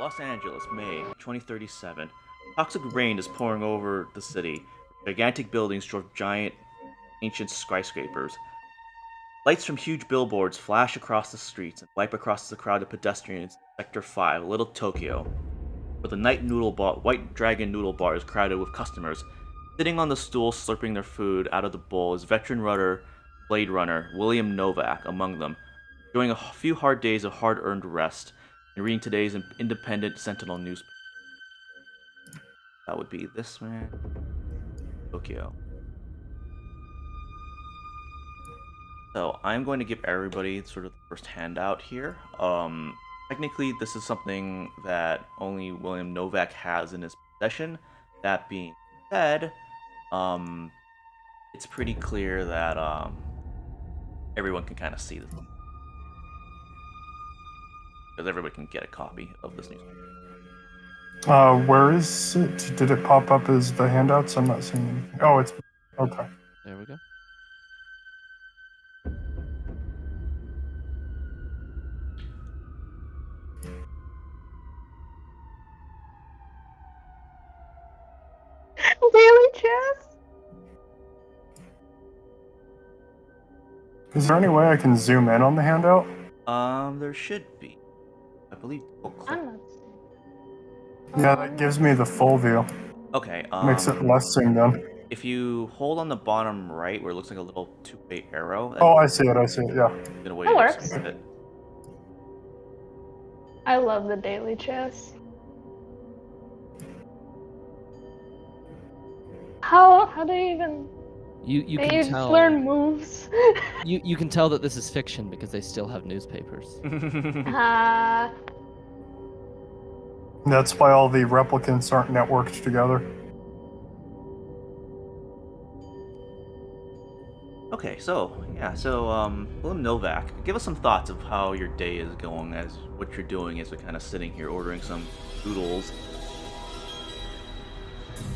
Los Angeles, May 2037. Toxic rain is pouring over the city. Gigantic buildings dwarf giant ancient skyscrapers. Lights from huge billboards flash across the streets and wipe across the crowded pedestrians in Sector 5, Little Tokyo, where the White Dragon Noodle Bar is crowded with customers. Sitting on the stool, slurping their food out of the bowl, is veteran Blade Runner William Novak among them, enjoying a few hard days of hard-earned rest and reading today's Independent Sentinel newspaper. That would be this man, Tokyo. So I'm going to give everybody sort of the first handout here. Technically, this is something that only William Novak has in his possession. That being said, it's pretty clear that everyone can kind of see this, because everybody can get a copy of this newspaper. Where is it? Did it pop up as the handouts? I'm not seeing anything. Oh, it's okay. There we go. Daily chess? Is there any way I can zoom in on the handout? There should be. I believe. I'm not seeing. Yeah, that gives me the full view. Okay. Makes it less zoomed in. If you hold on the bottom right, where it looks like a little two-way arrow. Oh, I see it. Yeah. That works. I love the daily chess. How do you even? You they can just tell. learn moves. You can tell that this is fiction because they still have newspapers. That's why all the replicants aren't networked together. Okay, so William Novak, give us some thoughts of how your day is going, as what you're doing as we're kind of sitting here ordering some noodles.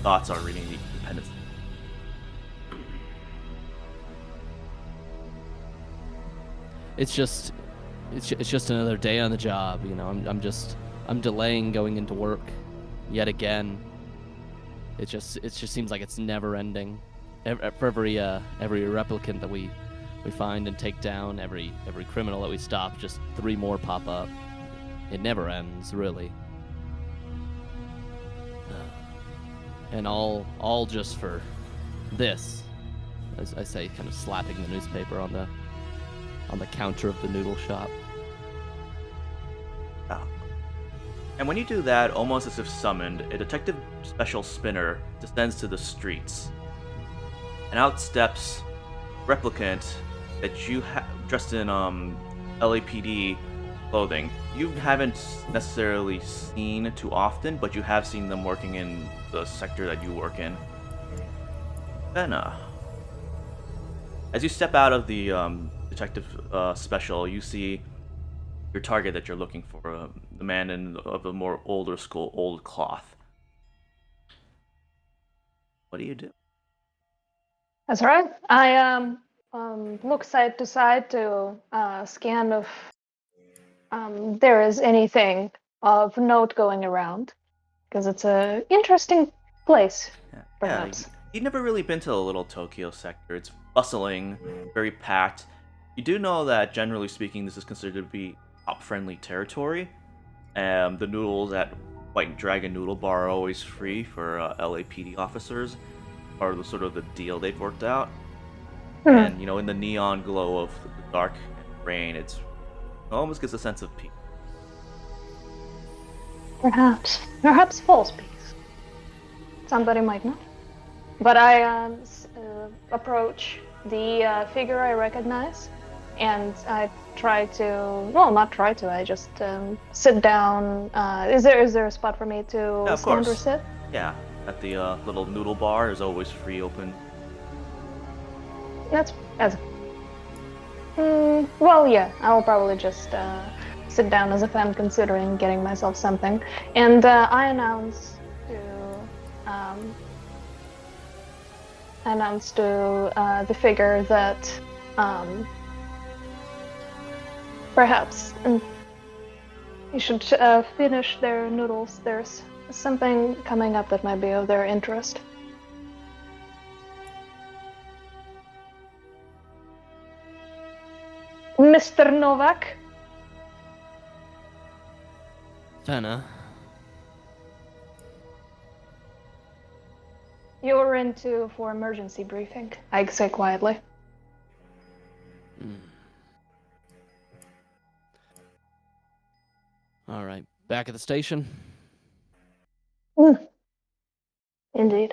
Thoughts on reading the Independence. It's just another day on the job, you know. I'm delaying going into work yet again. It just seems like it's never ending. For every replicant that we find and take down, every criminal that we stop, just 3 more pop up. It never ends, really. And all just for this, as I say, kind of slapping the newspaper on the counter of the noodle shop. Oh. And when you do that, almost as if summoned, a detective special spinner descends to the streets. And out steps replicant that you dressed in LAPD clothing. You haven't necessarily seen too often, but you have seen them working in the sector that you work in. Then, as you step out of the detective special, you see your target that you're looking for, the man of the more older school, old cloth. What do you do? That's right. I look side to side to scan if there is anything of note going around, because it's an interesting place, perhaps. Yeah, you've never really been to the Little Tokyo sector. It's bustling, very packed. You do know that, generally speaking, this is considered to be cop-friendly territory. The noodles at White Dragon Noodle Bar are always free for LAPD officers, part of the deal they've worked out. And, in the neon glow of the dark and rain, it almost gives a sense of peace. Perhaps false peace. Somebody might not. But I approach the figure I recognize, and I try to, I just sit down. Is there a spot for me to stand or sit? Yeah, at the little noodle bar is always free open. Yeah, I'll probably just sit down as if I'm considering getting myself something. And I announce to the figure that You should finish their noodles. There's something coming up that might be of their interest. Mr. Novak? Fenna, You're into for emergency briefing, I say quietly. all right, back at the station. Indeed.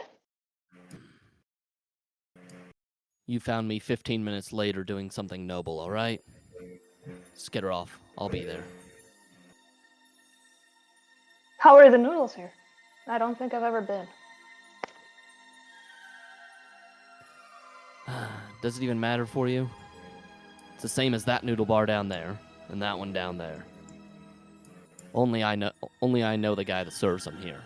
You found me 15 minutes later doing something noble, all right? Skitter off. I'll be there. How are the noodles here? I don't think I've ever been. Does it even matter for you? It's the same as that noodle bar down there, and that one down there. Only I know the guy that serves them here.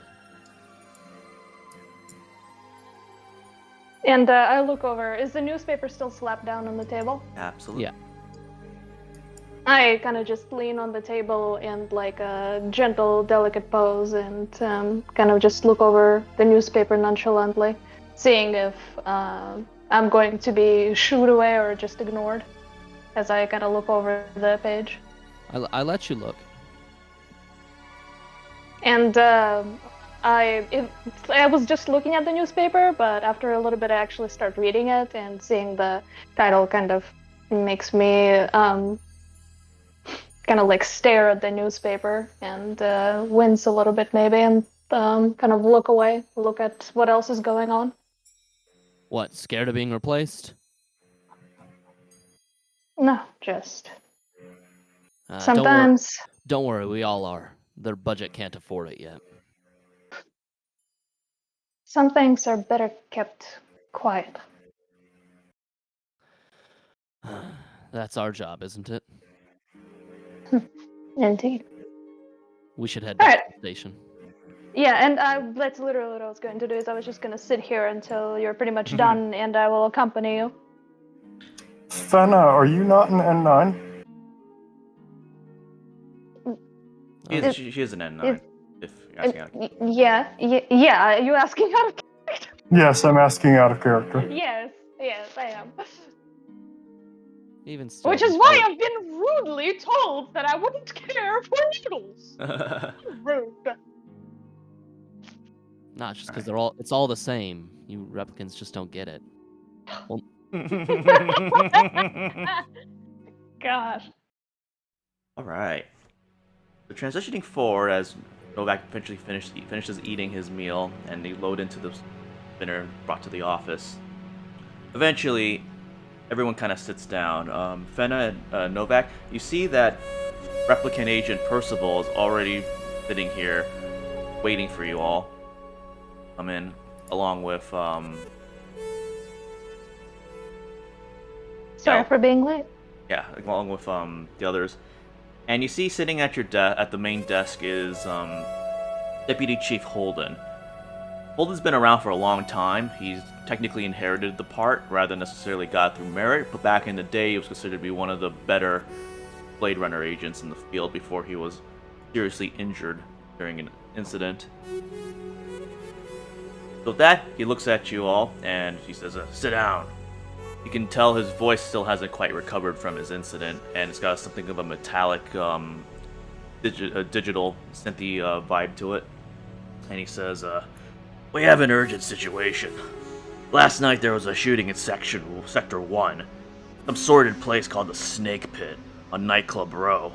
And I look over. Is the newspaper still slapped down on the table? Absolutely. Yeah. I kind of just lean on the table and like a gentle, delicate pose and kind of just look over the newspaper nonchalantly, seeing if I'm going to be shooed away or just ignored as I kind of look over the page. I let you look. And I was just looking at the newspaper, but after a little bit I actually start reading it, and seeing the title kind of makes me kind of like stare at the newspaper and wince a little bit maybe, and kind of look away, look at what else is going on. What, scared of being replaced? No, just Don't sometimes. don't worry, we all are. Their budget can't afford it yet. Some things are better kept quiet. That's our job, isn't it? Indeed. We should head All back right. to the station. Yeah, and that's literally what I was going to do. Is I was just going to sit here until you're pretty much done, and I will accompany you. Fenna, are you not an N9? She is an N9, if you're asking out. Yeah. Are you asking out of character? Yes, I'm asking out of character. Yes, I am. Even still, Which is why I've been rudely told that I wouldn't care for noodles. Rude. not just because it's all the same. You replicants just don't get it. Well, Gosh. All right. So transitioning forward as Novak eventually finishes eating his meal and they load into the spinner brought to the office. Eventually, everyone kind of sits down. Fenna and Novak, you see that replicant agent Percival is already sitting here, waiting for you all. Come in, along with Sorry for being late. yeah, along with the others. And you see sitting at at the main desk is Deputy Chief Holden. Holden's been around for a long time. He's technically inherited the part rather than necessarily got it through merit, but back in the day he was considered to be one of the better Blade Runner agents in the field before he was seriously injured during an incident. So with that, he looks at you all and he says, sit down. You can tell his voice still hasn't quite recovered from his incident, and it's got something of a metallic, digital synthy vibe to it. And he says, we have an urgent situation. Last night there was a shooting in Sector 1, some sordid place called the Snake Pit on Nightclub Row.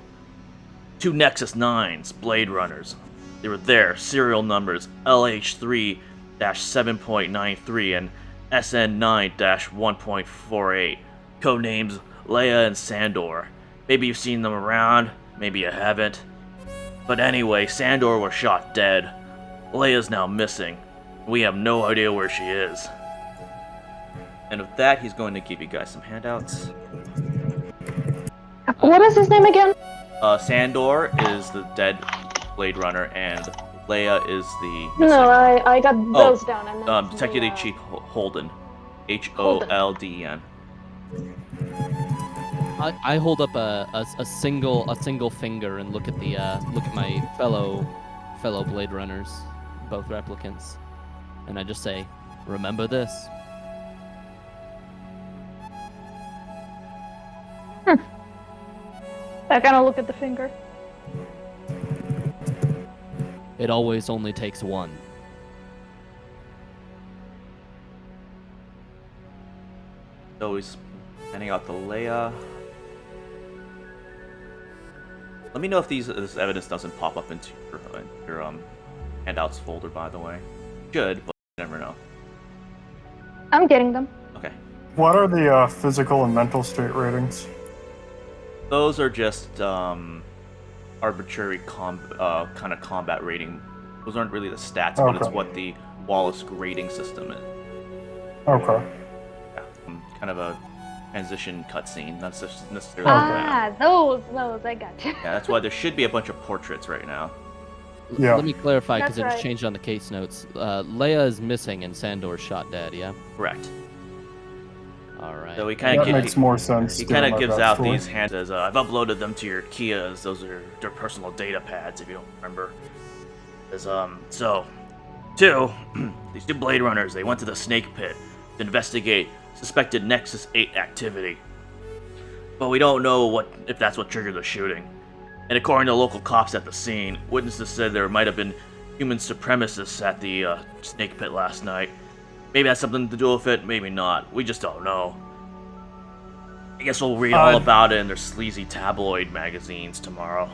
2 Nexus 9s, Blade Runners. They were there, serial numbers LH3-7.93 and SN9-1.48. Codenames Leia and Sandor. Maybe you've seen them around, maybe you haven't. But anyway, Sandor was shot dead. Leia's now missing. We have no idea where she is. And with that, he's going to give you guys some handouts. What is his name again? Sandor is the dead Blade Runner, and Leia is the missing. No, I got those down. And then Deputy Chief Holden. Holden. I hold up a single finger and look at my fellow Blade Runners, both replicants, and I just say, "Remember this." I kind of look at the finger. It always only takes one. So he's handing out the Leia. Let me know if this evidence doesn't pop up into your handouts folder. By the way, should, but you never know. I'm getting them. Okay. What are the physical and mental state ratings? Those are just arbitrary kind of combat rating. Those aren't really the stats, but it's Okay. what the Wallace grading system is. Okay. Yeah, kind of a transition cutscene, not necessarily. that. Those, I got you. Yeah, that's why there should be a bunch of portraits right now. Yeah. Let me clarify because That's it was right. changed on the case notes. Leia is missing and Sandor's shot dead. Yeah. Correct. All right. So he kind of That makes more sense. He given kind of my gives out backstory. these hands as I've uploaded them to your Kias. Those are their personal data pads, if you don't remember. As so, these two Blade Runners, they went to the Snake Pit to investigate suspected Nexus 8 activity. But we don't know if that's what triggered the shooting. And according to local cops at the scene, witnesses said there might have been human supremacists at the Snake Pit last night. Maybe that's something to do with it, maybe not. We just don't know. I guess we'll read all about it in their sleazy tabloid magazines tomorrow.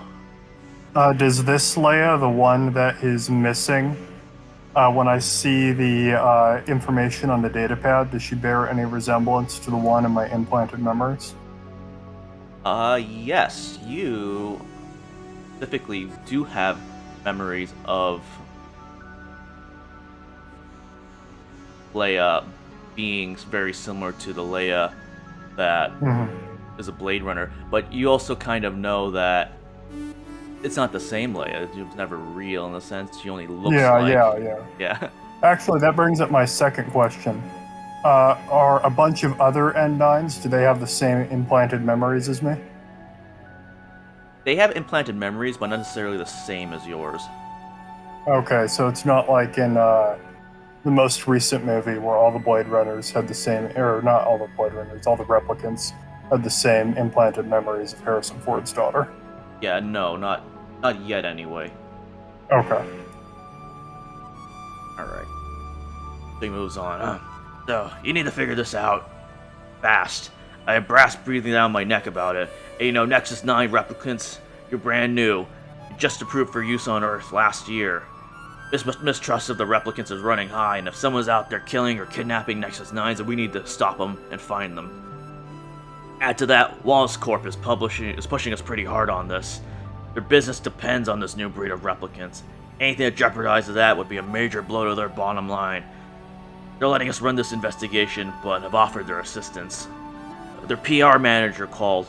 Does this Leia, the one that is missing, when I see the information on the datapad, does she bear any resemblance to the one in my implanted memories? Yes, you specifically do have memories of Leia being very similar to the Leia that is a Blade Runner, but you also kind of know that it's not the same Leia. It was never real in the sense she only looks like. Yeah. Actually, that brings up my second question. Are a bunch of other N9s, do they have the same implanted memories as me? They have implanted memories, but not necessarily the same as yours. Okay, so it's not like in the most recent movie where all the Blade Runners had the same, or not all the Blade Runners, all the replicants had the same implanted memories of Harrison Ford's daughter. Yeah, no, not yet anyway. Okay. Alright. So he moves on. So, you need to figure this out. Fast. I have brass breathing down my neck about it. And you know, Nexus 9 replicants, you're brand new. Just approved for use on Earth last year. Mistrust of the replicants is running high, and if someone's out there killing or kidnapping Nexus 9s, then we need to stop them and find them. Add to that, Wallace Corp is pushing us pretty hard on this. Their business depends on this new breed of replicants. Anything that jeopardizes that would be a major blow to their bottom line. They're letting us run this investigation, but have offered their assistance. Their PR manager called.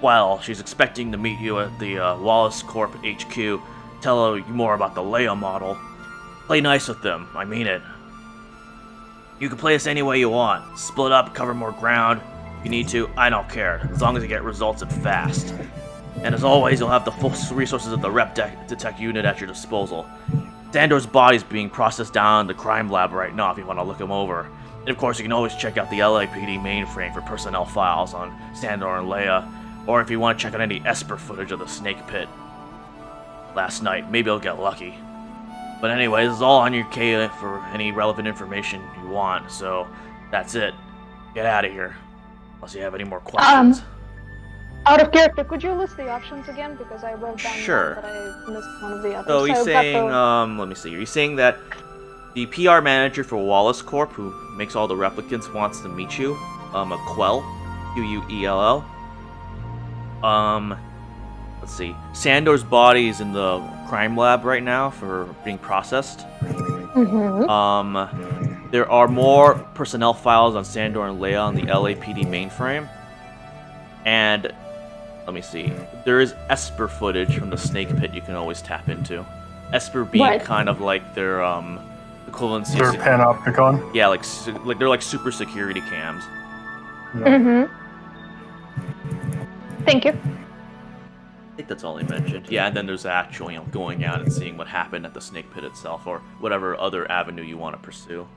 Well, she's expecting to meet you at the Wallace Corp HQ, tell you more about the Leia model. Play nice with them, I mean it. You can play us any way you want. Split up, cover more ground. If you need to, I don't care, as long as you get results and fast. And as always, you'll have the full resources of the Detect unit at your disposal. Sandor's body's being processed down in the crime lab right now if you want to look him over. And of course, you can always check out the LAPD mainframe for personnel files on Sandor and Leia, or if you want to check out any Esper footage of the Snake Pit last night, maybe you'll get lucky. But anyway, this is all on your K for any relevant information you want, so that's it. Get out of here. Unless you have any more questions. Out of character, could you list the options again? Because I wrote down Sure. one, but I missed one of the others. So he's I've got saying, let me see. He's saying that the PR manager for Wallace Corp, who makes all the replicants, wants to meet you. A Quell, Quell. Let's see. Sandor's body is in the crime lab right now for being processed. There are more personnel files on Sandor and Leia on the LAPD mainframe. And let me see. There is Esper footage from the Snake Pit you can always tap into. Esper being Right. kind of like their equivalency. They're panopticon. Yeah, like they're like super security cams. Yeah. Thank you. I think that's all he mentioned. Yeah, and then there's the actual, going out and seeing what happened at the snake pit itself, or whatever other avenue you want to pursue.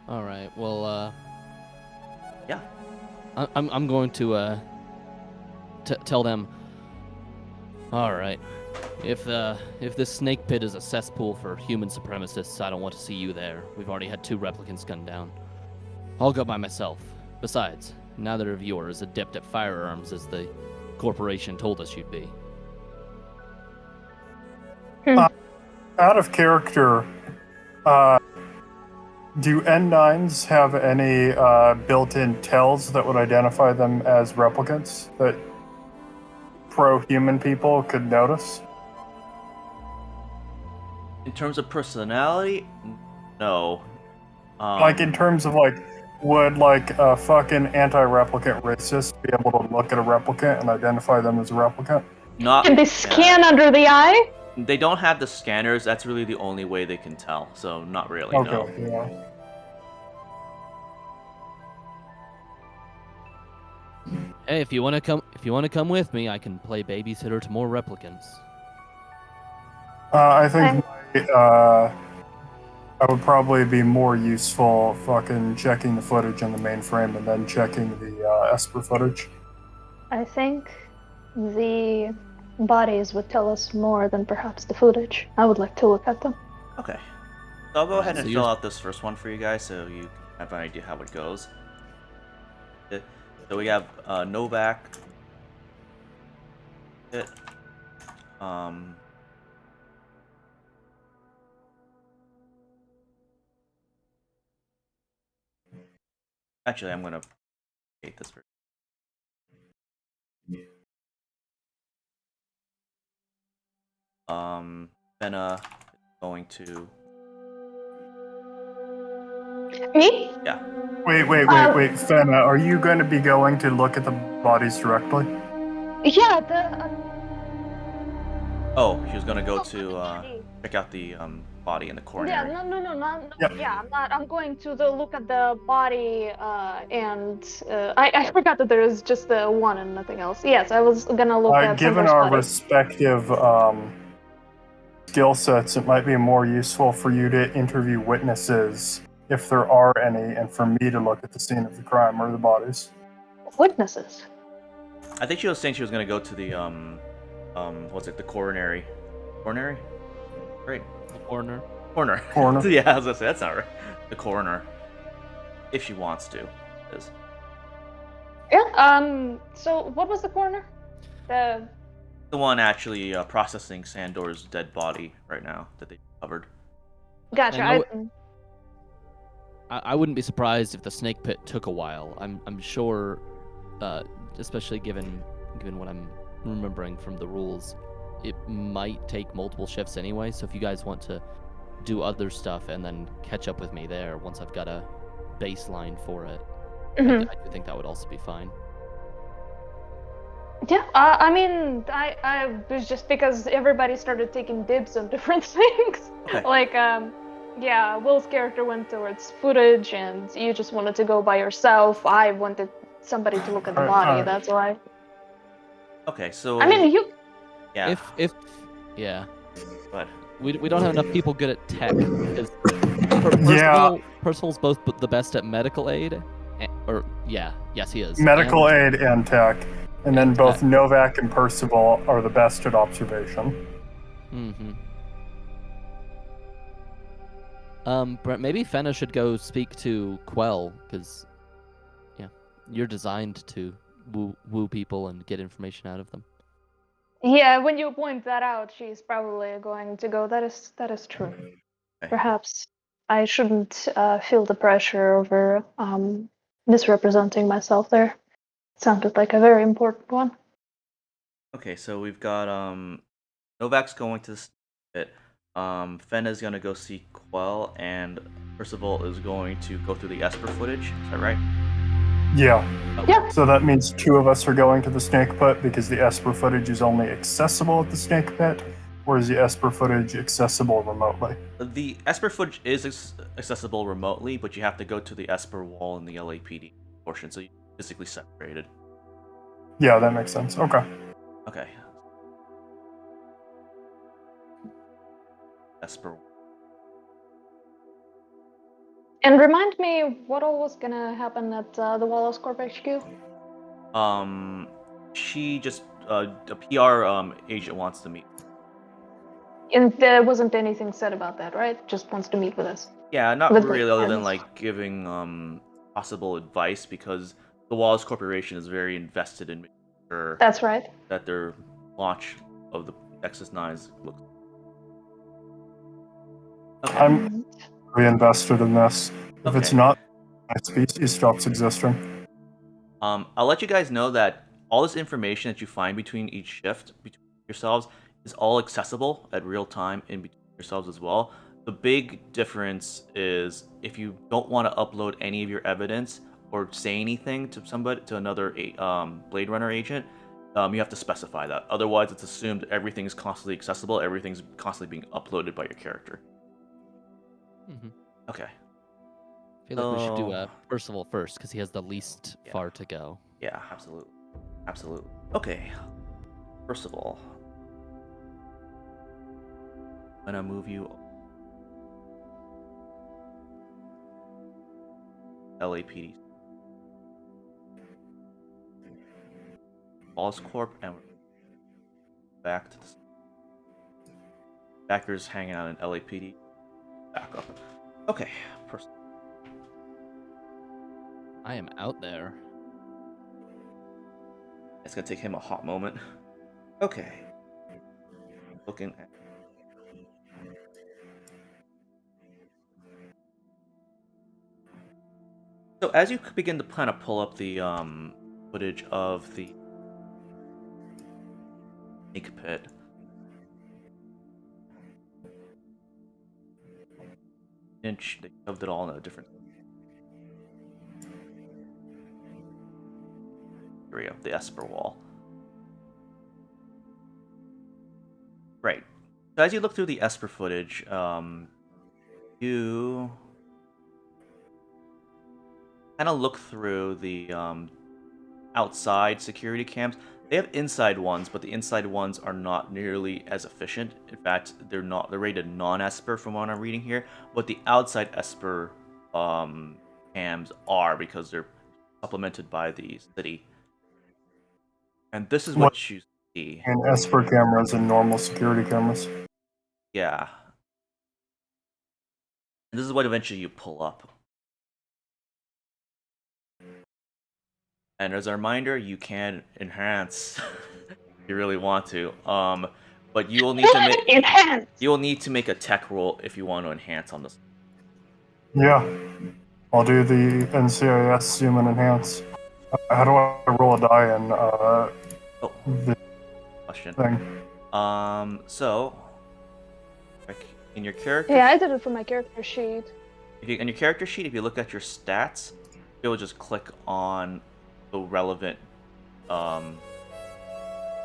All right. Well, Yeah. I'm going to tell them. All right. If this snake pit is a cesspool for human supremacists, I don't want to see you there. We've already had 2 replicants gunned down. I'll go by myself. Besides, neither of you are as adept at firearms as the corporation told us you'd be. Out of character, do N9s have any built-in tells that would identify them as replicants that pro-human people could notice? In terms of personality, no. Like, in terms of, like, would, like, a fucking anti-replicant racist be able to look at a replicant and identify them as a replicant? Not. Can they scan under the eye? They don't have the scanners. That's really the only way they can tell. So not really. Okay, No. yeah. Hey, if you want to come with me, I can play babysitter to more replicants. I think I would probably be more useful fucking checking the footage in the mainframe and then checking the Esper footage. I think the bodies would tell us more than perhaps the footage. I would like to look at them. Okay. So I'll go ahead and So fill out this first one for you guys, so you can have an idea how it goes. So we have Novak. Actually, I'm gonna create this for. Benna is going to. Me? Yeah. Wait, Fenna, are you going to be going to look at the bodies directly? Yeah, the. Oh, she was gonna go to check out the body in the Yeah, coronary. no. Yep. Yeah, I'm not. I'm going to look at the body, and I forgot that there is just the one and nothing else. Yes, I was gonna look at Given Fender's our body. respective skill sets, it might be more useful for you to interview witnesses, if there are any, and for me to look at the scene of the crime or the bodies. Witnesses. I think she was saying she was gonna go to the what's it? The coronary. Coronary? Great. The coroner. Coroner. Coroner. Yeah, I was gonna say that's not right. The coroner. If she wants to. Is. Yeah. So what was the coroner? The. The one actually processing Sandor's dead body right now that they covered. Gotcha. I know I wouldn't be surprised if the snake pit took a while. I'm sure, especially given what I'm remembering from the rules, it might take multiple shifts anyway. So if you guys want to do other stuff and then catch up with me there once I've got a baseline for it, I do think that would also be fine. Yeah, I mean, I was just because everybody started taking dibs on different things. Okay. Like, yeah, Will's character went towards footage, and you just wanted to go by yourself. I wanted somebody to look at the body. That's why. Okay, so. I mean, you. Yeah. If yeah. But. We don't have enough people good at tech. Because Percival's both the best at medical aid, yes he is. Medical aid and tech. And then both Novak and Percival are the best at observation. Brent, maybe Fenna should go speak to Quell, because, yeah, you're designed to woo people and get information out of them. Yeah, when you point that out, she's probably going to go. That is true. Okay. Perhaps I shouldn't feel the pressure over misrepresenting myself there. Sounded like a very important one. Okay, so we've got Novak's going to it. Fenna's gonna go see Quell, and Percival is going to go through the Esper footage. Is that right? Yeah. Okay. Yeah. So that means 2 of us are going to the snake pit because the Esper footage is only accessible at the snake pit, or is the Esper footage accessible remotely? The Esper footage is accessible remotely, but you have to go to the Esper wall in the LAPD portion. So physically separated. Yeah, that makes sense. Okay. Okay. Esper. And remind me what all was gonna happen at the Wallace Corp HQ? She just a PR agent wants to meet. And there wasn't anything said about that, right? Just wants to meet with us. Yeah, not With the really, other than departments. like giving possible advice, because the Wallace Corporation is very invested in making sure That's right. that their launch of the Nexus 9s looks. Okay. I'm very invested in this. If it's Okay. not, my species stops existing. I'll let you guys know that all this information that you find between each shift between yourselves is all accessible at real time in between yourselves as well. The big difference is if you don't want to upload any of your evidence or say anything to somebody, to another Blade Runner agent, you have to specify that. Otherwise, it's assumed everything is constantly accessible. Everything's constantly being uploaded by your character. Mm-hmm. Okay. I feel like we should do Percival first because he has the least Yeah. far to go. Yeah, absolutely. Absolutely. Okay. First of all, I'm gonna move you LAPD, Wallace Corp, and we're back to the backers hanging out in LAPD. Back up. Okay. I am out there. It's gonna take him a hot moment. Okay. Looking at. So as you begin to kind of pull up the footage of the snake pit, they shoved it all in a different area of the Esper wall. Right. So as you look through the Esper footage, you kind of look through the outside security cams. They have inside ones, but the inside ones are not nearly as efficient. In fact, they're rated non-Esper from what I'm reading here. But the outside Esper cams are, because they're supplemented by the city. And this is what you see. And Esper cameras and normal security cameras. Yeah. And this is what eventually you pull up. And as a reminder, you can enhance if you really want to. But you will need to make Enhance! you will need to make a tech roll if you want to enhance on this. Yeah. I'll do the NCIS zoom and enhance. How do I roll a die in the Question. thing? So in your character, Yeah, I did it for my character sheet. in your character sheet, if you look at your stats, you'll just click on the relevant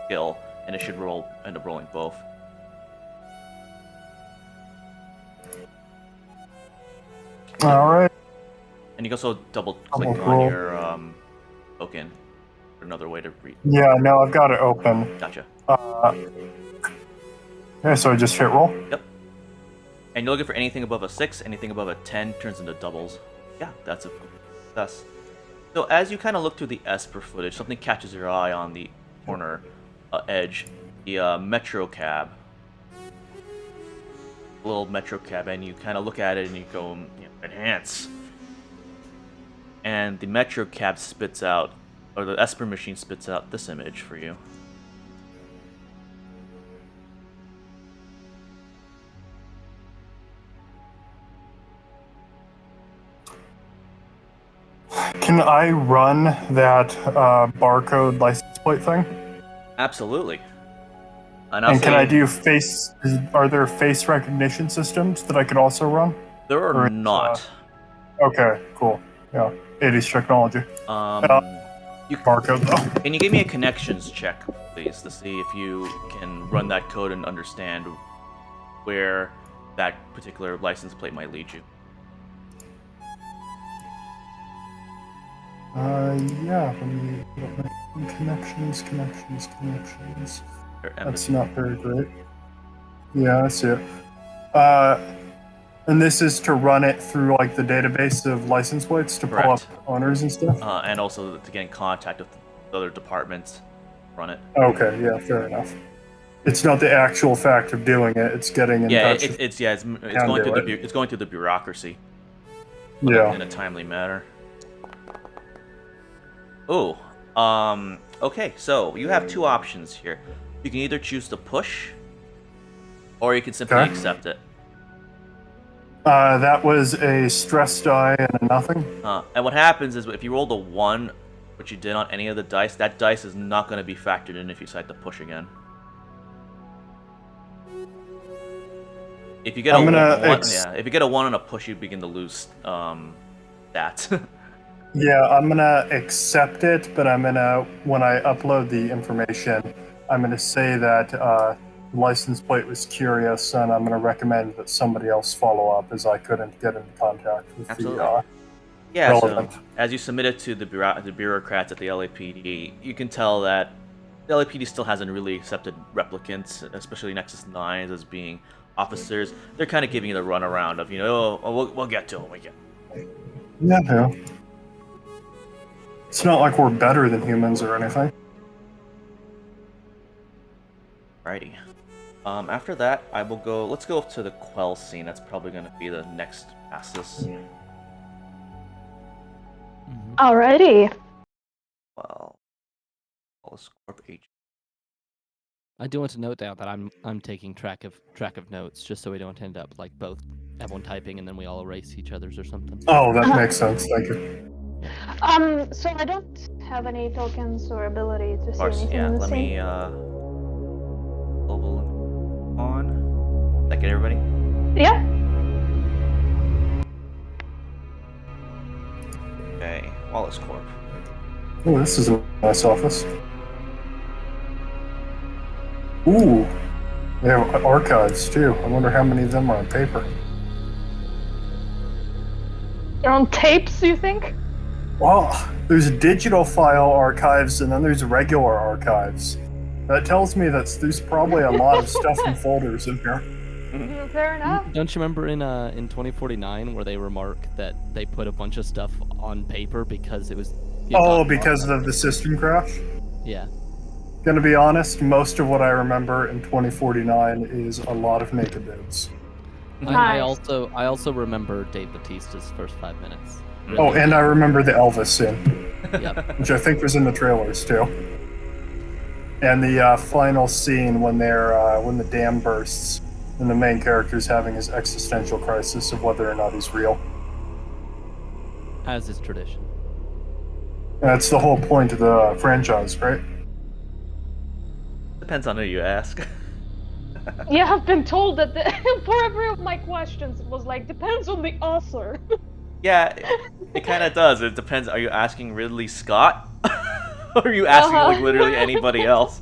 skill, and it should end up rolling both. All right. And you can also double click on roll. your token. Another way to read. Yeah, no, I've got it open. Gotcha. Yeah, so I just hit roll. Yep. And you're looking for anything above a 6, anything above a 10 turns into doubles. Yeah, that's a success. So as you kind of look through the Esper footage, something catches your eye on the corner edge. The Metro cab. A little Metro cab, and you kind of look at it and you go, enhance. And the Metro cab spits out, or the Esper machine spits out this image for you. Can I run that barcode license plate thing? Absolutely. And can I do face? Are there face recognition systems that I could also run? There are not. Okay, cool. Yeah, 80s technology. You barcode though. Can you give me a connections check, please, to see if you can run that code and understand where that particular license plate might lead you? Yeah, let me look at my connections. Or That's embassy. not very great. Yeah, I see it. And this is to run it through like the database of license plates to pull up Correct. owners and stuff? And also to get in contact with the other departments, run it. Okay, yeah, fair enough. It's not the actual fact of doing it, it's getting in Yeah, touch. it's Can going do through it. it's going through the bureaucracy Yeah. in a timely manner. Oh, okay. So you have two options here. You can either choose to push, or you can simply Okay. accept it. That was a stress die and a nothing. And what happens is if you rolled a 1, which you did on any of the dice, that dice is not going to be factored in if you decide to push again. If you get I'm a gonna one, yeah, if you get a 1 on a push, you begin to lose that. Yeah, I'm gonna accept it, but I'm gonna, when I upload the information, I'm gonna say that the license plate was curious, and I'm gonna recommend that somebody else follow up, as I couldn't get into contact with Absolutely. the Yeah, relevant. so as you submit it to the bureaucrats at the LAPD, you can tell that the LAPD still hasn't really accepted replicants, especially Nexus 9s, as being officers. They're kind of giving you the runaround of, we'll get to them, we get. Yeah. It's not like we're better than humans or anything. Alrighty. After that, I will go. Let's go to the Quell scene. That's probably going to be the next fastest. Alrighty. Well, Quell's Corp H. I do want to note down that I'm taking track of notes just so we don't end up like everyone typing and then we all erase each other's or something. Oh, that makes sense. Thank you. So I don't have any tokens or ability to Of see course, anything yeah. in the Let scene. me global on. That get everybody? Yeah. Okay, Wallace Corp. Oh, this is a nice office. Ooh, they have archives too. I wonder how many of them are on paper. They're on tapes, you think? Well, there's digital file archives and then there's regular archives. That tells me that there's probably a lot of stuff in folders in here. Fair enough. Don't you remember in 2049 where they remark that they put a bunch of stuff on paper because it was Because of the system crash? Yeah. Gonna be honest, most of what I remember in 2049 is a lot of naked dudes. I Nice. also remember Dave Bautista's first 5 minutes. Oh, and I remember the Elvis scene, Yep. which I think was in the trailers too. And the final scene when when the dam bursts and the main character's having his existential crisis of whether or not he's real. As is tradition. And that's the whole point of the franchise, right? Depends on who you ask. Yeah, I've been told that for every of my questions, it was like, depends on the author. Yeah, it kind of does. It depends. Are you asking Ridley Scott? Or are you asking like literally anybody else?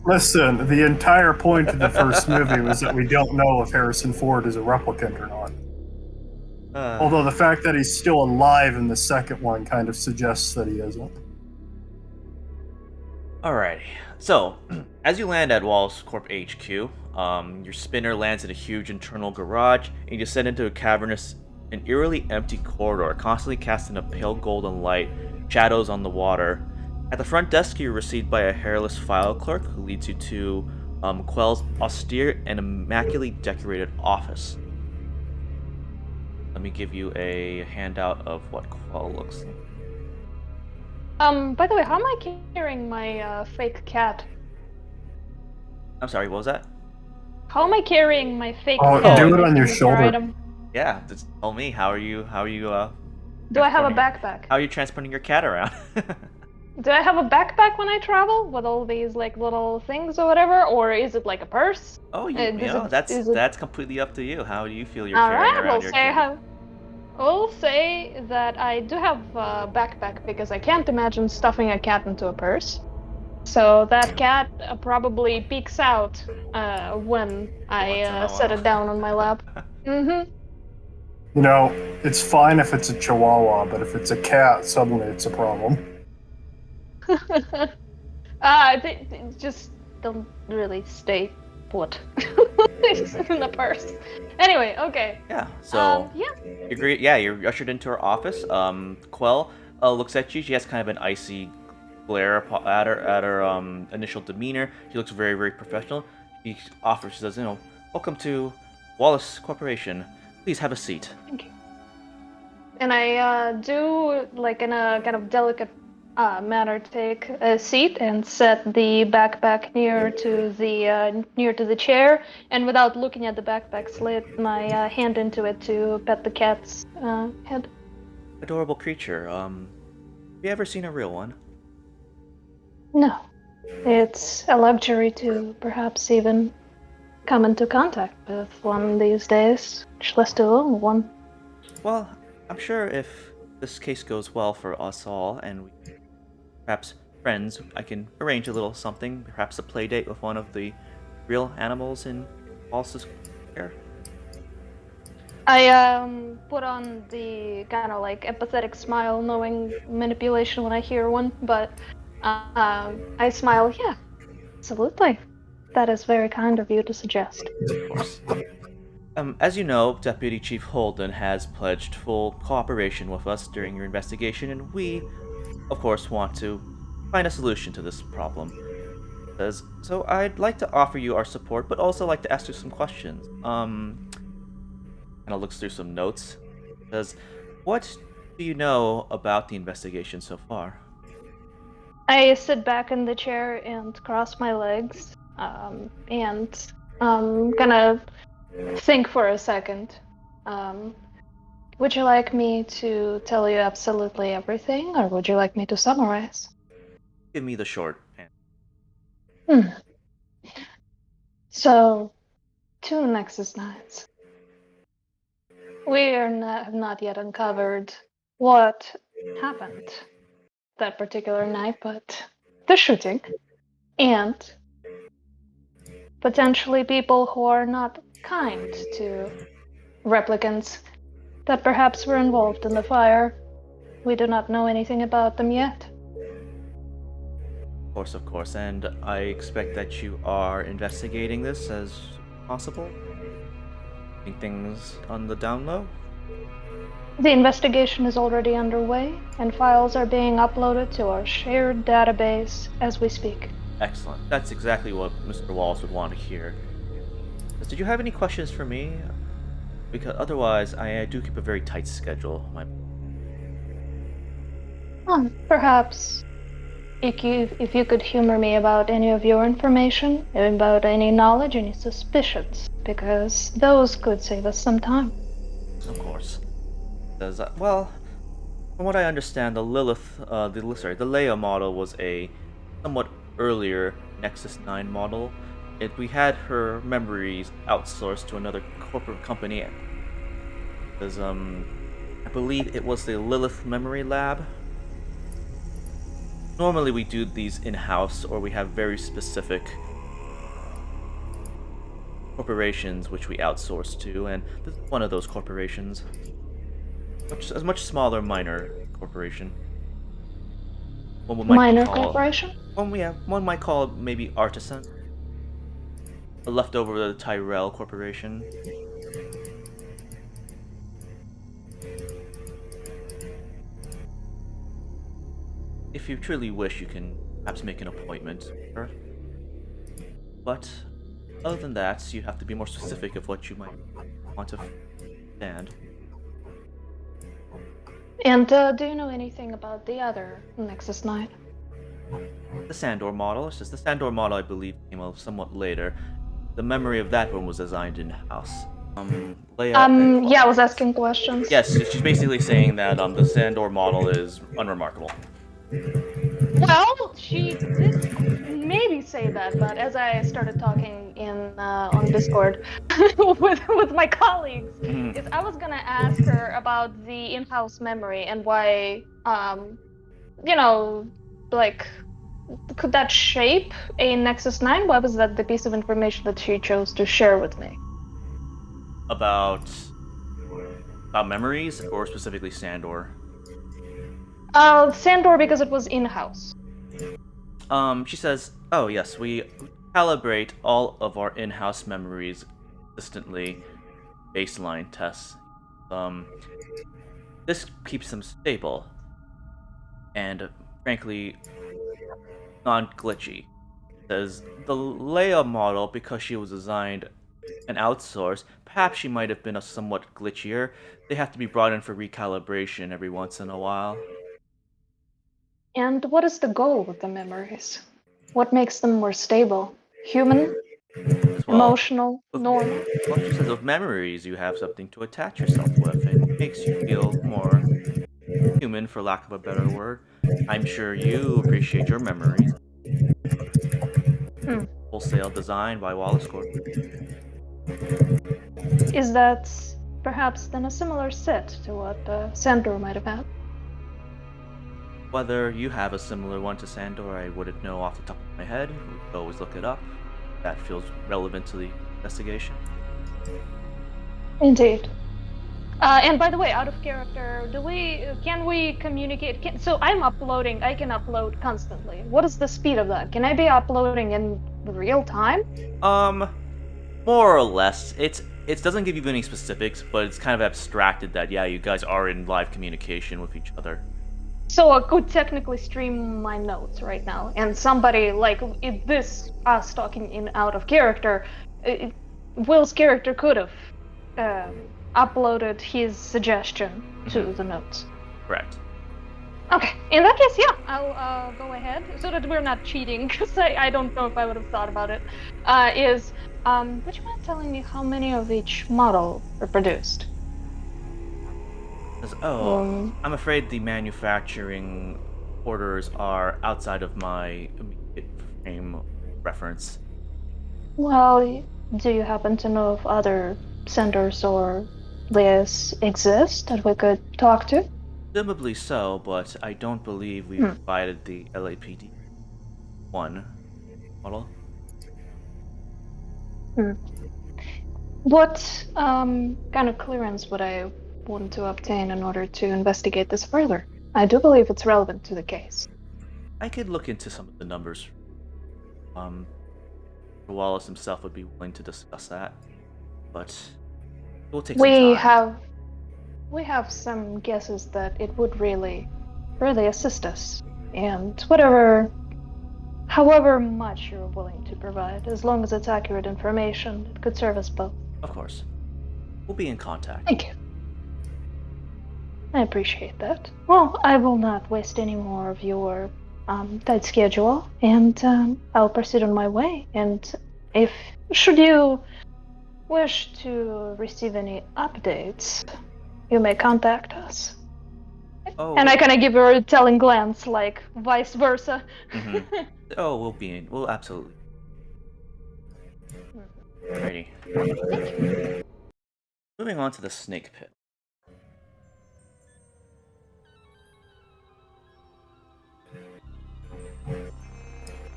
Listen, the entire point of the first movie was that we don't know if Harrison Ford is a replicant or not. Although the fact that he's still alive in the second one kind of suggests that he isn't. Alrighty. So, as you land at Wallace Corp HQ, your spinner lands in a huge internal garage, and you descend into a cavernous and eerily empty corridor, constantly casting a pale golden light, shadows on the water. At the front desk, you're received by a hairless file clerk who leads you to Quell's austere and immaculately decorated office. Let me give you a handout of what Quell looks like. By the way, how am I carrying my fake cat? I'm sorry, what was that? How am I carrying my fake Oh, cat? do it on your Signature shoulder. item? Yeah, just tell me. How are you? Do I have a transporting- backpack? How are you transporting your cat around? Do I have a backpack when I travel with all these like little things or whatever, or is it like a purse? Oh, Is that's completely up to you. How do you feel you're All carrying right, around we'll your say cat? we'll say that I do have a backpack because I can't imagine stuffing a cat into a purse. So that cat probably peeks out when Once in I a set while. it down on my lap. Mm-hmm. You know, it's fine if it's a chihuahua, but if it's a cat, suddenly it's a problem. They just don't really stay put. It's in the purse. Anyway, okay. Yeah. So Yeah. you agree? Yeah, you're ushered into her office. Quell looks at you. She has kind of an icy glare at her initial demeanor. She looks very very professional. She offers. She says, welcome to Wallace Corporation. Please have a seat. Thank you. And I do, like in a kind of delicate manner, take a seat and set the backpack near to the chair, and without looking at the backpack, slid my hand into it to pet the cat's head. Adorable creature. Have you ever seen a real one? No, it's a luxury to perhaps even come into contact with one these days, much less to own one. Well, I'm sure if this case goes well for us all, and we perhaps friends, I can arrange a little something, perhaps a play date with one of the real animals in Wallace's care. I put on the kind of like empathetic smile, knowing manipulation when I hear one, but I smile. Yeah, absolutely. That is very kind of you to suggest. Of course. As you know, Deputy Chief Holden has pledged full cooperation with us during your investigation, and we, of course, want to find a solution to this problem. So I'd like to offer you our support, but also like to ask you some questions. Kind of looks through some notes. Says, what do you know about the investigation so far? I sit back in the chair and cross my legs, and kind of think for a second. Would you like me to tell you absolutely everything, or would you like me to summarize? Give me the short answer. So, 2 Nexus 9s. We have not yet uncovered what happened that particular night, but the shooting, and potentially people who are not kind to replicants that perhaps were involved in the fire. We do not know anything about them yet. Of course, and I expect that you are investigating this as possible? Keeping things on the down low? The investigation is already underway, and files are being uploaded to our shared database as we speak. Excellent. That's exactly what Mr. Wallace would want to hear. Did you have any questions for me? Because otherwise, I do keep a very tight schedule. Perhaps if you could humor me about any of your information, about any knowledge, any suspicions, because those could save us some time. Of course. Well, from what I understand, the Leia model was a somewhat earlier Nexus 9 model. We had her memories outsourced to another corporate company. Because, I believe it was the Lilith Memory Lab. Normally we do these in-house, or we have very specific corporations which we outsource to, and this is one of those corporations. A much smaller, minor corporation. Minor corporation? One might call it maybe artisan. A leftover of the Tyrell Corporation. If you truly wish, you can perhaps make an appointment. Sure. But other than that, you have to be more specific of what you might want to stand. And do you know anything about the other Nexus 9? The Sandor model. It's just the Sandor model, I believe, came out somewhat later. The memory of that one was designed in-house. Leia. Yeah, I was asking questions. Yes, she's basically saying that the Sandor model is unremarkable. Well, she did maybe say that, but as I started talking on Discord with my colleagues, I was gonna ask her about the in-house memory and why, like, could that shape a Nexus 9? Why was that the piece of information that she chose to share with me? About About memories, or specifically Sandor? Sandor because it was in-house. She says, "Oh yes, we calibrate all of our in-house memories consistently, baseline tests. Um, this keeps them stable and, frankly, non-glitchy." Says the Leia model, because she was designed and outsourced, perhaps she might have been a somewhat glitchier. They have to be brought in for recalibration every once in a while. And what is the goal with the memories? What makes them more stable? Human? As well, Emotional? with, Normal? well, she says with memories, you have something to attach yourself with. It makes you feel more human, for lack of a better word. I'm sure you appreciate your memories. Hmm. Wholesale design by Wallace Corp. Is that perhaps then a similar set to what Sandor might have had? Whether you have a similar one to Sandor, I wouldn't know off the top of my head. We could always look it up. That feels relevant to the investigation. Indeed. And by the way, out of character, can we communicate? So I'm uploading. I can upload constantly. What is the speed of that? Can I be uploading in real time? Um, More or less. It doesn't give you any specifics, but it's kind of abstracted that yeah, you guys are in live communication with each other. So I could technically stream my notes right now, and somebody like if this us talking in out of character, Will's character could have uploaded his suggestion to the notes. Correct. Okay, in that case, yeah, I'll go ahead so that we're not cheating, because I don't know if I would have thought about it. Would you mind telling me how many of each model were produced? Says, oh, I'm afraid the manufacturing orders are outside of my immediate frame of reference. Well, do you happen to know if other centers or layers exist that we could talk to? Presumably so, but I don't believe we've provided the LAPD one model. What kind of clearance would I want to obtain in order to investigate this further? I do believe it's relevant to the case. I could look into some of the numbers. Wallace himself would be willing to discuss that, but it will take some time. We have some guesses that it would really assist us, and however much you're willing to provide, as long as it's accurate information, it could serve us both. Of course. We'll be in contact. Thank you. I appreciate that. Well, I will not waste any more of your tight schedule, and I'll proceed on my way. And should you wish to receive any updates, you may contact us. Oh. And I kind of give her a telling glance, like vice versa. Oh, we'll absolutely. Alrighty. Moving on to the snake pit.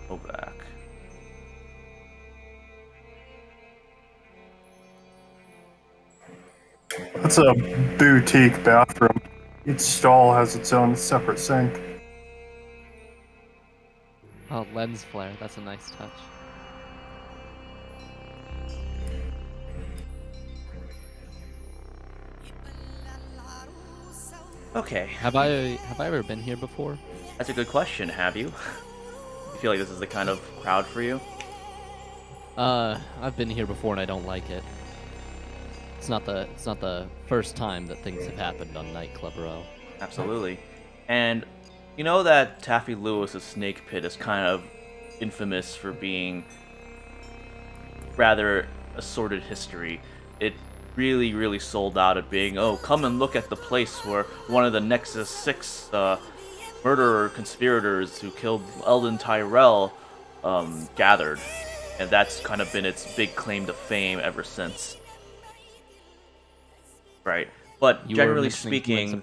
Go back. It's a boutique bathroom. Each stall has its own separate sink. Oh, lens flare. That's a nice touch. Okay. Have I ever been here before? That's a good question. Have you? You feel like this is the kind of crowd for you? I've been here before and I don't like it. It's not the first time that things have happened on Nightclub Row. Absolutely. And you know that Taffy Lewis's snake pit is kind of infamous for being rather a sordid history. It really, really sold out at being, oh, come and look at the place where one of the Nexus 6 murderer conspirators who killed Eldon Tyrell gathered. And that's kind of been its big claim to fame ever since. Right. But generally speaking,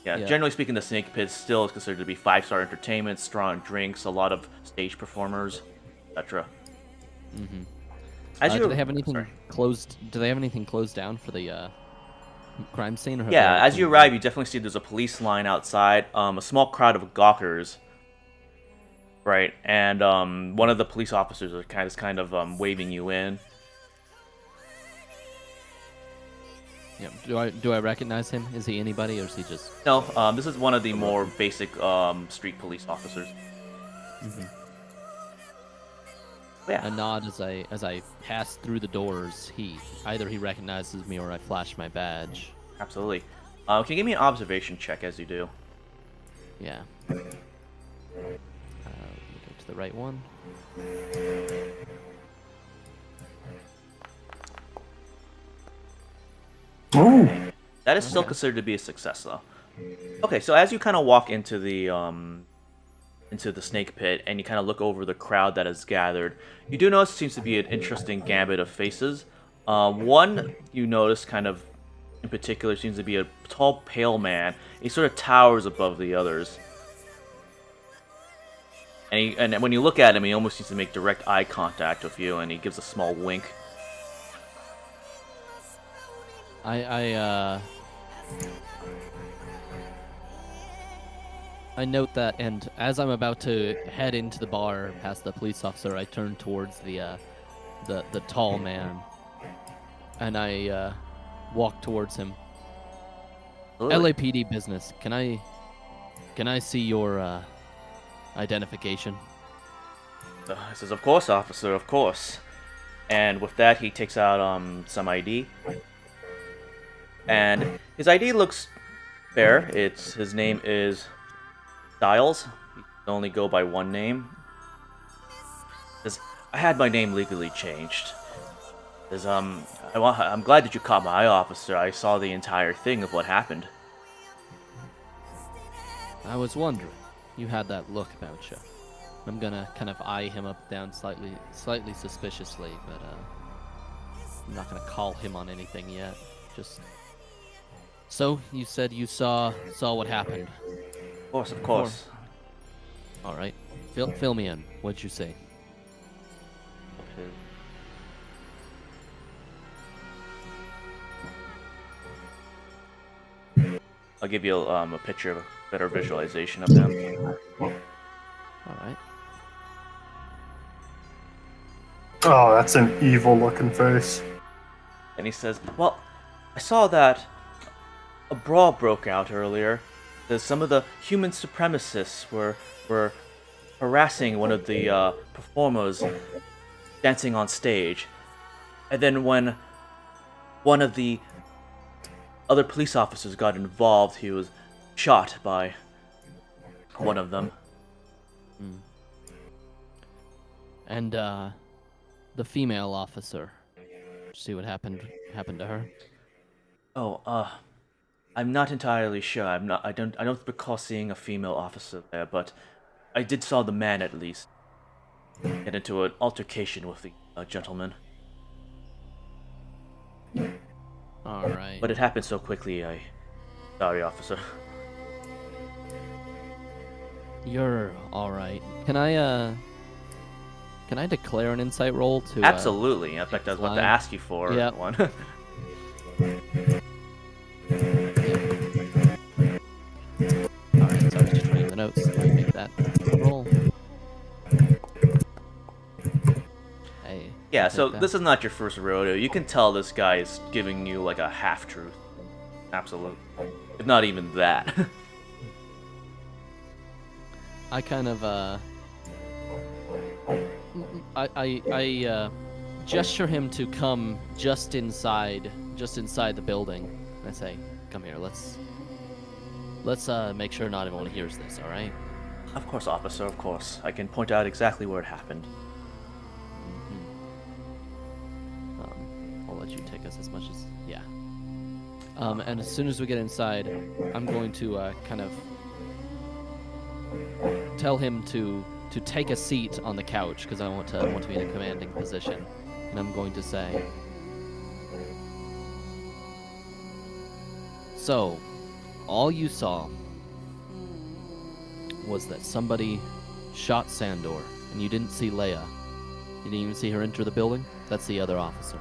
generally speaking, the Snake Pit still is considered to be 5-star entertainment, strong drinks, a lot of stage performers, etc. Do they have anything closed? Do they have anything closed down for the crime scene? Or have Yeah, they as you cleaned arrive, you definitely see there's a police line outside, a small crowd of gawkers, right? And one of the police officers are kind of waving you in. Yeah. Do I recognize him? Is he anybody, or is he just? No, this is one of the more basic street police officers. Mm-hmm. Yeah. I nod as I pass through the doors. He recognizes me or I flash my badge. Absolutely. Can you give me an observation check as you do? Yeah. Let me go to the right one. Ooh. That is still considered to be a success, though. Okay, so as you kind of walk into the snake pit and you kind of look over the crowd that has gathered, you do notice it seems to be an interesting gambit of faces. One you notice kind of in particular seems to be a tall, pale man. He sort of towers above the others. And when you look at him, he almost seems to make direct eye contact with you, and he gives a small wink. I note that, and as I'm about to head into the bar past the police officer, I turn towards the tall man, and I walk towards him. Absolutely. LAPD business. Can I see your identification? He says, "Of course, officer, of course." And with that, he takes out some ID. And his ID looks fair. His name is Styles. He can only go by one name. Says, "I had my name legally changed." Says, I'm glad that you caught my eye, officer. I saw the entire thing of what happened." I was wondering. You had that look about you. I'm gonna kind of eye him up down slightly suspiciously, but I'm not gonna call him on anything yet. Just. So you said you saw what happened. Of course, of course. All right. Fill me in. What'd you say? I'll give you a picture of a better visualization of him. All right. Oh, that's an evil-looking face. And he says, "Well, I saw that a brawl broke out earlier. That some of the human supremacists were harassing one of the performers dancing on stage. And then when one of the other police officers got involved, he was shot by one of them." And the female officer. See what happened to her? Oh, I'm not entirely sure. I don't recall seeing a female officer there, but I did saw the man at least get into an altercation with the gentleman. All right. But it happened so quickly. Sorry, officer. You're all right. Can I declare an insight roll to? Absolutely. In fact, I was about to ask you for one. All right, so I'm just reading the notes. Let me make that roll. Hey. Yeah, I'll so take that. this is not your first rodeo. You can tell this guy is giving you like a half-truth. Absolutely. If not even that. I kind of I gesture him to come just inside the building. I say, "Come here. Let's make sure not everyone hears this. All right?" Of course, officer, of course. I can point out exactly where it happened. I'll let you take us as much as and as soon as we get inside, I'm going to kind of tell him to take a seat on the couch because I want to be in a commanding position, and I'm going to say, "So, all you saw was that somebody shot Sandor, and you didn't see Leia. You didn't even see her enter the building? That's the other officer."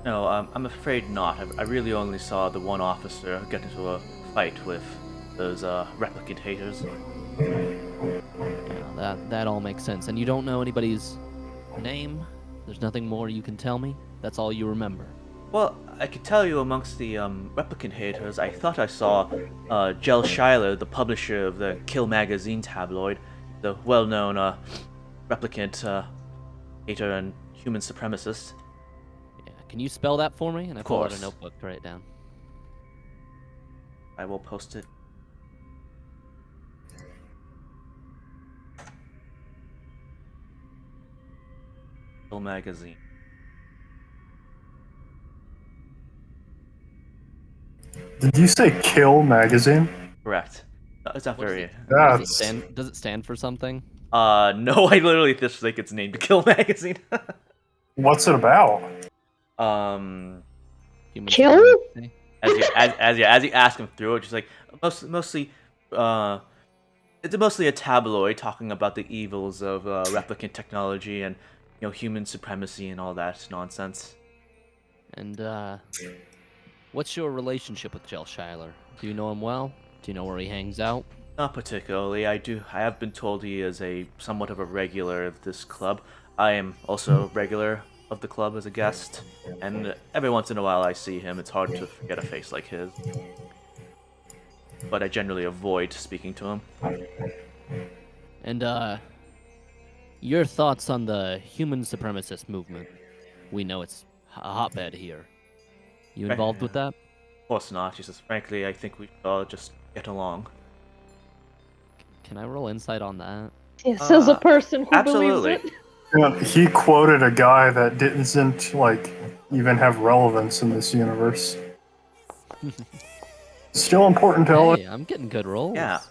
No, I'm afraid not. I really only saw the one officer get into a fight with those replicant haters. Yeah, that all makes sense. And you don't know anybody's name? There's nothing more you can tell me? That's all you remember. Well, I could tell you amongst the replicant haters, I thought I saw Jel Shiler, the publisher of the Kill magazine tabloid, the well-known replicant hater and human supremacist. Yeah. Can you spell that for me? And I pull out a course. notebook to write it down. I will post it. Kill magazine. Did you say Kill magazine? Correct. No, it's not What is very. it? That's Does it stand for something? No, I literally just think it's named Kill magazine. what's it about? Human Kill? supremacy? As you ask him through it, just like mostly, it's mostly a tabloid talking about the evils of replicant technology and human supremacy and all that nonsense. And what's your relationship with Jel Shiler? Do you know him well? Do you know where he hangs out? Not particularly. I have been told he is somewhat of a regular of this club. I am also a regular of the club as a guest, and every once in a while I see him. It's hard to forget a face like his. But I generally avoid speaking to him. And your thoughts on the human supremacist movement? We know it's a hotbed here. You involved with that? Of course not. He says, frankly, I think we should all just get along. Can I roll insight on that? This is a person who absolutely. believes it. Yeah, he quoted a guy that doesn't even have relevance in this universe. Still important to all. Hey, I'm getting good rolls. Yeah.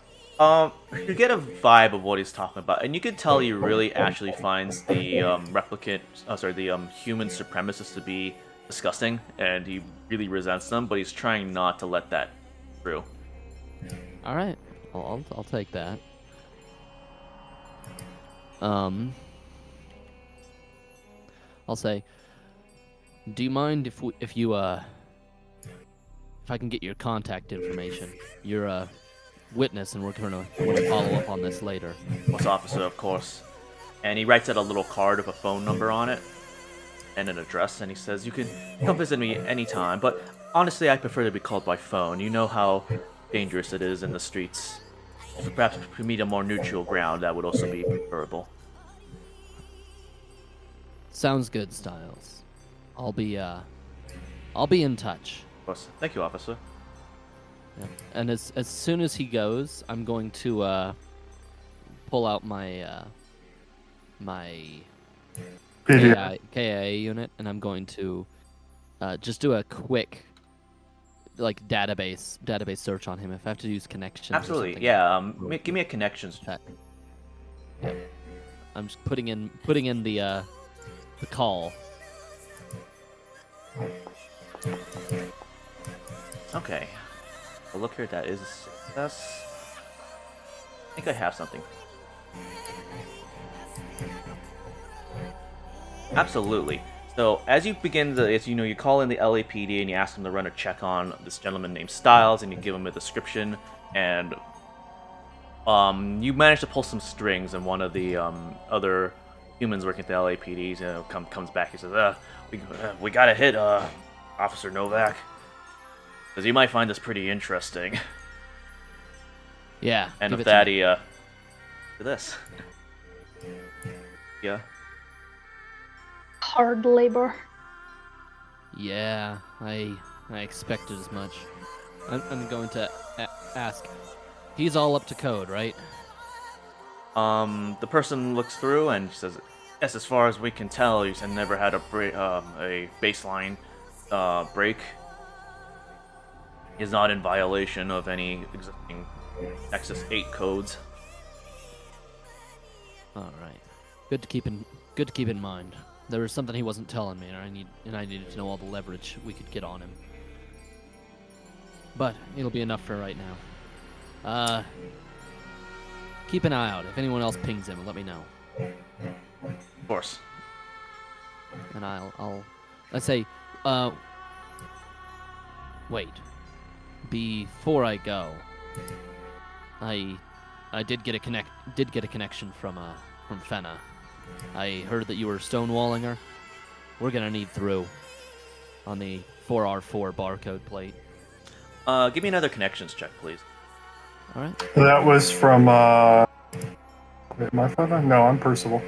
You get a vibe of what he's talking about, and you can tell he really actually finds the human supremacists to be disgusting, and he really resents them, but he's trying not to let that through. All right, I'll take that. I'll say, do you mind if I can get your contact information? You're a witness, and we're gonna follow up on this later. Plus officer, of course. And he writes out a little card with a phone number on it and an address, and he says, you can come visit me anytime, but honestly, I prefer to be called by phone. You know how dangerous it is in the streets. If perhaps we meet a more neutral ground, that would also be preferable. Sounds good, Styles. I'll be in touch. Of course. Thank you, officer. Yeah. And as soon as he goes, I'm going to pull out my my PDF. KIA unit, and I'm going to just do a quick database search on him. If I have to use connections. Absolutely. Or something, Yeah. Give me a connections check. Yeah. I'm just putting in the call. Okay. Well, look here. That is a success. I think I have something. Absolutely. So as you begin you call in the LAPD and you ask them to run a check on this gentleman named Styles, and you give him a description, and you manage to pull some strings, and one of the other humans working at the LAPD comes back. He says, we gotta hit Officer Novak, because you might find this pretty interesting. Yeah. And give with it to that, me. do this. Yeah. Hard labor. Yeah, I expected as much. I'm going to ask. He's all up to code, right? The person looks through and says, yes, as far as we can tell, he's never had a baseline break. He's not in violation of any existing Nexus 8 codes. All right. Good to keep in mind. There was something he wasn't telling me, and I needed to know all the leverage we could get on him. But it'll be enough for right now. Keep an eye out. If anyone else pings him, let me know. Of course. And let's say, Wait. Before I go, I did get a connection from Fenna. I heard that you were stonewalling her. We're gonna need through on the 4R4 barcode plate. Give me another connections check, please. All right. That was from, wait, my father? No, I'm Percival.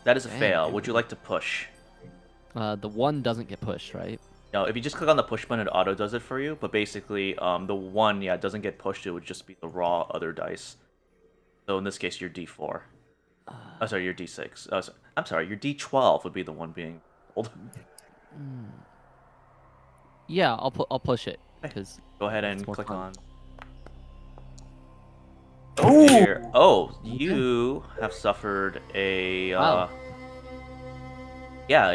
That is a Dang, fail. dude. Would you like to push? The 1 doesn't get pushed, right? No, if you just click on the push button, it auto does it for you. But basically, the 1, yeah, doesn't get pushed. It would just be the raw other dice. So in this case, your D4. Oh, sorry, your D6. Oh, I'm sorry, your D12 would be the one being rolled. Yeah, I'll push it because Go ahead and It's more click fun. on. Oh! Dear. Oh, you have suffered a Wow. yeah,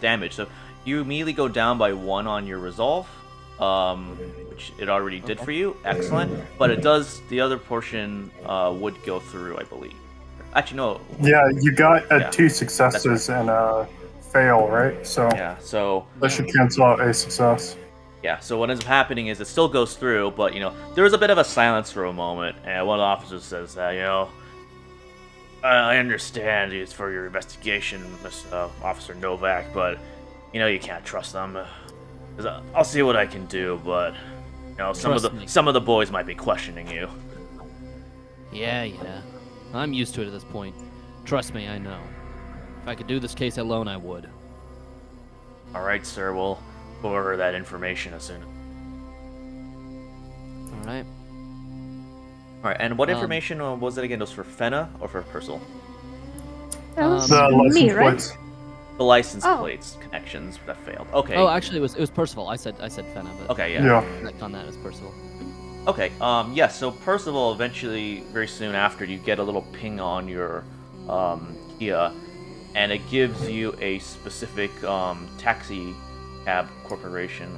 damage. So you immediately go down by 1 on your resolve, which it already did for you. Excellent. But it does, the other portion would go through, I believe. Actually, no. Yeah, you got Yeah, 2 successes and a fail, right? So Yeah. So that should cancel out a success. yeah. So what ends up happening is it still goes through, but there is a bit of a silence for a moment, and one of the officers says that I understand it's for your investigation, Officer Novak, but you can't trust them. 'Cause I'll see what I can do, but Trust me. some of the boys might be questioning you. Yeah. I'm used to it at this point. Trust me, I know. If I could do this case alone, I would. All right, sir. We'll go over that information as soon. All right. All right. And what information was it again? It was for Fenna or for Purcell? That was The license me, right? plates. The license Oh. plates connections that failed. Okay. Oh, actually, it was Percival. I said Fenna, but Okay. Yeah. Yeah. clicked on that as Percival. Okay, yeah, so Percival, eventually, very soon after, you get a little ping on your Kia, and it gives you a specific taxi cab corporation.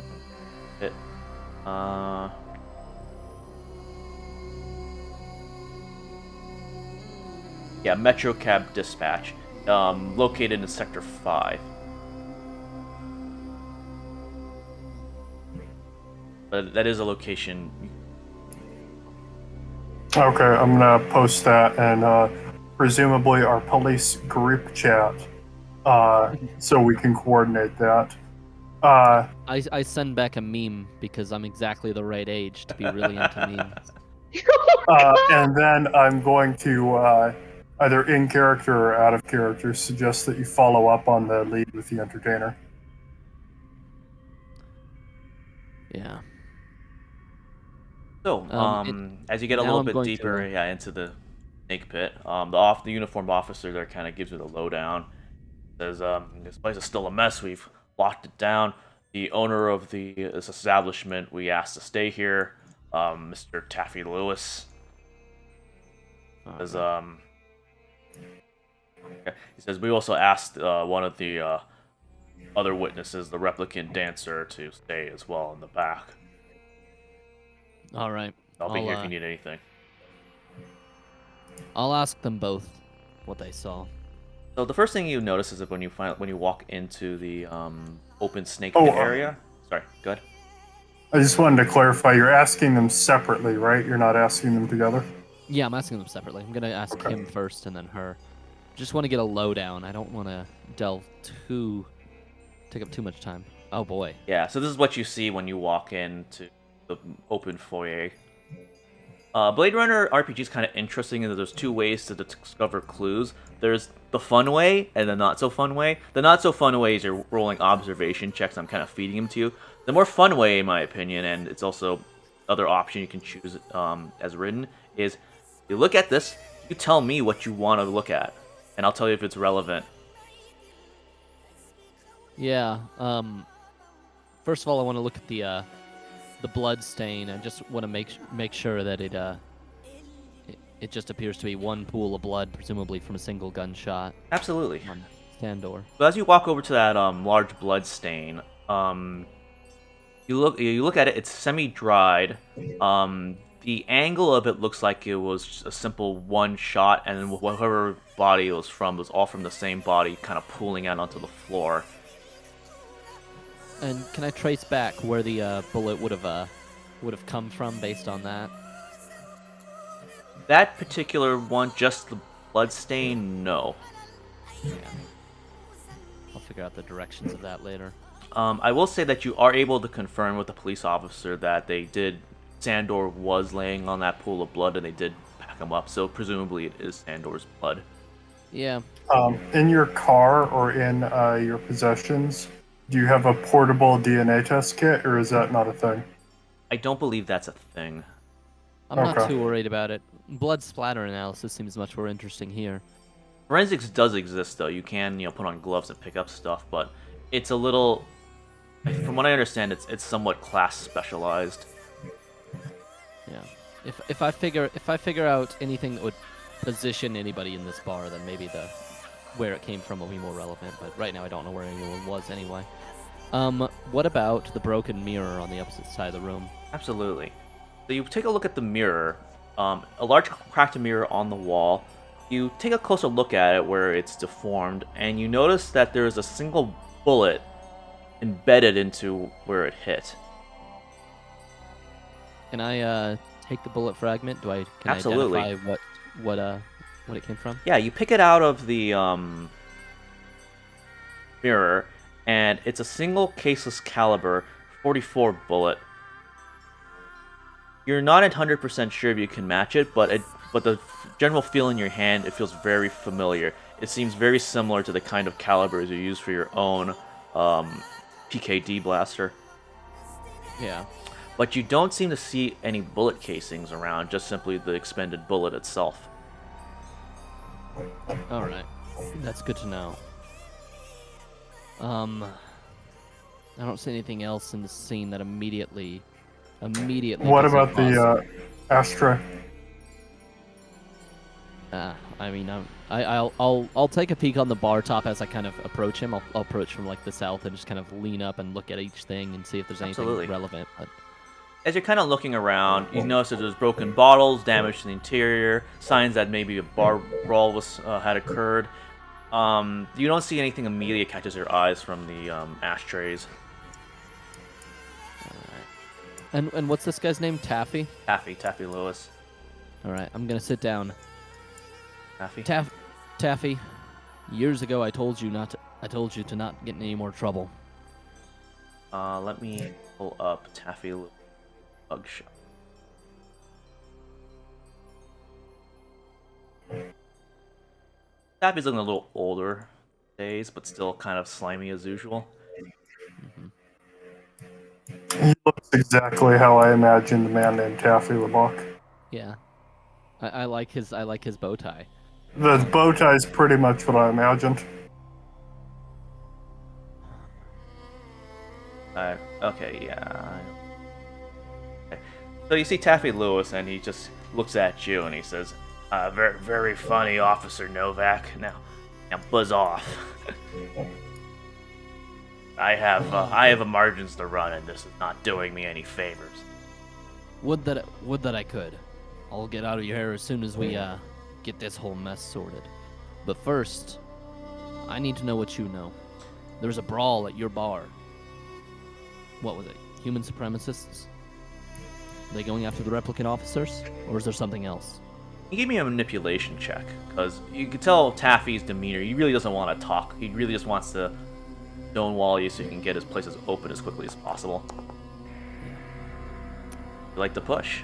Yeah, Metro Cab Dispatch, located in Sector 5. But that is a location. Okay, I'm gonna post that in presumably our police group chat, so we can coordinate that. I send back a meme because I'm exactly the right age to be really into memes. And then I'm going to either in character or out of character suggest that you follow up on the lead with the entertainer. Yeah. So, as you get a now little I'm bit going deeper, to- yeah, into the snake pit, the uniformed officer there kind of gives you the lowdown. Says, "This place is still a mess. We've locked it down. The owner of this establishment we asked to stay here, Mr. Taffy Lewis, says, he says we also asked one of the other witnesses, the replicant dancer, to stay as well in the back. All right. I'll be here if you need anything." I'll ask them both what they saw. So the first thing you notice is that when you walk into the open snake Oh, pit area. Sorry, go ahead. I just wanted to clarify, you're asking them separately, right? You're not asking them together? Yeah, I'm asking them separately. I'm gonna ask him first and then her. Just want to get a lowdown. I don't want to take up too much time. Oh boy. Yeah, so this is what you see when you walk into the open foyer. Blade Runner RPG is kind of interesting in that there's 2 ways to discover clues. There's the fun way and the not so fun way. The not so fun way is you're rolling observation checks. I'm kind of feeding them to you. The more fun way, in my opinion, and it's also other option you can choose as written, is you look at this, you tell me what you want to look at, and I'll tell you if it's relevant. Yeah. First of all, I want to look at the blood stain. I just want to make sure that it just appears to be one pool of blood, presumably from a single gunshot. Absolutely. On stand door. So as you walk over to that large blood stain, you look at it. It's semi-dried. The angle of it looks like it was just a simple one shot, and whatever body it was all from the same body, kind of pooling out onto the floor. And can I trace back where the bullet would have come from based on that? That particular one, just the blood stain, no. Yeah. I'll figure out the directions of that later. I will say that you are able to confirm with the police officer that Sandor was laying on that pool of blood, and they did pack him up, so presumably it is Sandor's blood. Yeah. In your car or in your possessions, do you have a portable DNA test kit, or is that not a thing? I don't believe that's a thing. I'm not Okay. too worried about it. Blood splatter analysis seems much more interesting here. Forensics does exist, though. You can, put on gloves and pick up stuff, but it's a little... From what I understand, it's somewhat class specialized. Yeah. If I figure out anything that would position anybody in this bar, then maybe where it came from will be more relevant. But right now, I don't know where anyone was anyway. What about the broken mirror on the opposite side of the room? Absolutely. So you take a look at the mirror, a large cracked mirror on the wall. You take a closer look at it where it's deformed, and you notice that there is a single bullet embedded into where it hit. Can I take the bullet fragment? Can Absolutely. I identify what it came from? Yeah, you pick it out of the mirror, and it's a single caseless caliber 44 bullet. You're not 100% sure if you can match it, but the general feel in your hand, it feels very familiar. It seems very similar to the kind of calibers you use for your own PKD blaster. Yeah. But you don't seem to see any bullet casings around, just simply the expended bullet itself. All right. That's good to know. I don't see anything else in the scene that immediately. What gives me about pause. the ashtray? I mean, I'll take a peek on the bar top as I kind of approach him. I'll approach from like the south and just kind of lean up and look at each thing and see if there's anything Absolutely. relevant. But As you're kind of looking around, you notice that there's broken bottles, damage to the interior, signs that maybe a bar brawl had occurred. You don't see anything immediately catches your eyes from the ashtrays. and what's this guy's name? Taffy. Taffy Lewis. All right, I'm gonna sit down. Taffy. Taffy. Years ago, I told you to not get in any more trouble. Let me pull up Taffy Lewis mugshot. Taffy's looking a little older days, but still kind of slimy as usual. He looks exactly how I imagined a man named Taffy would look. Yeah, I like his bow tie. The bow tie is pretty much what I imagined. Okay, yeah. Okay. So you see Taffy Lewis, and he just looks at you, and he says, "Very, very funny, Officer Novak. Now buzz off. I have margins to run, and this is not doing me any favors." Would that I could. I'll get out of your hair as soon as we get this whole mess sorted. But first, I need to know what you know. There was a brawl at your bar. What was it? Human supremacists? Are they going after the replicant officers, or is there something else? You give me a manipulation check, because you can tell Taffy's demeanor. He really doesn't want to talk. He really just wants to stonewall you so he can get his places open as quickly as possible. You like to push?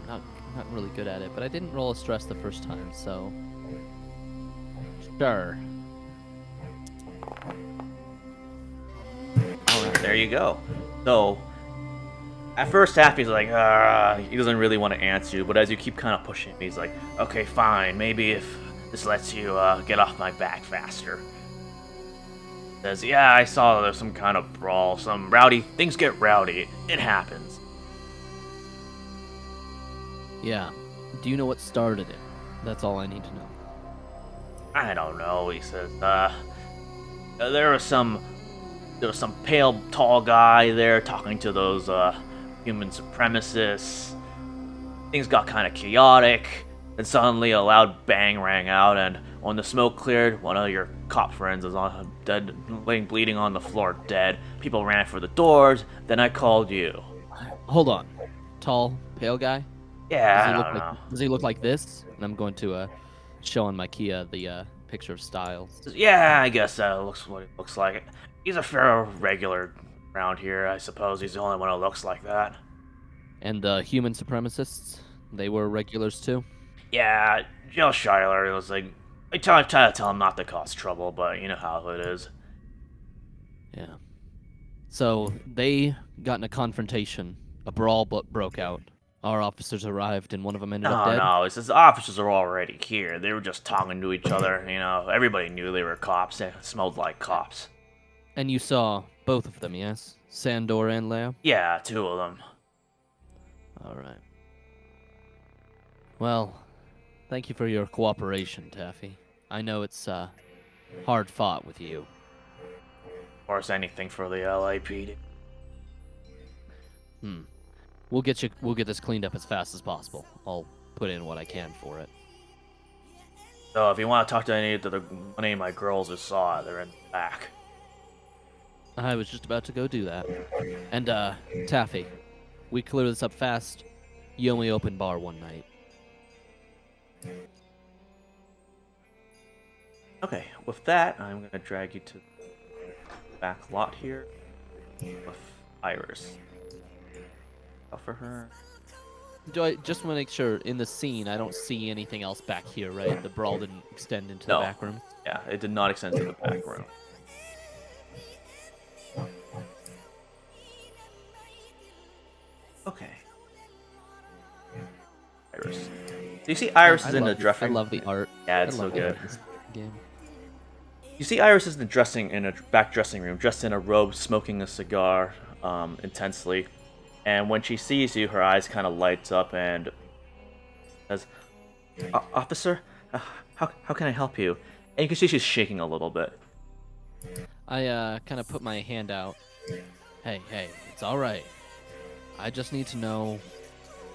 I'm not really good at it, but I didn't roll a stress the first time, so sure. Alright, there you go. So, at first Taffy's like, he doesn't really want to answer you, but as you keep kind of pushing him, he's like, okay, fine, maybe if this lets you get off my back faster. Says, yeah, I saw there's some kind of brawl, things get rowdy, it happens. Yeah. Do you know what started it? That's all I need to know. I don't know, he says, there was some pale, tall guy there talking to those human supremacists. Things got kind of chaotic. Then suddenly a loud bang rang out, and when the smoke cleared, one of your cop friends was on dead, laying bleeding on the floor, dead. People ran for the doors. Then I called you. Hold on. Tall, pale guy? Yeah, Does he I look don't like know. Does he look like this? And I'm going to show on my Kia the picture of Styles. Yeah, I guess that looks what it looks like. He's a fair regular around here, I suppose. He's the only one who looks like that. And the human supremacists, they were regulars too? Yeah, Jill Schuyler was like, I try to tell him not to cause trouble, but you know how it is. Yeah. So they got in a confrontation. A brawl broke out. Our officers arrived, and one of them ended up No, dead. no, it's the officers are already here. They were just talking to each other, you know. Everybody knew they were cops. They smelled like cops. And you saw both of them, yes? Sandor and Leia? Yeah, two of them. All right. Well, thank you for your cooperation, Taffy. I know it's hard fought with you. Of course, anything for the LAPD. We'll get this cleaned up as fast as possible. I'll put in what I can for it. So if you want to talk to any of my girls who saw it, they're in the back. I was just about to go do that. And Taffy, we clear this up fast. You only open bar one night. Okay, with that, I'm going to drag you to the back lot here with Iris. For her. Do I just want to make sure in the scene I don't see anything else back here, right? The brawl didn't extend into the No. back room. Yeah, it did not extend to the back room. Okay. Iris. So you see Iris is in the dressing I room. love the art. Yeah, it's I so love the good. art in this game. You see Iris is in a back dressing room, dressed in a robe, smoking a cigar intensely. And when she sees you, her eyes kind of lights up and says, "Officer, how can I help you?" And you can see she's shaking a little bit. I kind of put my hand out. Hey, it's all right. I just need to know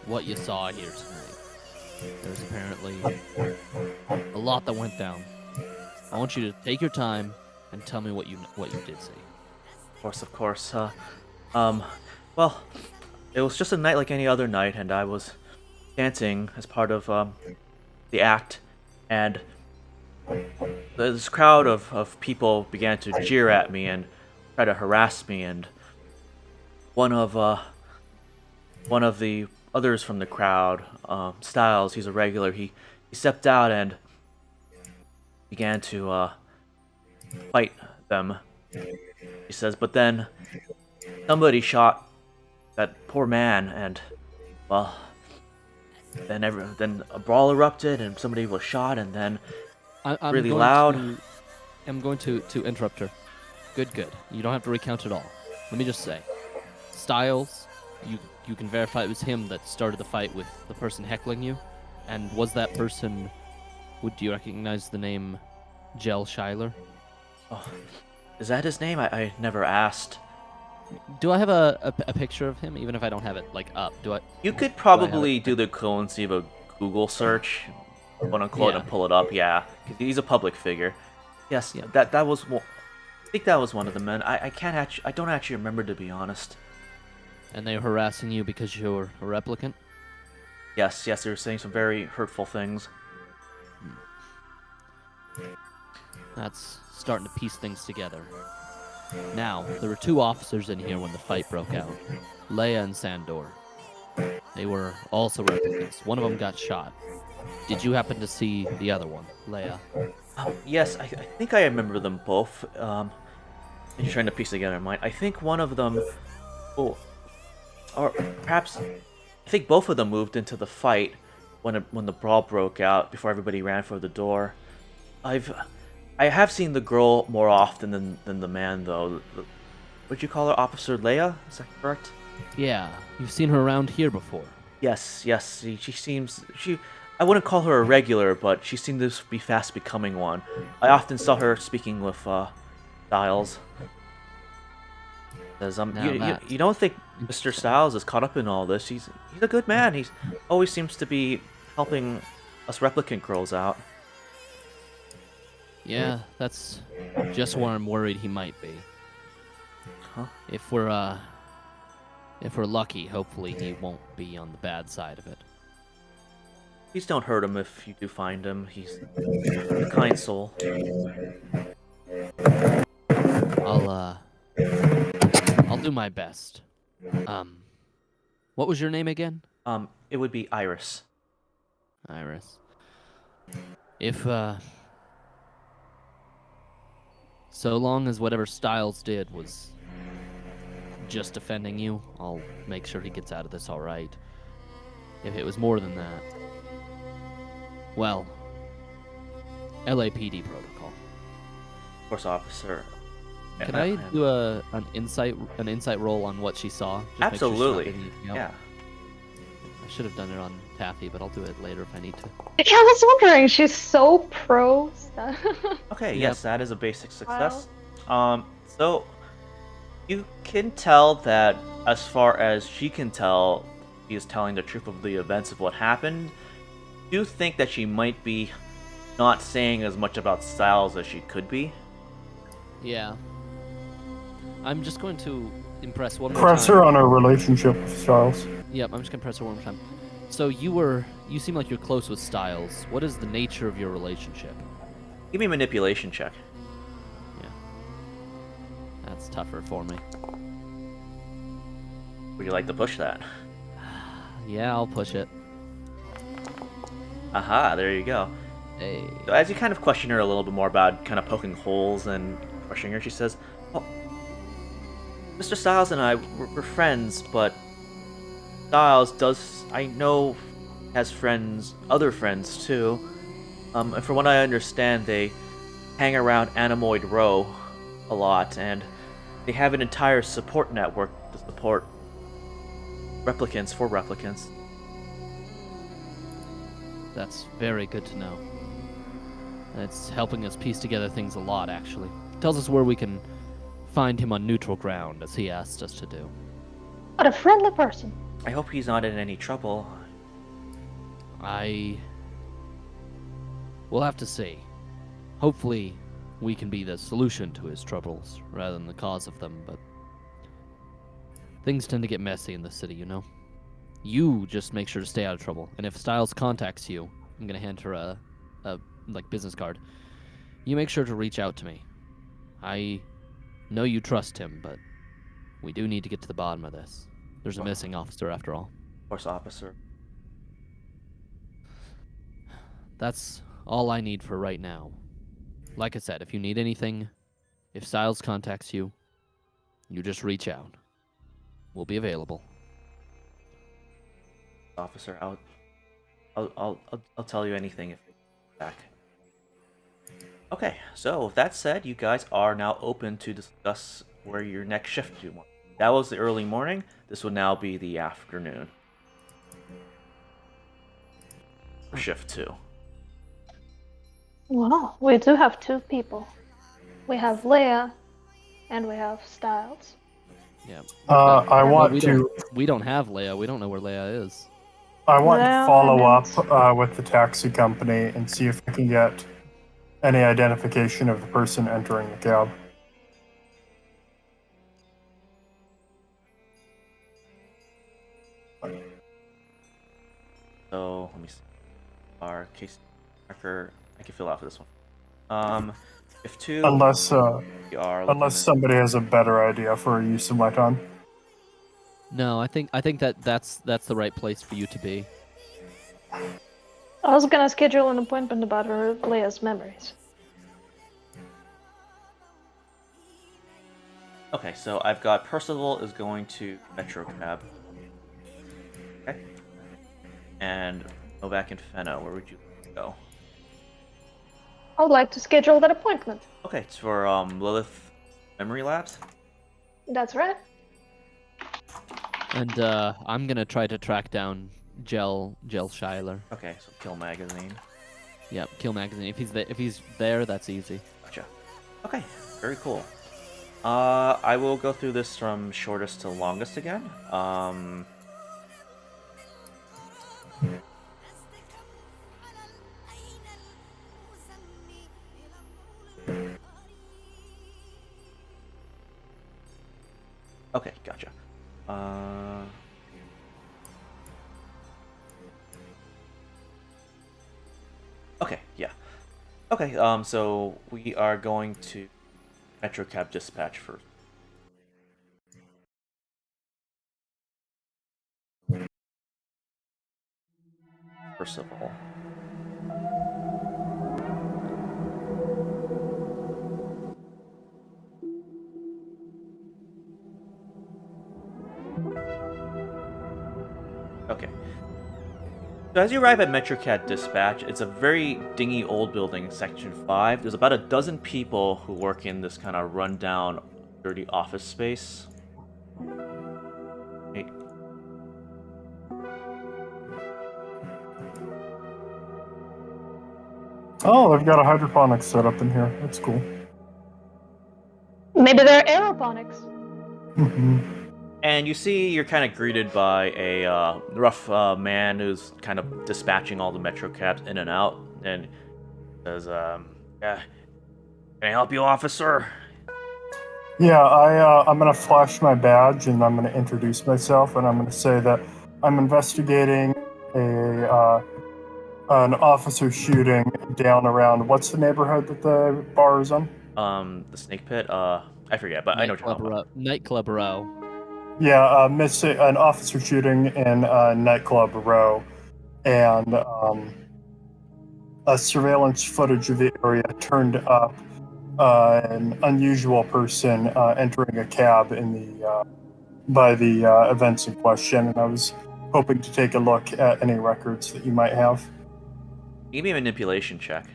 what you saw here tonight. There's apparently a lot that went down. I want you to take your time and tell me what you did see. Of course. Well, it was just a night like any other night, and I was dancing as part of the act, and this crowd of people began to jeer at me and try to harass me, and one of the others from the crowd, Styles, he's a regular, he stepped out and began to fight them. He says, but then somebody shot that poor man, and well, then a brawl erupted, and somebody was shot, and then I'm really going loud. I'm going to interrupt her. Good. You don't have to recount it all. Let me just say, Styles, you can verify it was him that started the fight with the person heckling you, and was that person? Would you recognize the name Jill Schuyler? Oh, is that his name? I never asked. Do I have a picture of him, even if I don't have it like up? Do I? You could probably do the equivalency of a Google search, quote unquote, Yeah. and pull it up. Yeah, because he's a public figure. Yes, Yeah. that was. I think that was one of the men. I can't actually. I don't actually remember, to be honest. And they're harassing you because you're a replicant? Yes, they were saying some very hurtful things. That's starting to piece things together. Now, there were two officers in here when the fight broke out. Leia and Sandor. They were also replicants. One of them got shot. Did you happen to see the other one, Leia? Yes, I think I remember them both. I'm just trying to piece together in mind. I think one of them, or perhaps, I think both of them moved into the fight when the brawl broke out before everybody ran for the door. I have seen the girl more often than the man, though. What'd you call her, Officer Leia? Is that correct? Yeah, you've seen her around here before. Yes. She seems I wouldn't call her a regular, but she seemed to be fast becoming one. I often saw her speaking with Styles. Says, Now you that- you don't think Mr. Styles is caught up in all this? He's a good man. He's always seems to be helping us replicant girls out. Yeah, that's just where I'm worried he might be. Huh? If we're lucky, hopefully he won't be on the bad side of it. Please don't hurt him if you do find him. He's a kind soul. I'll do my best. What was your name again? It would be Iris. Iris. If so long as whatever Styles did was just defending you, I'll make sure he gets out of this all right. If it was more than that, well, LAPD protocol. Of course, officer. Can I do an insight roll on what she saw? Just make sure she's not Absolutely. picking anything out? Yeah. I should have done it on Taffy, but I'll do it later if I need to. Yeah, I was wondering. She's so pro stuff. Okay. Yep. Yes, that is a basic success. So you can tell that, as far as she can tell, she is telling the truth of the events of what happened. Do you think that she might be not saying as much about Styles as she could be? Yeah. I'm just going to impress one more Press time. her on her relationship with Styles. Yep, I'm just gonna press her one more time. So you seem like you're close with Styles. What is the nature of your relationship? Give me a manipulation check. Yeah. That's tougher for me. Would you like to push that? Yeah, I'll push it. Aha, there you go. Hey. So as you kind of question her a little bit more about kind of poking holes and questioning her, she says, "Well, Mr. Styles and I, we're friends, but Styles does, I know, has friends, other friends too. And from what I understand, they hang around Animoid Row a lot, and they have an entire support network to support replicants for replicants." That's very good to know. And it's helping us piece together things a lot, actually. Tells us where we can find him on neutral ground, as he asked us to do. What a friendly person. I hope he's not in any trouble. We'll have to see. Hopefully, we can be the solution to his troubles, rather than the cause of them, but things tend to get messy in the city, you know? You just make sure to stay out of trouble, and if Styles contacts you, I'm gonna hand her a business card. You make sure to reach out to me. I know you trust him, but we do need to get to the bottom of this. There's a missing officer, after all. Of course, officer. That's all I need for right now. Like I said, if you need anything, if Styles contacts you, you just reach out. We'll be available. Officer, I'll tell you anything if you're back. Okay, so with that said, you guys are now open to discuss where your next shift you want. That was the early morning. This will now be the afternoon. For shift 2. Well, we do have two people. We have Leia, and we have Styles. Yeah. I want We don't have Leia. We don't know where Leia is. I want to Well, follow and up with the taxi company and see if I can get any identification of the person entering the cab. So let me see. Our case marker. I can fill out for this one. Shift 2. Unless We are looking at- somebody has a better idea for use of my time. No, I think that's the right place for you to be. I was gonna schedule an appointment about her Leia's memories. Okay, so I've got Percival is going to Metro Cab. Okay. And Novak and Fenna, where would you go? I would like to schedule that appointment. Okay, it's for Lilith Memory Labs. That's right. And I'm gonna try to track down Gel Shiler. Okay, so Kill Magazine. Yep, Kill Magazine. If he's there, that's easy. Gotcha. Okay, very cool. I will go through this from shortest to longest again. Okay, gotcha. Okay, yeah. Okay, so we are going to Metrocab dispatch first of all. Okay. So as you arrive at Metrocad Dispatch, it's a very dingy old building in Section 5. There's about a dozen people who work in this kind of rundown, dirty office space. Hey, Oh, they've got a hydroponics setup in here. That's cool. Maybe they're aeroponics. Hmm. and you see you're kind of greeted by a rough man who's kind of dispatching all the Metrocabs in and out, and says, yeah, can I help you, officer? Yeah, I'm gonna flash my badge and I'm gonna introduce myself and I'm gonna say that I'm investigating an officer shooting down around what's the neighborhood that the bar is on? The snake pit, I forget, but I know what you're talking about. Nightclub row. Yeah, an officer shooting in nightclub row, and a surveillance footage of the area turned up an unusual person entering a cab in the by the events in question, and I was hoping to take a look at any records that you might have. Give me a manipulation check.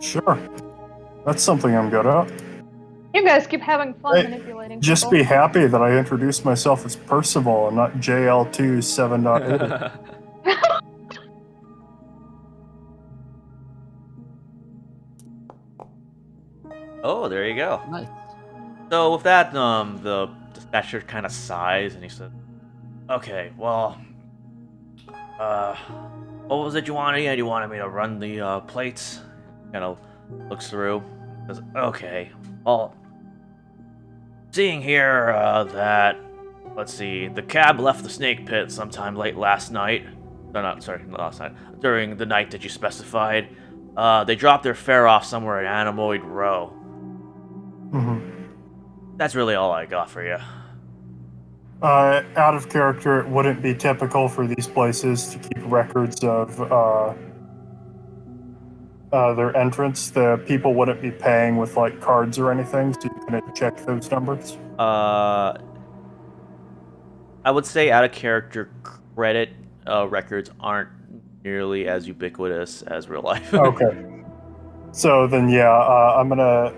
Sure, that's something I'm good at. You guys keep having fun Hey, manipulating just people. be happy that I introduced myself as Percival and not JL2 7.8. Oh, there you go. Nice. So with that, the dispatcher kind of sighs and he said, "Okay, well, what was it you wanted? You wanted me to run the plates?" Kind of looks through. Says, "Okay, well, seeing here that, let's see, the cab left the snake pit sometime late last night. No, not sorry, not last night. During the night that you specified, they dropped their fare off somewhere at Anemoid Row. Mm-hmm. That's really all I got for you." Out of character, it wouldn't be typical for these places to keep records of their entrance. The people wouldn't be paying with like cards or anything, so you couldn't check those numbers. I would say out of character credit records aren't nearly as ubiquitous as real life. Okay. So then, yeah, I'm gonna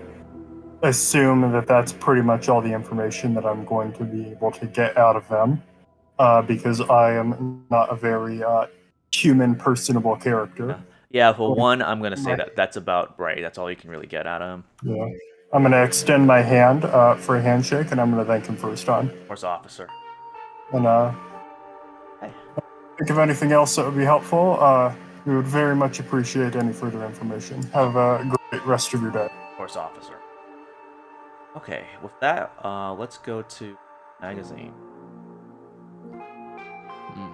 assume that that's pretty much all the information that I'm going to be able to get out of them, because I am not a very human, personable character. Yeah, for one, I'm gonna say Right. that that's about right. That's all you can really get out of him. Yeah. I'm gonna extend my hand for a handshake, and I'm gonna thank him for his time. Horse officer. And Hey, think of anything else that would be helpful. We would very much appreciate any further information. Have a great rest of your day. horse officer. Okay, with that, let's go to magazine. Hmm.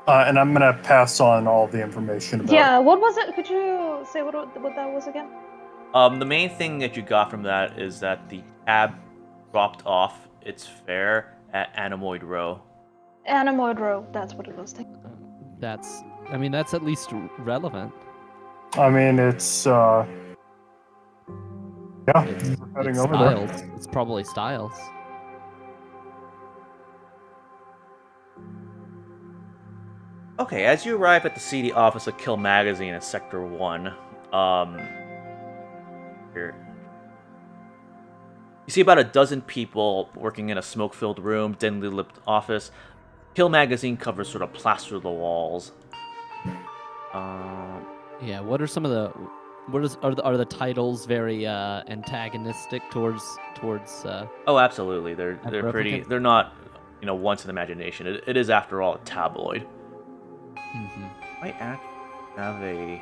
And I'm gonna pass on all the information about. Yeah, what was it? Could you say what that was again? The main thing that you got from that is that the cab dropped off its fare at Anemoid Row. Anemoid Row, that's what it was. That's. I mean, that's at least relevant. I mean, it's yeah, It's, we're heading it's over Styles. there. It's probably Styles. Okay, as you arrive at the CD office of Kill Magazine in Sector 1, here. You see about a dozen people working in a smoke-filled room, dimly lit office. Kill Magazine covers sort of plaster the walls. Yeah. What are some of the Are the titles very antagonistic towards Oh, absolutely. They're pretty. replicant? They're not, once in the imagination. It is, after all, a tabloid. Might actually have a.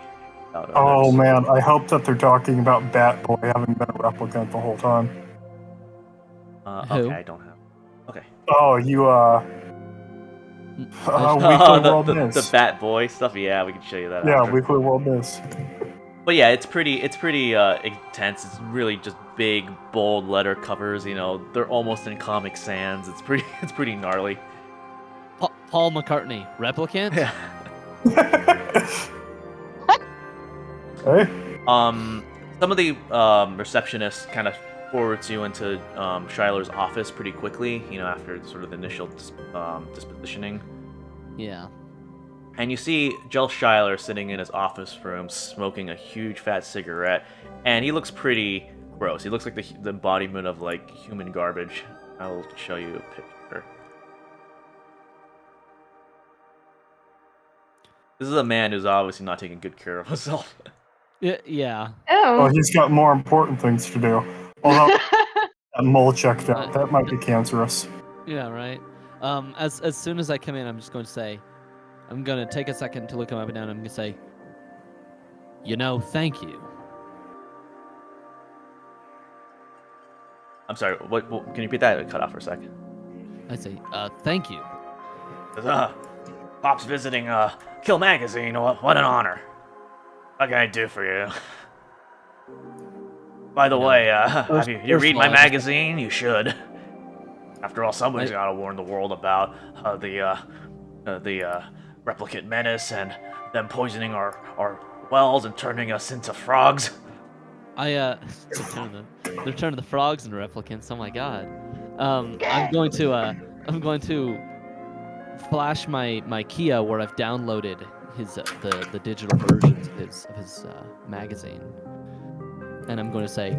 Oh man, I hope that they're talking about Batboy having been a replicant the whole time. Who? Okay, I don't have. Okay. Oh, you Weekly World the News. Bat Boy stuff. Yeah, we can show you that. Yeah, after. Weekly World News. But yeah, it's pretty intense. It's really just big, bold letter covers. They're almost in Comic Sans. It's pretty gnarly. Paul McCartney, replicant. Yeah. Hey. Some of the receptionists kind of forwards you into Shiler's office pretty quickly. After sort of the initial dispositioning. Yeah. And you see Joel Shiler sitting in his office room smoking a huge fat cigarette, and he looks pretty gross. He looks like the embodiment of like human garbage. I will show you a picture. This is a man who's obviously not taking good care of himself. Yeah. Oh. Well, he's got more important things to do. Although that mole checked out, that might be cancerous. Yeah, right. As soon as I come in, I'm just going to say, I'm going to take a second to look him up and down. I'm going to say, thank you. I'm sorry. What? Can you repeat that? Cut off for a second. I say, thank you. Pop's visiting Kill Magazine. What an honor. What can I do for you? By the way, have you read my magazine? You should. After all, somebody's got to warn the world about the replicant menace and them poisoning our wells and turning us into frogs. They're turning the frogs into replicants. Oh my god. I'm going to flash my Kia where I've downloaded his the digital versions of his magazine, and I'm going to say,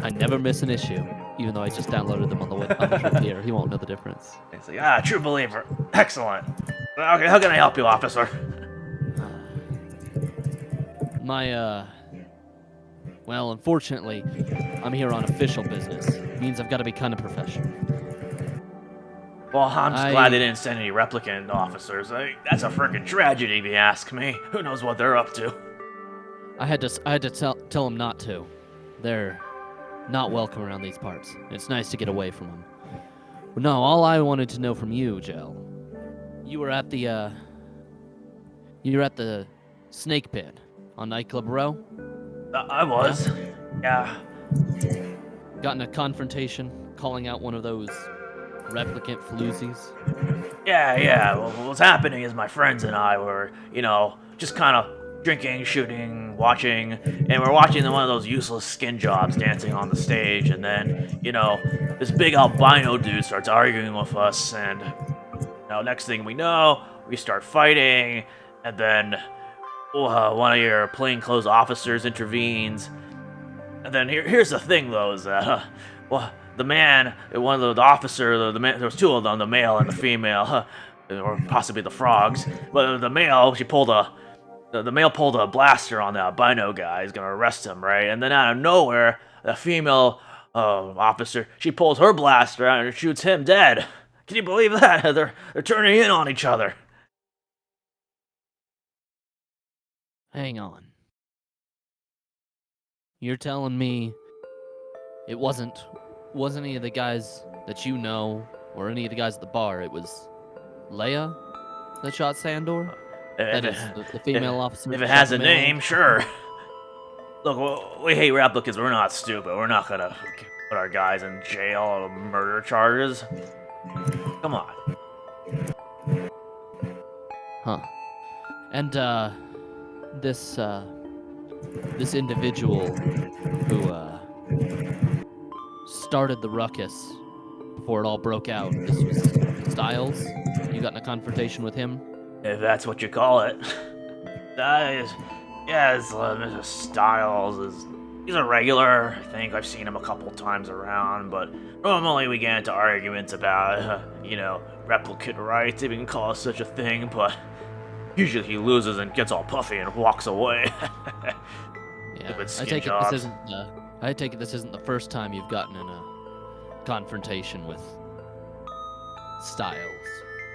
I never miss an issue, even though I just downloaded them on the trip here. He won't know the difference. It's like, true believer. Excellent. Okay, how can I help you, officer? Well, unfortunately, I'm here on official business. It means I've got to be kind of professional. Well, I'm just glad they didn't send any replicant officers. That's a freaking tragedy, if you ask me. Who knows what they're up to? I had to tell them not to. They're not welcome around these parts. It's nice to get away from them. But no, all I wanted to know from you, Jel, you were at the Snake Pit on Nightclub Row. I was. Yeah. Got in a confrontation, calling out one of those replicant floozies. Yeah. Well, what's happening is my friends and I were, just kind of drinking, shooting, watching, and we're watching one of those useless skin jobs dancing on the stage, and then, this big albino dude starts arguing with us, and, next thing we know, we start fighting, and then one of your plainclothes officers intervenes, and then here's the thing, though, is that, the man, one of the officer, there was two of them, the male and the female, or possibly the frogs, but the male, the male pulled a blaster on the albino guy. He's gonna arrest him, right? And then out of nowhere, the female officer, she pulls her blaster out and shoots him dead. Can you believe that? They're turning in on each other. Hang on. You're telling me it wasn't any of the guys that you know or any of the guys at the bar? It was Leia that shot Sandor? That is the female officer. If it has a name, sure. Look, we hate replicants. We're not stupid. We're not gonna put our guys in jail on murder charges. Come on. Huh. And this individual who started the ruckus before it all broke out. This was Styles. You got in a confrontation with him? If that's what you call it. It's Mr. Styles. He's a regular. I think I've seen him a couple times around, but normally we get into arguments about, replicant rights, if you can call it such a thing, but usually he loses and gets all puffy and walks away. Yeah. Stupid I skin take it jobs. this isn't. I take it this isn't the first time you've gotten in a confrontation with Styles.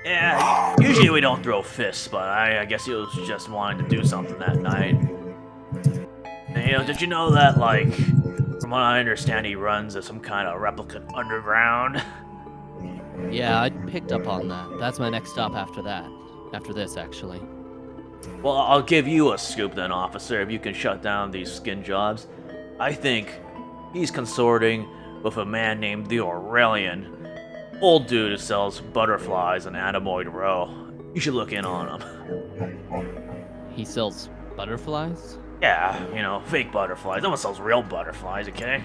Yeah, usually we don't throw fists, but I guess he was just wanting to do something that night. And, did you know that, like, from what I understand, he runs some kind of replicant underground? Yeah, I picked up on that. That's my next stop after that. After this, actually. Well, I'll give you a scoop then, officer, if you can shut down these skin jobs. I think he's consorting with a man named the Aurelian. Old dude who sells butterflies on Anamoid Row. You should look in on him. He sells butterflies? Yeah, fake butterflies. No one sells real butterflies, okay?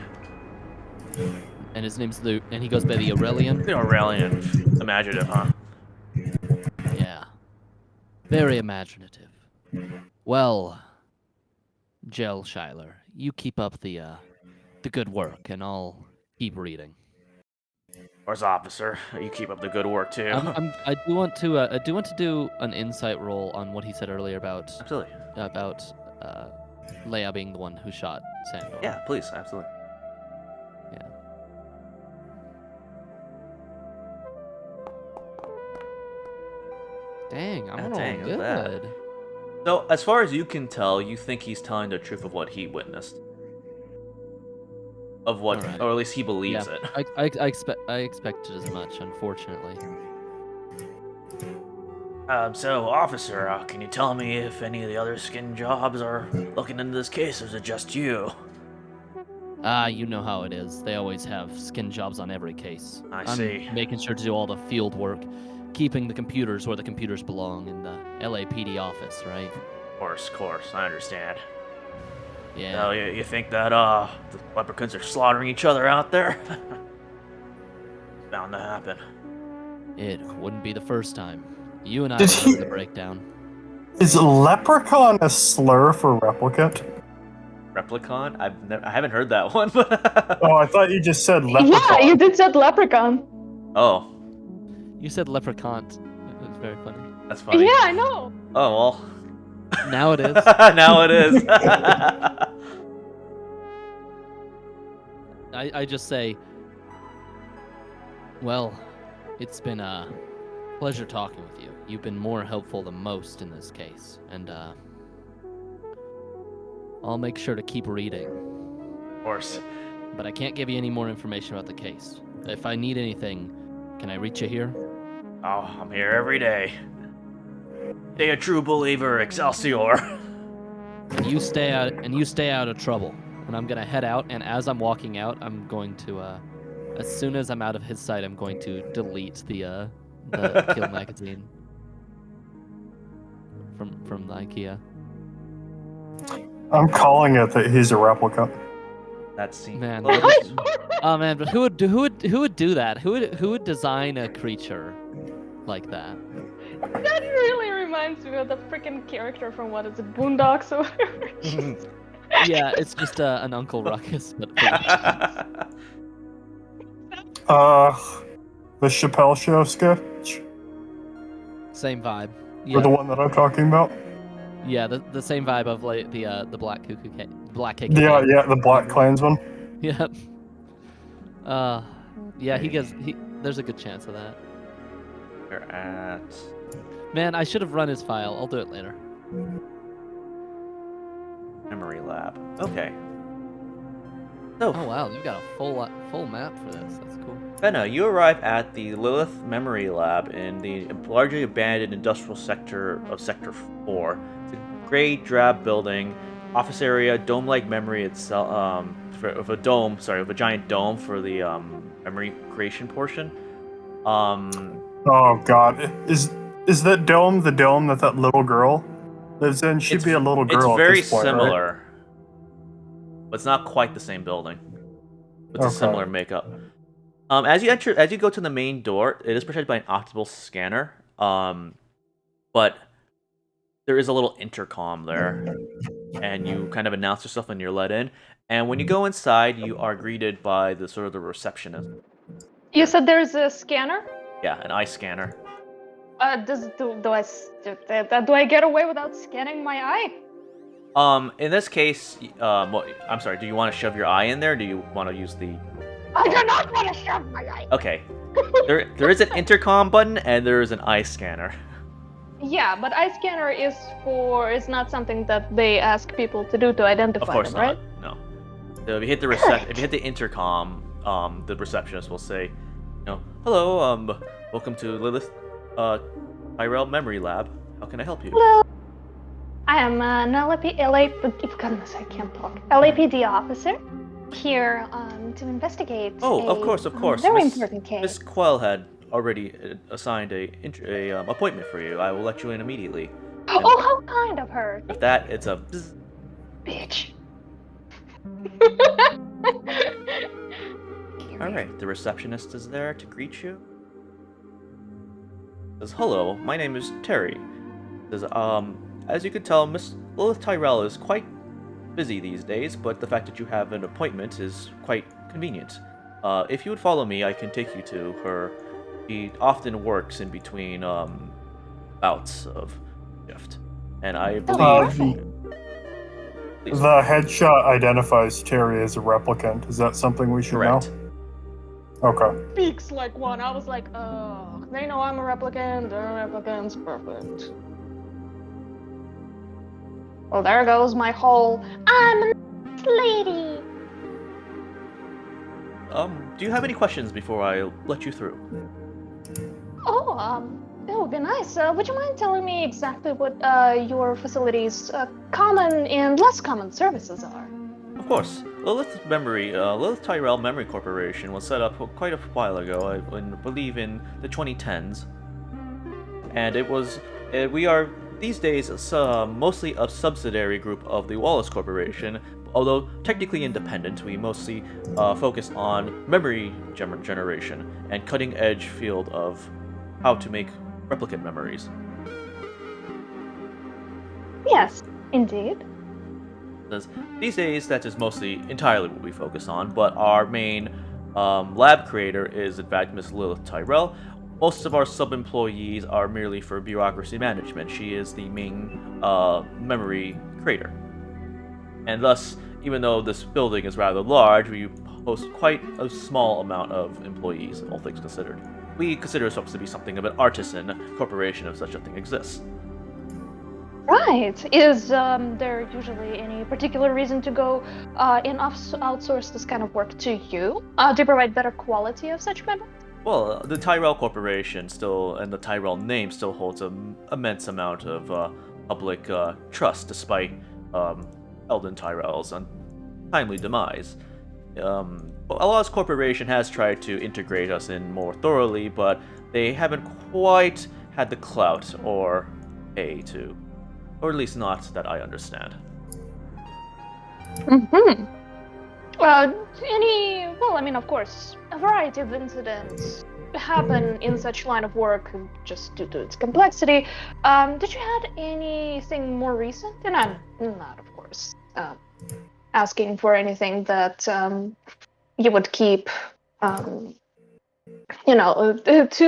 And his name's and he goes by the Aurelian? The Aurelian. Imaginative, huh? Yeah. Very imaginative. Well, Jel Shiler, you keep up the good work, and I'll keep reading. Of course, officer. You keep up the good work too. I do want to do an insight roll on what he said earlier about Absolutely. Leia being the one who shot Sandor. Yeah, please, absolutely. Yeah. Dang, I'm Dang, rolling look at that. good. So, as far as you can tell, you think he's telling the truth of what he witnessed. Of what, Alright. or at least he believes Yeah, it. I expected as much, unfortunately. So, officer, can you tell me if any of the other skin jobs are looking into this case, or is it just you? You know how it is. They always have skin jobs on every case. I I'm see. making sure to do all the field work, keeping the computers where the computers belong in the LAPD office, right? Of course, I understand. Yeah. So, you think that, the leprechauns are slaughtering each other out there? Bound to happen. It wouldn't be the first time. You and I Did remember he- the breakdown. Is leprechaun a slur for replicant? Replicon? I haven't heard that one, but... Oh, I thought you just said leprechaun. Yeah, you did said leprechaun. Oh, You said leprechaun. It was very funny. that's funny. Yeah, I know. Oh, well. Now it is. Now it is. I just say, well, it's been a pleasure talking with you. You've been more helpful than most in this case, and I'll make sure to keep reading. Of course. But I can't give you any more information about the case. If I need anything, can I reach you here? Oh, I'm here every day. Stay a true believer, Excelsior. And you stay out of trouble. And I'm gonna head out. And as I'm walking out, I'm going to, as soon as I'm out of his sight, I'm going to delete the kill magazine from the IKEA. I'm calling it that he's a replicant. That scene. Man, Oh, oh man, but who would do that? Who would design a creature like that? That really reminds me of the freaking character from what is it, Boondocks or whatever. Yeah, it's just an Uncle Ruckus, but The Chappelle Show sketch? same vibe. Or the Yeah, one that I'm talking about? yeah, the same vibe of like the black cuckoo black cake. Yeah, the Black Klansman. Yep. Yeah, there's a good chance of that. We're at... Man, I should have run his file. I'll do it later. Memory lab. Okay. So, Oh wow, they've got a full map for this. That's cool. Benna, you arrive at the Lilith Memory Lab in the largely abandoned industrial sector of Sector 4. It's a gray, drab building, office area, dome-like memory itself, with a giant dome for the memory creation portion. Oh god. Is that dome the dome that little girl lives in? She'd be a little girl. It's very at this point, right? similar, but it's not quite the same building. It's a Okay. similar makeup. As you go to the main door, it is protected by an optical scanner. But there is a little intercom there, and you kind of announce yourself and you're let in. And when you go inside, you are greeted by the receptionist. You said there's a scanner? Yeah, an eye scanner. Do I get away without scanning my eye? In this case, I'm sorry. Do you want to shove your eye in there? Or do you want to use the? I do not want to shove my eye. Okay. There is an intercom button and there is an eye scanner. Yeah, but eye scanner is not something that they ask people to do to identify Of course them, right? not. No. So if you hit the if you hit the intercom, the receptionist will say, hello, welcome to Lilith, Tyrell Memory Lab. How can I help you? Hello. I am an goodness, I can't talk. LAPD officer here to investigate. Of course. Very important case. Miss Quell had already assigned a appointment for you. I will let you in immediately. And Oh, how kind of her. with that, it's a bzz. Bitch. All right. The receptionist is there to greet you. Says, hello, my name is Terry. Says, as you can tell, Miss Lilith Tyrell is quite busy these days, but the fact that you have an appointment is quite convenient. If you would follow me, I can take you to her. She often works in between bouts of shift, and I believe Please. The headshot identifies Terry as a replicant. Is that something we should Correct. know? Okay. Speaks like one. I was like, oh, they know I'm a replicant. They're replicants. Perfect. Well, there goes my whole I'm a nice lady. Do you have any questions before I let you through? Oh, it would be nice. Would you mind telling me exactly what your facility's common and less common services are? Of course. Lilith Tyrell Memory Corporation was set up quite a while ago, I believe in the 2010s. And we are these days mostly a subsidiary group of the Wallace Corporation. Although technically independent, we mostly focus on memory generation and cutting-edge field of how to make replicate memories. Yes, indeed. These days, that is mostly entirely what we focus on, but our main lab creator is in fact Miss Lilith Tyrell. Most of our sub-employees are merely for bureaucracy management. She is the main memory creator. And thus, even though this building is rather large, we host quite a small amount of employees, all things considered. We consider ourselves to be something of an artisan corporation if such a thing exists. Right. Is there usually any particular reason to go and outsource this kind of work to you to provide better quality of such memory? Well, the Tyrell Corporation and the Tyrell name still holds an immense amount of public trust, despite Eldon Tyrell's untimely demise. Allah's Corporation has tried to integrate us in more thoroughly, but they haven't quite had the clout or pay to. Or at least not that I understand. Mm-hmm. Of course, a variety of incidents happen in such line of work just due to its complexity. Did you had anything more recent? And I'm not, of course, asking for anything that you would keep, to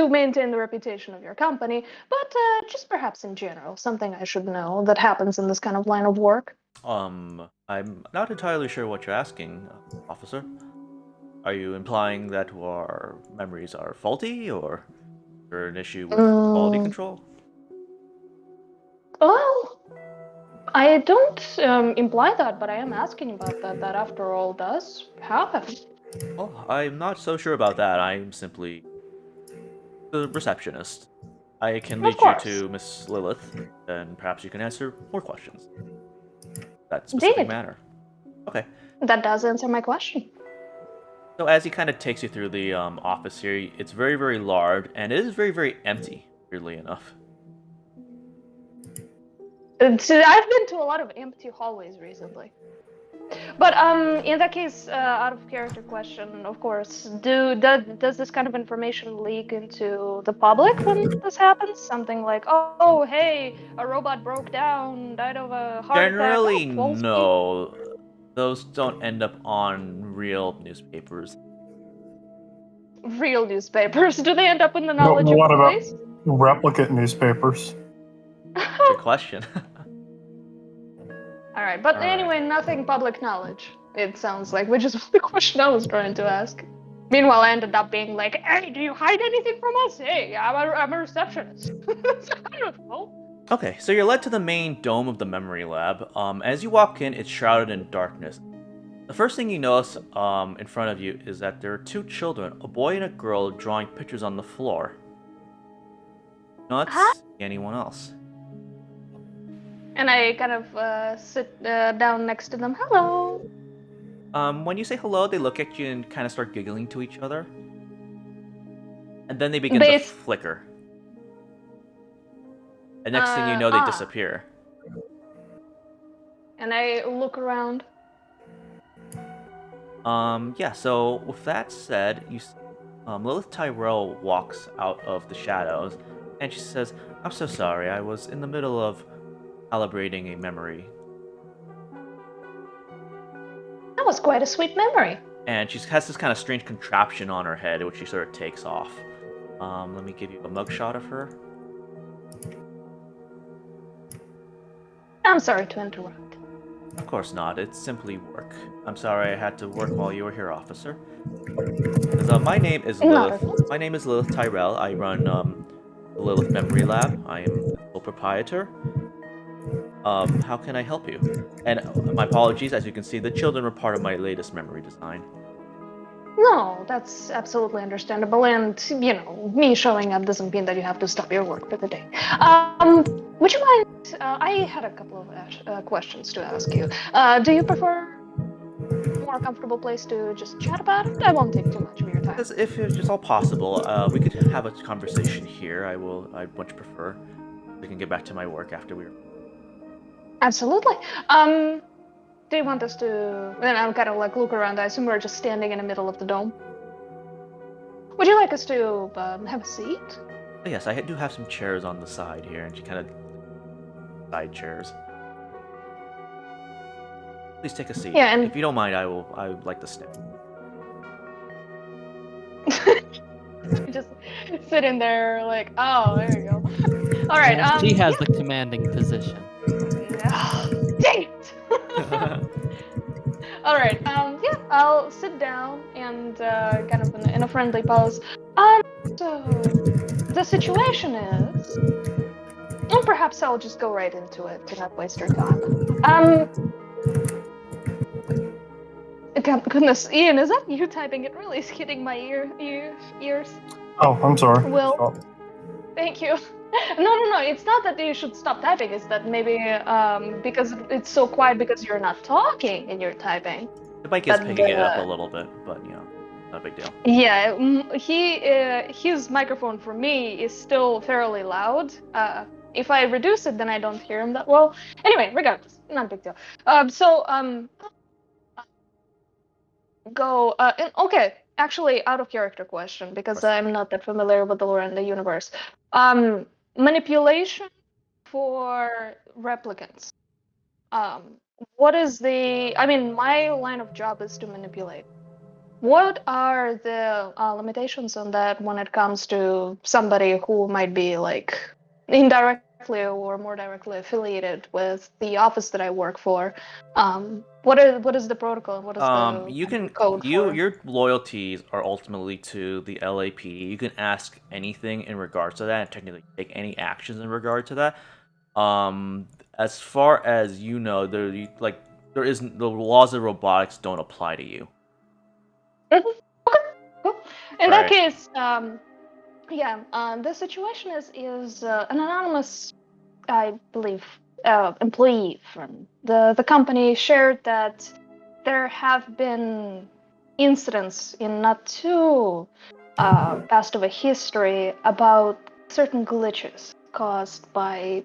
maintain the reputation of your company, but just perhaps in general, something I should know that happens in this kind of line of work. I'm not entirely sure what you're asking, officer. Are you implying that our memories are faulty, or is there an issue with quality control? Well, I don't imply that, but I am asking about that. That, after all, does happen. Well, I'm not so sure about that. I'm simply the receptionist. I can lead you to Miss Lilith, and perhaps you can answer more questions. That specific Indeed. manner. Okay. That does answer my question. So as he kind of takes you through the office here, it's very, very large, and it is very, very empty, weirdly enough. So I've been to a lot of empty hallways recently. But in that case, out of character question, of course, does this kind of information leak into the public when this happens? Something like, oh, hey, a robot broke down, died of a heart Generally, attack. Oh, no. Those don't end up on real newspapers. Real newspapers? Do they end up in the knowledge of What about police? replicate newspapers? Good question. All right, but All right. anyway, nothing public knowledge. It sounds like, which is the question I was trying to ask. Meanwhile, I ended up being like, "Hey, do you hide anything from us? Hey, I'm a receptionist." I don't know. Okay, so you're led to the main dome of the memory lab. As you walk in, it's shrouded in darkness. The first thing you notice in front of you is that there are two children, a boy and a girl, drawing pictures on the floor. Not Huh? see anyone else. And I kind of sit down next to them. Hello. When you say hello, they look at you and kind of start giggling to each other. And then they begin to flicker. And next thing you know, they disappear. And I look around. Yeah, so with that said, you see, Lilith Tyrell walks out of the shadows, and she says, "I'm so sorry, I was in the middle of calibrating a memory." That was quite a sweet memory. And she has this kind of strange contraption on her head, which she sort of takes off. Let me give you a mugshot of her. I'm sorry to interrupt. Of course not, it's simply work. I'm sorry I had to work while you were here, officer. My name is Lilith. My name is Lilith Tyrell. I run the Lilith Memory Lab. I am the sole proprietor. How can I help you? And my apologies, as you can see, the children were part of my latest memory design. No, that's absolutely understandable, and, you know, me showing up doesn't mean that you have to stop your work for the day. Would you mind, I had a couple of questions to ask you. Do you prefer a more comfortable place to just chat about it? I won't take too much of your time. If it's just all possible, we could have a conversation here. I'd much prefer. I can get back to my work after we're... Absolutely. Do you want us to... Then I'll kind of like look around. I assume we're just standing in the middle of the dome. Would you like us to have a seat? Yes, I do have some chairs on the side here, and she kind of... side chairs. Please take a seat. Yeah, and... If you don't mind, I would like to stay. Just sit in there like, oh, there you go. All right, She has the commanding position. Dang it! All right, yeah, I'll sit down and kind of in a friendly pose. So the situation is, and perhaps I'll just go right into it to not waste your time. Goodness, Ian, is that you typing? It really is hitting my ears. Oh, I'm sorry. Will, Oh. thank you. No, it's not that you should stop typing. It's that maybe because it's so quiet because you're not talking and you're typing. The mic is picking it up a little bit, but you know, not a big deal. Yeah, his microphone for me is still fairly loud. If I reduce it, then I don't hear him that well. Anyway, regardless, not a big deal. Okay, actually, out of character question, because I'm not that familiar with the lore and the universe. Manipulation for replicants. What is the... I mean, my line of job is to manipulate. What are the limitations on that when it comes to somebody who might be, like, indirectly or more directly affiliated with the office that I work for? What is the protocol? What is the code for? Your loyalties are ultimately to the LAP. You can ask anything in regards to that, and technically take any actions in regard to that. As far as you know, the laws of robotics don't apply to you. Okay, cool. In that case, the situation is an anonymous, I believe, employee from the company shared that there have been incidents in not too past of a history about certain glitches caused by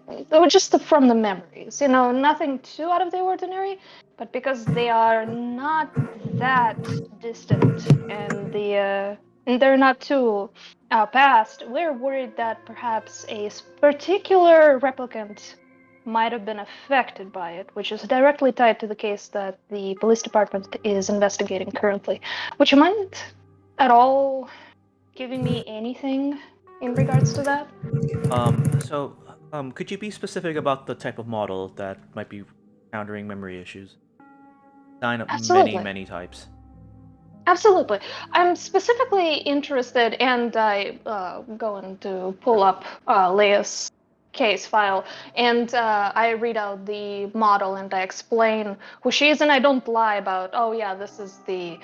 just from the memories. You know, nothing too out of the ordinary, but because they are not that distant and they're not too past, we're worried that perhaps a particular replicant might have been affected by it, which is directly tied to the case that the police department is investigating currently. Would you mind at all giving me anything in regards to that? Could you be specific about the type of model that might be encountering memory issues. Sign of Absolutely. many types. Absolutely. I'm specifically interested, and I going to pull up Leia's case file, and I read out the model and I explain who she is, and I don't lie about, oh yeah, this is the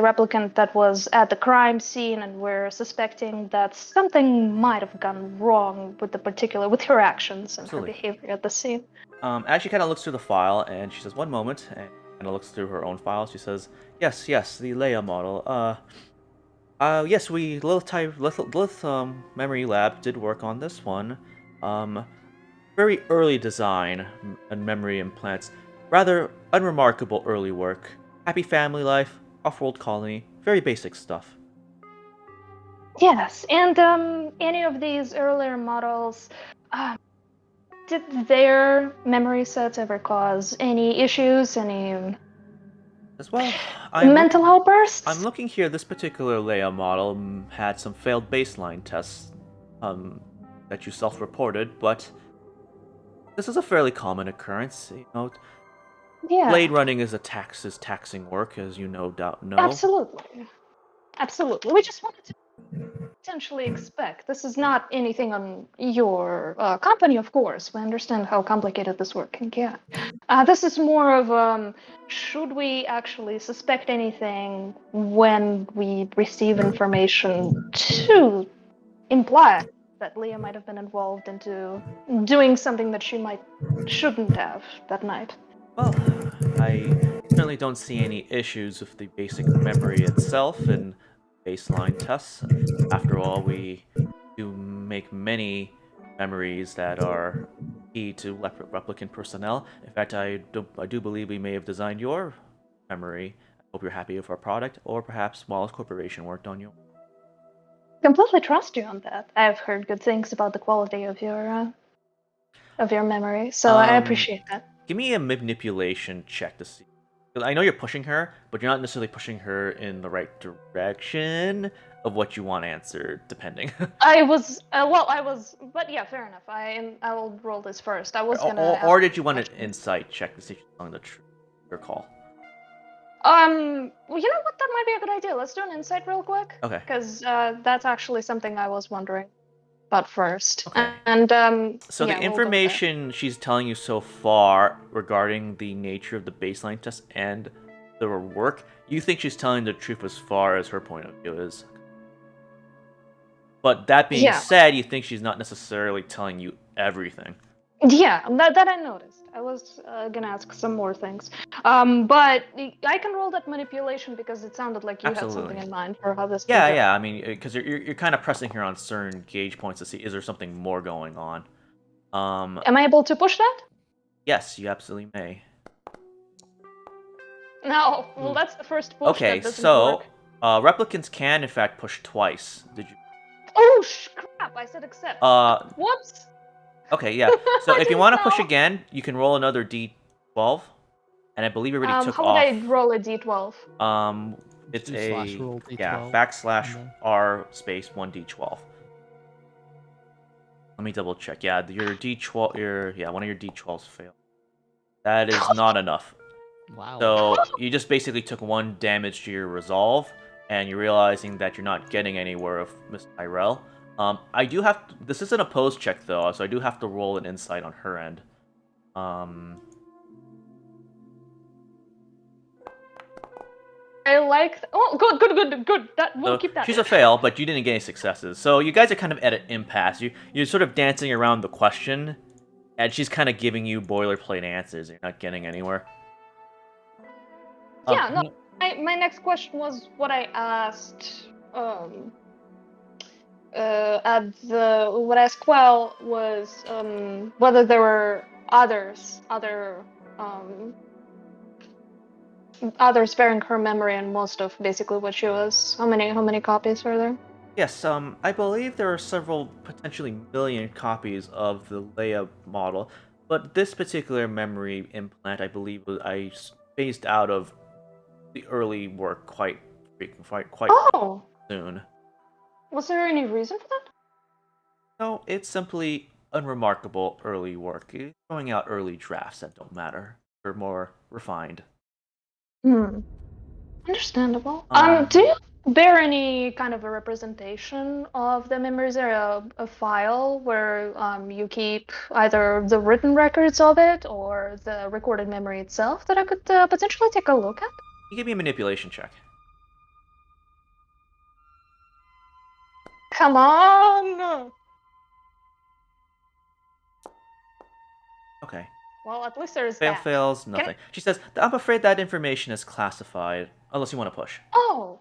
replicant that was at the crime scene, and we're suspecting that something might have gone wrong with her actions and her Absolutely. behavior at the scene. As she kind of looks through the file, and she says, "One moment," and kind of looks through her own file. She says, "Yes, the Leia model. Yes, we Lilith Memory Lab did work on this one. Very early design and memory implants. Rather unremarkable early work. Happy family life, off-world colony, very basic stuff." Yes, and any of these earlier models, um, did their memory sets ever cause any issues, any As well, mental I'm outbursts? looking here. This particular Leia model had some failed baseline tests, that you self-reported, but this is a fairly common occurrence. Yeah, Blade running is taxing work, as you no doubt know. absolutely. Absolutely. We just wanted to potentially expect. This is not anything on your company, of course. We understand how complicated this work can get. This is more of should we actually suspect anything when we receive information to imply that Leah might have been involved into doing something that shouldn't have that night. Well, I certainly don't see any issues with the basic memory itself and baseline tests. After all, we do make many memories that are key to replicant personnel. In fact, I do believe we may have designed your memory. I hope you're happy with our product, or perhaps Wallace Corporation worked on you. Completely trust you on that. I've heard good things about the quality of your memory, so I appreciate that. Give me a manipulation check to see. Because I know you're pushing her, but you're not necessarily pushing her in the right direction of what you want answered, depending. I was but yeah, fair enough. I'll roll this first. I was gonna ask or did you want an question. insight check to see if she's telling the truth? Your call. Well, you know what? That might be a good idea. Let's do an insight real quick. Okay. Because that's actually something I was wondering about first. Okay. And So yeah, the we'll go with that. information she's telling you so far regarding the nature of the baseline test and the work, you think she's telling the truth as far as her point of view is. But that being Yeah. said, you think she's not necessarily telling you everything. Yeah, that I noticed. I was gonna ask some more things. But I can roll that manipulation because it sounded like you had Absolutely. something in mind for how this. Yeah. I mean, because you're kind of pressing her on certain gauge points to see is there something more going on. Am I able to push that? Yes, you absolutely may. No. Well, that's the first push. Okay, that doesn't so work. replicants can in fact push twice. Did you? Oh crap! I said accept. Whoops. Okay, yeah. So I if you didn't want to push know. again, you can roll another d12, and I believe you already took How off. would I roll a d12? It's Do a slash roll D12, backslash and then- r space 1d12. Let me double check. Yeah, your d12, one of your d12s failed. That is not enough. Wow. So you just basically took 1 damage to your resolve, and you're realizing that you're not getting anywhere with Miss Tyrell. I do have this is an opposed check though, so I do have to roll an insight on her end. I like. Oh, good. We'll keep that. She's a fail, but you didn't get any successes. So you guys are kind of at an impasse. You're sort of dancing around the question, and she's kind of giving you boilerplate answers. You're not getting anywhere. Yeah, no. My next question was what I asked. What I asked Quell was whether there were others bearing her memory and most of basically what she was. How many copies were there? Yes, I believe there are several potentially million copies of the Leia model, but this particular memory implant, I believe, I phased out of the early work quite Oh, soon. was there any reason for that? No, it's simply unremarkable early work. He's throwing out early drafts that don't matter. They're more refined. Hmm. Understandable. Um, Do you bear any kind of a representation of the memories or a file where you keep either the written records of it or the recorded memory itself that I could potentially take a look at? You give me a manipulation check. Come on! Okay. Well, at least there's Fail that. fails, nothing. She says, I'm afraid that information is classified, unless you want to push. Oh.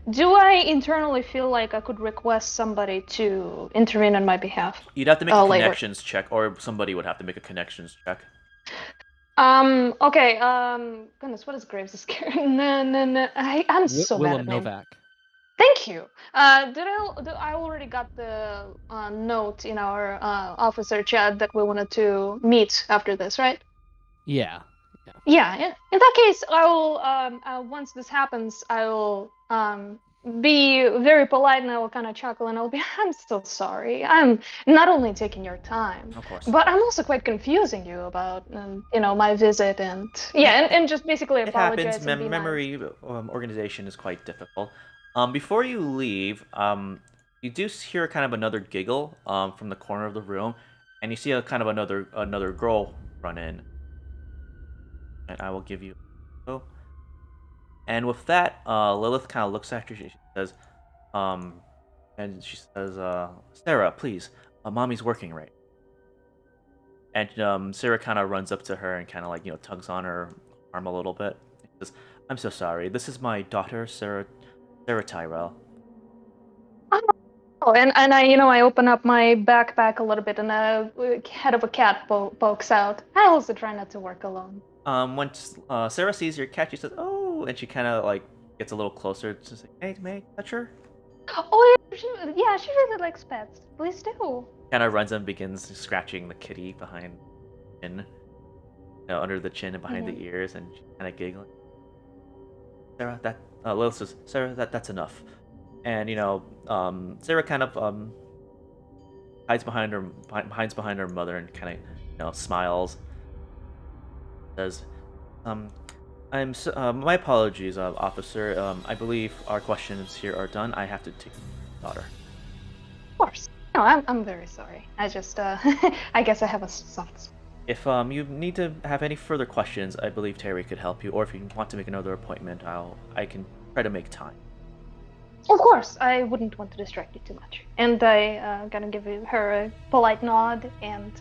Do I internally feel like I could request somebody to intervene on my behalf? You'd have to make a Later. connections check, or somebody would have to make a connections check. Okay, goodness, what is Graves' character? No. I'm so Willem bad at names. Novak. Thank you. I already got the note in our officer chat that we wanted to meet after this, right? Yeah. Yeah, in that case, I will, once this happens, I will be very polite and I will kind of chuckle and I'll be, I'm so sorry. I'm not only taking your time, Of course. but I'm also quite confusing you about, my visit and, and just basically It apologize happens. and be nice. Memory organization is quite difficult. Before you leave, you do hear kind of another giggle from the corner of the room, and you see a kind of another girl run in. And I will give you. And with that, Lilith kind of looks after you. She says, Sarah, please, mommy's working right. And Sarah kind of runs up to her and kind of tugs on her arm a little bit. She says, I'm so sorry. This is my daughter, Sarah Tyrell. Oh, and I open up my backpack a little bit and the head of a cat pokes out. I also try not to work alone. Once Sarah sees your cat, she says, "Oh," and she kind of gets a little closer to say, "Hey, may I touch her?" Oh, yeah, she really likes pets. Please do. Kind of runs and begins scratching the kitty behind the chin, under the chin and behind the ears, and she's kind of giggling. Sarah, Lilith says, "Sarah, that's enough." And Sarah kind of hides behind her mother and kind of smiles. Says, my apologies, officer. I believe our questions here are done. I have to take my daughter." Of course. No, I'm very sorry. I just I guess I have a soft spot. If you need to have any further questions, I believe Terry could help you. Or if you want to make another appointment, I can try to make time. Of course, I wouldn't want to distract you too much. And I gonna give her a polite nod, and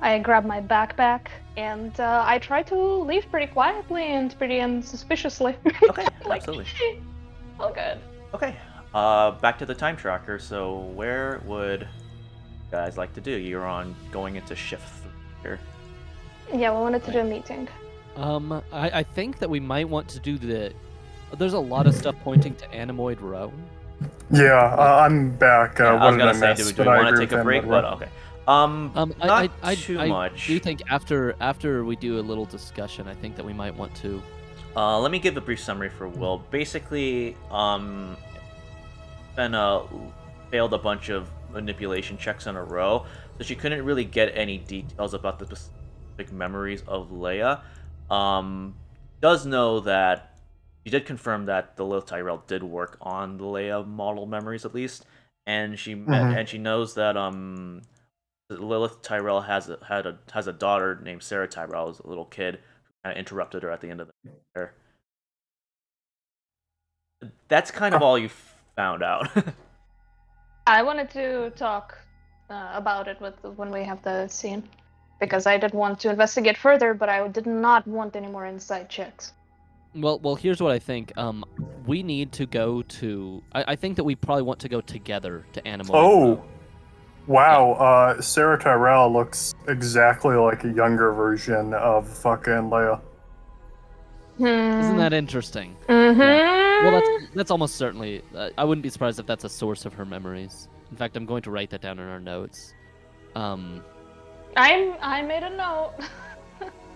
I grab my backpack, and I try to leave pretty quietly and pretty unsuspiciously. Okay, absolutely. All good. Okay, back to the time tracker. So where would you guys like to do? You're going into shift 3 here. Yeah, we wanted to do a meeting. I think that we might want to do there's a lot of stuff pointing to Animoid Row. Yeah, I'm back. Yeah, I was gonna say, do we want to take a break? But okay. Not too much. Do you think after we do a little discussion, I think that we might want to. Let me give a brief summary for Will. Basically, Ben failed a bunch of manipulation checks in a row, so she couldn't really get any details about the specific memories of Leia. Does know that she did confirm that the Lilith Tyrell did work on the Leia model memories at least, and she knows that Lilith Tyrell has a daughter named Sarah Tyrell, as a little kid who kind of interrupted her at the end of the year. That's kind of all you found out. I wanted to talk about it when we have the scene, because I did want to investigate further, but I did not want any more inside checks. Well, here's what I think. We need to go to. I think that we probably want to go together to Animoid Oh, Row. wow. Sarah Tyrell looks exactly like a younger version of fucking Leia. Isn't that interesting? Mm-hmm. Yeah. Well, that's almost certainly. I wouldn't be surprised if that's a source of her memories. In fact, I'm going to write that down in our notes. I made a note.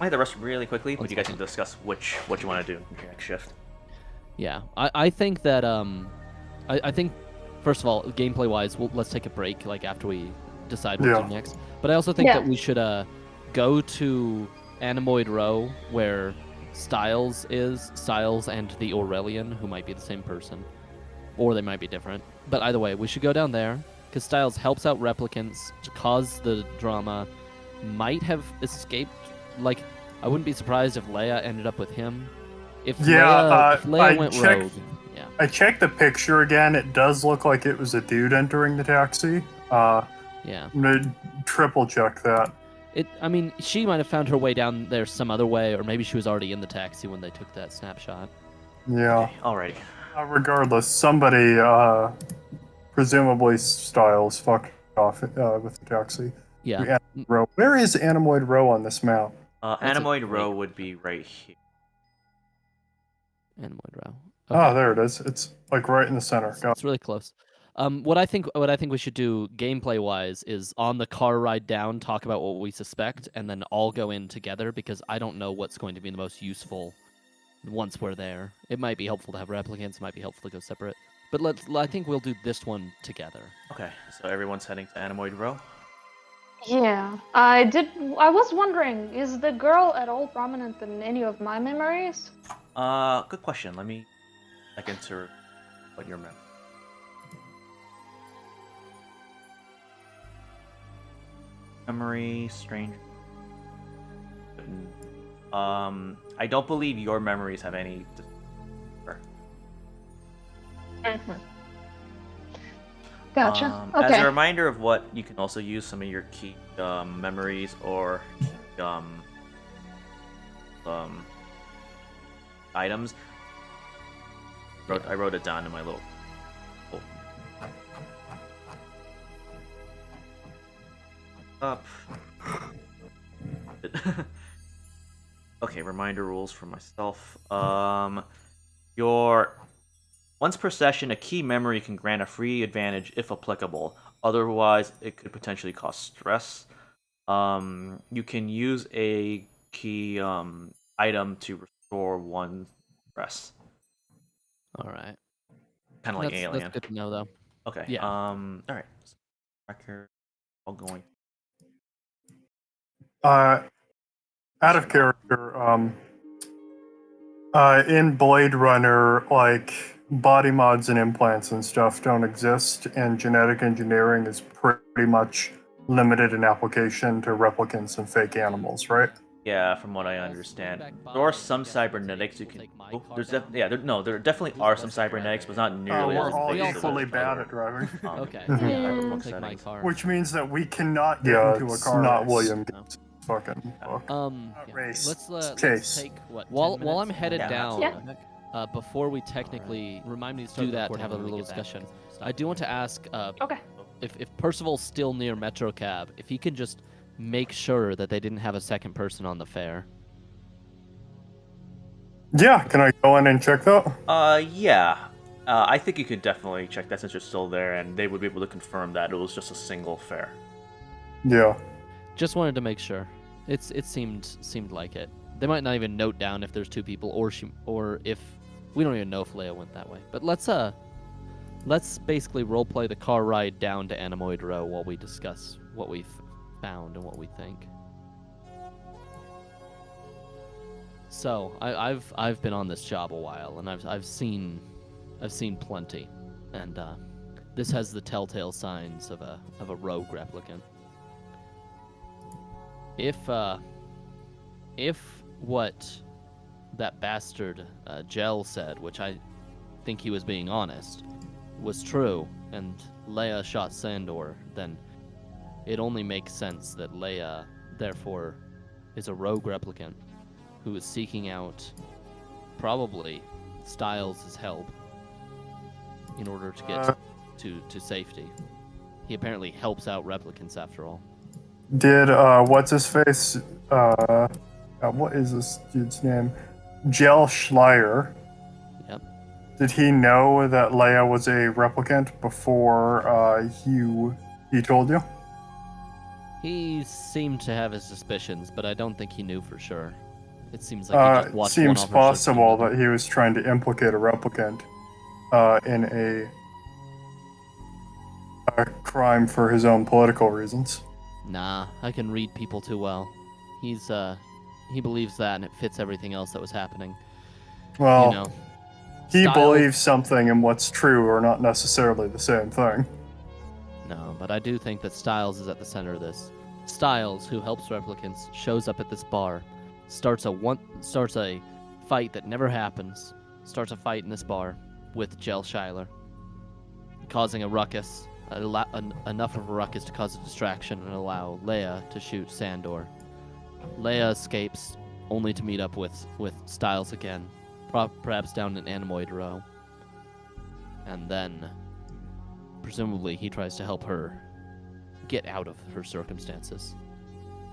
I had the rest really quickly, but you guys can discuss what you want to do in your next shift. Yeah, I think that I think first of all, gameplay-wise, let's take a break, like after we decide what to Yeah. do next. But I also think Yeah. that we should go to Anemoid Row, where Styles and the Aurelian, who might be the same person, or they might be different. But either way, we should go down there because Styles helps out replicants to cause the drama. Might have escaped. Like, I wouldn't be surprised if Leia ended up with him. If Yeah, Leia I went checked- rogue, yeah. I checked the picture again. It does look like it was a dude entering the taxi. Yeah. I'm gonna triple check that. I mean, she might have found her way down there some other way, or maybe she was already in the taxi when they took that snapshot. Yeah. Okay, alrighty. Regardless, somebody, presumably Styles, fucked off with the taxi. Yeah. Row. Where is Anemoid Row on this map? That's a Anemoid great- Row would be right here. Anemoid Row. Oh, there it is. It's like right in the center. It's really close. What I think we should do gameplay wise is on the car ride down, talk about what we suspect, and then all go in together because I don't know what's going to be the most useful once we're there. It might be helpful to have replicants, it might be helpful to go separate. But I think we'll do this one together. Okay, so everyone's heading to Anemoid Row. Yeah, I was wondering, is the girl at all prominent in any of my memories? Good question. Let me check into what your memory. Memory, strange. I don't believe your memories have any. Gotcha. As Okay. a reminder of what you can also use some of your key memories or items. I wrote it down in my little. Up. Okay, reminder rules for myself. Your once per session, a key memory can grant a free advantage if applicable. Otherwise, it could potentially cause stress. You can use a key item to restore one stress. All right. Kind of like Alien. That's good to know, though. Okay. Yeah. All right. Record. All going. Out of character, in Blade Runner, like body mods and implants and stuff don't exist, and genetic engineering is pretty much limited in application to replicants and fake animals, right? Yeah, from what I understand, there are some cybernetics you can. There definitely are some cybernetics, but not nearly we're as all invasive equally as bad other, at driving. Okay. cyberpunk Yeah, I'll take my settings. car. Which means that we cannot get into a car. Not William Gates' fucking book. Yeah. Race. Let's Chase. take what while I'm headed Yeah, down. Yeah. Before we technically remind me to do that to have a little discussion. I do want to ask Okay. if Percival's still near Metro Cab, if he can just make sure that they didn't have a second person on the fare. Yeah, can I go in and check that? Yeah. I think you could definitely check that since you're still there, and they would be able to confirm that it was just a single fare. Yeah. Just wanted to make sure. It seemed like it. They might not even note down if there's two people, or if we don't even know if Leia went that way. But let's basically roleplay the car ride down to Anemoid Row while we discuss what we've found and what we think. So I've been on this job a while, and I've seen plenty, and this has the telltale signs of a rogue replicant. If what that bastard Gel said, which I think he was being honest, was true, and Leia shot Sandor, then it only makes sense that Leia, therefore, is a rogue replicant who is seeking out, probably, Styles' help in order to get to safety. He apparently helps out replicants after all. Did what's his face? What is this dude's name? Gel Schleier. Yep. Did he know that Leia was a replicant before he told you? He seemed to have his suspicions, but I don't think he knew for sure. It seems like he just watched one seems officer possible kill him. that he was trying to implicate a replicant in a crime for his own political reasons. Nah, I can read people too well. He believes that, and it fits everything else that was happening. Well, You know, he Styles- believes something and what's true are not necessarily the same thing. No, but I do think that Styles is at the center of this. Styles, who helps replicants, shows up at this bar, starts a fight that never happens, starts a fight in this bar with Jel Shiler, causing a ruckus, enough of a ruckus to cause a distraction and allow Leia to shoot Sandor. Leia escapes, only to meet up with Styles again, perhaps down an Animoid row. And then, presumably, he tries to help her get out of her circumstances.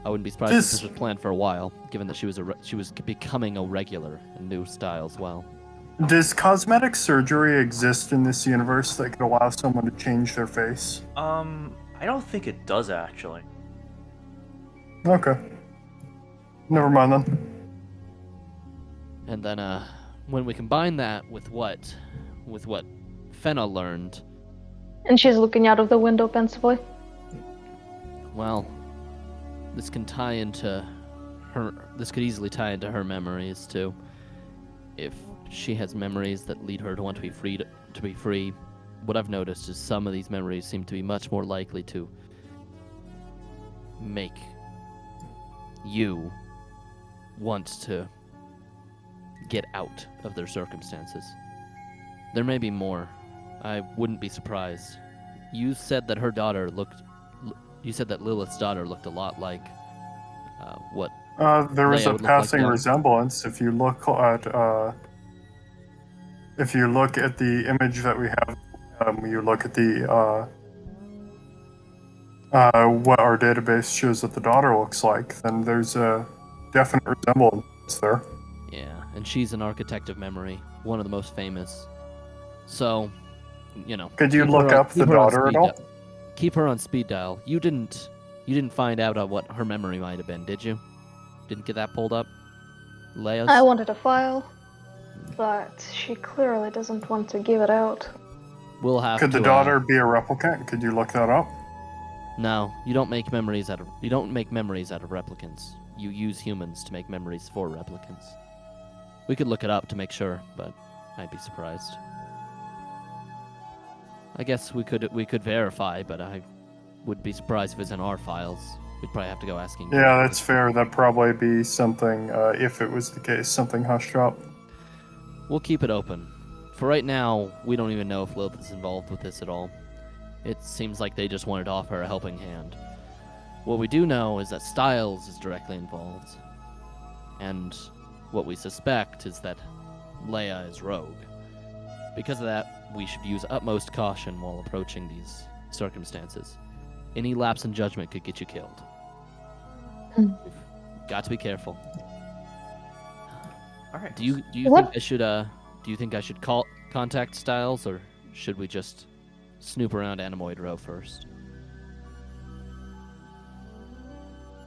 I wouldn't be surprised if this was planned for a while, given that she was becoming a regular in new Styles well. Does cosmetic surgery exist in this universe that could allow someone to change their face? I don't think it does actually. Okay. Never mind then. And then, when we combine that with what Fenna learned, And she's looking out of the window pensively. well, this can tie into her. This could easily tie into her memories too. If she has memories that lead her to want to be free, what I've noticed is some of these memories seem to be much more likely to make you want to get out of their circumstances. There may be more. I wouldn't be surprised. You said that her daughter looked. You said that Lilith's daughter looked a lot like what. There was Leia a would look like passing now. resemblance. If you look at the image that we have, you look at the what our database shows that the daughter looks like, then there's a definite resemblance there. Yeah, and she's an architect of memory, one of the most famous. So, you know. Could you keep look her up the keep her on daughter at speed all? dial. Keep her on speed dial. You didn't find out what her memory might have been, did you? Didn't get that pulled up? Leia's? I wanted a file, but she clearly doesn't want to give it out. We'll have Could to. the daughter be a replicant? Could you look that up? No, you don't make memories out of replicants. You use humans to make memories for replicants. We could look it up to make sure, but I'd be surprised. I guess we could verify, but I would be surprised if it's in our files. We'd probably have to go asking. Yeah, that's fair. That'd probably be something, if it was the case, something hushed up. We'll keep it open. For right now, we don't even know if Lilith is involved with this at all. It seems like they just wanted to offer her a helping hand. What we do know is that Styles is directly involved. And what we suspect is that Leia is rogue. Because of that, we should use utmost caution while approaching these circumstances. Any lapse in judgment could get you killed. Hmm. We've got to be careful. All right. Do you What? think I should contact Styles, or should we just snoop around Animoid Row first?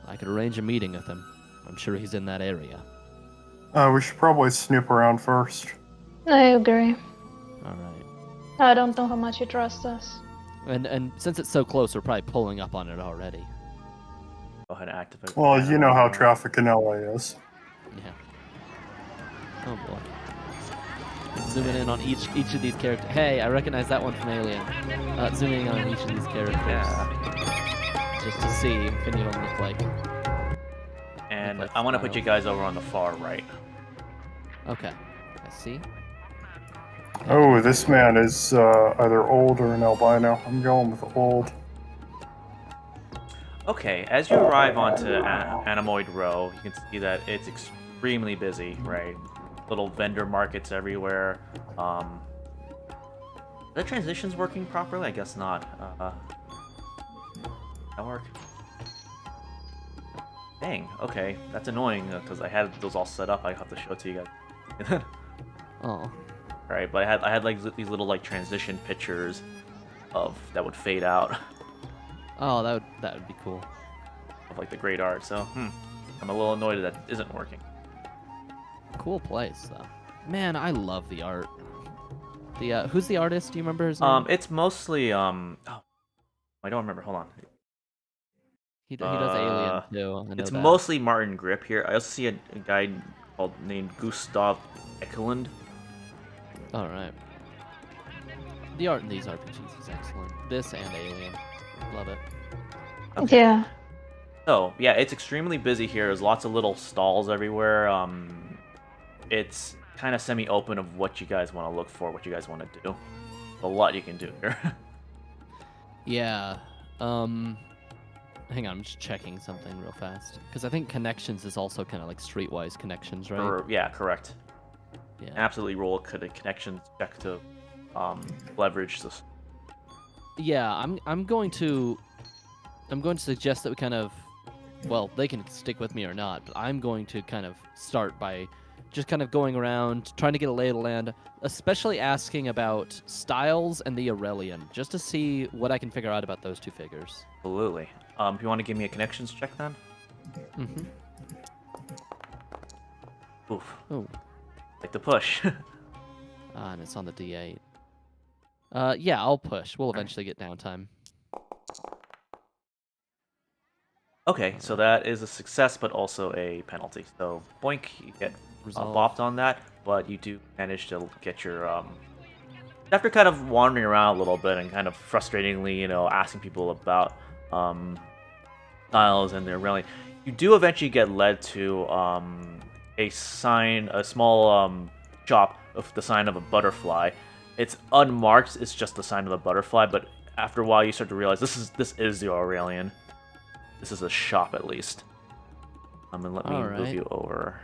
I could arrange a meeting with him. I'm sure he's in that area. We should probably snoop around first. I agree. All right. I don't know how much you trust us. And since it's so close, we're probably pulling up on it already. Go ahead and activate. Well, you know how traffic in LA is. Yeah. Oh boy. Zooming in on each of these characters. Hey, I recognize that one from Alien. Zooming in on each of these characters. Yeah. Just to see if any of them look like. And Look like I want to put Styles. you guys over on the far right. Okay. I see. Oh, this man is either old or an albino. I'm going with old. Okay, as you arrive onto Animoid Row, you can see that it's extremely busy, right? Little vendor markets everywhere. Are the transitions working properly? I guess not. That work? Dang, okay. That's annoying, because I had those all set up. I have to show it to you guys. Oh. Right, but I had like these little like transition pictures of that would fade out Oh, that would be cool. of like the great art. So, I'm a little annoyed that isn't working. Cool place though. Man, I love the art. The who's the artist? Do you remember his name? It's mostly I don't remember. Hold on. He does Alien too. I know It's that. mostly Martin Grip here. I also see a guy named Gustav Ekelund. All right. The art in these RPGs is excellent. This and Alien, love it. Okay. Yeah. So yeah, it's extremely busy here. There's lots of little stalls everywhere. It's kind of semi-open of what you guys want to look for, what you guys want to do. A lot you can do here. Yeah. Hang on, I'm just checking something real fast because I think Connections is also kind of like Streetwise Connections, right? Yeah, correct. Yeah. Absolutely roll a connection check to leverage this. Yeah, I'm going to suggest that we kind of, well, they can stick with me or not, but I'm going to kind of start by just kind of going around trying to get a lay of the land, especially asking about Styles and the Aurelian, just to see what I can figure out about those two figures. Absolutely. If you want to give me a connections check then? Mm-hmm. Oof. Oh. Like the push. And it's on the D8. Yeah, I'll push. We'll eventually get downtime. Okay, so that is a success, but also a penalty. So, boink, you get Resolve. bopped on that, but you do manage to get your after kind of wandering around a little bit and kind of frustratingly, asking people about styles and their railing, you do eventually get led to a small shop of the sign of a butterfly. It's unmarked. It's just the sign of a butterfly, but after a while, you start to realize this is the Aurelian. This is a shop, at least. And let me move you over.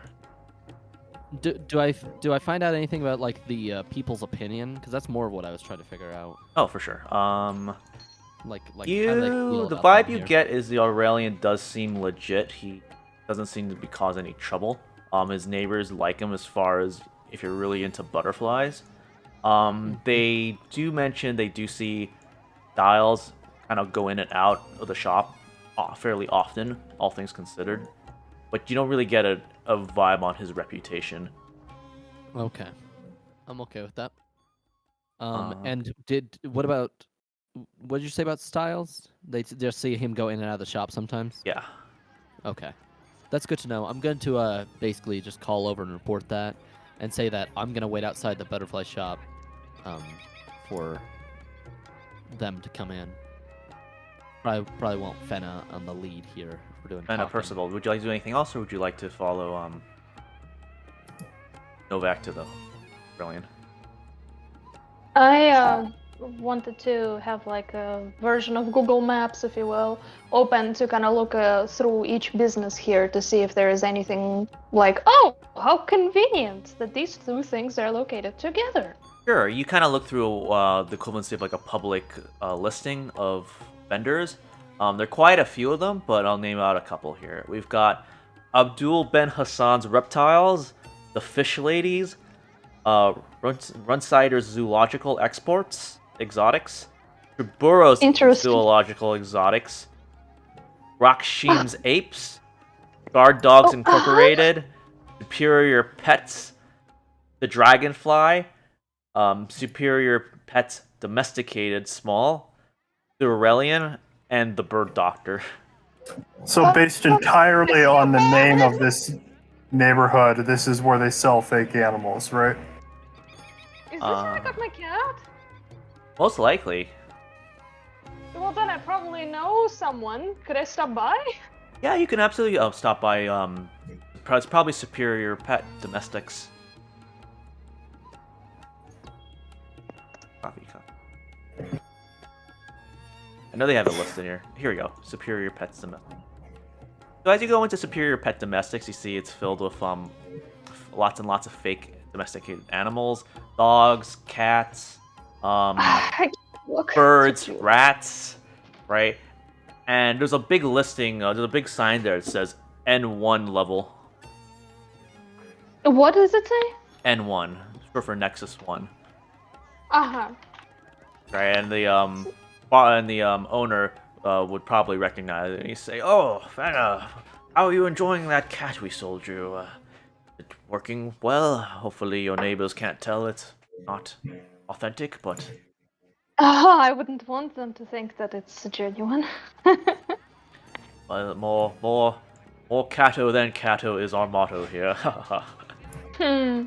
Do I find out anything about like the people's opinion? Because that's more of what I was trying to figure out. Oh, for sure. Like how do they feel The about vibe them you here? get is the Aurelian does seem legit. He doesn't seem to be cause any trouble. His neighbors like him as far as if you're really into butterflies. They do mention they do see Styles kind of go in and out of the shop fairly often, all things considered. But you don't really get a vibe on his reputation. Okay, I'm okay with that. Uh, And what about what did you say about Styles? They just see him go in and out of the shop sometimes. Yeah. Okay, that's good to know. I'm going to basically just call over and report that, and say that I'm gonna wait outside the butterfly shop, for them to come in. Probably won't Fenna on the lead here if we're doing. And talking. Percival, would you like to do anything else, or would you like to follow Novak to the Brilliant? I wanted to have like a version of Google Maps, if you will, open to kind of look through each business here to see if there is anything like, oh, how convenient that these two things are located together. Sure, you kind of look through the equivalency of like a public listing of vendors. There are quite a few of them, but I'll name out a couple here. We've got Abdul Ben Hassan's Reptiles, the Fish Ladies, Runsider's Zoological Exotics, Triburo's Interesting. Zoological Exotics, Rakshim's Apes, Guard Dogs Incorporated, Superior Pets, the Dragonfly, Superior Pets Domesticated Small, the Aurelian, and the Bird Doctor. So based entirely on the name of this neighborhood, this is where they sell fake animals, right? Is this where I got my cat? Most likely. Well, then I probably know someone. Could I stop by? Yeah, you can absolutely stop by. It's probably Superior Pet Domestics. Coffee. I know they have it listed here. Here we go. Superior Pets Domestics. So as you go into Superior Pet Domestics, you see it's filled with lots and lots of fake domesticated animals, dogs, cats, Look. birds, rats, right? And there's a big listing. There's a big sign there that says N1 level. What does it say? N1, short for Nexus 1. Uh-huh. Right, and the owner would probably recognize it. And he'd say, "Oh, Fenna, how are you enjoying that cat we sold you? It's working well. Hopefully your neighbors can't tell it's not authentic, but I wouldn't want them to think that it's genuine. But more Kato than Kato is our motto here. Hmm.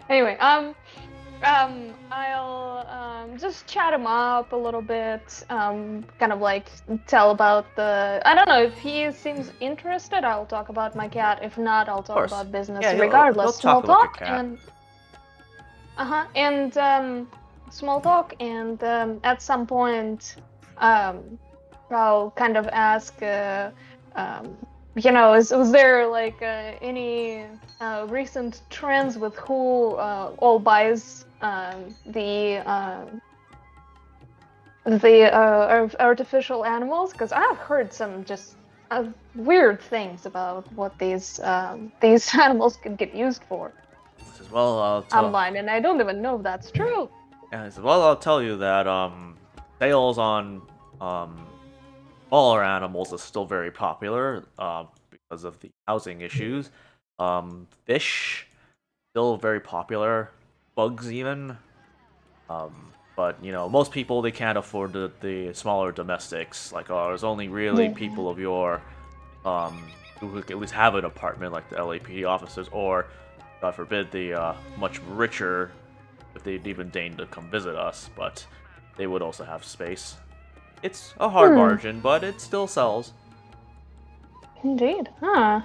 Anyway, I'll just chat him up a little bit. Kind of like tell about the. I don't know if he seems interested. I'll talk about my cat. If not, I'll talk course. about business. Yeah, Regardless, he'll small talk about your talk cat. and small talk, and at some point, I'll kind of ask. Was there like any recent trends with who all buys the artificial animals? Because I've heard some just weird things about what these animals can get used for He says, well, I'll tell. online, and I don't even know if that's true. And he says, well, I'll tell you that sales on smaller animals is still very popular because of the housing issues. Fish still very popular. Bugs even. But most people, they can't afford the smaller domestics like ours. Only really Yeah. people of your who at least have an apartment, like the LAPD officers, or God forbid the much richer, if they'd even deign to come visit us. But they would also have space. It's a hard margin, but it still sells. Indeed. Huh.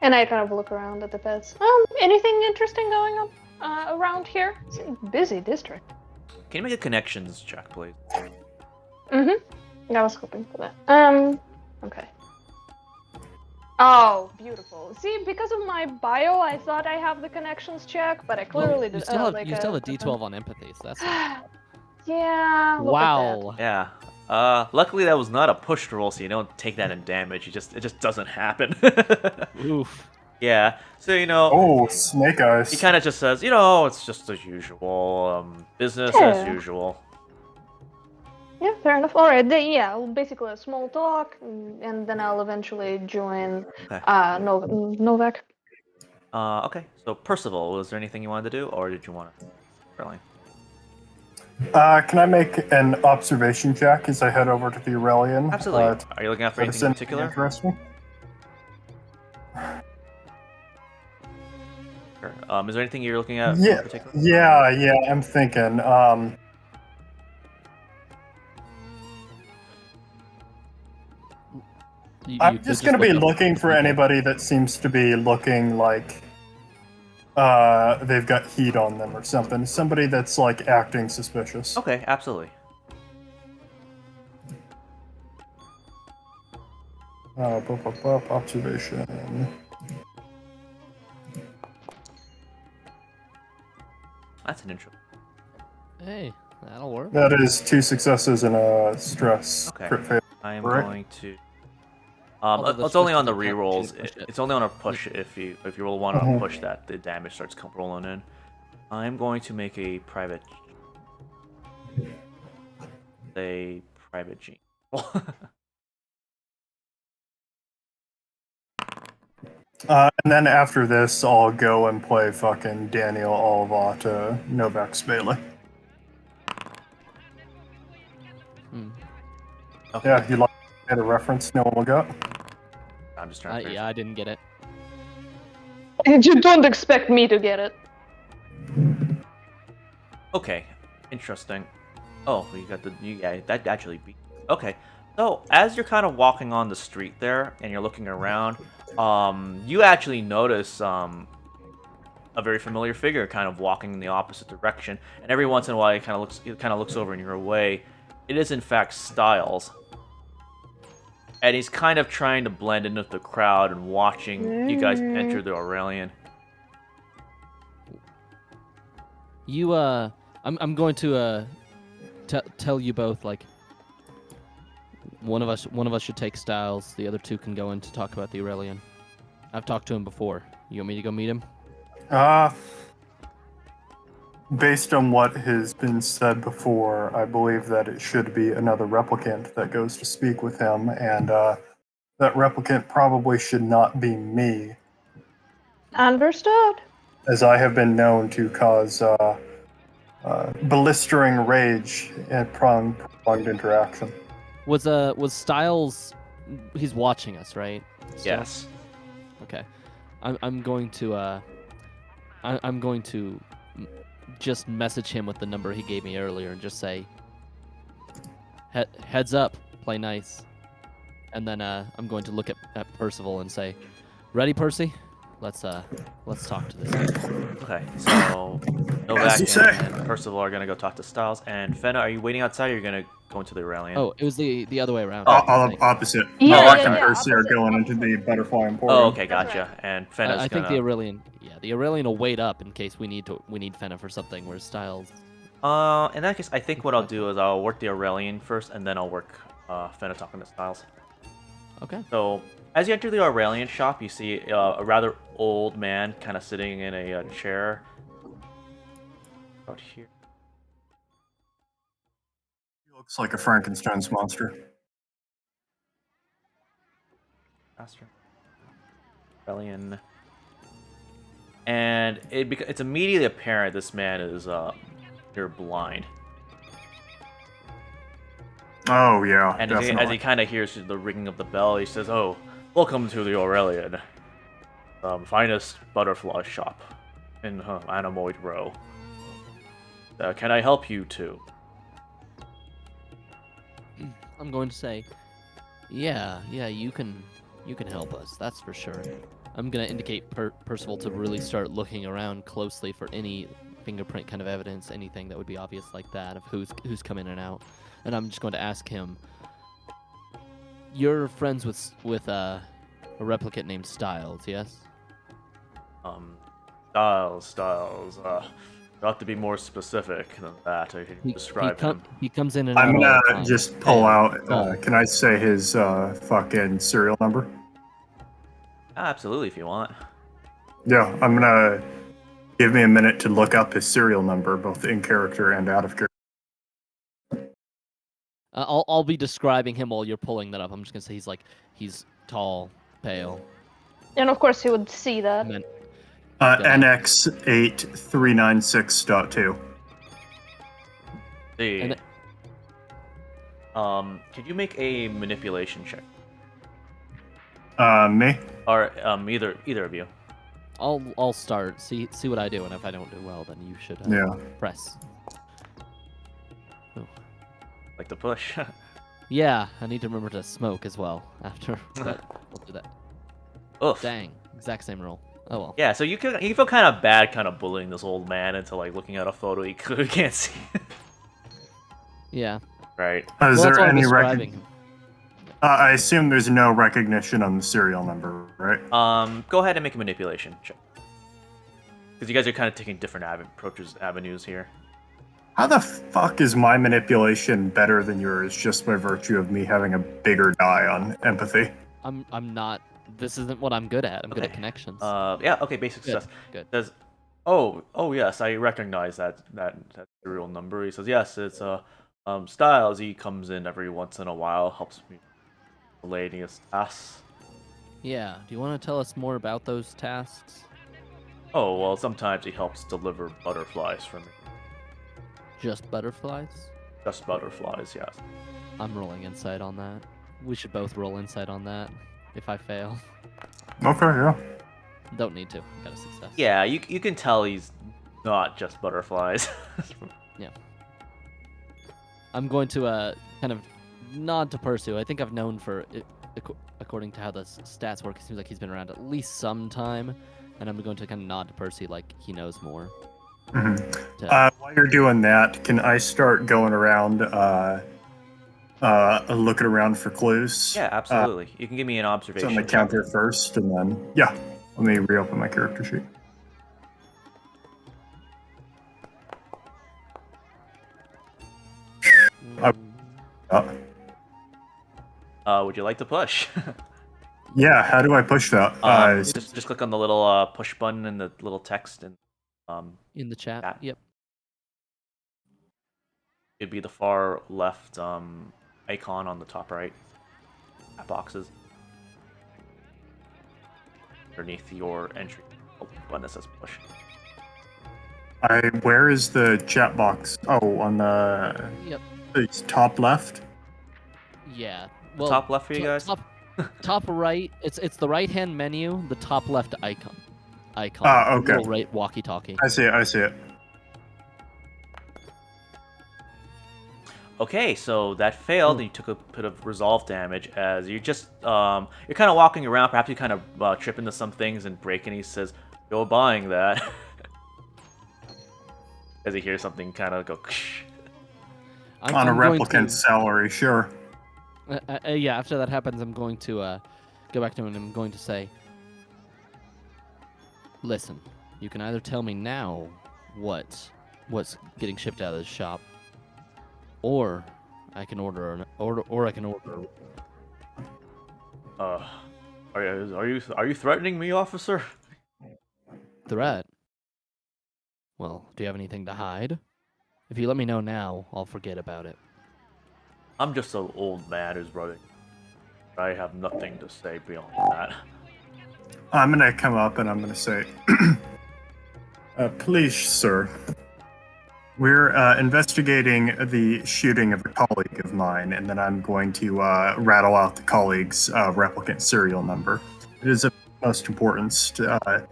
And I kind of look around at the pets. Anything interesting going on around here? It's a busy district. Can you make a connections check, please? Mm-hmm. I was hoping for that. Okay. Oh, beautiful. See, because of my bio, I thought I have the connections check, but I clearly You did. still have like you still have a D12 on empathy, so that's not Yeah. Look wow. Yeah. Luckily that was not a pushed roll, so you don't take that in damage. It just doesn't happen. Oof. Yeah. So Oh, snake eyes. he kind of just says, it's just as usual, business as Yeah. usual. Yeah, fair enough. All right. Yeah, basically a small talk, and then I'll eventually join Okay. Novak. Okay. So Percival, was there anything you wanted to do, or did you want to? Really? Can I make an observation check as I head over to the Aurelian? Absolutely. Are you looking out for anything in particular? Interesting. Sure. Is there anything you're looking at Yeah, in particular? yeah. I'm thinking. I'm just going to be looking for anybody that seems to be looking like they've got heat on them or something. Somebody that's like acting suspicious. Okay, absolutely. Observation. That's an intro. Hey, that'll work. That is 2 successes and a stress. Okay. Crit fail. I am Right. going to. Although the It's only stress on the doesn't count, rerolls. you should push it. It's only on a push if you roll one on a push that the damage starts rolling in. I'm going to make a private. A private gene. And then after this, I'll go and play fucking Daniel Olivat, Novak's Bailey. Okay. Yeah, you like to get a reference no one will get? I'm just trying to. Yeah, I didn't get it. You don't expect me to get it. Okay, interesting. Oh, that actually beat. Okay, so as you're kind of walking on the street there and you're looking around, you actually notice a very familiar figure kind of walking in the opposite direction, and every once in a while it kind of looks over in your way. It is in fact Styles, and he's kind of trying to blend in with the crowd and watching you guys enter the Aurelian. I'm going to tell you both, like, one of us should take Styles, the other two can go in to talk about the Aurelian. I've talked to him before. You want me to go meet him? Based on what has been said before, I believe that it should be another replicant that goes to speak with him, and that replicant probably should not be me. Understood. as I have been known to cause blistering rage and prolonged interaction. Was Styles? He's watching us, right? Still? Yes. Okay. I'm going to I'm going to just message him with the number he gave me earlier and just say, heads up, play nice. And then I'm going to look at Percival and say, ready, Percy? Let's talk to this guy. Okay, so As you Novak say. and Percival are gonna go talk to Styles. And Fenna, are you waiting outside or are you gonna go into the Aurelian? Oh, it was the other way around. Opposite. Yeah, Novak yeah, and yeah, Percy are opposite, going into opposite. the Butterfly Emporium. Oh, okay, That's gotcha. right. And Fenna's I think gonna. the Aurelian, the Aurelian will wait up in case we need Fenna for something. Whereas Styles, In that case, I think what I'll do is I'll work the Aurelian first, and then I'll work Fenna talking to Styles. okay. So, as you enter the Aurelian shop, you see a rather old man kind of sitting in a chair out here. He looks like a Frankenstein's monster. Master Aurelian. And it's immediately apparent this man is near blind. Oh yeah, And definitely. as he kind of hears the ringing of the bell, he says, "Oh, welcome to the Aurelian, finest butterfly shop in Animoid Row. Can I help you too?" I'm going to say, yeah, you can help us. That's for sure. I'm gonna indicate Percival to really start looking around closely for any fingerprint kind of evidence, anything that would be obvious like that of who's come in and out. And I'm just going to ask him. You're friends with a replicant named Styles, yes? Styles. You have to be more specific than that. I can describe him. He comes in and I'm out all the gonna time. just pull Yeah, out. tall. Can I say his fucking serial number? Absolutely, if you want. Yeah, I'm gonna give me a minute to look up his serial number, both in character and out of character. I'll be describing him while you're pulling that up. I'm just gonna say he's tall, pale. And of course, he would see that. And then NX8396.2. See. And Could you make a manipulation check? Me? Or either of you. I'll start. See what I do, and if I don't do well, then you should Yeah. press. Oh. Like the push. Yeah, I need to remember to smoke as well after, but we'll do that. Oof. Dang, exact same roll. Oh well. Yeah, so you feel kind of bad, kind of bullying this old man into like looking at a photo he clearly can't see. Yeah. Right. Is Well, that's there why I'm any describing him. I assume there's no recognition on the serial number, right? Go ahead and make a manipulation check. Because you guys are kind of taking different avenues here. How the fuck is my manipulation better than yours just by virtue of me having a bigger die on empathy? I'm not. This isn't what I'm good at. I'm good at Okay. connections. Yeah. Okay. Basic Good, success. good. Says, oh yes, I recognize that serial number. He says, yes, it's Styles. He comes in every once in a while, helps me relating his tasks. Yeah. Do you want to tell us more about those tasks? Oh well, sometimes he helps deliver butterflies for me. Just butterflies? Just butterflies, yes. I'm rolling insight on that. We should both roll insight on that. If I fail, Okay, yeah. don't need to. Got a success. Yeah, you can tell he's not just butterflies. I'm going to kind of nod to Percy. I think I've known for, according to how the stats work, it seems like he's been around at least some time, and I'm going to kind of nod to Percy like he knows more. Mm-hmm. While you're doing that, can I start going around, looking around for clues? Yeah, absolutely. You can give me an It's observation. on the counter first, and then yeah. Let me reopen my character sheet. Would you like to push? Yeah, how do I push that? Just click on the little push button and the little text and In the chat. Chat. Yep. it'd be the far left icon on the top right. Boxes underneath your entry button that says push. Where is the chat box? Oh, on the Yep. it's top left. Yeah. The Well, top left for you guys? top right. It's the right hand menu. The top left icon. Ah, okay. Little right walkie-talkie. I see it. I see it. Okay, so that failed, and you took a bit of resolve damage as you just you're kind of walking around. Perhaps you kind of trip into some things and break, and he says, "You're buying that." As he hears something kind of go. On a going replicant's salary, sure. yeah. After that happens, I'm going to go back to him and I'm going to say, "Listen, you can either tell me now what's getting shipped out of the shop, or I can order or I can order." Are you threatening me, officer? Threat? Well, do you have anything to hide? If you let me know now, I'll forget about it. I'm just an old man who's running. I have nothing to say beyond that. I'm gonna come up and I'm gonna say, "Please, sir, we're investigating the shooting of a colleague of mine, and then I'm going to rattle out the colleague's replicant serial number. It is of most importance to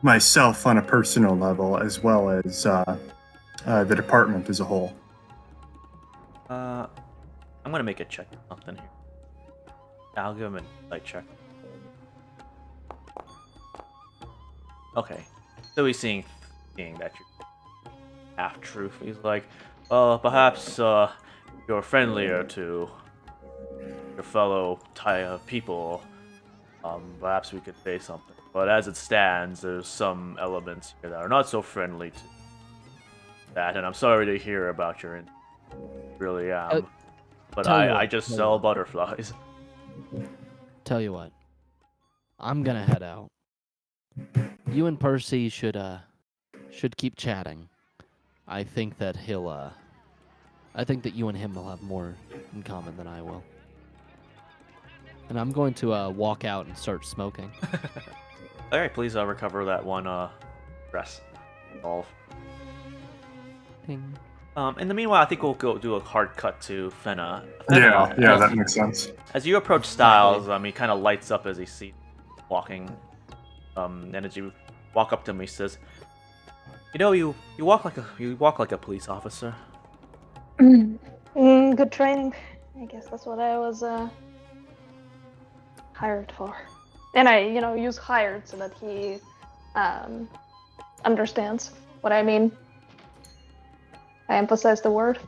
myself on a personal level, as well as the department as a whole." I'm gonna make a check or something here. I'll give him an insight check. Okay, so he's seeing that you're half truth. He's like, perhaps you're friendlier to your fellow people. Perhaps we could say something. But as it stands, there's some elements here that are not so friendly to that, and I'm sorry to hear about your really am. But I just sell butterflies. Tell you what, I'm gonna head out. You and Percy should keep chatting. I think that I think that you and him will have more in common than I will. And I'm going to walk out and start smoking. All right, please recover that one stress solve. Ping. In the meanwhile, I think we'll go do a hard cut to Fenna. Yeah, that makes sense. As you approach Styles, he kind of lights up as he sees walking. And as you walk up to him, he says, "You know, you walk like a police officer." Good training. I guess that's what I was hired for. And I, use hired so that he understands what I mean. I emphasize the word.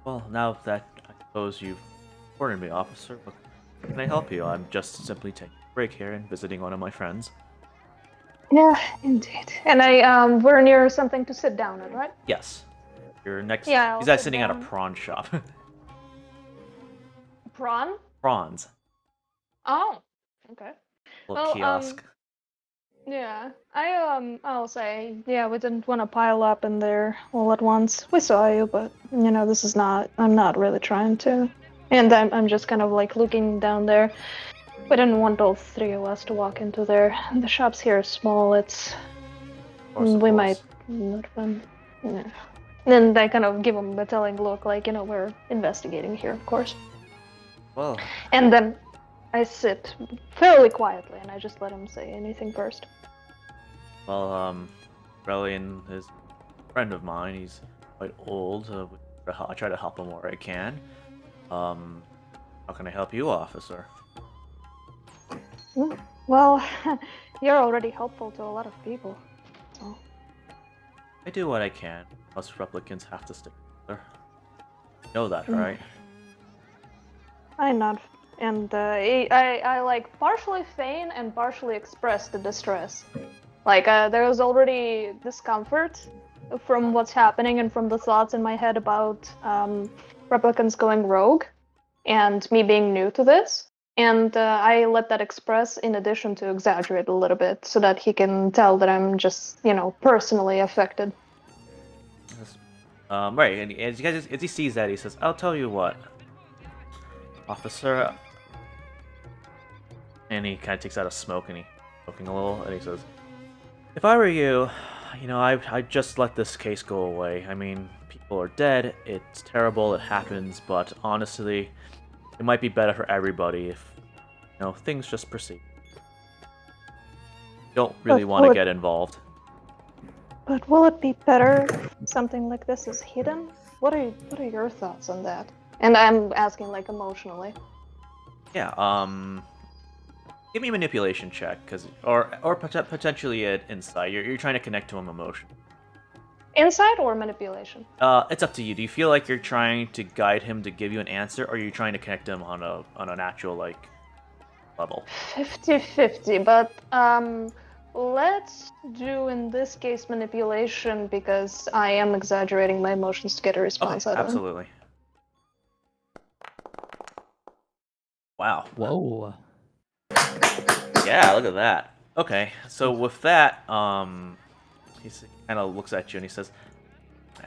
Well, now that I suppose you've ordered me, officer, what can I help you? I'm just simply taking a break here and visiting one of my friends. Yeah, indeed. And we're near something to sit down at, right? Yes. You're next. Yeah, he's sitting at a prawn shop. Prawn? Prawns. Oh, okay. Little kiosk. Yeah, I'll say, yeah, we didn't want to pile up in there all at once. We saw you, but, I'm not really trying to. And I'm just kind of like looking down there. We didn't want all three of us to walk into there. The shops here are small, we might not fun. Yeah. And I kind of give him a telling look, like, we're investigating here, of course. Well. And then I sit fairly quietly, and I just let him say anything first. Well, Relian is a friend of mine. He's quite old. I try to help him where I can. How can I help you, officer? Well, you're already helpful to a lot of people. So. I do what I can. Most replicants have to stick together. You know that, right? I nod. And I like partially feign and partially express the distress. Like there was already discomfort from what's happening and from the thoughts in my head about replicants going rogue and me being new to this. And I let that express in addition to exaggerate a little bit so that he can tell that I'm just, personally affected. Right, and as he sees that, he says, "I'll tell you what, officer." And he kind of takes out a smoke and he's smoking a little, and he says, "If I were you, I just let this case go away. I mean, people are dead. It's terrible. It happens. But honestly, it might be better for everybody if things just proceed. Don't really But want to would- get involved. But will it be better if something like this is hidden? What are your thoughts on that? And I'm asking like emotionally. Yeah. Give me a manipulation check, or potentially an insight. You're trying to connect to him emotionally. Insight or manipulation? It's up to you. Do you feel like you're trying to guide him to give you an answer, or are you trying to connect him on an actual level? 50-50, but let's do in this case manipulation because I am exaggerating my emotions to get a response out of him. Absolutely. Wow. Whoa. Yeah, look at that. Okay, so with that, he kind of looks at you and he says,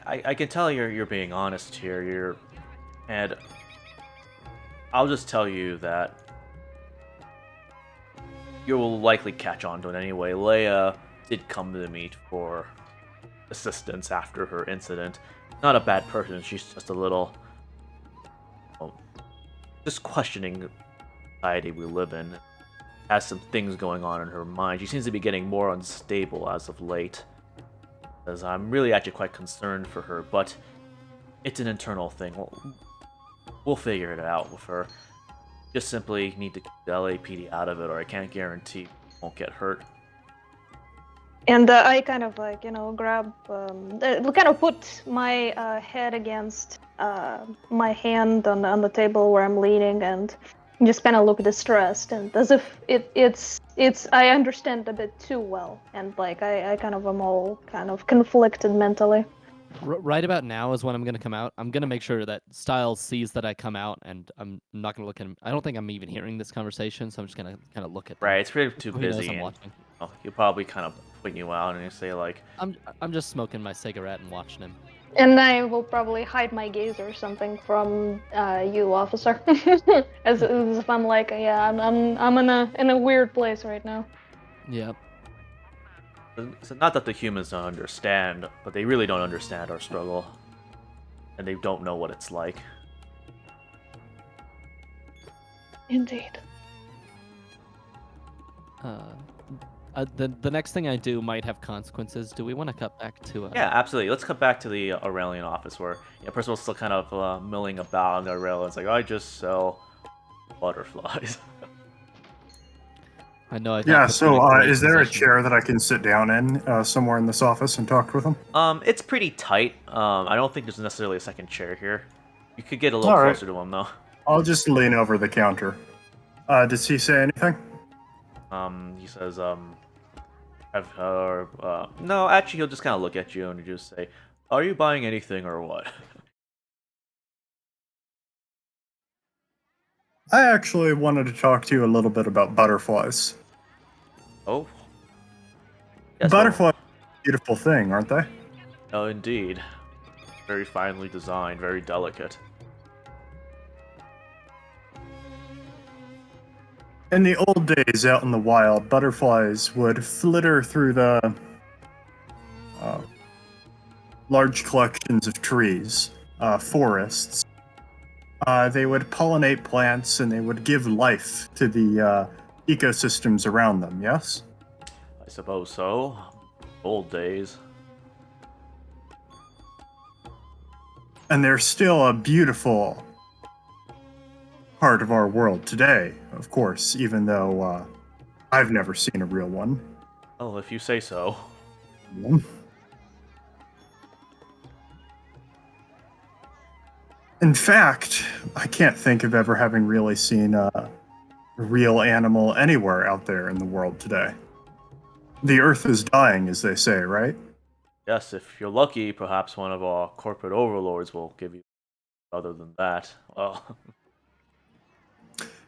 "I can tell you're being honest here. And I'll just tell you that you will likely catch on to it anyway. Leia did come to me for assistance after her incident. Not a bad person. She's just a little, just questioning the society we live in. Has some things going on in her mind. She seems to be getting more unstable as of late. As I'm really actually quite concerned for her, but it's an internal thing. We'll figure it out with her. Just simply need to keep the LAPD out of it, or I can't guarantee we won't get hurt." And I kind of grab, kind of put my head against my hand on the table where I'm leaning, and just kind of look distressed, and as if it's I understand a bit too well, and like I kind of am all kind of conflicted mentally. Right about now is when I'm gonna come out. I'm gonna make sure that Styles sees that I come out, and I'm not gonna look at him. I don't think I'm even hearing this conversation, so I'm just gonna kind of look at them. Right, it's pretty too He knows busy. I'm And, watching. he'll probably kind of point you out and he'll say like, I'm just smoking my cigarette and watching him. And I will probably hide my gaze or something from you, officer, as if I'm like, yeah, I'm in a weird place right now. Yep. so not that the humans don't understand, but they really don't understand our struggle. And they don't know what it's like. Indeed. The next thing I do might have consequences. Do we want to cut back to? Yeah, absolutely. Let's cut back to the Aurelian office where Percival's still kind of milling about on the rail. It's like, I just sell butterflies. I know. Yeah, so is there a chair that I can sit down in somewhere in this office and talk with him? It's pretty tight. I don't think there's necessarily a second chair here. You could get a little All right. closer to him, though. I'll just lean over the counter. Does he say anything? He says, no, actually, he'll just kind of look at you and just say, "Are you buying anything or what?" I actually wanted to talk to you a little bit about butterflies. Oh. Yes, Butterflies are a beautiful thing, aren't they? Oh, indeed. Very finely designed, very delicate. In the old days, out in the wild, butterflies would flitter through the large collections of trees, forests. They would pollinate plants and they would give life to the ecosystems around them, yes? I suppose so. Old days. And they're still a beautiful part of our world today, of course, even though I've never seen a real one. Oh, if you say so. In fact, I can't think of ever having really seen a real animal anywhere out there in the world today. The Earth is dying, as they say, right? Yes, if you're lucky, perhaps one of our corporate overlords will give you. Other than that, well.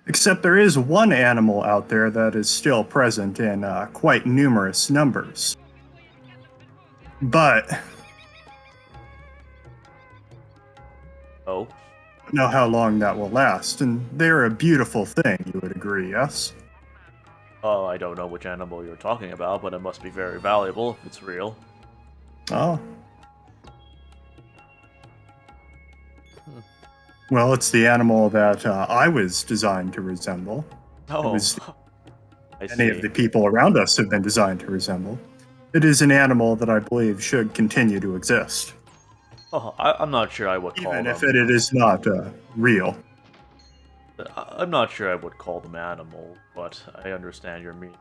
Except there is one animal out there that is still present in quite numerous numbers. But Oh. I don't know how long that will last, and they're a beautiful thing, you would agree, yes? Oh, I don't know which animal you're talking about, but it must be very valuable if it's real. Oh. Well, it's the animal that I was designed to resemble. Oh, was I Many of see. the people around us have been designed to resemble. It is an animal that I believe should continue to exist, Oh, I'm not sure I would call even if them. it is not real. I'm not sure I would call them animal, but I understand your meaning.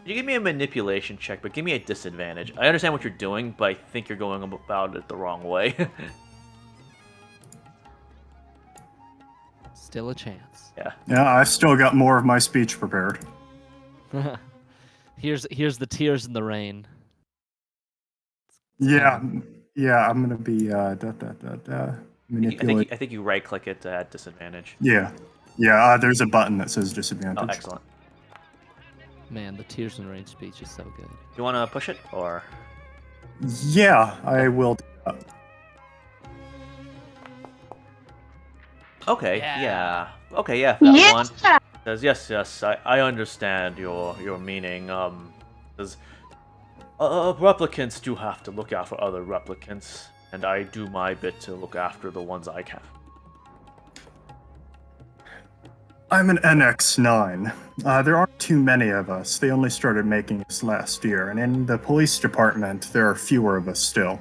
You give me a manipulation check, but give me a disadvantage. I understand what you're doing, but I think you're going about it the wrong way. Still a chance. Yeah. Yeah, I've still got more of my speech prepared. Here's the tears in the rain. It's Yeah, coming. yeah, I'm gonna be manipulate. I think you right click it to add disadvantage. Yeah, yeah. There's a button that says Oh, disadvantage. excellent. Man, the tears in the rain speech is so good. You want to push it or? Yeah, I will. Do that. Okay. Yeah. Yeah. Okay. Yeah. That Yeah. one says yes. I understand your meaning. Says replicants do have to look out for other replicants, and I do my bit to look after the ones I can. I'm an NX9. There aren't too many of us. They only started making us last year, and in the police department, there are fewer of us still.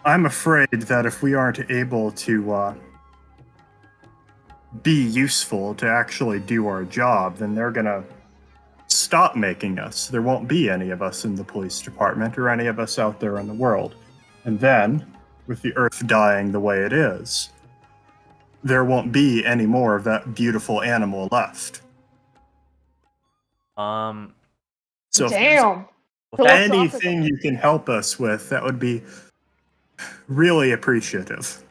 I'm afraid that if we aren't able to be useful to actually do our job, then they're gonna stop making us. There won't be any of us in the police department or any of us out there in the world. And then, with the Earth dying the way it is, there won't be any more of that beautiful animal left. Um. So if there's Damn. With that, anything you can help us with, that would be really appreciative.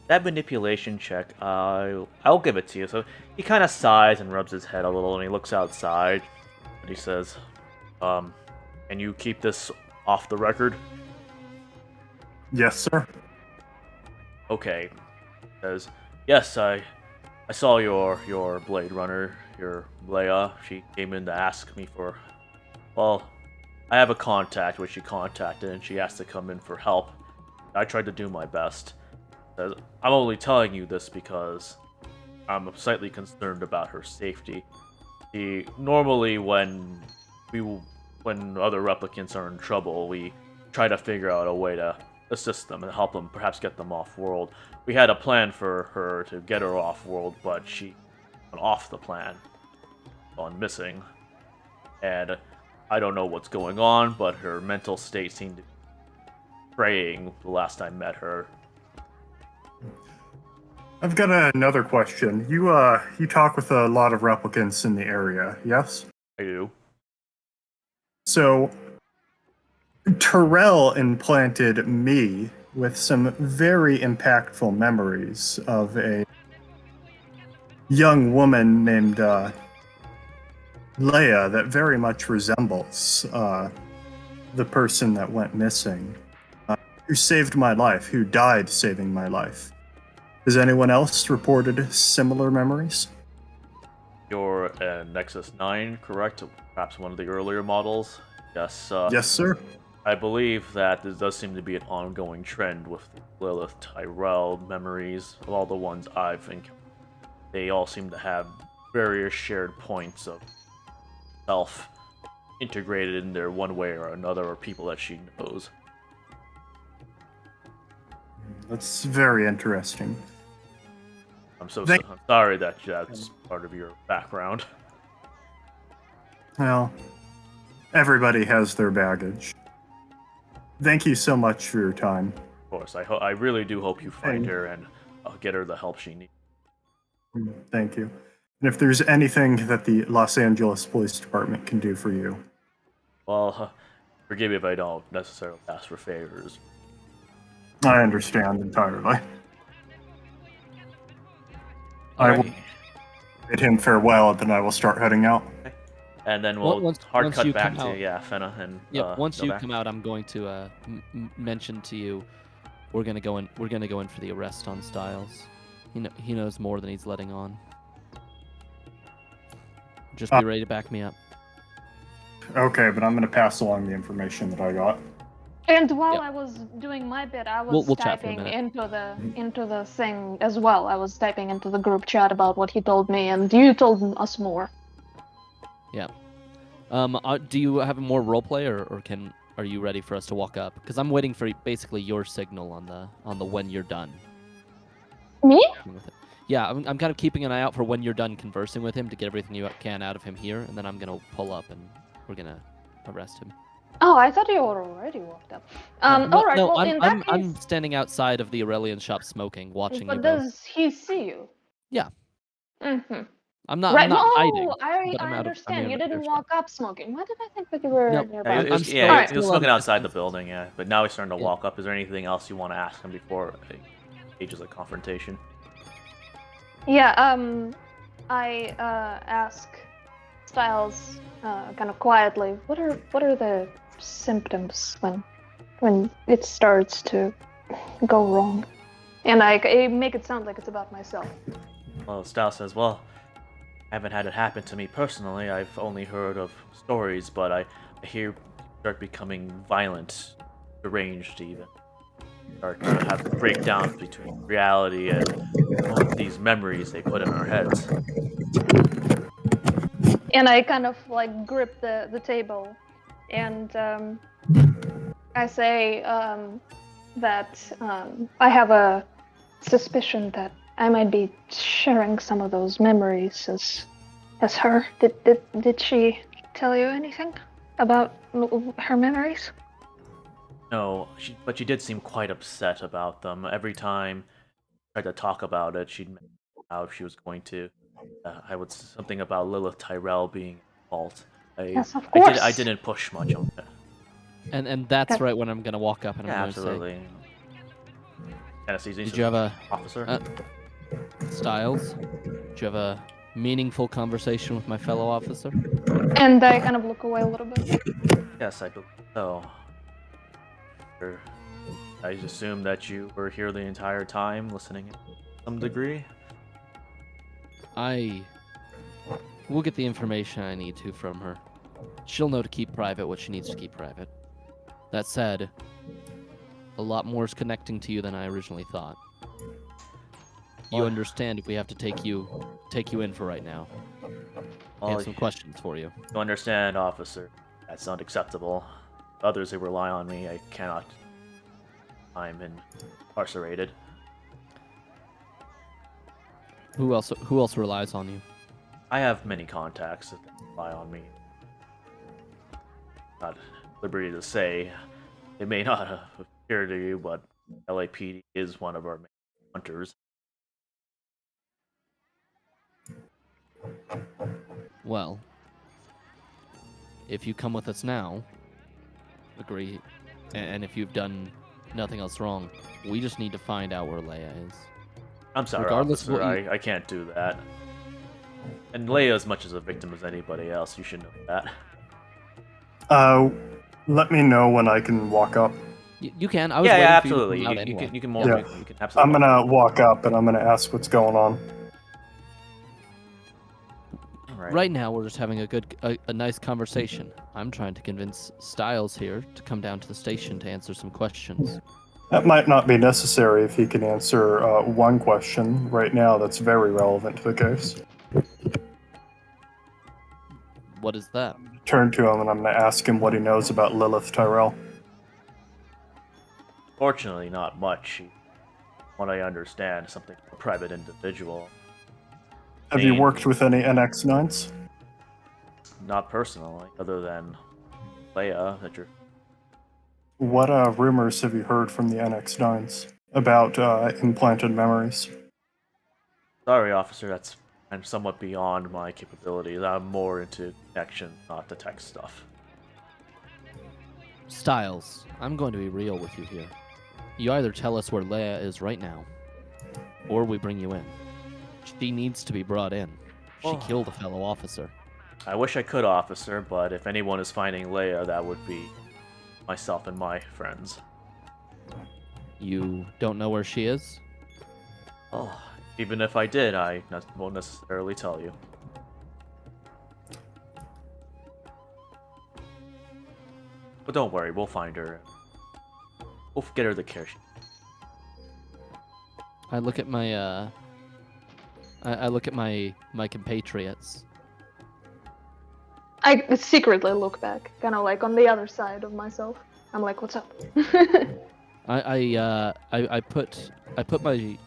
that manipulation check, I'll give it to you. So he kind of sighs and rubs his head a little, and he looks outside, and he says, "Can you keep this off the record?" Yes, sir. Okay. He says, "Yes, I saw your Blade Runner, your Leia. She came in to ask me for, well, I have a contact which she contacted, and she asked to come in for help. I tried to do my best. Says, I'm only telling you this because I'm slightly concerned about her safety. Normally when other replicants are in trouble, we try to figure out a way to assist them and help them, perhaps get them off-world. We had a plan for her to get her off-world, but she went off the plan, gone missing. And I don't know what's going on, but her mental state seemed to be fraying the last I met her. I've got another question. You talk with a lot of replicants in the area, yes? I do. So Terrell implanted me with some very impactful memories of a young woman named Leia that very much resembles the person that went missing, who saved my life, who died saving my life. Has anyone else reported similar memories? You're a Nexus 9, correct? Perhaps one of the earlier models? Yes, Yes, sir. I believe that there does seem to be an ongoing trend with Lilith Tyrell memories of all the ones I've encountered. They all seem to have various shared points of self integrated in there one way or another, or people that she knows. That's very interesting. I'm sorry that that's part of your background. Well, everybody has their baggage. Thank you so much for your time. Of course, I really do hope you find Thank- her and get her the help she needs. Thank you. And if there's anything that the Los Angeles Police Department can do for you, Well, forgive me if I don't necessarily ask for favors. I understand entirely. I will Alright. bid him farewell, and then I will start heading out. And then we'll Once cut you back come to out- Fenna and Yep. Once go you back. come out, I'm going to mention to you, we're gonna go in. We're gonna go in for the arrest on Styles. He knows more than he's letting on. Just be ready to back me up. Okay, but I'm going to pass along the information that I got. And while Yeah. I was doing my bit, I was We'll chat for a typing minute. into the thing as well. I was typing into the group chat about what he told me, and you told us more. Yeah. Do you have more roleplay, or are you ready for us to walk up? Because I'm waiting for basically your signal on the when you're done. Me? With it. Yeah, I'm kind of keeping an eye out for when you're done conversing with him to get everything you can out of him here, and then I'm gonna pull up and we're gonna arrest him. Oh, I thought you were already walked up. No, All right. no, Well, in that case, I'm standing outside of the Aurelian shop smoking, watching you but both. does he see you? Yeah. Mm-hmm. I'm Right. not No, hiding, but I I'm understand. in You didn't earshot. walk up smoking. Why did I think that you were No, nearby? I'm still, Alright. He was still smoking at a outside the distance. building, yeah. But now he's starting to Yeah. walk up. Is there anything else you want to ask him before he engages a confrontation? Yeah. I ask Styles, kind of quietly, what are the symptoms when it starts to go wrong? And I make it sound like it's about myself. Well, Styles says, well, I haven't had it happen to me personally. I've only heard of stories, but I hear people start becoming violent, deranged even. Start to have breakdowns between reality and these memories they put in our heads. And I kind of like grip the table, and I say that I have a suspicion that I might be sharing some of those memories as her. Did she tell you anything about her memories? No, but she did seem quite upset about them. Every time I tried to talk about it, she'd mention how she was going to. I would something about Lilith Tyrell being at fault. Yes, of course. I didn't push much on it. And that's Okay. right when I'm gonna walk up and I'm Yeah, gonna absolutely. Kind of sees Did you have a officer? Styles? Did you have a meaningful conversation with my fellow officer? And I kind of look away a little bit. Yes, I believe so. I assume that you were here the entire time, listening to some degree. I will get the information I need to from her. She'll know to keep private what she needs to keep private. That said, a lot more is connecting to you than I originally thought. You Well- understand if we have to take you in for right now. I Well, have some questions for you. you understand, officer. That's not acceptable. Others who rely on me, I cannot. I'm incarcerated. Who else relies on you? I have many contacts that rely on me. Not at liberty to say. It may not appear to you, but LAPD is one of our main hunters. Well, if you come with us now, agree, and if you've done nothing else wrong, we just need to find out where Leia is. I'm sorry, Regardless of officer. what you- I can't do that. And Leia as much as a victim as anybody else. You should know that. Let me know when I can walk up. You can. I was Yeah, waiting for absolutely. you to come out anyway. You can Yeah. you can absolutely. I'm gonna walk up and I'm gonna ask what's going on. Right now, we're just having a nice conversation. I'm trying to convince Styles here to come down to the station to answer some questions. That might not be necessary if he can answer one question right now that's very relevant to the case. What is that? Turn to him and I'm gonna ask him what he knows about Lilith Tyrell. Fortunately, not much. What I understand, something a private individual. Have you Main- worked with any NX9s? Not personally, other than Leia. That you're. What rumors have you heard from the NX9s about implanted memories? Sorry, officer. I'm somewhat beyond my capabilities. I'm more into connection, not the tech stuff. Styles, I'm going to be real with you here. You either tell us where Leia is right now, or we bring you in. She needs to be brought in. She Oh. killed a fellow officer. I wish I could, officer, but if anyone is finding Leia, that would be myself and my friends. You don't know where she is? Oh, even if I did, I won't necessarily tell you. But don't worry, we'll find her. We'll get her the care she. I look at my I look at my compatriots. I secretly look back, kind of like on the other side of myself. I'm like, what's up? I put my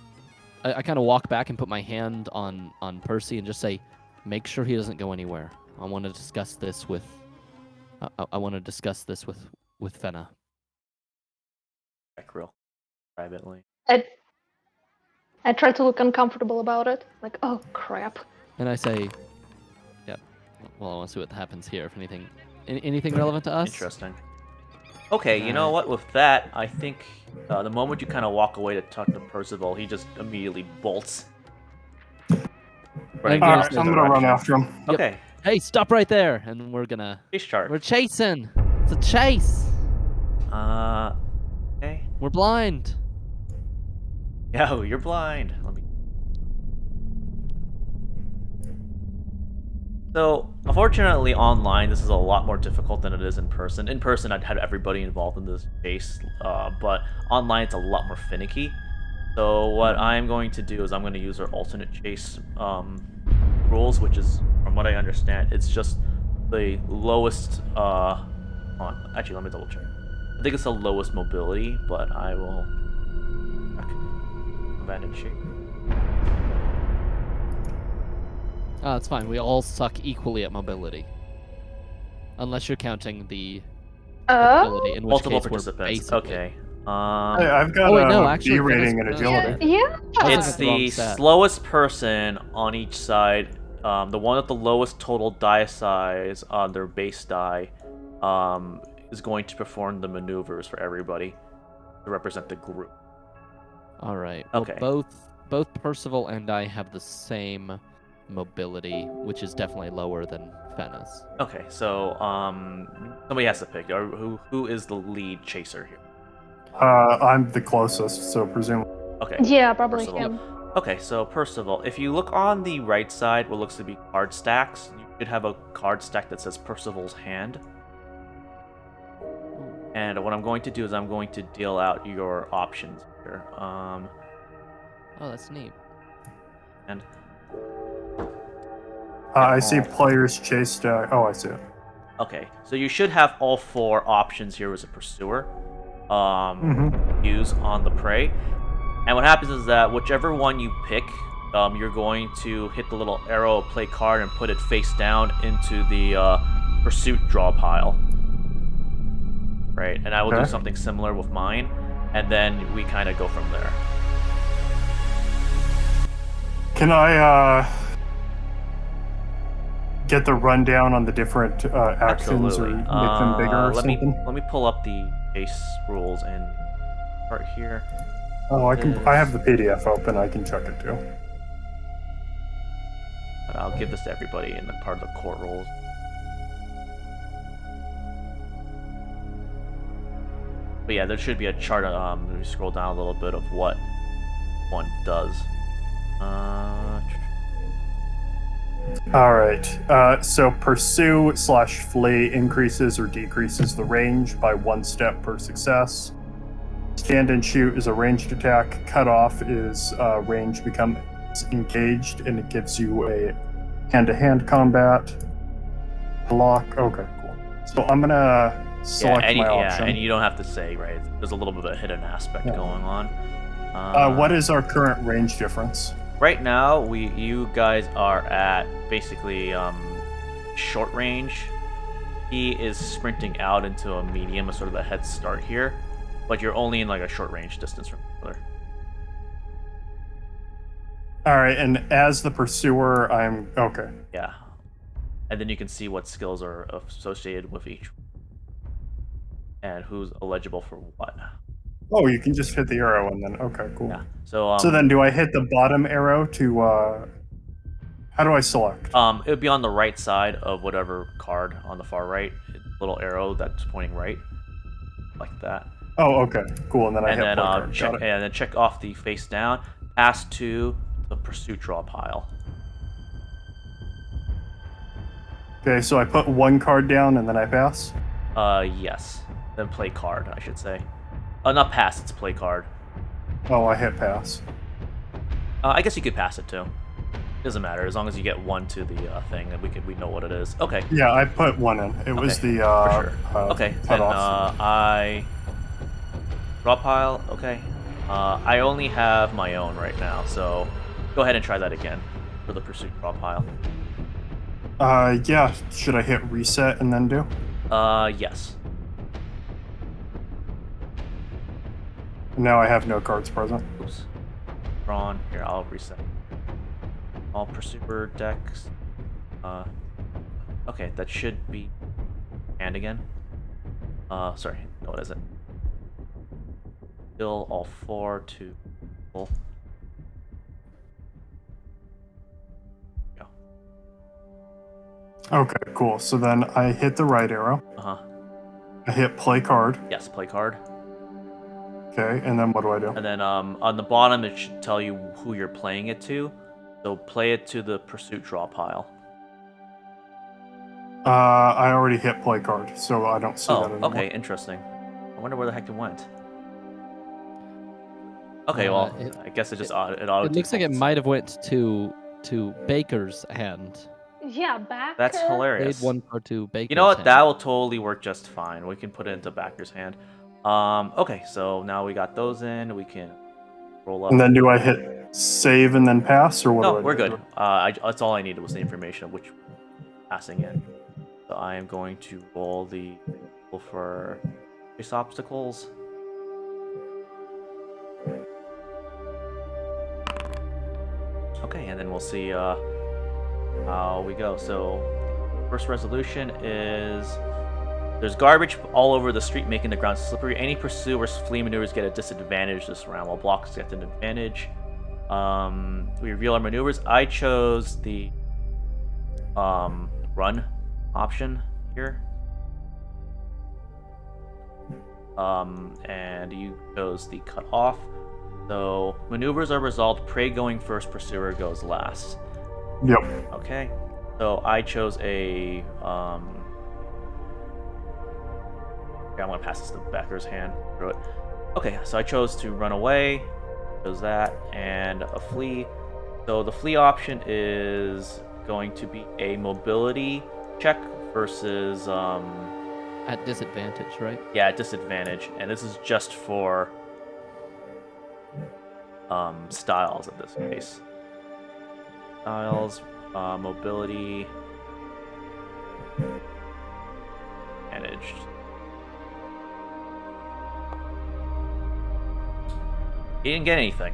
I kind of walk back and put my hand on Percy and just say, make sure he doesn't go anywhere. I want to discuss this with I want to discuss this with Fenna. Back real privately. I try to look uncomfortable about it, like, oh crap. And I say, yeah, well, I want to see what happens here. If anything relevant to us. Interesting. Okay, you know Alright. what? With that, I think the moment you kind of walk away to talk to Percival, he just immediately bolts. Running All in right, the I'm gonna run direction. after him. Yep. Okay, Hey, stop right there, and we're chase chart. chasing. It's a chase. Okay. We're blind. Yo, you're blind. Let me. So, unfortunately, online this is a lot more difficult than it is in person. In person, I'd have everybody involved in this chase, but online it's a lot more finicky. So, what I'm going to do is I'm going to use our alternate chase rules, which is, from what I understand, it's just the lowest. Actually, let me double check. I think it's the lowest mobility, but I will check. Abandoned shape. Oh, it's fine. We all suck equally at mobility. Unless you're counting the ability, in which Multiple case we're participants. basically... Okay. Hey, I've got Oh, wait, no, a actually, B rating in Fenna's- agility. Yeah. I was It's looking at the wrong the stat. slowest person on each side. The one with the lowest total die size on their base die is going to perform the maneuvers for everybody to represent the group. All right. Well, Okay. both Percival and I have the same mobility, which is definitely lower than Fenna's. Okay, so somebody has to pick. Who is the lead chaser here? I'm the closest, so presumably. Okay. Yeah, probably Percival. him. Okay, so Percival, if you look on the right side, what looks to be card stacks, you should have a card stack that says Percival's hand. And what I'm going to do is I'm going to deal out your options here. Oh, that's neat. And I see players chase stack. Oh, I see it. okay, so you should have all 4 options here as a pursuer. Use on the prey. And what happens is that whichever one you pick, you're going to hit the little arrow play card and put it face down into the pursuit draw pile. Right, and I will do Okay. something similar with mine, and then we kind of go from there. Can I get the rundown on the different actions Absolutely. or make them bigger or let something? me pull up the base rules and part here. Oh, I have the PDF open. I can check it too. I'll give this to everybody in the part of the core rules. But yeah, there should be a chart. Let me scroll down a little bit of what one does. All right. So pursue/flee increases or decreases the range by 1 step per success. Stand and shoot is a ranged attack. Cut off is range becomes engaged, and it gives you a hand-to-hand combat. Block. Okay, cool. So I'm gonna select my option. and you don't have to say, right? There's a little bit of a hidden aspect Yeah. going on. What is our current range difference? Right now, you guys are at basically short range. He is sprinting out into a medium, a sort of a head start here, but you're only in like a short range distance from each other. All right, and as the pursuer, I'm okay. Yeah, and then you can see what skills are associated with each, and who's eligible for what. Oh, you can just hit the arrow and then okay, cool. Yeah. So So then, do I hit the bottom arrow to? How do I select? it would be on the right side of whatever card on the far right. Little arrow that's pointing right, like that. Oh, okay, cool. And then I And hit then play card. check Got it. and then check off the face down. Pass to the pursuit draw pile. Okay, so I put 1 card down and then I pass. Yes. Then play card, I should say. Not pass, it's play card. Oh, I hit pass. I guess you could pass it too. Doesn't matter, as long as you get one to the thing, and we know what it is. Okay. Yeah, I put one in. It was Okay, the for sure. Okay, then cutoff. I draw pile. Okay. I only have my own right now, so go ahead and try that again for the pursuit draw pile. Yeah. Should I hit reset and then do? Yes. Now I have no cards present. Oops. Drawn. Here, I'll reset. All pursuer decks. Okay, that should be hand again. Sorry, no, it isn't. Still all 4 to full. Go. Okay, cool. So then I hit the right arrow. I hit play card. Yes, play card. Okay, and then what do I do? And then on the bottom, it should tell you who you're playing it to. So play it to the pursuit draw pile. I already hit play card, so I don't see that Oh, anymore. okay, interesting. I wonder where the heck it went. Okay, well, I guess it just auto. It looks like it defaults. might have went to Baker's hand. Yeah, back. That's Played hilarious. 1 card to Baker's You know what? hand. That will totally work just fine. We can put it into backer's hand. Okay, so now we got those in. We can roll up. And then do I hit save and then pass, or what do I No, do? we're good. That's all I needed was the information of which passing in. So I am going to roll the for face obstacles. Okay, and then we'll see how we go. So, first resolution is there's garbage all over the street, making the ground slippery. Any pursuers, flee maneuvers get a disadvantage this round, while blocks get an advantage. We reveal our maneuvers. I chose the run option here. And you chose the cut off. So maneuvers are resolved. Prey going first, pursuer goes last. Yep. Okay. So I chose a yeah, I'm gonna pass this to backer's hand through it. Okay, so I chose to run away. Chose that and a flee. So the flee option is going to be a mobility check versus At disadvantage, right? yeah, disadvantage, and this is just for styles in this case. Styles, mobility, managed. He didn't get anything.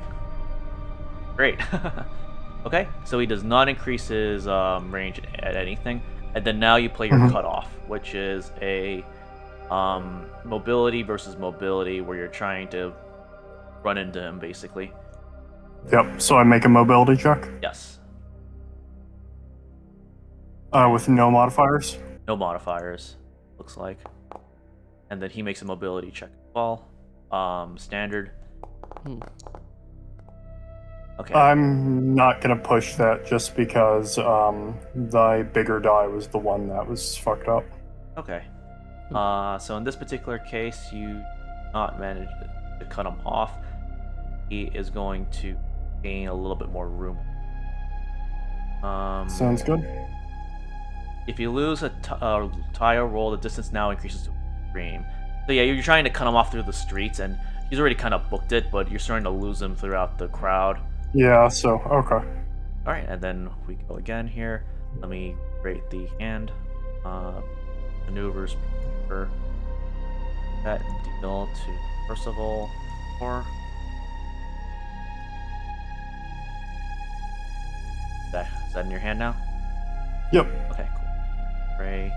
Great. Okay, so he does not increase his range at anything. And then now you play your cutoff, which is a mobility versus mobility, where you're trying to run into him, basically. Yep. So I make a mobility check Yes. with no modifiers. No modifiers, looks like. And then he makes a mobility check as well. Standard. Okay. I'm not gonna push that just because the bigger die was the one that was fucked up. Okay. So in this particular case, you not manage to cut him off. He is going to gain a little bit more room. Sounds good. If you lose a tile roll, the distance now increases to extreme. So yeah, you're trying to cut him off through the streets, and he's already kind of booked it, but you're starting to lose him throughout the crowd. Yeah. So okay. All right, and then we go again here. Let me rate the hand. Maneuvers per that deal to Percival 4. Is that in your hand now? Yep. Okay, cool. Ray.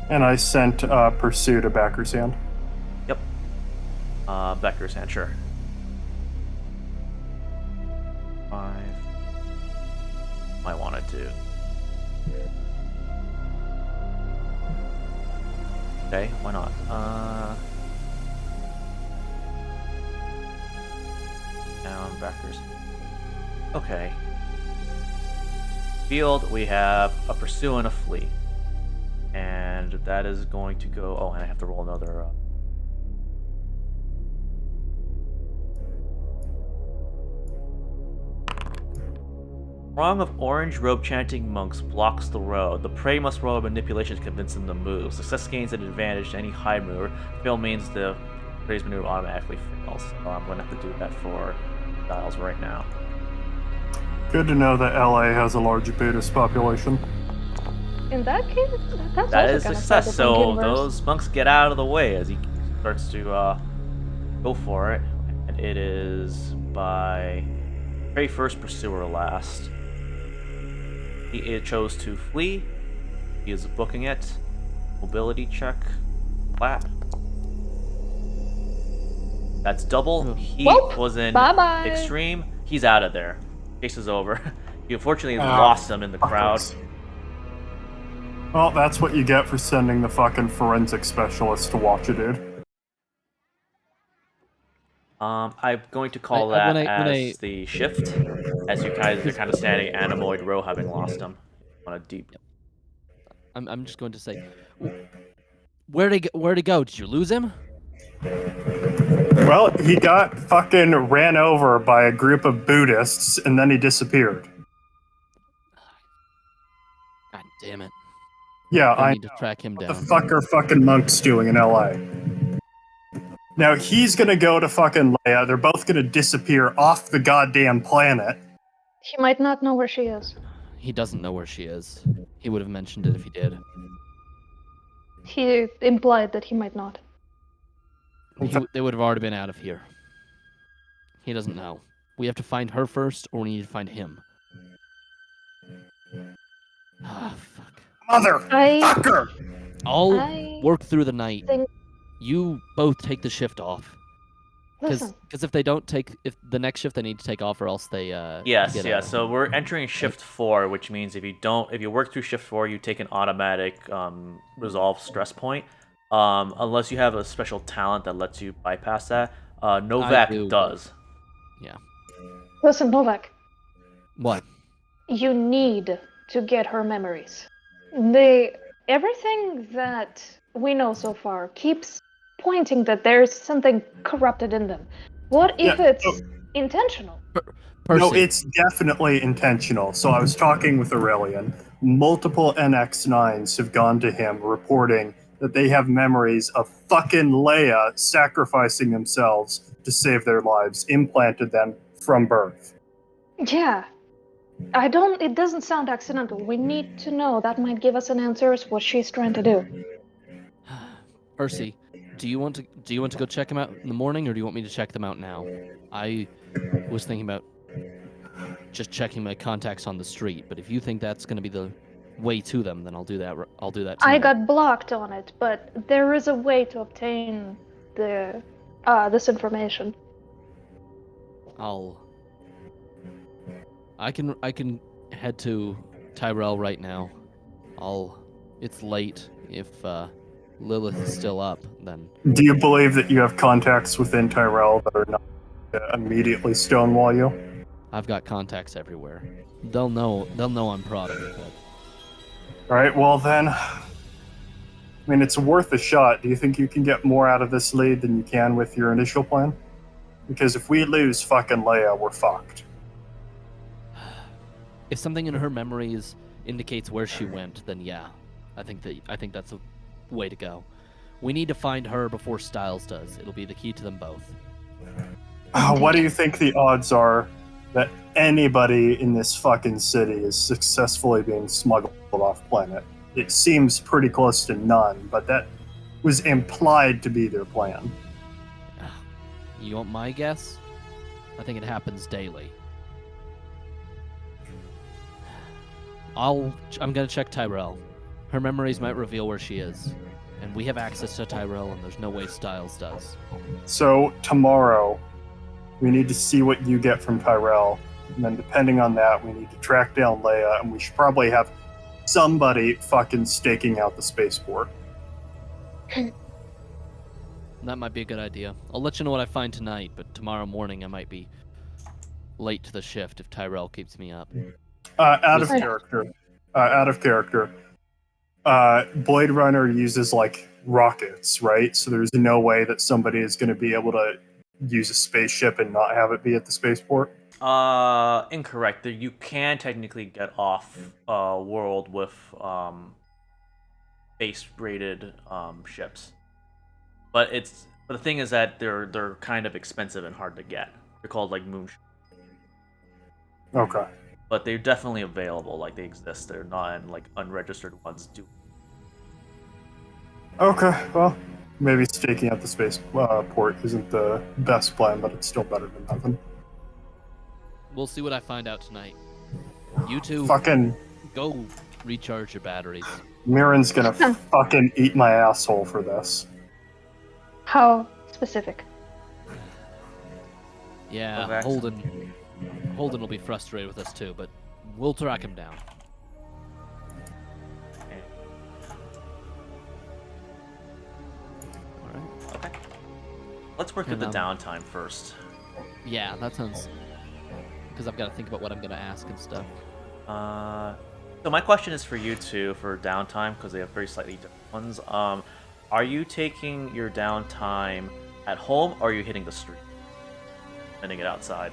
And I sent pursue to backer's hand. Yep. Becker's hand, sure. 5. Might want it to. Okay, why not? Down, backers. Okay. Field, we have a pursue and a flee. And and that is going to go. Oh, and I have to roll another. Throng of orange robe chanting monks blocks the road. The prey must roll a manipulation to convince them to move. Success gains an advantage to any hide maneuver. Fail means the prey's maneuver automatically fails. So I'm going to have to do that for Styles right now. Good to know that LA has a large Buddhist population. In that case, that's That also is kind of success. cyberpunk So universe. those monks get out of the way as he starts to go for it. And it is by prey first, pursuer last. He chose to flee. He is booking it. Mobility check. Flat. That's double. He Welp. was in Bye-bye. extreme. He's out of there. Case is over. He unfortunately Ah, lost him in the crowd. fuckers. Well, that's what you get for sending the fucking forensic specialist to watch a dude. I'm going to call I- that when I- as the shift, as you guys are kind of standing Animoid row having lost him on a deep. I'm just going to say, where'd he go? Did you lose him? Well, he got fucking ran over by a group of Buddhists and then he disappeared. God damn it! Yeah, I I need to track him What down. the fuck are fucking monks doing in LA? Now he's gonna go to fucking Leia. They're both gonna disappear off the goddamn planet. He might not know where she is. He doesn't know where she is. He would have mentioned it if he did. He implied that he might not. They would have already been out of here. He doesn't know. We have to find her first, or we need to find him. Ah, fuck. Motherfucker! I'll I work through the night. think. You both take the shift off. Listen, Because if they don't take, if the next shift they need to take off, or else they Yes, get yeah. a- So we're entering shift 4, which means if you work through shift 4, you take an automatic resolve stress point. Unless you have a special talent that lets you bypass that. Novak do, but- does. Yeah. listen, Novak. What? You need to get her memories. Everything that we know so far keeps pointing that there's something corrupted in them. What if Yeah, it's intentional? Percy. No, it's definitely intentional. So I was talking with Aurelian. Multiple NX9s have gone to him reporting that they have memories of fucking Leia sacrificing themselves to save their lives, implanted them from birth. Yeah. It doesn't sound accidental. We need to know. That might give us an answer as what she's trying to do. Percy, do you want to go check them out in the morning, or do you want me to check them out now? I was thinking about just checking my contacts on the street, but if you think that's going to be the way to them, then I'll do that. I'll do that tonight. I got blocked on it, but there is a way to obtain this information. I can head to Tyrell right now. It's late. If Lilith is still up, then Do you believe that you have contacts within Tyrell that are not immediately stonewall you? I've got contacts everywhere. They'll know I'm product. But All right, well then, I mean, it's worth a shot. Do you think you can get more out of this lead than you can with your initial plan? Because if we lose fucking Leia, we're fucked. if something in her memories indicates where she went, then yeah, I think that's a way to go. We need to find her before Styles does. It'll be the key to them both. What do you think the odds are that anybody in this fucking city is successfully being smuggled off planet? It seems pretty close to none, but that was implied to be their plan. You want my guess? I think it happens daily. I'm gonna check Tyrell. Her memories might reveal where she is. And we have access to Tyrell, and there's no way Styles does. So tomorrow, we need to see what you get from Tyrell, and then depending on that, we need to track down Leia, and we should probably have somebody fucking staking out the spaceport. That might be a good idea. I'll let you know what I find tonight, but tomorrow morning I might be late to the shift if Tyrell keeps me up. Out of Listen. character. Out of character. Blade Runner uses like rockets, right? So there's no way that somebody is going to be able to use a spaceship and not have it be at the spaceport. Incorrect. You can technically get off world with base rated ships, but the thing is that they're kind of expensive and hard to get. They're called like moon, Okay. but they're definitely available. Like they exist. They're not like unregistered ones do. Okay. Well, maybe staking out the space port isn't the best plan, but it's still better than nothing. We'll see what I find out tonight. You two, Fucking go recharge your batteries. Mirren's gonna fucking eat my asshole for this. How specific? Yeah, Kovacs. Holden will be frustrated with us too, but we'll track him down. All right. Okay. Let's work through And, the downtime first. Yeah, that sounds. Because I've got to think about what I'm gonna ask and stuff. So my question is for you two for downtime because they have very slightly different ones. Are you taking your downtime at home or are you hitting the street? Spending it outside.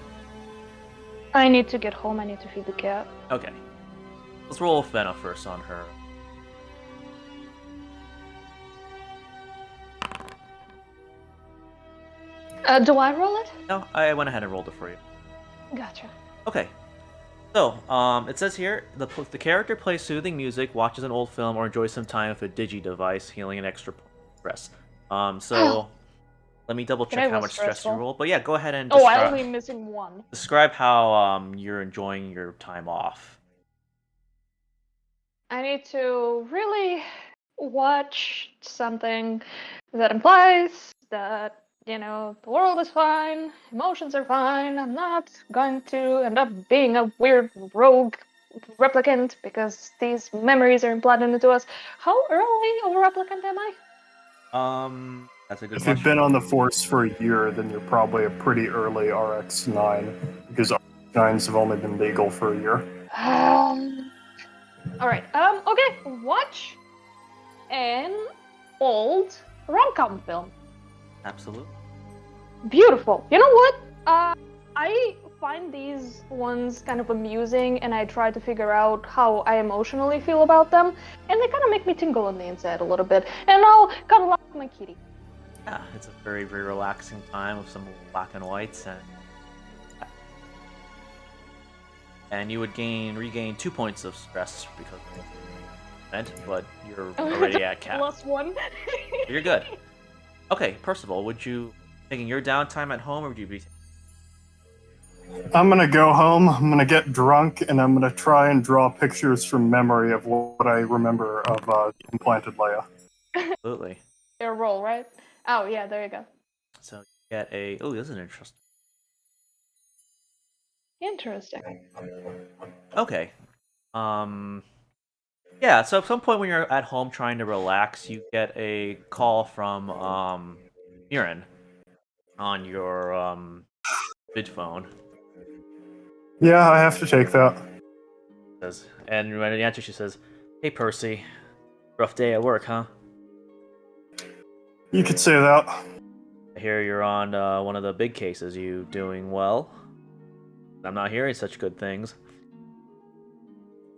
I need to get home. I need to feed the cat. Okay. Let's roll Fenna first on her. Do I roll it? No, I went ahead and rolled it for you. Gotcha. Okay. So, it says here, the character plays soothing music, watches an old film, or enjoys some time with a digi-device, healing an extra stress. So, let me double Today check how was much stress you stressful. roll. But yeah, go ahead and Oh, I'm only missing one. describe how you're enjoying your time off. I need to really watch something that implies that, you know, the world is fine, emotions are fine, I'm not going to end up being a weird rogue replicant because these memories are implanted into us. How early of a replicant am I? That's a good If question. you've been on the force for a year, then you're probably a pretty early RX-9 because RX-9s have only been legal for a year. Alright, okay, watch an old rom-com film. Absolutely. Beautiful. You know what? I find these ones kind of amusing, and I try to figure out how I emotionally feel about them, and they kind of make me tingle on the inside a little bit. And I'll cuddle up with my kitty. Yeah, it's a very, very relaxing time with some black and whites, and you would regain 2 points of stress because of the event, but you're already at cap. +1. You're good. Okay, Percival, would you taking your downtime at home, or would you be? I'm gonna go home, I'm gonna get drunk, and I'm gonna try and draw pictures from memory of what I remember of implanted Leia. Absolutely. Your roll, right? Oh, yeah, there you go. So you get a. Oh, this is interesting. Interesting. Okay. Yeah. So at some point when you're at home trying to relax, you get a call from Mirren on your vid phone. Yeah, I have to take that. And when he answers, she says, "Hey Percy, rough day at work, huh? You could say that. I hear you're on one of the big cases. You doing well? I'm not hearing such good things."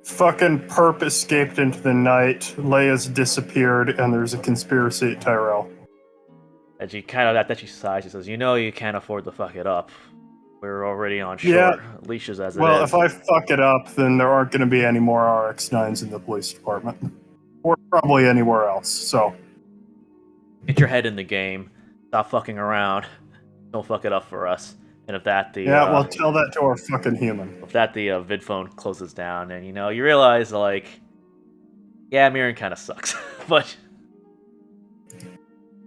Fucking Perp escaped into the night, Leia's disappeared, and there's a conspiracy at Tyrell. And she kind of that she sighs. She says, "You know you can't afford to fuck it up. We're already on short leashes as it is." Well, if I fuck it up, then there aren't going to be any more RX-9s in the police department. Or probably anywhere else, so... Get your head in the game. Stop fucking around. Don't fuck it up for us. And if that the Yeah, well, tell that to our fucking human. vid phone closes down, and you realize like, yeah, Mirren kind of sucks, but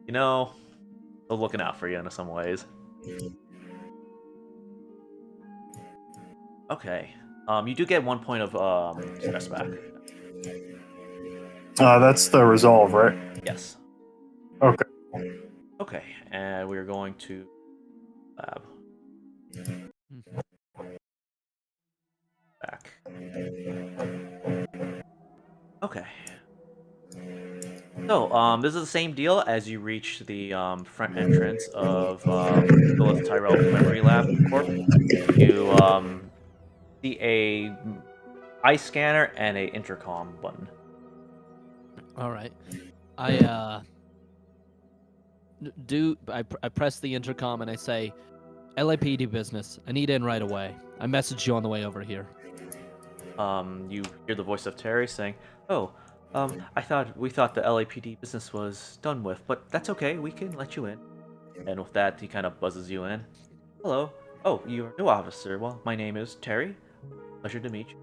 they're looking out for you in some ways. Okay. You do get 1 point of stress back. That's the resolve, right? Yes. Okay. Okay, and we're going to lab. Back. Okay. So, this is the same deal as you reach the front entrance of Phyllis Tyrell's Memory Lab Corp. You see a eye scanner and a intercom button. All right. I I press the intercom and I say, LAPD business. I need in right away. I messaged you on the way over here. You hear the voice of Terry saying, "Oh, we thought the LAPD business was done with, but that's okay. We can let you in." And with that, he kind of buzzes you in. "Hello. Oh, you're a new officer. Well, my name is Terry. Pleasure to meet you.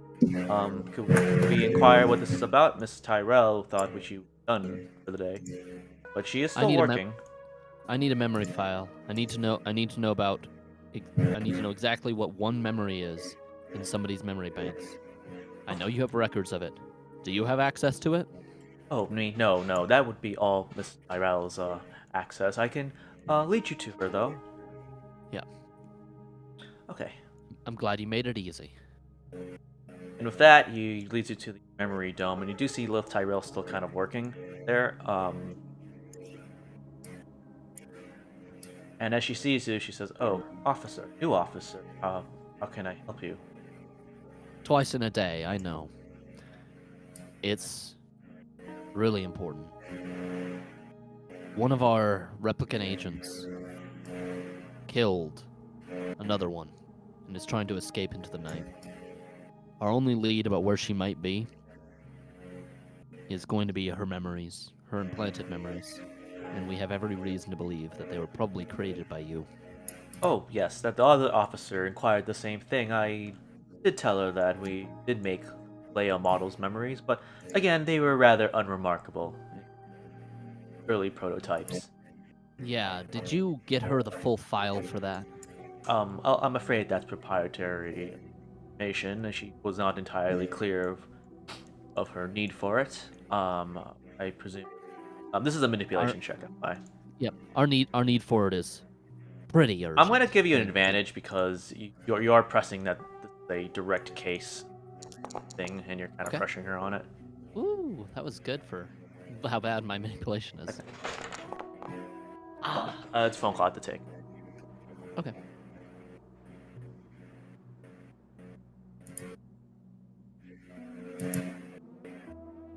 Could we inquire what this is about? Miss Tyrell thought we should done for the day, but she is I still need working." I need a memory file. I need to know about I need to know exactly what one memory is in somebody's memory banks. I know you have records of it. Do you have access to it? Oh, me? No, no. That would be all Miss Tyrell's access. I can lead you to her, though. Yeah. Okay. I'm glad you made it easy. And with that, he leads you to the memory dome, and you do see Liv Tyrell still kind of working there. And as she sees you, she says, "Oh, officer, new officer. How can I help you?" Twice in a day, I know. It's really important. One of our replicant agents killed another one and is trying to escape into the night. Our only lead about where she might be is going to be her memories, her implanted memories. And we have every reason to believe that they were probably created by you. Oh, yes, that the other officer inquired the same thing. I did tell her that we did make Leia models' memories, but again, they were rather unremarkable. Early prototypes. Yeah, did you get her the full file for that? I'm afraid that's proprietary information, and she was not entirely clear of her need for it. I presume. This is a Our manipulation check, by. Yep, our need for it is pretty urgent. I'm going to give you an Pretty- advantage because you are pressing that this is a direct case thing, and you're kind of Okay. pressuring her on it. Ooh, that was good for how bad my manipulation is. Ah, It's a phone call to take. okay.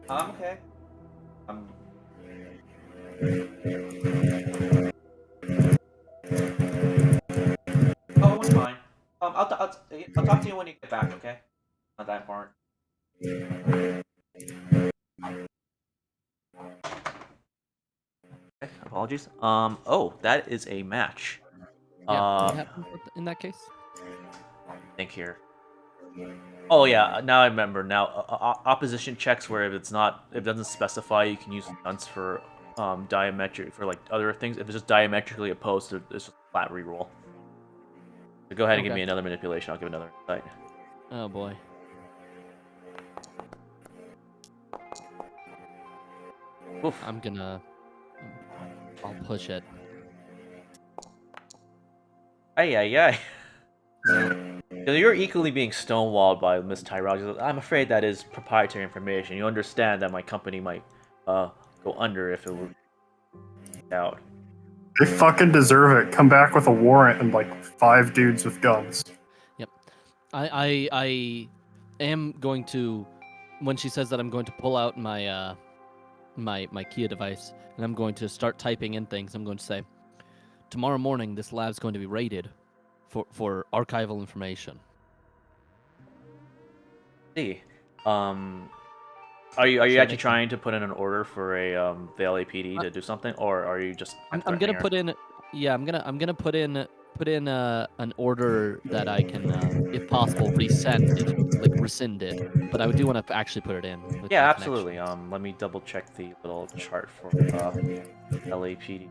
Okay. Oh, it's fine. I'll talk to you when you get back, okay? Not that important. Okay, apologies. Oh, that is a match. Yeah, what Uh, happened in that case? think here. Oh yeah, now I remember. Now opposition checks where if it doesn't specify, you can use stunts for diametric for like other things. If it's just diametrically opposed, it's just a flat reroll. So go ahead and give Okay. me another manipulation. I'll give another insight. Oh boy. Oof. I'll push it. Ay ay ay. You're equally being stonewalled by Miss Tyrell. I'm afraid that is proprietary information. You understand that my company might go under if it were out. They fucking deserve it. Come back with a warrant and like 5 dudes with guns. Yep. I am going to, when she says that, I'm going to pull out my my Kia device and I'm going to start typing in things. I'm going to say, tomorrow morning this lab's going to be raided for archival information. See, are you Should I actually make trying to put in an order for a the LAPD to do something, or are you just? I'm gonna put in, yeah, I'm gonna put in an order that I can, if possible, rescind it. But I do want to actually put it in. With Yeah, my absolutely. connections. Let me double check the little chart for LAPD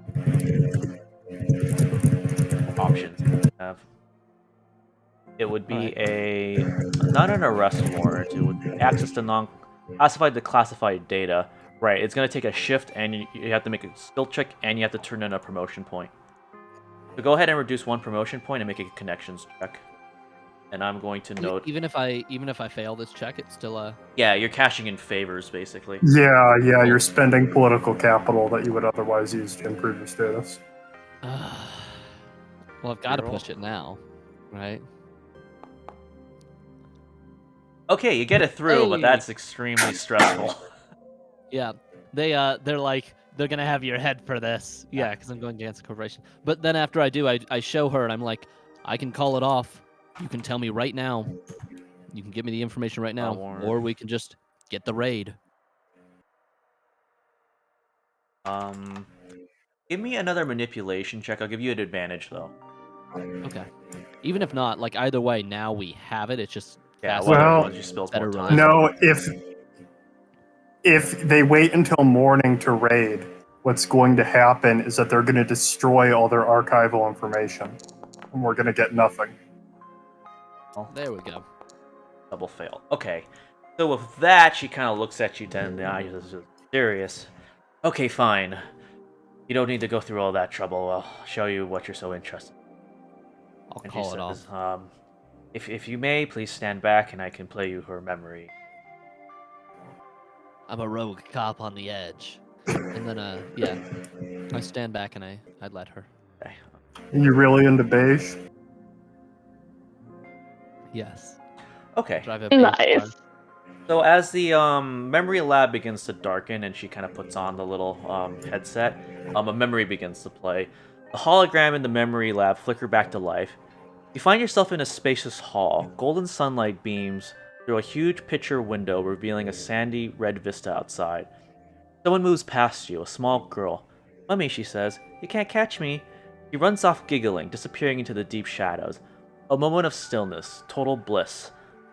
options. Have it would be a not an arrest warrant. It would be access to non-classified to classified data. Right. It's gonna take a shift, and you have to make a skill check, and you have to turn in a promotion point. So go ahead and reduce 1 promotion point and make a connections check. and I'm going to note. Even if I fail this check, it's still Yeah, you're cashing in favors, basically. Yeah, you're spending political capital that you would otherwise use to improve your status. Well, I've got to Reroll. push it now, right? Okay, you get it through, but Hey! that's extremely stressful. Yeah, they're like they're gonna have your head for this. Yeah, because I'm going against the corporation. But then after I do, I show her and I'm like, I can call it off. You can tell me right now. You can give me the information right now, Warren. or we can just get the raid. Give me another manipulation check. I'll give you an advantage though. Okay. Even if not, like either way, now we have it. It's just Yeah, faster. whether Well, it was you spills better more time. No, if they wait until morning to raid, what's going to happen is that they're going to destroy all their archival information, and we're going to get nothing. There we go. Double fail. Okay. So with that, she kind of looks at you dead in the eyes. Is serious. Okay, fine. You don't need to go through all that trouble. I'll show you what you're so interested in. I'll And call she it off. says, if you may, please stand back and I can play you her memory. I'm a rogue cop on the edge. And then, yeah, I stand back and I'd let her. Okay. Are you really into beige? Yes. Okay. Drive a beige Nice. car. So as the memory lab begins to darken and she kind of puts on the little headset, a memory begins to play. The hologram in the memory lab flicker back to life. You find yourself in a spacious hall. Golden sunlight beams through a huge picture window, revealing a sandy red vista outside. Someone moves past you, a small girl. "Mummy," she says, "you can't catch me." She runs off giggling, disappearing into the deep shadows. A moment of stillness, total bliss.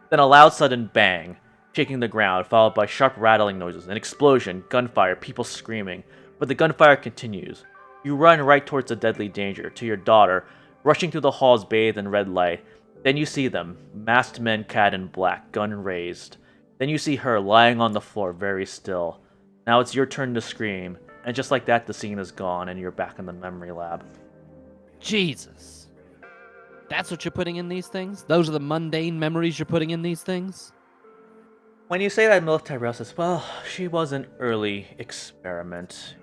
Then a loud sudden bang, shaking the ground, followed by sharp rattling noises, an explosion, gunfire, people screaming. But the gunfire continues. You run right towards the deadly danger, to your daughter, rushing through the halls bathed in red light. Then you see them, masked men clad in black, gun raised. Then you see her lying on the floor, very still. Now it's your turn to scream, and just like that, the scene is gone, and you're back in the memory lab. Jesus. That's what you're putting in these things? Those are the mundane memories you're putting in these things? When you say that, Milf Tyrell says, "Well, she was an early experiment.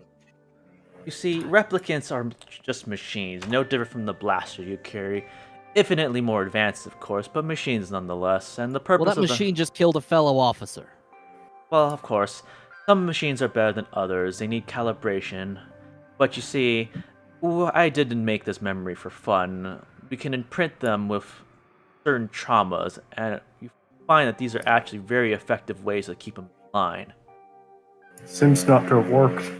You see, replicants are just machines, no different from the blaster you carry. Infinitely more advanced, of course, but machines nonetheless, and the purpose Well, that of machine just killed a fellow officer. Well, of course, some machines are better than others, they need calibration. But you see, I didn't make this memory for fun. We can imprint them with certain traumas, and you find that these are actually very effective ways to keep them in line. Seems not to have worked.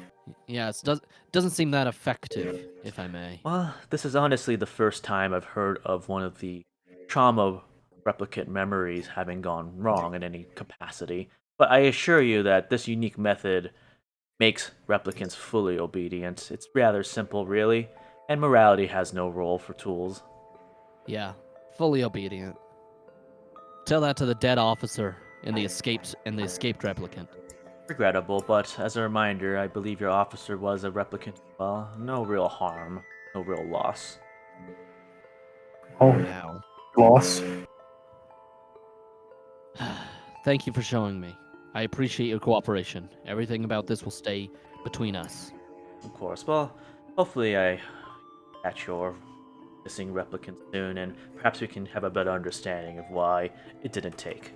Yeah, it doesn't seem that effective, if I may. Well, this is honestly the first time I've heard of one of the trauma replicant memories having gone wrong in any capacity. But I assure you that this unique method makes replicants fully obedient. It's rather simple, really, and morality has no role for tools. Yeah, fully obedient. Tell that to the dead officer and the escaped replicant. Regrettable, but as a reminder, I believe your officer was a replicant as well. No real harm, no real loss. Oh, Wow. loss. Thank you for showing me. I appreciate your cooperation. Everything about this will stay between us. Of course. Well, hopefully I catch your missing replicant soon, and perhaps we can have a better understanding of why it didn't take.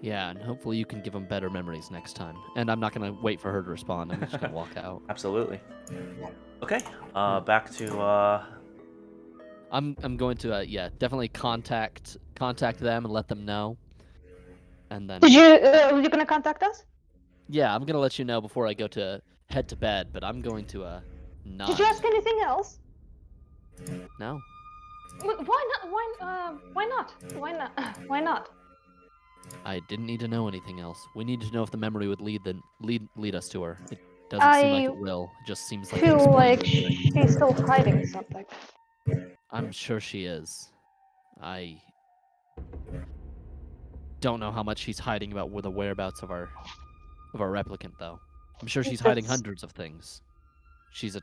Yeah, and hopefully you can give them better memories next time. And I'm not gonna wait for her to respond. I'm just gonna walk out. Absolutely. Okay. Back to I'm going to yeah, definitely contact them and let them know. And then Did you gonna contact us? yeah, I'm gonna let you know before I go to head to bed. But I'm going to not. Did you ask anything else? No. Why not? Why not? Why not? Why not? I didn't need to know anything else. We need to know if the memory would lead us to her. It doesn't seem like I it will. It just seems like feel like explosive. she's still hiding something. I'm sure she is. I don't know how much she's hiding about the whereabouts of our replicant, though. I'm sure she's hiding That's- hundreds of things. She's a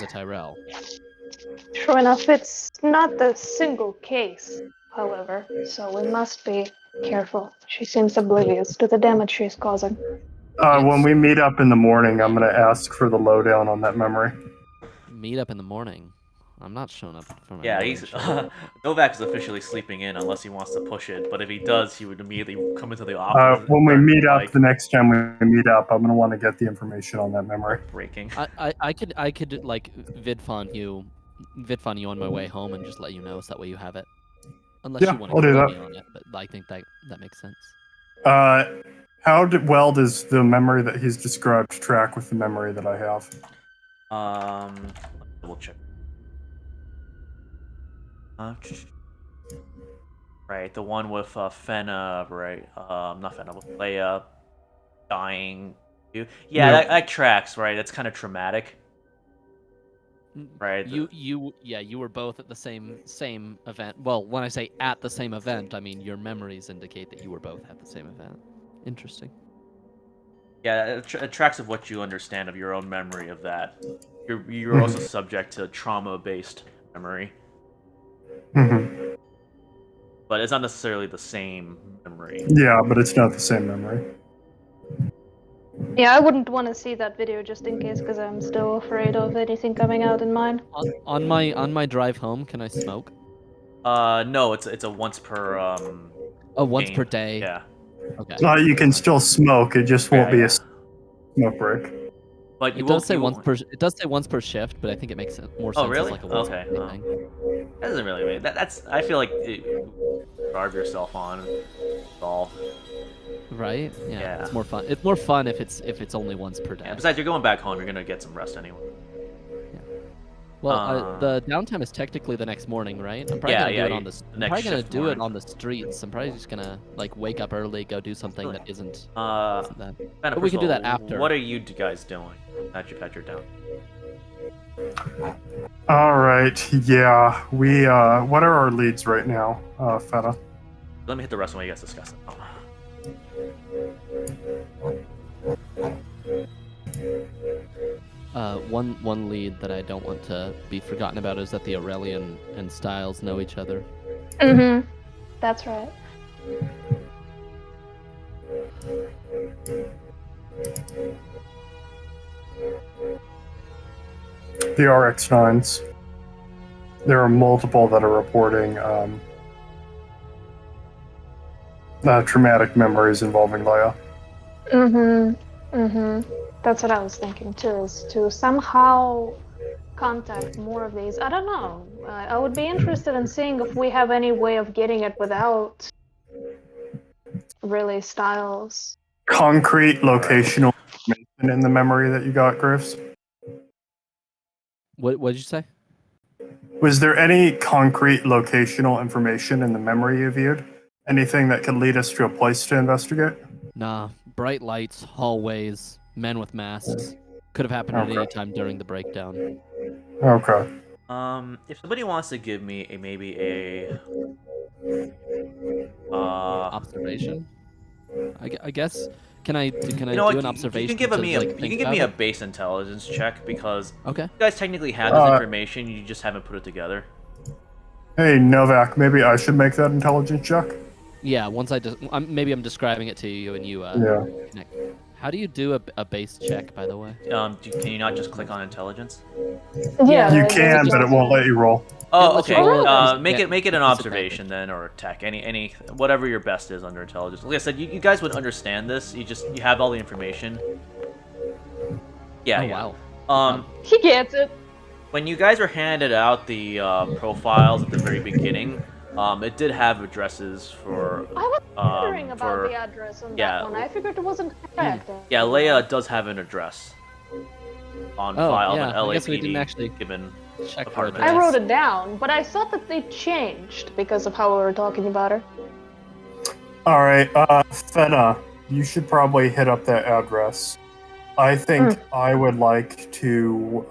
Tyrell. Sure enough, it's not a single case. however, so we must be careful. She seems oblivious to the damage she's causing. When we meet up in the morning, I'm Yeah. going to ask for the lowdown on that memory. Meet up in the morning. I'm not showing up for my Yeah, morning he's shift. Novak is officially sleeping in unless he wants to push it. But if he does, he would immediately come into the office. When we and meet up like, the next time we meet up, I'm going to want to get the information on that memory. breaking. I could like vidfon you on my way home and just let you know so that way you have it. Unless Yeah, you want I'll to do kill that. me on it, but I think that makes sense. How well does the memory that he's described track with the memory that I have? We'll check. Right, the one with Fenna, right? Not Fenna, with Leia dying. Yeah, Yep. that tracks, right? That's kind of traumatic, right? You were both at the same event. Well, when I say at the same event, I mean your memories indicate that you were both at the same event. Interesting. Yeah, it tracks of what you understand of your own memory of that. You're also subject to trauma-based memory, Mhm. but it's not necessarily the same memory. Yeah, but it's not the same memory. Yeah, I wouldn't want to see that video just in case, because I'm still afraid of anything coming out in mine. On my drive home, can I smoke? No, it's a once per Oh, once game. per day. Yeah. Okay. You can still smoke. It just won't be Yeah. a smoke break. But you It does won't. say You once won't... per. It does say once per shift, but I think it makes more Oh, sense as really? like a once Okay. per day thing. That doesn't really mean that's. I feel like drive yourself on. All. Right? Yeah, Yeah. It's more fun. It's more fun if it's only once per day. Yeah, besides, you're going back home. You're gonna get some rest anyway. Well, the downtime is technically the next morning, right? I'm probably gonna do it on the. I'm next probably gonna shift do morning. it on the streets. I'm probably just gonna like wake up early, go do something Really? that isn't Fenna, that. but we can do that after. What are you guys doing at your down? All right. Yeah. We. What are our leads right now, Feta? Let me hit the rest of what you guys discussed. One lead that I don't want to be forgotten about is that the Aurelian and Styles know each other. Mm-hmm. That's right. The RX-9s. There are multiple that are reporting traumatic memories involving Leia. Mm-hmm. Mm-hmm. That's what I was thinking too, is to somehow contact more of these. I don't know. I would be interested in seeing if we have any way of getting it without really Styles. Concrete locational information in the memory that you got, Griffs? What did you say? Was there any concrete locational information in the memory you viewed? Anything that could lead us to a place to investigate? Nah, bright lights, hallways, men with masks. Could have happened at any Okay. time during the breakdown. Okay. If somebody wants to give me maybe a Observation? I guess. Can I you do know what? an observation You can to like you think can give about me a it? base intelligence check because Okay. you guys technically have this information. You just haven't put it together. Hey, Novak, maybe I should make that intelligence check? Yeah. Once maybe I'm describing it to you and you Yeah. connect. How do you do a base check, by the way? Can you not just click on intelligence? Yeah, You there's can, but it won't let you roll. Oh, lets you okay. roll at Make it an disadvantage. observation then, or tech. Any whatever your best is under intelligence. Like I said, you guys would understand this. You have all the information. Yeah. Oh, yeah. wow. He gets it. When you guys were handed out the profiles at the very beginning, it did have addresses for. I was wondering about for- the address on yeah. that one. I figured it wasn't correct. Yeah, Leia does have an address on file yeah, of an I guess we didn't LAPD actually given check her apartment. I address. wrote it down, but I thought that they changed because of how we were talking about her. All right, Fena, you should probably hit up that address. I think I would like to.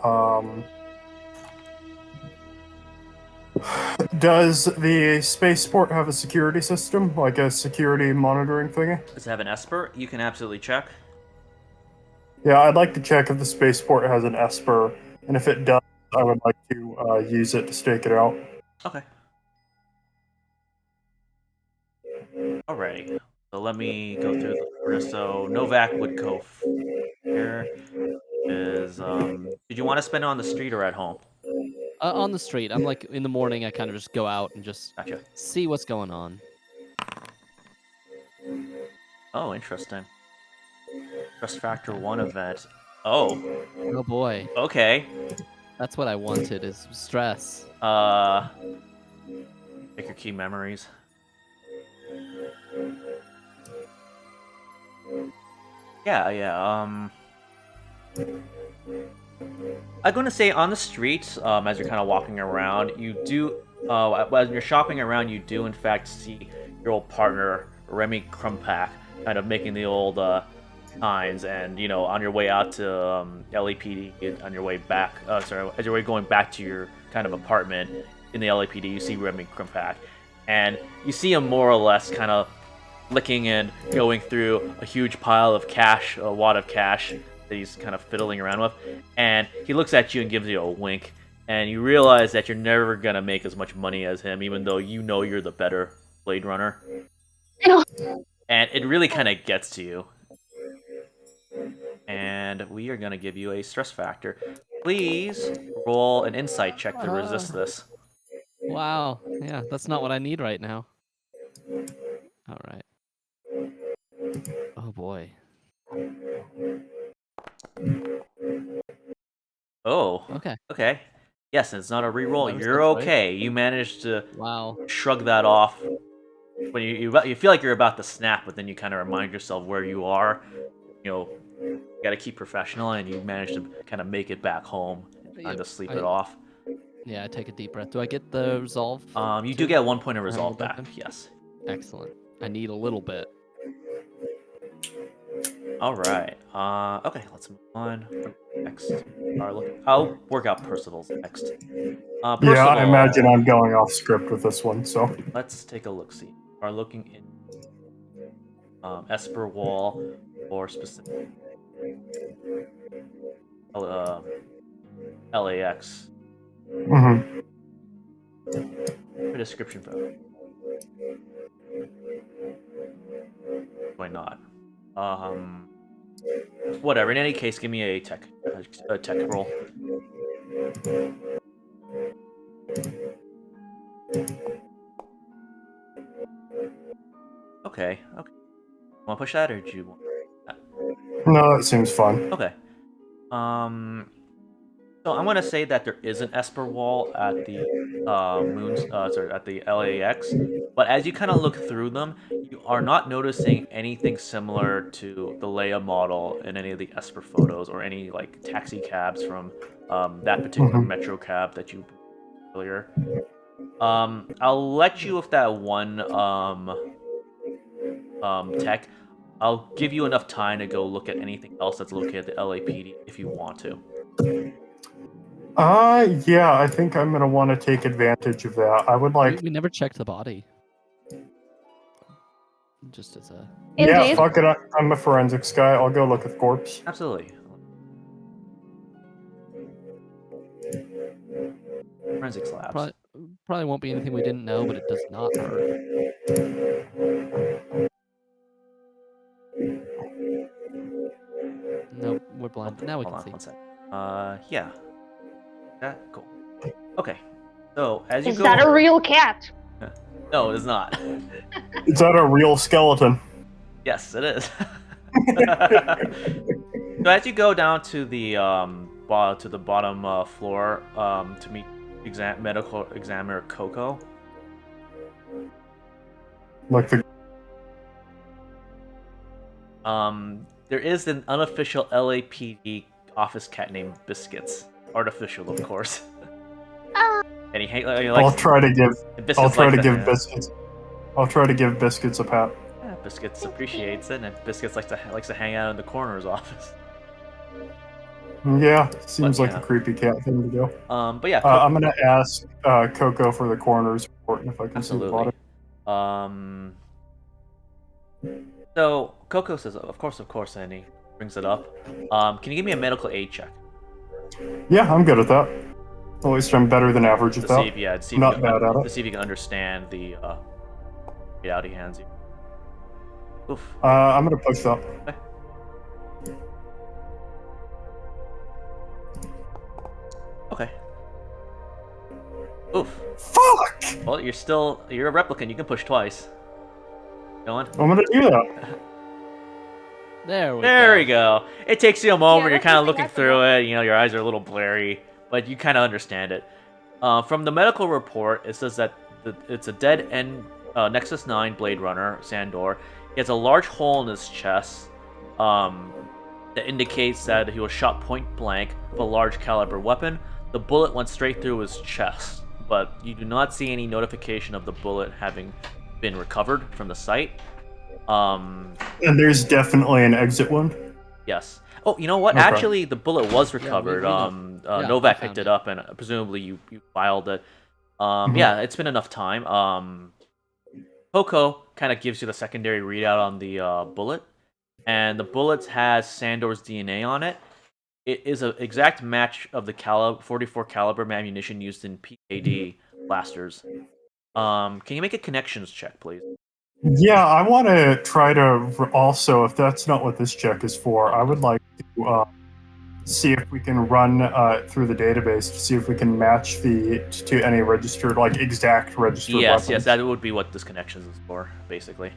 Does the spaceport have a security system, like a security monitoring thingy? Does it have an Esper? You can absolutely check. Yeah, I'd like to check if the spaceport has an Esper, and if it does, I would like to use it to stake it out. Okay. Alrighty. So let me go through the order. So Novak would go here. Did you want to spend it on the street or at home? On the street. I'm like in the morning. I kind of just go out and just Gotcha. see what's going on. Oh, interesting. Trust Factor 1 event. Oh, Oh boy, okay. that's what I wanted is stress. Pick your key memories. Yeah. I'm going to say on the streets, as you're kind of walking around, you do, when you're shopping around, you do in fact see your old partner, Remy Krumpak, kind of making the old signs, and, you know, on your way out to LAPD, on your way back, as you're going back to your kind of apartment in the LAPD, you see Remy Krumpak, and you see him more or less kind of licking and going through a huge pile of cash, a wad of cash that he's kind of fiddling around with, and he looks at you and gives you a wink, and you realize that you're never gonna make as much money as him, even though you know you're the better Blade Runner. And it really kind of gets to you. And we are gonna give you a stress factor. Please roll an insight check to resist this. Wow. Yeah, that's not what I need right now. All right. Oh boy. Oh. Okay. Okay. Yes, it's not a reroll. That was You're right. okay. You managed to Wow. shrug that off. When you feel like you're about to snap, but then you kind of remind yourself where you are. You know, you gotta keep professional, and you manage to kind of make it back home and kind Yep, of sleep it off. Yeah, I take a deep breath. Do I get the resolve? You do get 1 point of I resolve haven't back. done Yes. Excellent. I need a little bit. All right. Okay, let's move on. Next, I'll work out Percival's next. Percival, Yeah, I imagine I'm going off script with this one, so. let's take a look. See, are looking in Esper Wall or specific LAX. Mm-hmm. A description photo. Why not? Whatever. In any case, give me a tech roll. Okay. Want to push that, or do you want that? No, it seems fun. Okay. So I'm gonna say that there is an Esper wall at the at the LAX, but as you kind of look through them, you are not noticing anything similar to the Leia model in any of the Esper photos or any like taxi cabs from that particular metro cab that you earlier. I'll let you with that one tech. I'll give you enough time to go look at anything else that's located at the LAPD if you want to. Yeah, I think I'm gonna want to take advantage of that. I would like. We never checked the body. Just as a. Yeah, Indeed. fuck it. I'm a forensics guy. I'll go look at the corpse. Absolutely. Forensics labs. Probably won't be anything we didn't know, but it does not hurt. Nope, we're blind. Now we Hold can on see. 1 second. Yeah. That cool. Okay. So as you Is go. that a real cat? No, it is not. Is that a real skeleton? Yes, it is. So as you go down to the bottom floor to meet medical examiner Coco. Like the. There is an unofficial LAPD office cat named Biscuits, artificial, of course. And he likes. I'll try to give. I'll try to give hang out. biscuits. I'll try to give biscuits a pat. Yeah, Biscuits appreciates it, and Biscuits likes to hang out in the coroner's office. Yeah, seems But, like yeah. a creepy cat thing to do. But yeah, I'm gonna ask Coco for the coroner's report and if I can see the absolutely. body. So Coco says, of course, and he brings it up. Can you give me a medical aid check Yeah, I'm good at that. At least I'm better than average at to that. see if Not bad at to it. see if you can understand the readout he hands you. Oof. I'm gonna push up. Okay. Okay. Oof. Fuck! Well, you're a replicant. You can push twice. Going. I'm gonna do that. There we There go. we go. It takes you a moment. Yeah, You're that's kind of something looking I through it. You know, your eyes are a little blurry, but you kind of understand it. From the medical report, it says that it's a dead end Nexus 9 Blade Runner, Sandor. He has a large hole in his chest that indicates that he was shot point blank with a large caliber weapon. The bullet went straight through his chest, but you do not see any notification of the bullet having been recovered from the site. And there's definitely an exit wound. Yes. Oh, you know what? Okay. Actually, the bullet was Yeah, we recovered. know. Yeah, I Novak found picked it it. up, and presumably you filed it. Mhm. Yeah, it's been enough time. Poco kind of gives you the secondary readout on the bullet, and the bullet has Sandor's DNA on it. It is an exact match of the 44 caliber ammunition used in PKD blasters. Can you make a connections check, please? Yeah, I want to try to also, if that's not what this check is for, I would like to see if we can run through the database to see if we can match to any registered, like exact registered Yes, weapons. that would be what this connections is for, basically.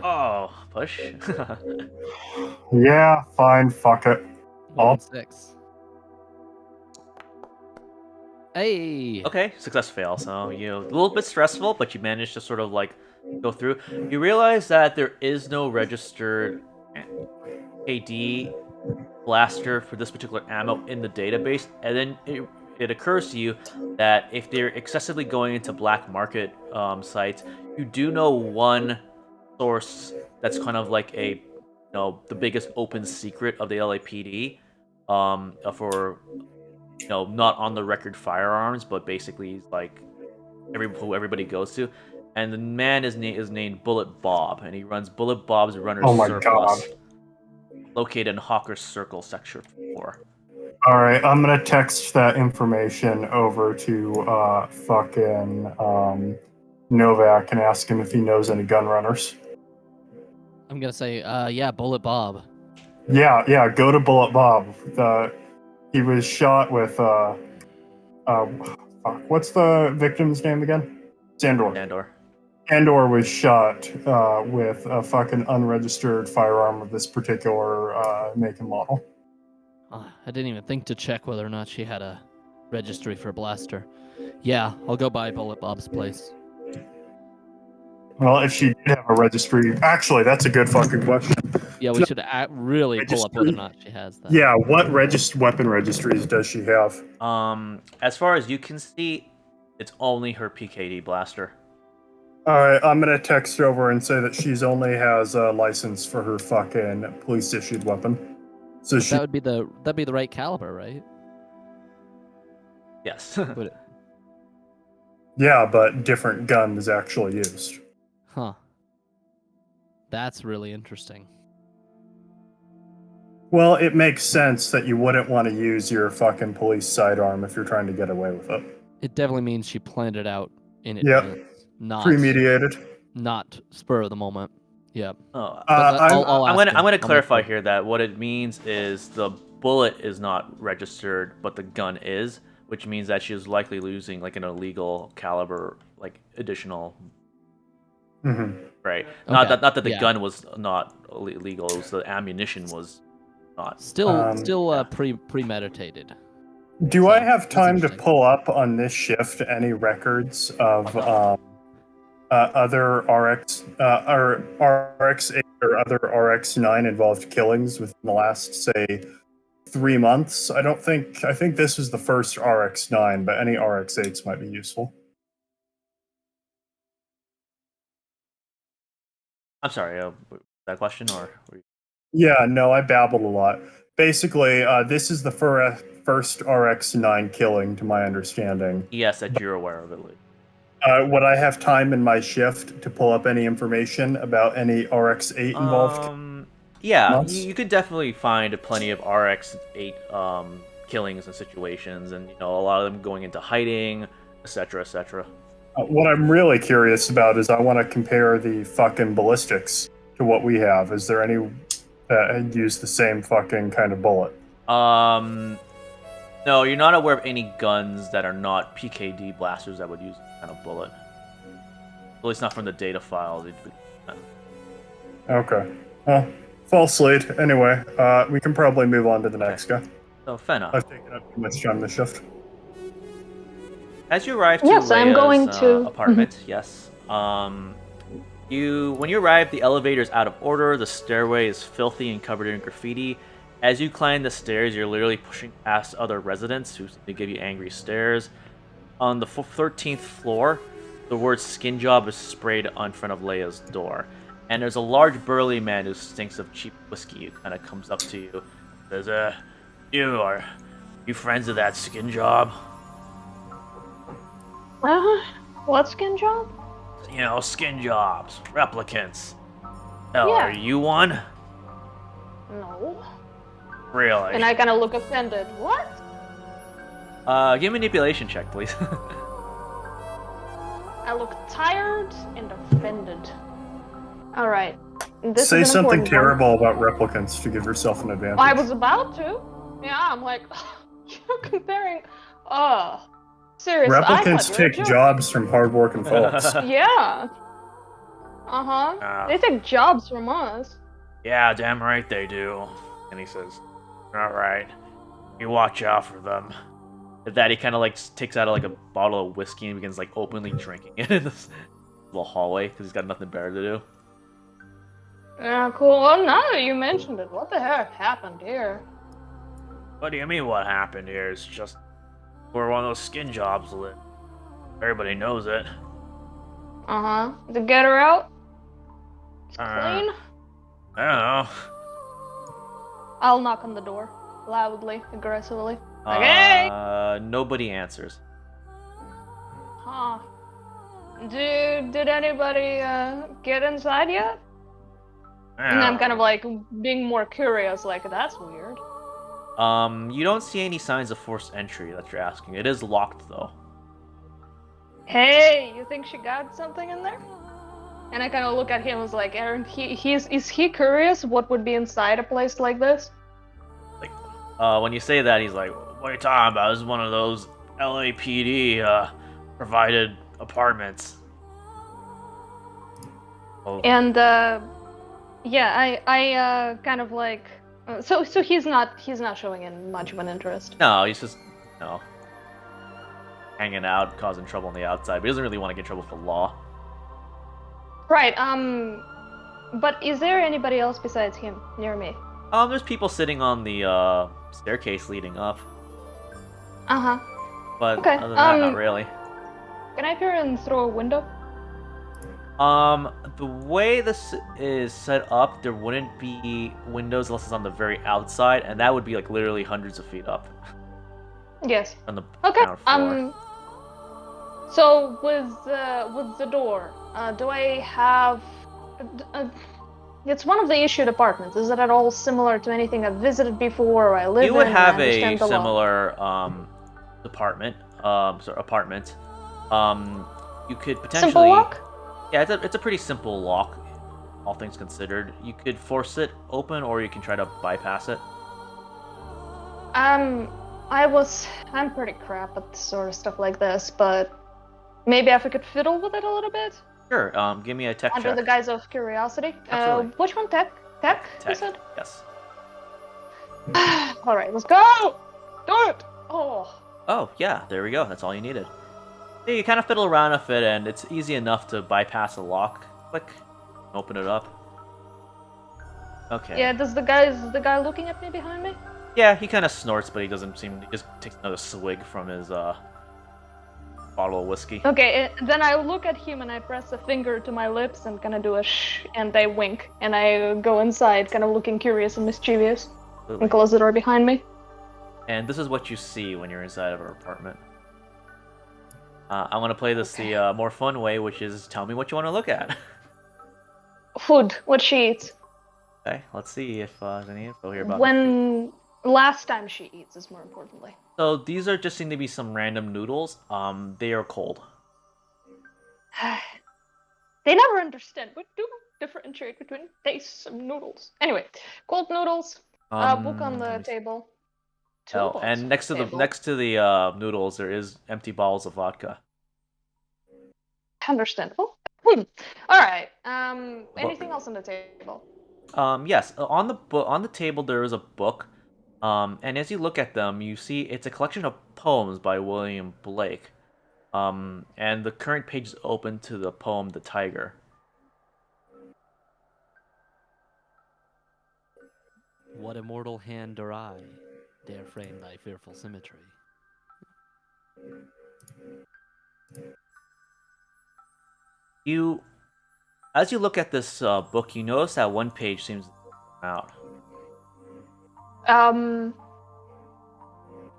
Oh, push. Yeah, fine, fuck it. 1-6. Hey. Okay, success fail. So a little bit stressful, but you managed to sort of like go through. You realize that there is no registered KD blaster for this particular ammo in the database, and then it occurs to you that if they're excessively going into black market sites, you do know one source that's kind of like the biggest open secret of the LAPD for not on the record firearms, but basically he's like who everybody goes to. And the man is named Bullet Bob, and he runs Bullet Bob's Runner's Oh my Surplus, god. located in Hawker's Circle, Sector 4. All right, I'm gonna text that information over to fucking Novak and ask him if he knows any gun runners. I'm gonna say, yeah, Bullet Bob. Yeah, go to Bullet Bob. He was shot with fuck, what's the victim's name again? Sandor. Sandor was shot with a fucking unregistered firearm of this particular make and model. I didn't even think to check whether or not she had a registry for a blaster. Yeah, I'll go by Bullet Bob's place. Well, if she did have a registry, actually, that's a good fucking question. Yeah, we should really pull up whether or not she has that. Yeah, what weapon registries does she have? As far as you can see, it's only her PKD blaster. All right, I'm gonna text her over and say that she's only has a license for her fucking police issued weapon. So But she, that'd be the right caliber, right? Yes. Would it? yeah, but different gun was actually used. Huh. That's really interesting. Well, it makes sense that you wouldn't want to use your fucking police sidearm if you're trying to get away with it. It definitely means she planned it out in Yep. advance, not Premeditated. not spur of the moment. Yep. Oh, I'll I'm ask gonna him. I'm gonna I'll clarify make sure. here that what it means is the bullet is not registered, but the gun is, which means that she is likely losing like an illegal caliber, like additional. Mm-hmm. Right. Okay, Not that the yeah. gun was not illegal. It was the ammunition was not. Still premeditated. Do I have that's time to interesting. pull up on this shift any records of other RX or RX8 or other RX9 involved killings within the last, say, 3 months? I think this was the first RX9, but any RX8s might be useful. I'm sorry. That question or? Yeah, no, I babbled a lot. Basically, this is the first RX9 killing, to my understanding. Yes, that you're aware of at least. Would I have time in my shift to pull up any information about any RX8 involved? Yeah, months? you could definitely find plenty of RX8 killings and situations, and a lot of them going into hiding, etc., etc. What I'm really curious about is I want to compare the fucking ballistics to what we have. Is there any that use the same fucking kind of bullet? No, you're not aware of any guns that are not PKD blasters that would use this kind of bullet. At least not from the data files. Okay. False lead. Anyway, we can probably move on to the next guy. So, Fenna, I've taken up too much time this shift. as you arrive to Yes, I'm Leia's going to- apartment, yes, when you arrive, the elevator is out of order, the stairway is filthy and covered in graffiti. As you climb the stairs, you're literally pushing past other residents who give you angry stares. On the 13th floor, the word skin job is sprayed on front of Leia's door. And there's a large burly man who stinks of cheap whiskey who kind of comes up to you. Says, you friends of that skin job? What skin job? You know, skin jobs, replicants. Hell, Yeah. are you one? No. Really? And I kind of look offended. What? Give me a manipulation check, please. I look tired and offended. All right. This Say is an something important one. terrible about replicants to give yourself an advantage. I was about to. Yeah, I'm like, you're comparing. Seriously. I thought Replicants you were take joking. jobs from hardworking folks. Yeah. Uh-huh. Ah. They take jobs from us. Yeah, damn right they do. And he says, alright, you watch out for them. At that, he kind of like takes out like a bottle of whiskey and begins like openly drinking it in this little hallway because he's got nothing better to do. Yeah, cool. Well, now that you mentioned it, what the heck happened here? What do you mean what happened here? It's just where one of those skin jobs live. Everybody knows it. Uh-huh. To get her out? It's Uh, clean? I don't know. I'll knock on the door. Loudly, aggressively. Like, hey! Nobody answers. Huh. Did anybody get inside yet? And I'm kind of like being more curious, like, that's weird. You don't see any signs of forced entry that you're asking. It is locked though. Hey, you think she got something in there? And I kind of look at him as like, Aaron, is he curious what would be inside a place like this? Like, when you say that, he's like, "What are you talking about? This is one of those LAPD provided apartments." Oh. And yeah, I kind of like, so he's not showing in much of an interest. No, he's just, hanging out, causing trouble on the outside. But he doesn't really want to get in trouble with the law. Right. But is there anybody else besides him near me? There's people sitting on the staircase leading up. Uh huh. But Okay, other than that, not really. Can I peer and throw a window? The way this is set up, there wouldn't be windows unless it's on the very outside, and that would be like literally hundreds of feet up Yes. on the Okay. ground floor. So with the door, do I have? It's one of the issued apartments. Is it at all similar to anything I've visited before or I live in? You would and have I a understand the law? similar apartment. You could potentially. Simple lock? Yeah, it's a pretty simple lock, all things considered. You could force it open, or you can try to bypass it. I'm pretty crap at sort of stuff like this, but maybe if I could fiddle with it a little bit Sure. Give me a tech under check. the guise of curiosity. Absolutely. Which one? Tech? Tech? You Tech. said? Yes. All right, let's go. Do it. Oh. Oh, yeah, there we go. That's all you needed. Yeah, you kind of fiddle around with it, and it's easy enough to bypass the lock. Click. Open it up. Okay. Yeah. Is the guy looking at me behind me? Yeah, he kind of snorts, but he doesn't seem. He just takes another swig from his bottle of whiskey. Okay, then I look at him and I press a finger to my lips and kind of do a shh, and I wink, and I go inside, kind of looking curious and mischievous, Absolutely. and close the door behind me. And this is what you see when you're inside of her apartment. I'm gonna play this the more fun way, which is tell me what you want to look at. Food, what she eats. Okay, let's see if there's any info here about this. When last time she eats is more importantly. So these are just seem to be some random noodles. They are cold. They never understand. We do differentiate between tastes of noodles. Anyway, cold noodles. Book on let the me see. table. Two Oh, books and on next to the the table. noodles, there is empty bottles of vodka. Understandable. All right. Anything else on the table? Yes, on the table there is a book. And as you look at them, you see it's a collection of poems by William Blake. And the current page is open to the poem "The Tiger." What immortal hand or eye dare frame thy fearful symmetry? As you look at this book, you notice that one page seems out. Um,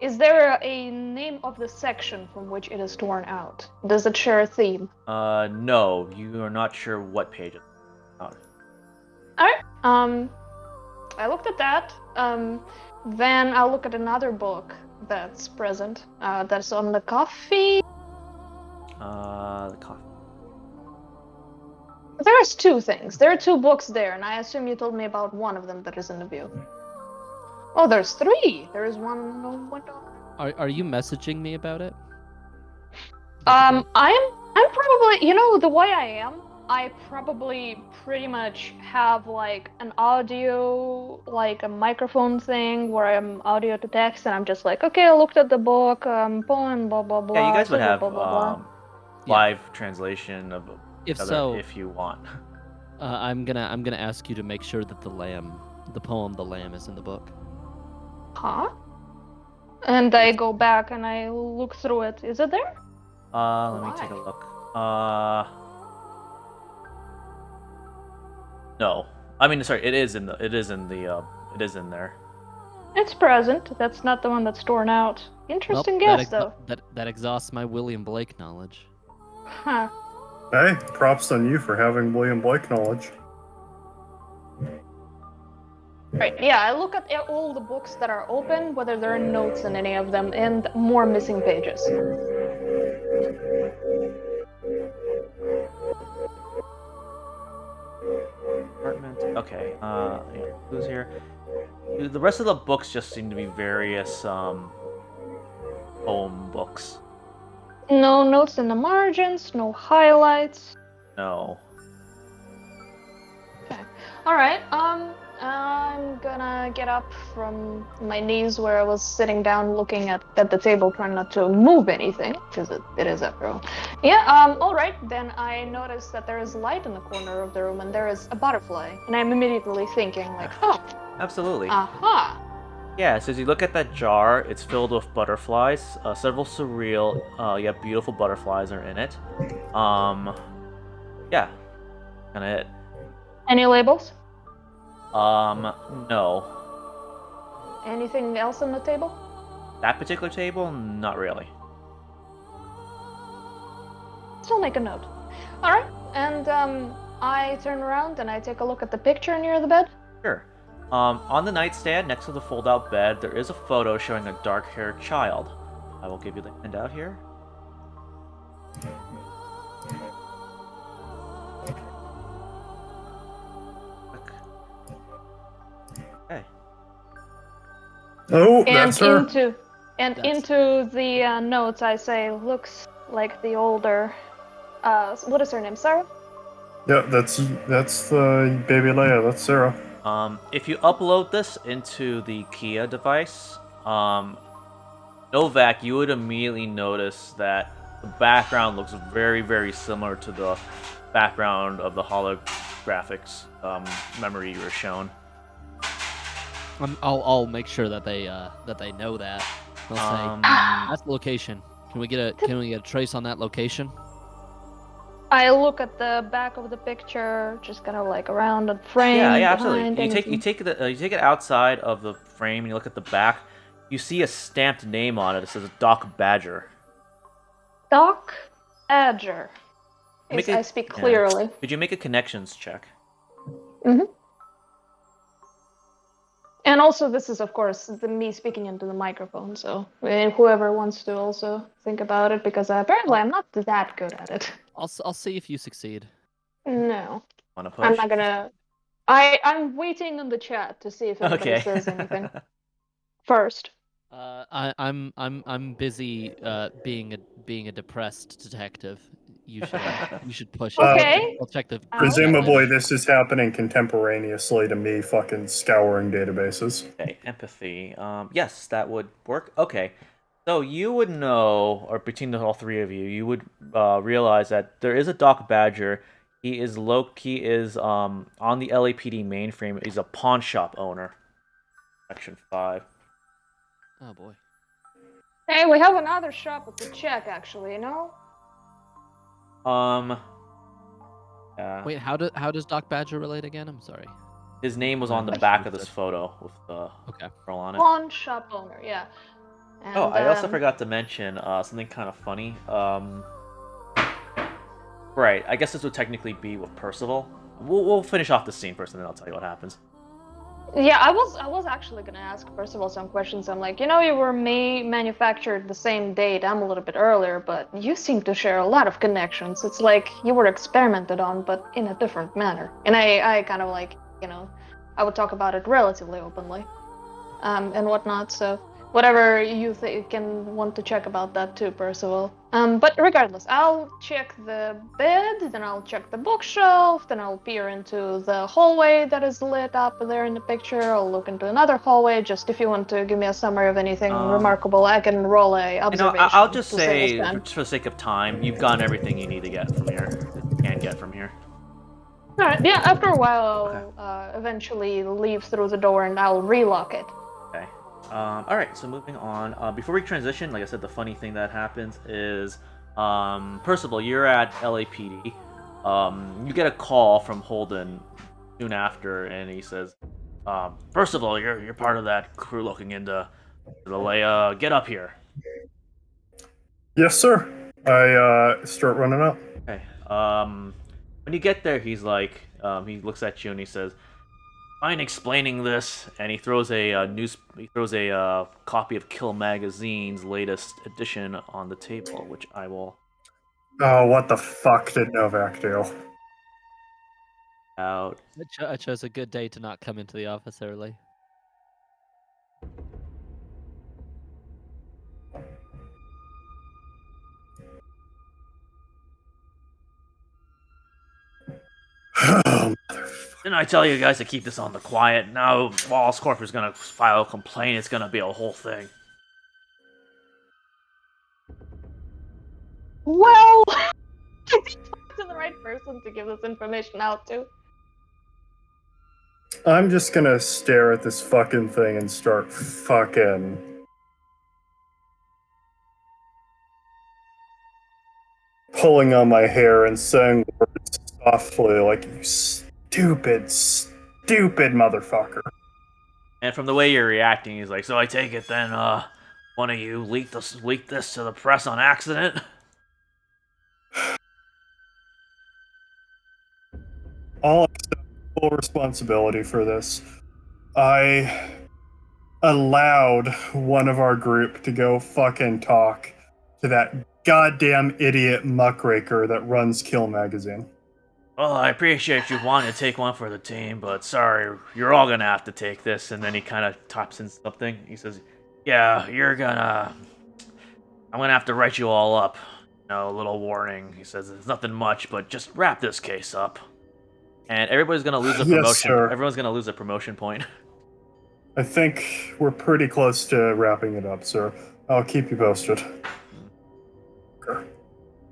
is there a name of the section from which it is torn out? Does it share a theme? No, you are not sure what page it's out. All right. I looked at that. Then I'll look at another book that's present. That's on the coffee. The coffee. There's two things. There are two books there, and I assume you told me about one of them that is in the view. Oh, there's three. There is one on the window. Are you messaging me about it? I'm probably, the way I am, I probably pretty much have like an audio, like a microphone thing where I'm audio to text, and I'm just like, okay, I looked at the book, poem, blah blah blah. Yeah, you guys would blah, have blah, blah, blah. live translation of If other so, if you want. I'm gonna ask you to make sure that the poem "The Lamb" is in the book. Huh? And I go back and I look through it. Is it there? Let me take a look. No. I mean, sorry, it is in there. It's present. That's not the one that's torn out. Interesting guess, though. That exhausts my William Blake knowledge. Huh. Hey, props on you for having William Blake knowledge. Right, yeah, I look at all the books that are open, whether there are notes in any of them, and more missing pages. Apartment. Okay. Yeah, who's here? The rest of the books just seem to be various poem books. No notes in the margins, no highlights. No. Okay. Alright, I'm gonna get up from my knees where I was sitting down looking at the table, trying not to move anything, because it is after all. Yeah, alright, then I notice that there is light in the corner of the room, and there is a butterfly, and I'm immediately thinking, like, oh, Absolutely. aha! Yeah, so as you look at that jar, it's filled with butterflies. Several surreal, yet beautiful butterflies are in it. Yeah, kind of it. Any labels? No. Anything else on the table? That particular table, not really. So I'll make a note. Alright, and I turn around and I take a look at the picture near the bed. Sure. On the nightstand next to the fold-out bed, there is a photo showing a dark-haired child. I will give you the handout here. Okay. Oh, And that's her. into the notes I say, looks like the older, what is her name, Sarah? Yeah, that's the baby Leia. That's Sarah. If you upload this into the Kia device, Novak, you would immediately notice that the background looks very, very similar to the background of the holographics memory you were shown. I'll make sure that they know that. They'll say that's the location. Can we get a trace on that location? I look at the back of the picture, just kind of like around the frame. Yeah, absolutely. behind You take it outside of the frame and you look at the back. You see a stamped name on it. It says Doc Badger. Doc Badger. Make I speak clearly. Could you make a connections check? Mm-hmm. And also, this is, of course, me speaking into the microphone, so whoever wants to also think about it, because apparently I'm not that good at it. I'll see if you succeed. No. Want to push? I'm not gonna... I'm waiting on the chat to see if anybody Okay. says anything first. I'm busy being a depressed detective. You should push it. Okay. I'll check the. Presumably, this is happening contemporaneously to me fucking scouring databases. Okay, empathy. Yes, that would work. Okay. So you would know, or between all three of you, you would realize that there is a Doc Badger. He is on the LAPD mainframe. He's a pawn shop owner. Section 5. Oh boy. Hey, we have another shop at the check, actually, you know? Wait, how does Doc Badger relate again? I'm sorry. His name was on the Like back you of this said. photo with the Okay. girl on it. Pawn shop owner, yeah. And, Oh, I also forgot to mention something kind of funny. Right, I guess this would technically be with Percival. We'll finish off the scene first, and then I'll tell you what happens. Yeah, I was actually gonna ask Percival some questions. I'm like, you know, you were manufactured the same date. I'm a little bit earlier, but you seem to share a lot of connections. It's like you were experimented on, but in a different manner. And I kind of like, you know, I would talk about it relatively openly, and whatnot. So whatever you can want to check about that too, Percival. But regardless, I'll check the bed, then I'll check the bookshelf, then I'll peer into the hallway that is lit up there in the picture. I'll look into another hallway. Just if you want to give me a summary of anything remarkable, I can roll a observation. I'll just to say, save us time. just for the sake of time, you've gotten everything you need to get from here. Can get from here. All right. Yeah. After a while, I'll eventually leave through the door and I'll relock it. Okay. All right. So moving on. Before we transition, like I said, the funny thing that happens is, Percival, you're at LAPD. You get a call from Holden soon after, and he says, "Percival, you're part of that crew looking into the Leia. Get up here." Yes, sir. I start running up. Okay. When you get there, he's like, he looks at you and he says, "Mind explaining this?" And he throws a copy of Kill Magazine's latest edition on the table, which I will Oh, what the fuck did Novak do? out. I chose a good day to not come into the office early. Didn't I tell you guys to keep this on the quiet? Now Wallace Corp is gonna file a complaint. It's gonna be a whole thing. Well, I think to the right person to give this information out to. I'm just gonna stare at this fucking thing and start fucking pulling on my hair and saying words softly like, you stupid, stupid motherfucker. And from the way you're reacting, he's like, "So I take it then, one of you leaked this to the press on accident?" I'll accept full responsibility for this. I allowed one of our group to go fucking talk to that goddamn idiot muckraker that runs Kill Magazine. Well, I appreciate you wanting to take one for the team, but sorry, you're all gonna have to take this. And then he kind of types in something. He says, "Yeah, I'm gonna have to write you all up. You know, a little warning." He says, "It's nothing much, but just wrap this case up." And everybody's gonna lose a promotion. Yes, sir. Everyone's gonna lose a promotion point. I think we're pretty close to wrapping it up, sir. I'll keep you posted. Okay.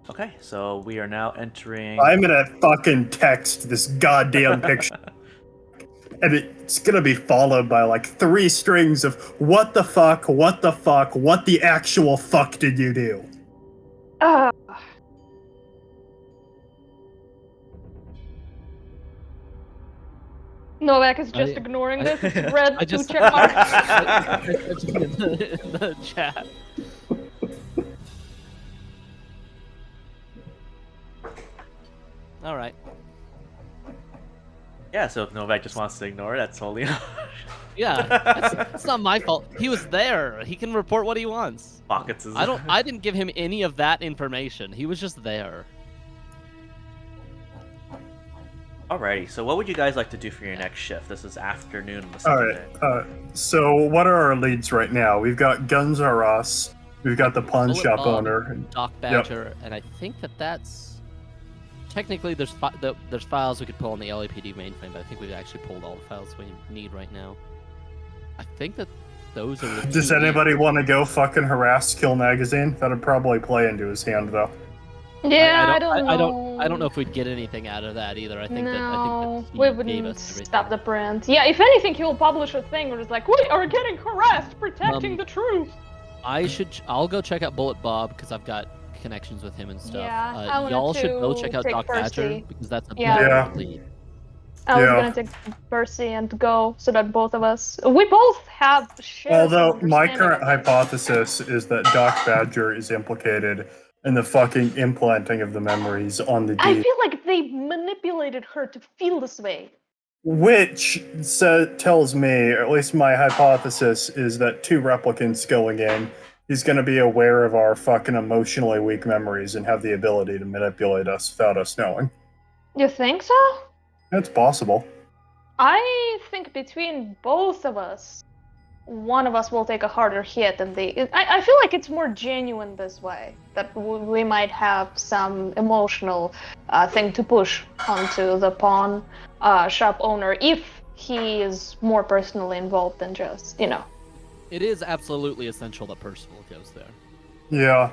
Okay, so we are now entering. I'm gonna fucking text this goddamn picture. And it's gonna be followed by like 3 strings of what the fuck, what the actual fuck did you do? Novak is just ignoring this. It's red I just- 2 check marks. in the chat. All right. Yeah, so if Novak just wants to ignore it, that's totally. Yeah, it's not my fault. He was there. He can report what he wants. Pockets is. I didn't give him any of that information. He was just there. Alrighty, so what would you guys like to do for your next shift? This is afternoon on the All second right. day. So what are our leads right now? We've got Guns R Us. We've got the pawn Bullet shop Bob, owner. Doc Badger, and I think that's technically there's files we could pull on the LAPD mainframe, but I think we've actually pulled all the files we need right now. I think that those are. The Does two anybody leads. want to go fucking harass Kill Magazine? That'd probably play into his hand, though. Yeah, I don't know. I don't know if we'd get anything out of that either. I think No, that he we gave wouldn't us everything. stop the print. Yeah, if anything, he will publish a thing where it's like, we are getting harassed, protecting the truth. I'll go check out Bullet Bob because I've got connections with him and stuff. Yeah, I wanted y'all should go to check out take Doc Badger Percy. because that's a Yeah. better Yeah. lead. I was Yeah. gonna take Percy and go so that both of us. We both have shares of Although my understanding current of this. hypothesis is that Doc Badger is implicated in the fucking implanting of the memories on the I deed, feel like they manipulated her to feel this way. which tells me, or at least my hypothesis, is that 2 replicants going in, he's going to be aware of our fucking emotionally weak memories and have the ability to manipulate us without us knowing. You think so? That's possible. I think between both of us, one of us will take a harder hit than I feel like it's more genuine this way. That we might have some emotional thing to push onto the pawn shop owner if he is more personally involved than just, It is absolutely essential that Percival goes there. Yeah.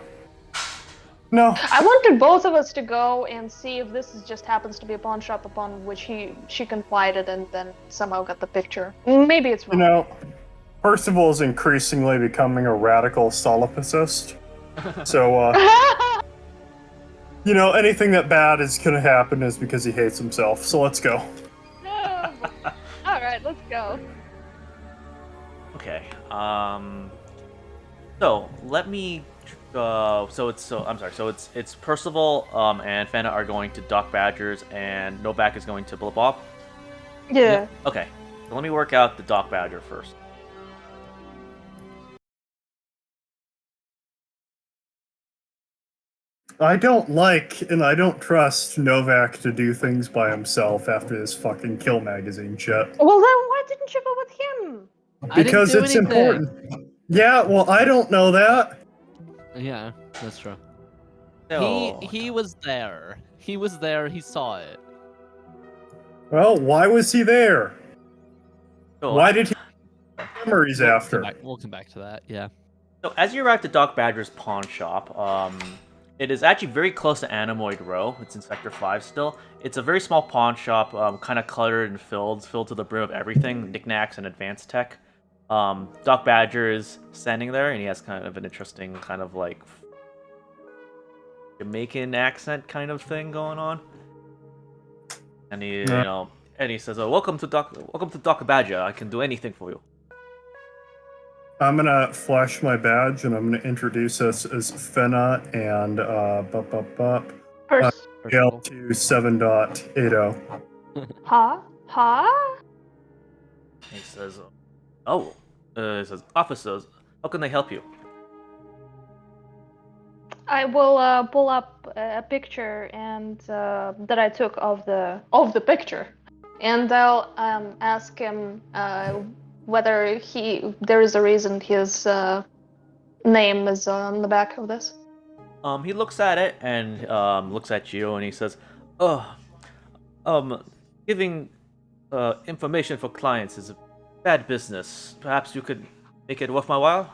No. I wanted both of us to go and see if this just happens to be a pawn shop upon which she confided and then somehow got the picture. Maybe it's wrong. You know, Percival is increasingly becoming a radical solipsist. So, anything that bad is going to happen is because he hates himself. So let's go. No. All right, let's go. Okay. So let me. It's Percival and Fenna are going to Doc Badgers and Novak is going to Bullet Bob. Yeah. Okay. So let me work out the Doc Badger first. I don't like and I don't trust Novak to do things by himself after this fucking Kill Magazine shit. Well, then why didn't you go with him? Because it's important. Yeah, well, I don't know that. Yeah, that's true. No. He was there. He was there. He saw it. Well, why was he there? So, Why did he memories after? We'll come back to that. Yeah. So as you arrive at Doc Badger's pawn shop, it is actually very close to Animoid Row. It's in Sector 5 still. It's a very small pawn shop, kind of cluttered and filled to the brim of everything, knickknacks and advanced tech. Doc Badger is standing there, and he has kind of an interesting kind of like Jamaican accent kind of thing going on. And he, and he says, welcome to Doc Badger. I can do anything for you." I'm gonna flash my badge and I'm gonna introduce us as Fenna and First, L2 7.80. huh? He says, he says, "Officers, how can I help you?" I will pull up a picture and that I took of the picture, and I'll ask him whether there is a reason his name is on the back of this. He looks at it and looks at you, and he says, giving information for clients is a bad business. Perhaps you could make it worth my while."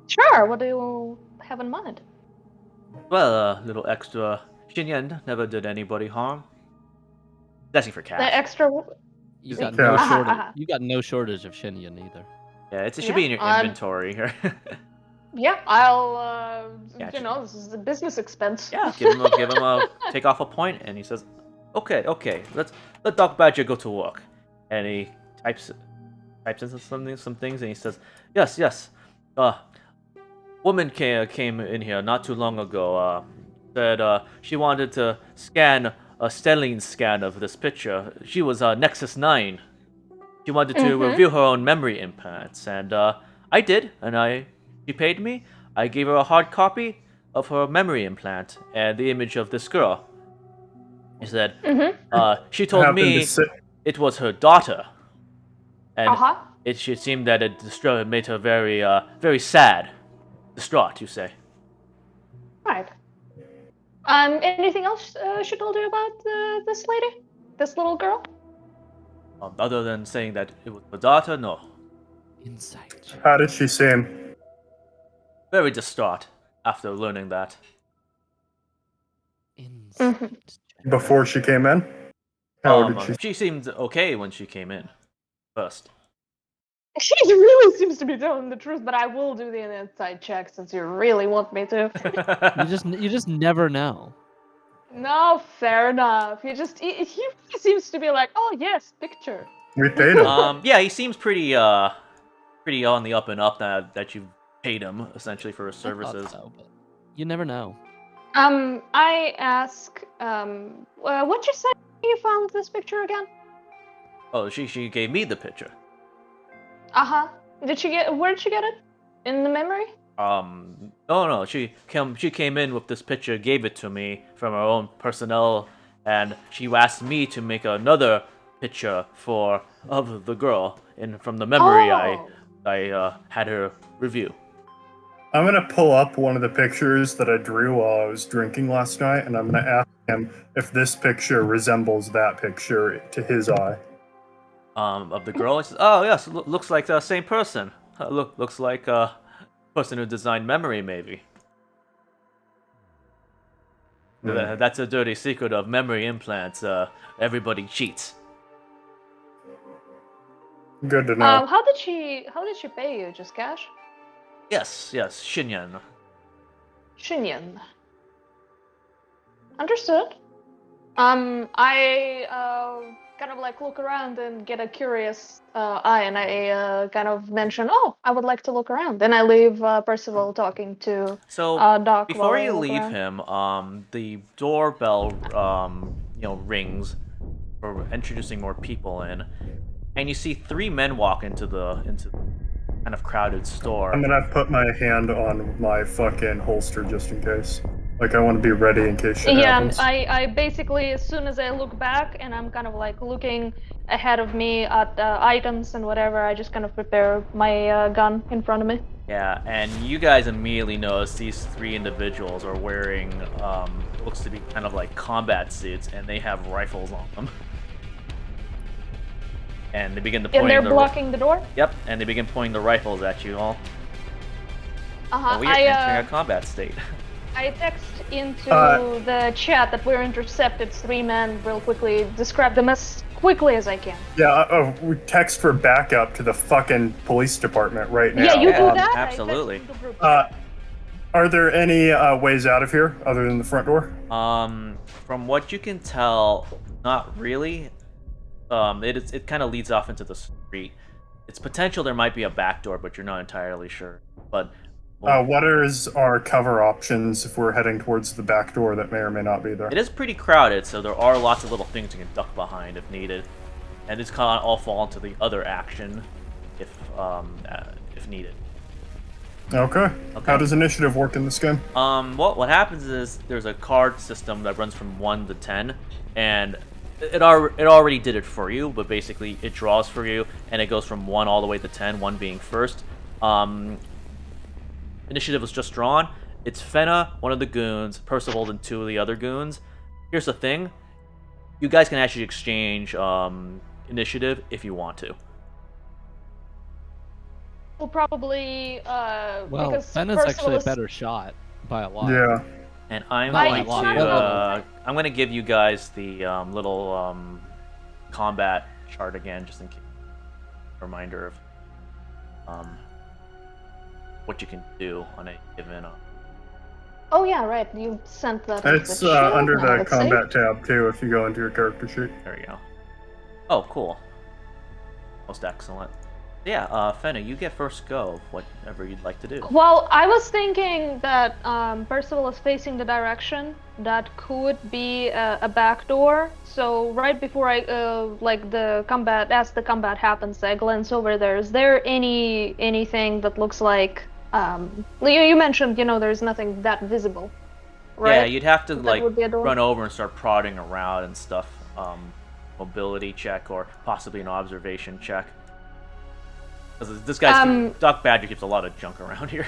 Sure. What do you have in mind? "Well, a little extra Shinyan never did anybody harm." He's asking for cash. The extra. You got Yeah. no shortage. You got no shortage of Shinyan either. Yeah, it should be in your inventory here. Yeah, I'll. Gotcha. This is a business expense. Yeah, give him a take off a point, and he says, "Okay, let Doc Badger go to work." And he types in some things, and he says, "Yes. Woman came in here not too long ago. Said she wanted to scan a stellene scan of this picture. She was Nexus 9. She wanted to Mhm. review her own memory implants, and I did, and she paid me. I gave her a hard copy of her memory implant and the image of this girl. She said, she I told happened to me sit. it was her daughter, and Uh-huh. it seemed that it made her very, very sad, distraught. You say? Right. Anything else she told you about this lady? This little girl? Other than saying that it was her daughter, no. Insight check. How did she seem Very distraught after learning that. Insight Mhm. check. before she came in? How did she? She seemed okay when she came in first. She really seems to be telling the truth, but I will do the inside check since you really want me to. You just never know. No, fair enough. He seems to be like, oh yes, picture. We paid him. Yeah, he seems pretty pretty on the up and up now that you've paid him essentially for his I thought services. so, but you never know. I ask, what'd you say you found this picture again? Oh, she gave me the picture. Uh-huh. Where did she get it? In the memory? No, she came in with this picture, gave it to me from her own personnel, and she asked me to make another picture of the girl from the memory Oh. I had her review. I'm gonna pull up one of the pictures that I drew while I was drinking last night, and I'm gonna ask him if this picture resembles that picture to his eye. Of the girl. She says, "Oh yes, looks like the same person. Looks like person who designed memory, maybe." That's a dirty secret of memory implants. Everybody cheats. Good to know. How did she pay you? Just cash? Yes, Shinyan. Shinyan. Understood. I kind of like look around and get a curious eye, and I kind of mention, "Oh, I would like to look around." Then I leave Percival talking to So Doc while before I you look leave around. him, the doorbell rings for introducing more people in, and you see three men walk into the kind of crowded store. I'm gonna put my hand on my fucking holster just in case. Like I want to be ready in case shit Yeah, happens. I basically, as soon as I look back and I'm kind of like looking ahead of me at items and whatever, I just kind of prepare my gun in front of me. Yeah, and you guys immediately notice these three individuals are wearing looks to be kind of like combat suits, and they have rifles on them. And they begin to point. And they're blocking the door? Yep, and they begin pointing the rifles at you all. Uh-huh. And we are entering a combat state. I text into the chat that we're intercepted 3 men real quickly. Describe them as quickly as I can. Yeah, we text for backup to the fucking police department right now. Yeah, you do that? Absolutely. I text into group chat. Are there any ways out of here other than the front door? From what you can tell, not really. It kind of leads off into the street. It's potential there might be a back door, but you're not entirely sure. But What is our cover options if we're heading towards the back door that may or may not be there? it is pretty crowded, so there are lots of little things you can duck behind if needed, and it's kind of all fall into the other action if needed. Okay. How does initiative work in this game? What happens is there's a card system that runs from 1 to 10, and it already did it for you, but basically it draws for you, and it goes from 1 all the way to 10, 1 being first. Initiative was just drawn. It's Fenna, one of the goons, Percival, and 2 of the other goons. Here's the thing. You guys can actually exchange initiative if you want to. We'll probably, Well, because Fenna's Percival actually a is- better shot by a lot. Yeah. And I'm Not going by a lot, to but- I'm going to give you guys the little combat chart again, just in case. Reminder of what you can do on a given. Oh yeah, right. You sent that. into It's the chat. under I have the it combat saved. tab too if you go into your character sheet. There we go. Oh, cool. Most excellent. Yeah, Fenna, you get first go of whatever you'd like to do. Well, I was thinking that Percival is facing the direction that could be a back door. So right before I like the combat, as the combat happens, I glance over there. Is there anything that looks like you mentioned, there's nothing that visible, right? Yeah, you'd have to That like would be a door? run over and start prodding around and stuff. Mobility check or possibly an observation check. Because this guy's Doc Badger keeps a lot of junk around here.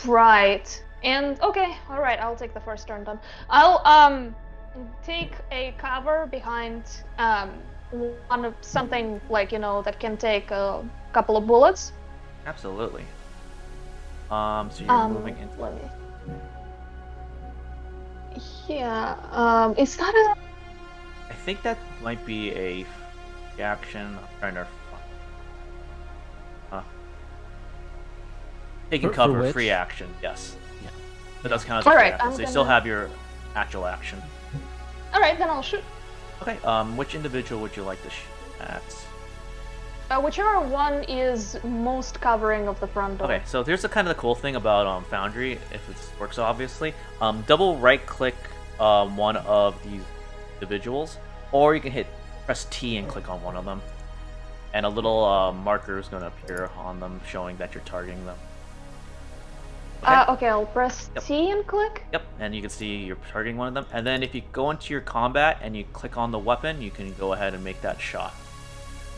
Right. And okay, all right. I'll take the first turn then. I'll take a cover behind one of something like that can take a couple of bullets. Absolutely. So you're moving into. Let me. Yeah. Is that a? I think that might be a action. I'm trying to. Taking For cover, which? free action. Yes. Yeah. That does count as a Alright, free action. I'm So you still gonna- have your actual action. All right, then I'll shoot. Okay. Which individual would you like to shoot at? Whichever one is most covering of the front door. Okay, so here's the kind of the cool thing about Foundry, if this works obviously. Double right click one of these individuals, or you can press T and click on one of them, and a little marker is going to appear on them showing that you're targeting them. Okay, I'll press Yep. T and click. Yep, and you can see you're targeting one of them, and then if you go into your combat and you click on the weapon, you can go ahead and make that shot.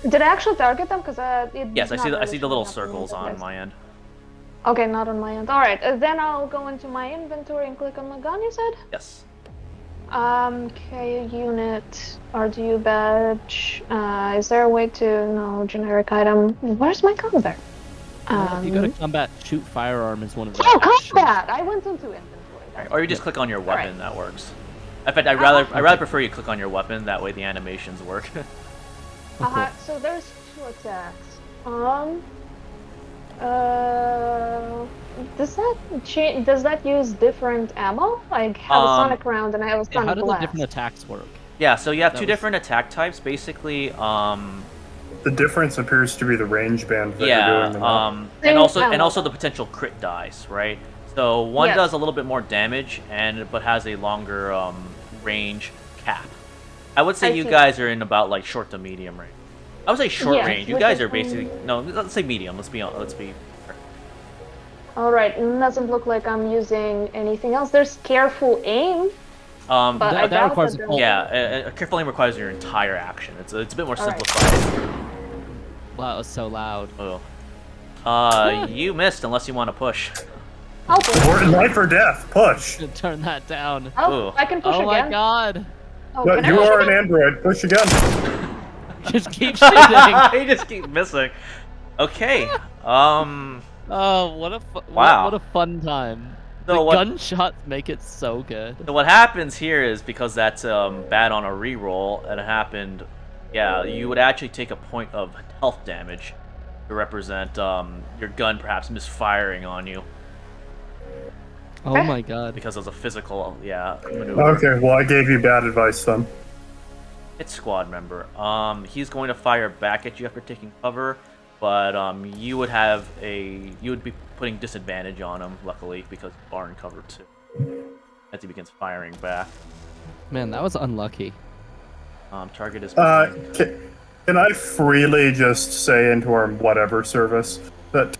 Did I actually target them? Because Yes, I see the little circles on my end. Okay, not on my end. All right, then I'll go into my inventory and click on my gun. You said. Yes. Okay, unit, RDU badge. Is there a way to no generic item? Where's my gun there? If you go to combat, shoot firearm is one of the Oh, actions. combat! I went into inventory. Alright, or you just click on your weapon. Alright. That works. In fact, I'd rather prefer you click on your weapon. That way the animations work. So there's 2 attacks. Does that use different ammo? I have a sonic round and I have a Yeah, sonic how do the blast. different attacks work? Yeah, so you have That two was- different attack types. Basically, The difference appears to be the range band that you're yeah, doing them at. and Same also ammo. the potential crit dice, right? So one Yes. does a little bit more damage but has a longer range cap. I would say I you see. guys are in about like short to medium range. I would say short Yeah, range. You which guys is are basically no. Let's say medium. Let's be. All right, doesn't look like I'm using anything else. There's careful aim, but That- I that doubt requires that a there's- full- Yeah, a careful aim requires your entire action. It's a bit more All right. simplified. Wow, it was so loud. Oh. You missed unless you want to push. I'll push. Or life or death, push. Turn that down. Oh, Ooh. I can push Oh my again. god. Oh, No, can I you push are an again? android, push again. Just keep shooting. You just keep missing. Okay. Oh, Wow. what a fun time. So The what- gunshots make it so good. So what happens here is because that's bad on a reroll and it happened, yeah, you would actually take a point of health damage to represent your gun perhaps misfiring on you Oh my god. because of a physical, maneuver. Okay, well, I gave you bad advice then. It's squad member. He's going to fire back at you after taking cover, but you would be putting disadvantage on him, luckily, because you are in cover too. As he begins firing back. Man, that was unlucky. Target is Can I freely just say into our whatever service that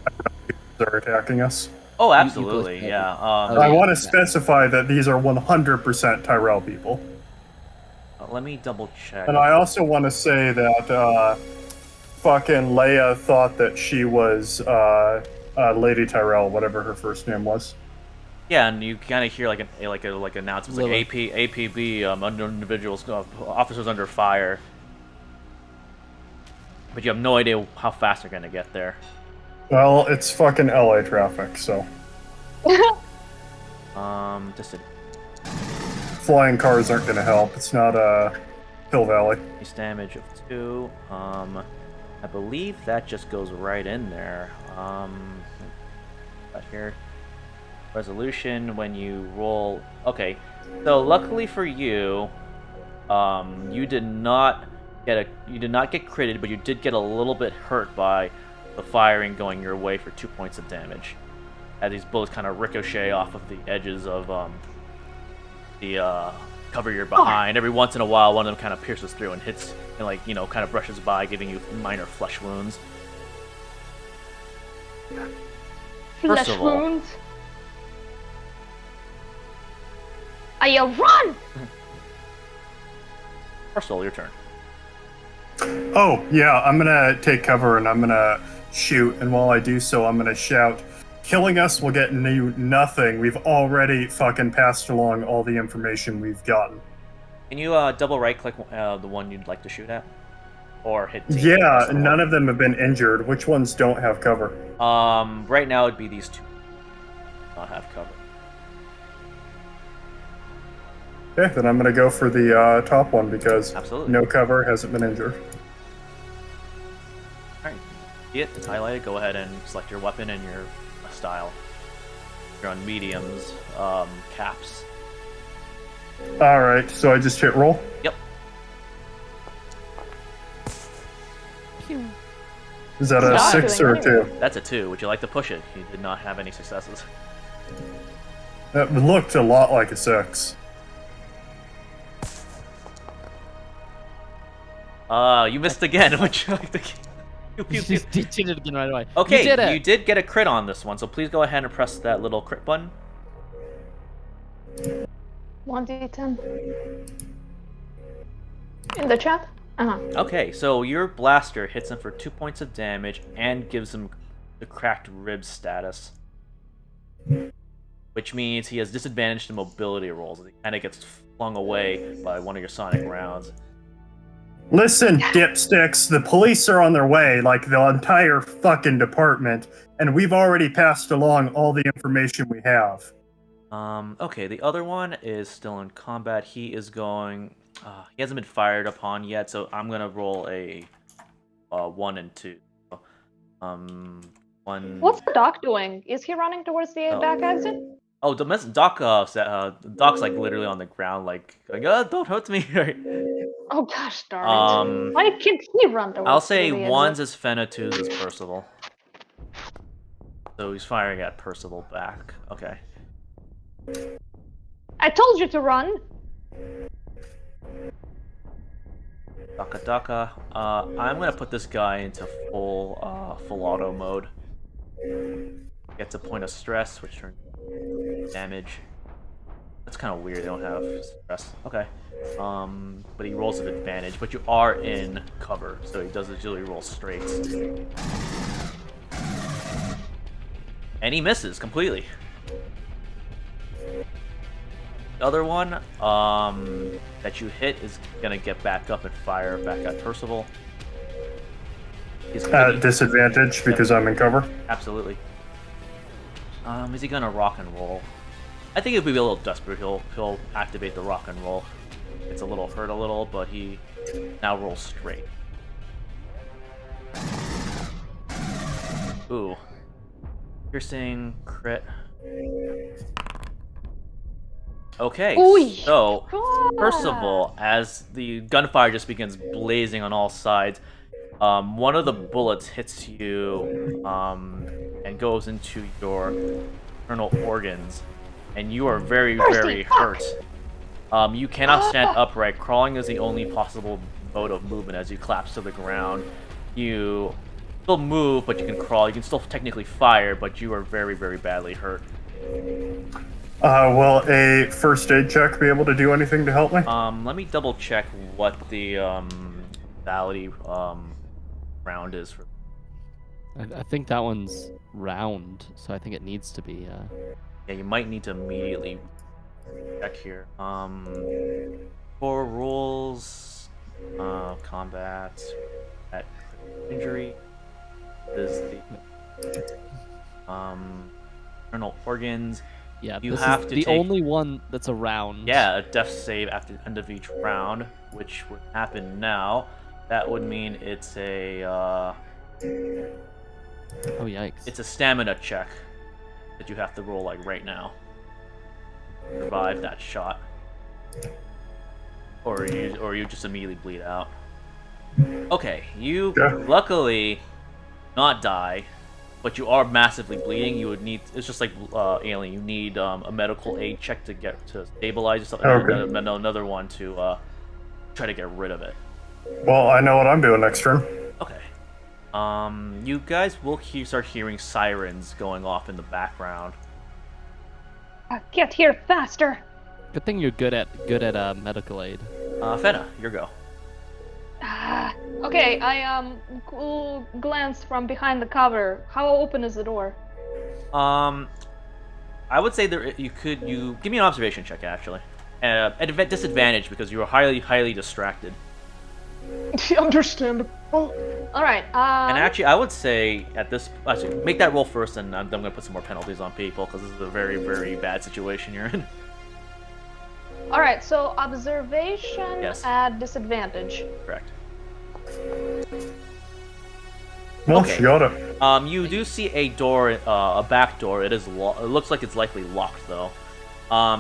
are attacking us? Oh, absolutely, both- yeah. Oh, I yeah. want to specify that these are 100% Tyrell people. Let me double check. And I also want to say that fucking Leia thought that she was Lady Tyrell, whatever her first name was. Yeah, and you kind of hear like announcements like Lilith. APB, under individuals, officers under fire. But you have no idea how fast they're gonna get there. Well, it's fucking LA traffic, so Just a flying cars aren't going to help. It's not Hill Valley. base damage of 2. I believe that just goes right in there. Right here. Resolution when you roll. Okay, so luckily for you, you did not You did not get critted, but you did get a little bit hurt by the firing going your way for 2 points of damage. As these bullets kind of ricochet off of the edges of the cover you're behind. Every once in a while, one of them kind of pierces through and hits, and like, you know, kind of brushes by, giving you minor flesh wounds. Flesh of all- wounds. You run! First of all, your turn. Oh, yeah, I'm gonna take cover and I'm gonna shoot, and while I do so, I'm gonna shout, "Killing us will get you nothing. We've already fucking passed along all the information we've gotten." Can you double right-click the one you'd like to shoot at? Or hit T? Yeah, none of them have been injured. Which ones don't have cover? Right now it'd be these two. Not have cover. Okay, then I'm gonna go for the top one because Absolutely. no cover, hasn't been injured. Alright. See it? It's highlighted. Go ahead and select your weapon and your style. You're on mediums, caps. Alright, so I just hit roll? Yep. Is that a Not 6 doing or a anything. 2? That's a 2. Would you like to push it? You did not have any successes. That looked a lot like a 6. You missed again. Would you like to... Pew, pew, pew. You did it again right away. Okay, you did it. you did get a crit on this one, so please go ahead and press that little crit button. 1d10. In the chat? Okay, so your blaster hits him for 2 points of damage and gives him the cracked rib status. Which means he has disadvantage to mobility rolls as he kind of gets flung away by one of your sonic rounds. Listen, dipsticks, the police are on their way, like the entire fucking department, and we've already passed along all the information we have. Okay, the other one is still in combat. He is going... he hasn't been fired upon yet, so I'm gonna roll a 1 and 2. One... What's the doc doing? Is he running towards the back exit? Oh, Doc's like literally on the ground, like don't hurt me. Oh gosh, darn it. Why can't he run towards I'll say the one's exit? is Fenna, two's is Percival. So he's firing at Percival back. Okay. I told you to run! Daka. I'm gonna put this guy into full auto mode. Gets a point of stress, which turns damage. That's kind of weird. They don't have stress. Okay. But he rolls with advantage. But you are in cover, so he does usually roll straights. And he misses completely. The other one that you hit is gonna get back up and fire back at Percival. He's At disadvantage because I'm in cover? Absolutely. Is he gonna rock and roll? I think he'll be a little desperate. He'll activate the rock and roll. It's a little hurt a little, but he now rolls straight. Ooh. Piercing crit. Okay, Oy. so God. first of all, as the gunfire just begins blazing on all sides, one of the bullets hits you and goes into your internal organs, and you are very, very hurt. You cannot stand upright. Crawling is the only possible mode of movement as you collapse to the ground. You still move, but you can crawl. You can still technically fire, but you are very, very badly hurt. Will a first aid check be able to do anything to help me? Let me double check what the lethality round is for. I think that one's round, so I think it needs to be. Yeah, you might need to immediately check here. For rules, combat, at injury is the internal organs. Yeah, You this have is to the take- only one that's a round. Yeah, a death save after the end of each round, which would happen now. That would mean it's a Oh yikes. it's a stamina check that you have to roll like right now. Survive that shot, or you just immediately bleed out. Okay, you Yeah. luckily not die, but you are massively bleeding. You would need. It's just like alien. You need a medical aid check to get to stabilize yourself, and then Okay. another one to try to get rid of it. Well, I know what I'm doing next turn. Okay. You guys will start hearing sirens going off in the background. Get here faster! Good thing you're good at medical aid. Fenna, your go. Okay, I glanced from behind the cover. How open is the door? I would say there you give me an observation check actually. At disadvantage because you are highly distracted. Understandable. All right. And actually, I would say actually make that roll first, and I'm gonna put some more penalties on people because this is a very bad situation you're in. All right. So observation Yes. at disadvantage. Correct. Well, Okay. she got it. You do see a door, a back door. It looks like it's likely locked though.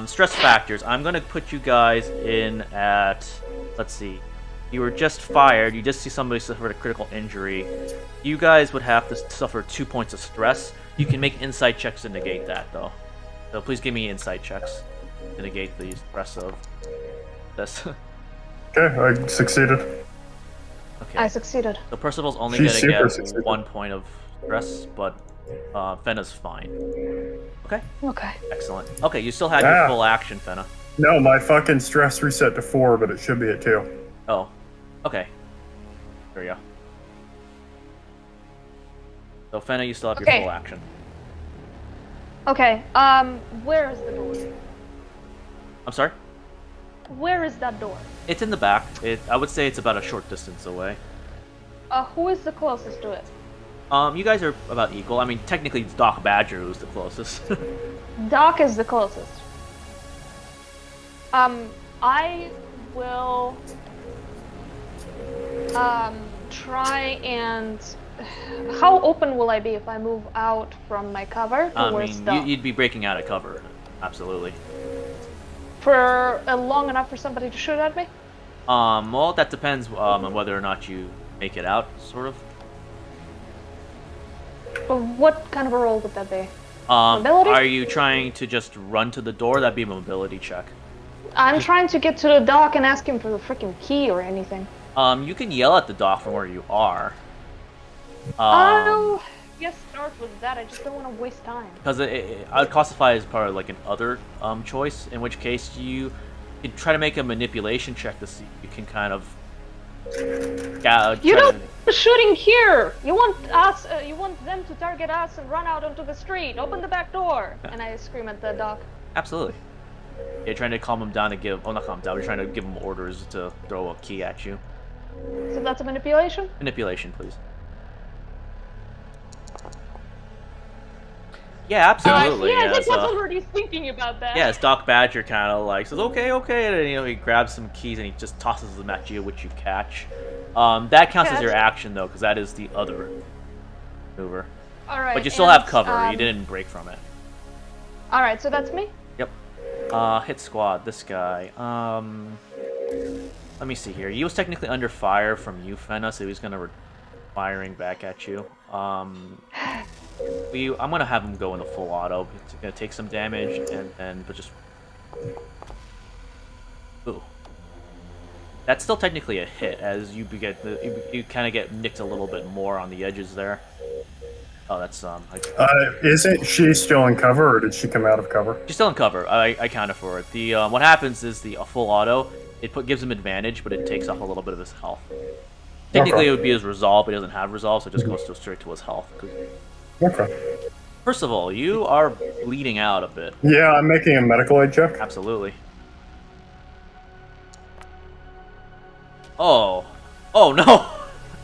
Stress factors. I'm gonna put you guys in at. Let's see. You were just fired. You just see somebody suffered a critical injury. You guys would have to suffer 2 points of stress. You can make insight checks to negate that though. So please give me insight checks to negate the stress of this. Okay, I succeeded. Okay. I succeeded. So Percival's only She's gonna super get successful. 1 point of stress, but Fenna's fine. Okay, Okay. excellent. Okay, you still had your Ah. full action, Fenna. No, my fucking stress reset to 4, but it should be at 2. Oh, okay. There you go. So Fenna, you still have your Okay. full action. Okay. Where is the door? I'm sorry? Where is that door? It's in the back. I would say it's about a short distance away. Who is the closest to it? You guys are about equal. I mean, technically it's Doc Badger who's the closest. Doc is the closest. I will try and. How open will I be if I move out from my cover I towards mean, Doc? you'd be breaking out of cover. Absolutely. For long enough for somebody to shoot at me? Well, that depends on whether or not you make it out, sort of. Or what kind of a roll would that be? Are Mobility? you trying to just run to the door? That'd be a mobility check. I'm trying to get to the Doc and ask him for the freaking key or anything. You can yell at the dock from where you are. I'll yes, start with that. I just don't want to waste time. Because I would classify it as part of like an other choice, in which case you could try to make a manipulation check to see if you can kind of. You don't shooting here. You want us? You want them to target us and run out onto the street. Open the back door. And I scream at the Doc. Absolutely. You're trying to calm him down to give. Oh, not calm him down. You're trying to give him orders to throw a key at you. So that's a manipulation. Manipulation, please. Yeah, absolutely. Yeah, I think As, I was already thinking about that. Yeah, as Doc Badger kind of like says, okay, and then, he grabs some keys and he just tosses them at you, which you catch. That counts as your action though, because that is the other maneuver. All right. But you still have cover. You didn't break from it. All right, so that's me. Yep. Hit squad. This guy. Let me see here. He was technically under fire from you, Fenna, so he's gonna firing back at you. I'm gonna have him go in the full auto. It's gonna take some damage, but just. Ooh. That's still technically a hit, as you kind of get nicked a little bit more on the edges there. Oh, that's Isn't she still in cover, or did she come out of cover? She's still in cover. I counted for it. The what happens is the full auto. It gives him advantage, but it takes off a little bit of his health. Technically, it would be his resolve, but he doesn't have resolve, so it just goes straight to his health. Okay. First of all, you are bleeding out a bit. Yeah, I'm making a medical aid check. Absolutely. Oh. Oh, no!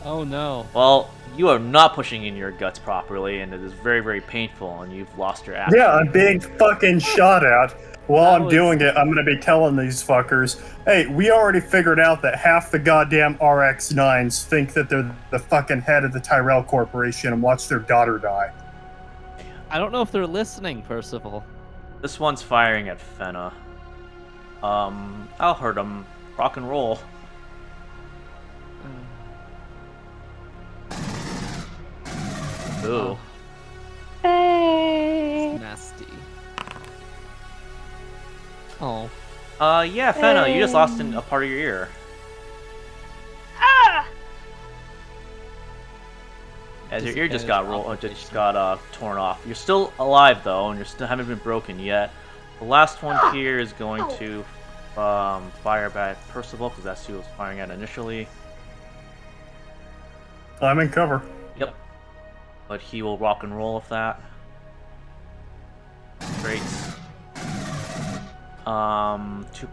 Oh no. Well, you are not pushing in your guts properly, and it is very painful, and you've lost your action. Yeah, I'm being fucking shot at. While That I'm was- doing it, I'm gonna be telling these fuckers, hey, we already figured out that half the goddamn RX-9s think that they're the fucking head of the Tyrell Corporation and watch their daughter die. I don't know if they're listening, Percival. This one's firing at Fenna. I'll hurt him. Rock and roll. Ooh. Hey. Nasty. Oh. Yeah, Fenna, you just lost a part of your ear. Ah! As your ear just Disadvantage got torn off. You're still alive though, and you still haven't been broken yet. The last one here is going to fire back Percival, because that's who was firing at initially. I'm in cover. Yep. But he will rock and roll with that. Great. Two.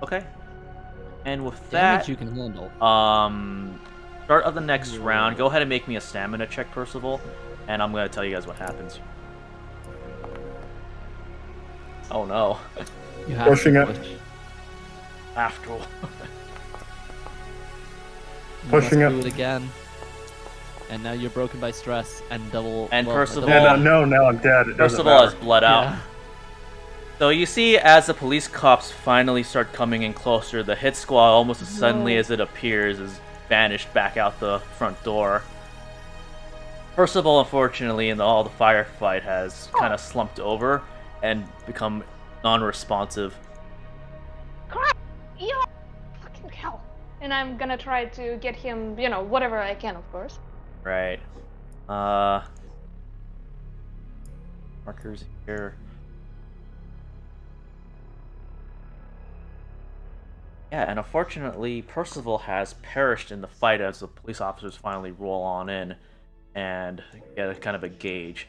Okay. And with Damage that, you can handle. start of the next round, go ahead and make me a stamina check, Percival, and I'm gonna tell you guys what happens. Oh no. You have Pushing to it. push. After all. You Pushing must it. do it again. And now you're broken by stress and double. And Percival- Yeah, no, now I'm dead. It doesn't Percival has matter. bled out. Yeah. So you see, as the police cops finally start coming in closer, the hit squad, almost as suddenly as it appears, is vanished back out the front door. Percival, unfortunately, in all the firefight, has kind of slumped over and become non-responsive. Crap! Yeah! Fucking hell. And I'm gonna try to get him, whatever I can, of course. Right. Markers here. Yeah, and unfortunately, Percival has perished in the fight as the police officers finally roll on in and get a kind of a gauge.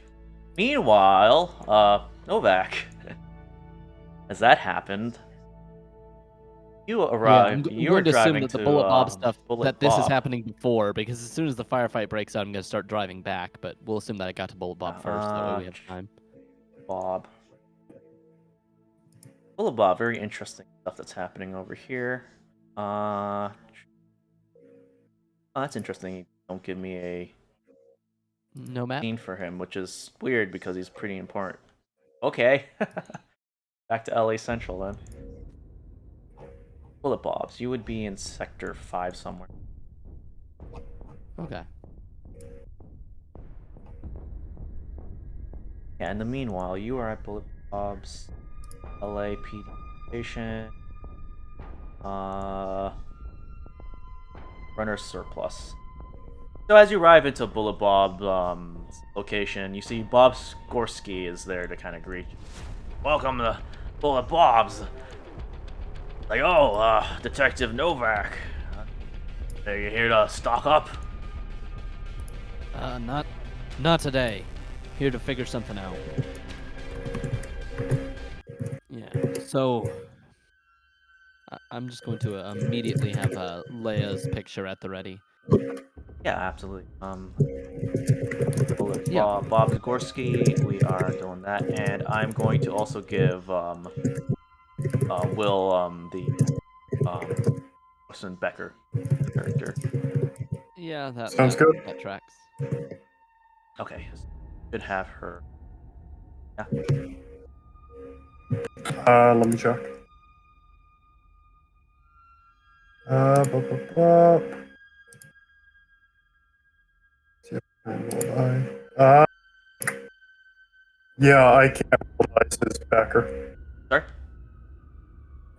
Meanwhile, Novak, as that happened, you arrived. I'm You were going to assume driving that the to Bullet Bob stuff, Bullet that this is Bob. happening before, because as soon as the firefight breaks out, I'm going to start driving back, but we'll assume that I got to Bullet Bob first, that way we have time. Bob. Bullet Bob, very interesting stuff that's happening over here. Oh, that's interesting. You don't give me a No map? scene for him, which is weird because he's pretty important. Okay. Back to LA Central then. Bullet Bobs, you would be in Sector 5 somewhere. Okay. Yeah, in the meanwhile, you are at Bullet Bob's LAPD station. Runner surplus. So as you arrive into Bullet Bob's location, you see Bob Skorsky is there to kind of greet you. Welcome to Bullet Bob's. Like, oh, Detective Novak. Are you here to stock up? Not today. Here to figure something out. Yeah, so I'm just going to immediately have Leia's picture at the ready. Yeah, absolutely. Bullet Yeah. Bob Zagorski, we are doing that, and I'm going to also give Will the Wilson Becker character. Yeah, Sounds good. That tracks. Okay, should have her. Yeah. Let me check. Bup, bup, bup. See if I can roll die. Yeah, I can't roll dice as Becker. Sorry.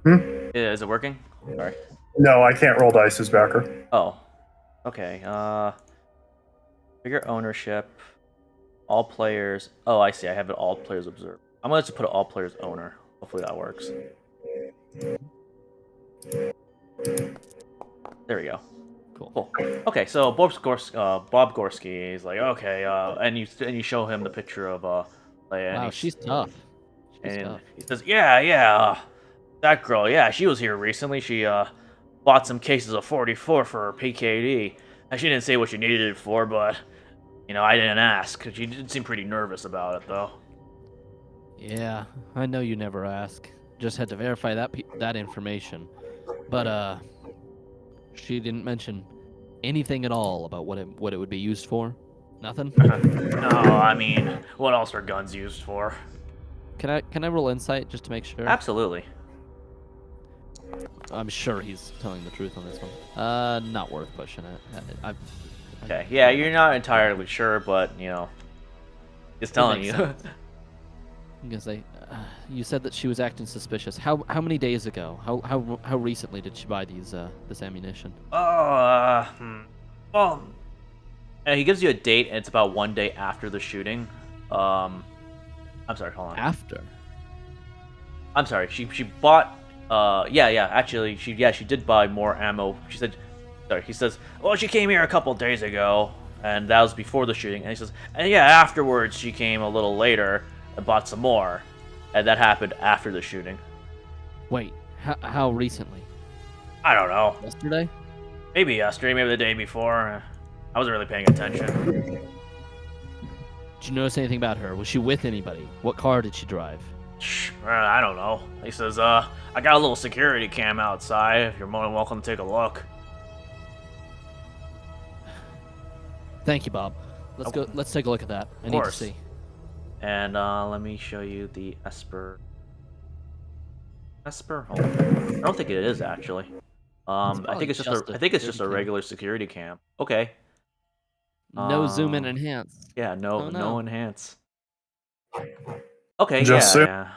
Hmm? Yeah, is it working? Sorry. No, I can't roll dice as Becker. Oh. Okay. Figure ownership. All players. Oh, I see. I have it all players observed. I'm going to put it all players owner. Hopefully that works. There we go. Cool. Okay, so Bob Gorski is like, okay, and you show him the picture of Leia. Wow, and she's tough. She's and tough. he says, yeah, that girl, yeah, she was here recently. She bought some cases of 44 for her PKD. And she didn't say what she needed it for, but I didn't ask. She did seem pretty nervous about it, though. Yeah, I know you never ask. Just had to verify that information. But she didn't mention anything at all about what it would be used for. Nothing. No, I mean, what else are guns used for? Can I roll insight just to make sure? Absolutely. I'm sure he's telling the truth on this one. Not worth pushing it. Okay, yeah, you're not entirely sure, but you know, it's telling makes you. sense. I'm gonna say, you said that she was acting suspicious. How many days ago? How recently did she buy this ammunition? Well, he gives you a date, and it's about 1 day after the shooting. I'm sorry, hold on. After. I'm sorry. She bought. Yeah. Actually, she did buy more ammo. She said, sorry. He says, well, she came here a couple days ago, and that was before the shooting. And he says, and yeah, afterwards she came a little later and bought some more, and that happened after the shooting. Wait, how recently? I don't know. Yesterday? Maybe yesterday, maybe the day before. I wasn't really paying attention. Did you notice anything about her? Was she with anybody? What car did she drive? I don't know. He says, I got a little security cam outside. If you're more than welcome to take a look. Thank you, Bob. Let's go. Let's take a look at that. I need to course. see. And let me show you the Esper. Esper? Hold on. I don't think it is actually. I think probably it's just just a. a I think it's just a security cam. regular security cam. Okay. No zoom in enhance. Yeah. No. Oh, No no. enhance. Okay. Just so Yeah.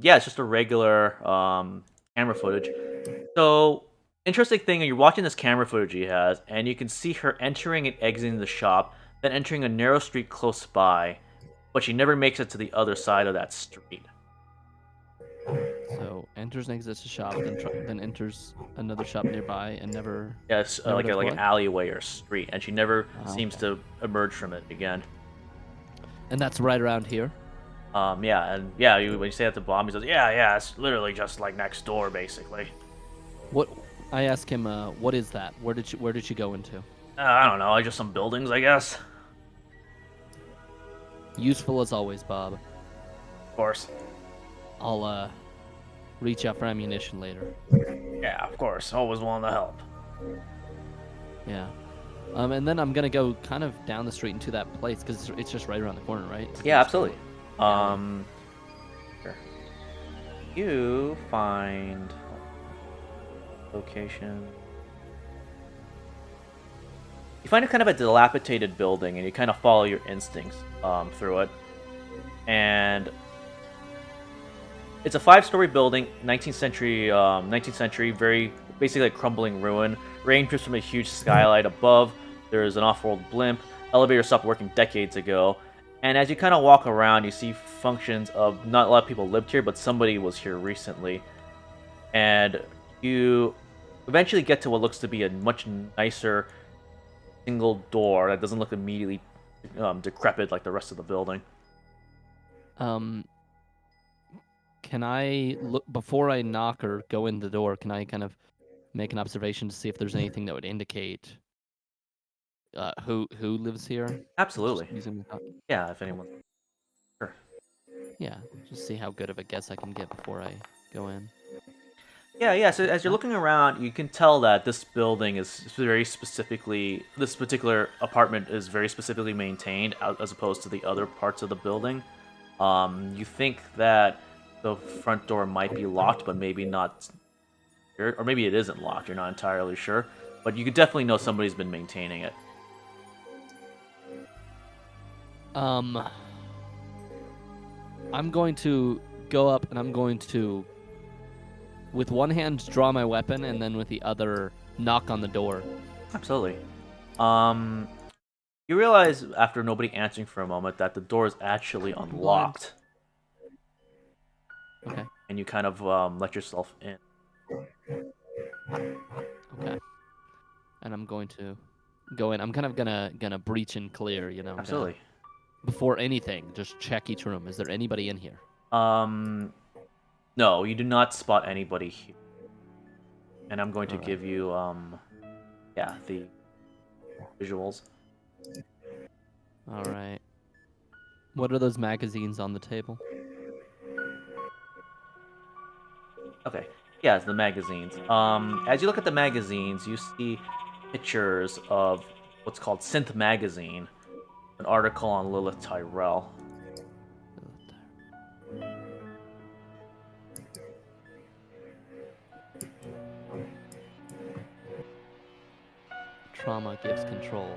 Yeah. It's just a regular camera footage. So interesting thing, you're watching this camera footage he has, and you can see her entering and exiting the shop, then entering a narrow street close by, but she never makes it to the other side of that street. So enters and exits a shop, then enters another shop nearby, and never. Yes, Never like does an what? alleyway or street, and she never Oh, seems okay. to emerge from it again. And that's right around here. Yeah, and yeah, when you say that to Bob, he says, yeah, it's literally just like next door, basically. What? I ask him, what is that? Where did she go into? I don't know, just some buildings, I guess. Useful as always, Bob. Of course. I'll reach out for ammunition later. Yeah, of course. Always willing to help. Yeah. And then I'm gonna go kind of down the street into that place because it's just right around the corner, right? Yeah, absolutely. alley. Sure. You find location. You find a kind of a dilapidated building, and you kind of follow your instincts through it. And it's a 5-story building, 19th century, very basically a crumbling ruin. Rain drips from a huge skylight above. There's an off-world blimp. Elevator stopped working decades ago. And as you kind of walk around, you see functions of not a lot of people lived here, but somebody was here recently. And you eventually get to what looks to be a much nicer single door that doesn't look immediately decrepit like the rest of the building. Can I look before I knock or go in the door? Can I kind of make an observation to see if there's anything that would indicate who lives here? Absolutely. Just using the thought. Yeah, if anyone. Sure. Yeah, just see how good of a guess I can get before I go in. Yeah. So as you're looking around, you can tell that this building is very specifically, this particular apartment is very specifically maintained as opposed to the other parts of the building. You think that the front door might be locked, but maybe not, or maybe it isn't locked. You're not entirely sure, but you could definitely know somebody's been maintaining it. I'm going to go up and I'm going to, with one hand, draw my weapon and then with the other, knock on the door. Absolutely. You realize after nobody answering for a moment that the door is actually unlocked. Okay. And you kind of let yourself in. Okay. And I'm going to go in. I'm kind of gonna breach and clear, you know. Absolutely. Before anything, just check each room. Is there anybody in here? No, you do not spot anybody here. And I'm going to Alright. give you the visuals. All right. What are those magazines on the table? Okay. Yeah, it's the magazines. As you look at the magazines, you see pictures of what's called Synth Magazine, an article on Lilith Tyrell. trauma gives control.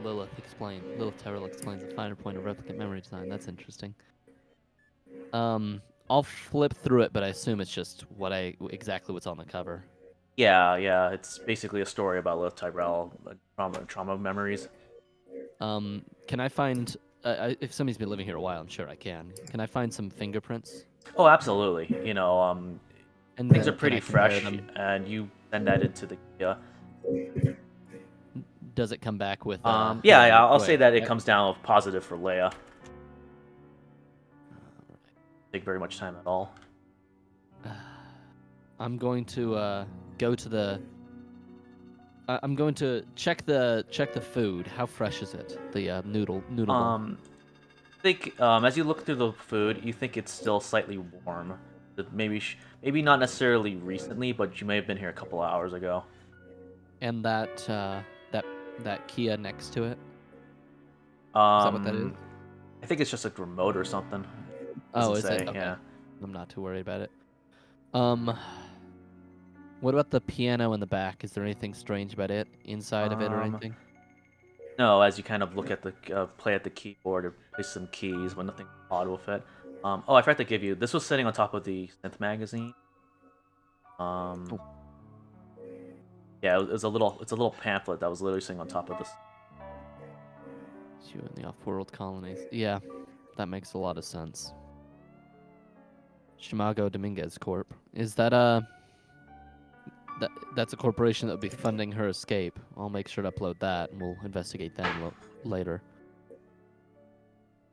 Lilith Terrell explains the finer point of replicant memory design. That's interesting. I'll flip through it, but I assume it's just exactly what's on the cover. Yeah. It's basically a story about Lilith Tyrell, trauma memories. Can I find? If somebody's been living here a while, I'm sure I can. Can I find some fingerprints? Oh, absolutely. You know, And things then are pretty can I compare fresh, them? and you send that into the. Does it come back with? Yeah. I'll say quick, that it right? comes down with positive for Leia. Take very much time at all. I'm going to go to the. I'm going to check the food. How fresh is it? The noodle bowl. I think as you look through the food, you think it's still slightly warm. Maybe not necessarily recently, but you may have been here a couple of hours ago. And that Kia next to it. Is that what that is? I think it's just a remote or something. Oh, Doesn't is say, it? Okay. Yeah. I'm not too worried about it. What about the piano in the back? Is there anything strange about it inside of it or anything? No, as you kind of look at the play at the keyboard or play some keys, but nothing odd with it. Oh, I forgot to give you. This was sitting on top of the synth magazine. Yeah, it's a little pamphlet that was literally sitting on top of this. You in the off-world colonies. Yeah, that makes a lot of sense. Shimago Dominguez Corp. Is that that's a corporation that would be funding her escape. I'll make sure to upload that, and we'll investigate them later.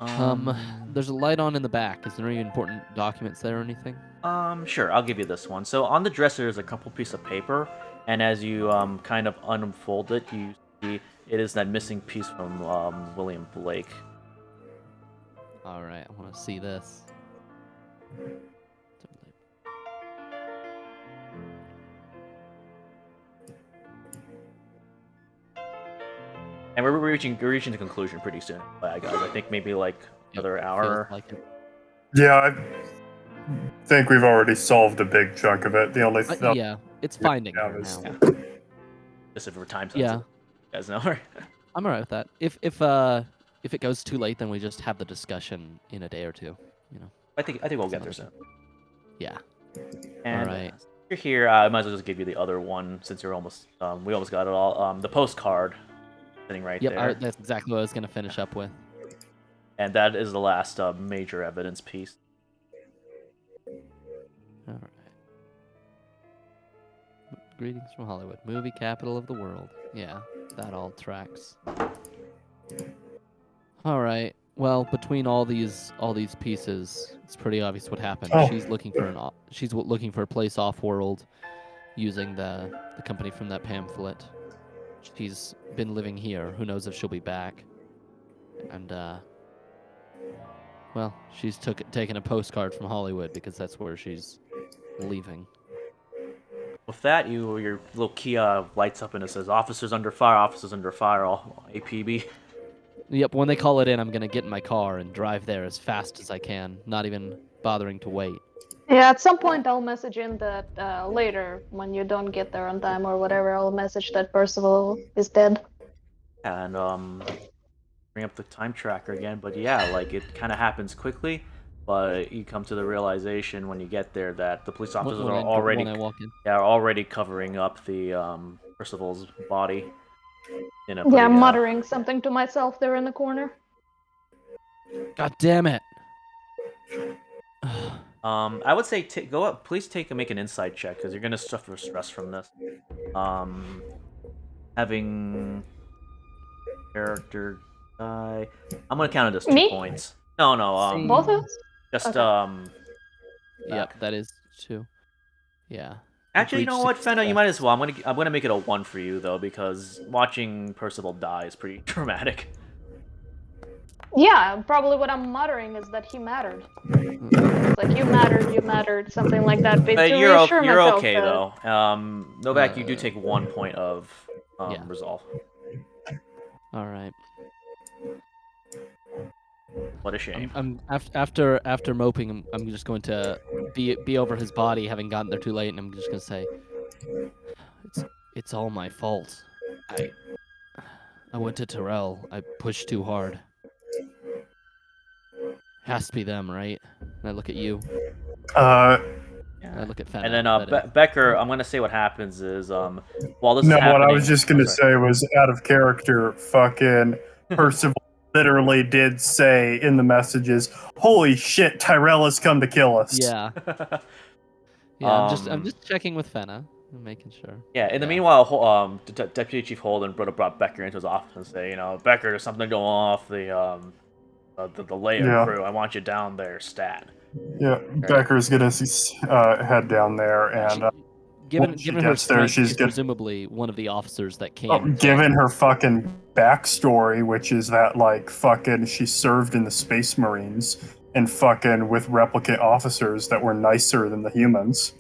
There's a light on in the back. Is there any important documents there or anything? Sure, I'll give you this one. So on the dresser is a couple pieces of paper, and as you kind of unfold it, you see it is that missing piece from William Blake. All right, I want to see this. And we're reaching the conclusion pretty soon, guys. I think maybe like another hour. Like it. Yeah, I think we've already solved a big chunk of it. The only yeah, it's finding yeah, her is- now. Just if we're time Yeah. sensitive. You guys know. I'm alright with that. If it goes too late, then we just have the discussion in a day or two. You know. I think we'll get there soon. Yeah. And Alright. since you're here, I might as well just give you the other one since you're almost we almost got it all. The postcard sitting right there. Yep, that's exactly what I was gonna finish up with. And that is the last major evidence piece. All right. Greetings from Hollywood, movie capital of the world. Yeah, that all tracks. All right. Well, between all these pieces, it's pretty obvious what happened. Oh. She's looking for a place off-world, using the company from that pamphlet. She's been living here. Who knows if she'll be back? And well, she's taken a postcard from Hollywood because that's where she's leaving. With that, your little Kia lights up and it says "Officers under fire, all APB." Yep, when they call it in, I'm gonna get in my car and drive there as fast as I can, not even bothering to wait. Yeah, at some point I'll message in that later when you don't get there on time or whatever. I'll message that Percival is dead. And bring up the time tracker again. But yeah, like it kind of happens quickly, but you come to the realization when you get there that the police officers When are already I walk in. are already covering up the Percival's body. In a Yeah, pretty, I'm muttering something to myself there in the corner. God damn it! I would say go up. Please make an insight check because you're gonna suffer stress from this. Having character die. I'm gonna count it as 2 Me? points. No. Both of us? Just Okay. Yep, that is 2. Yeah. Actually, you know what, Fenda, you success. might as well. I'm gonna make it a 1 for you though because watching Percival die is pretty dramatic. Yeah, probably what I'm muttering is that he mattered. It's like you mattered, something like that. But to You're reassure myself okay that- though. Novak, you do take 1 point of Yeah. resolve. All right. What a shame. I'm after moping. I'm just going to be over his body, having gotten there too late, and I'm just gonna say, it's all my fault. I went to Terrell. I pushed too hard. Has to be them, right? And I look at you. Uh, And I look at Fenna. And then Becker, I'm gonna say what happens is while this is no, what I happening. was just Oh, gonna sorry. say was out of character. Fucking Percival literally did say in the messages, "Holy shit, Tyrell has come to kill us." Yeah. Yeah, I'm Um, just checking with Fenna. I'm making sure. Yeah. In the meanwhile, Deputy Chief Holden brought Becker into his office and say, Becker, there's something going off the layer Yeah. crew. I want you down there, stat. Yeah, Becker's gonna head down there, and Given when she given her gets there, strength, she's she's gonna presumably one of the officers that came. given her fucking backstory, which is that like fucking she served in the Space Marines and fucking with replicant officers that were nicer than the humans.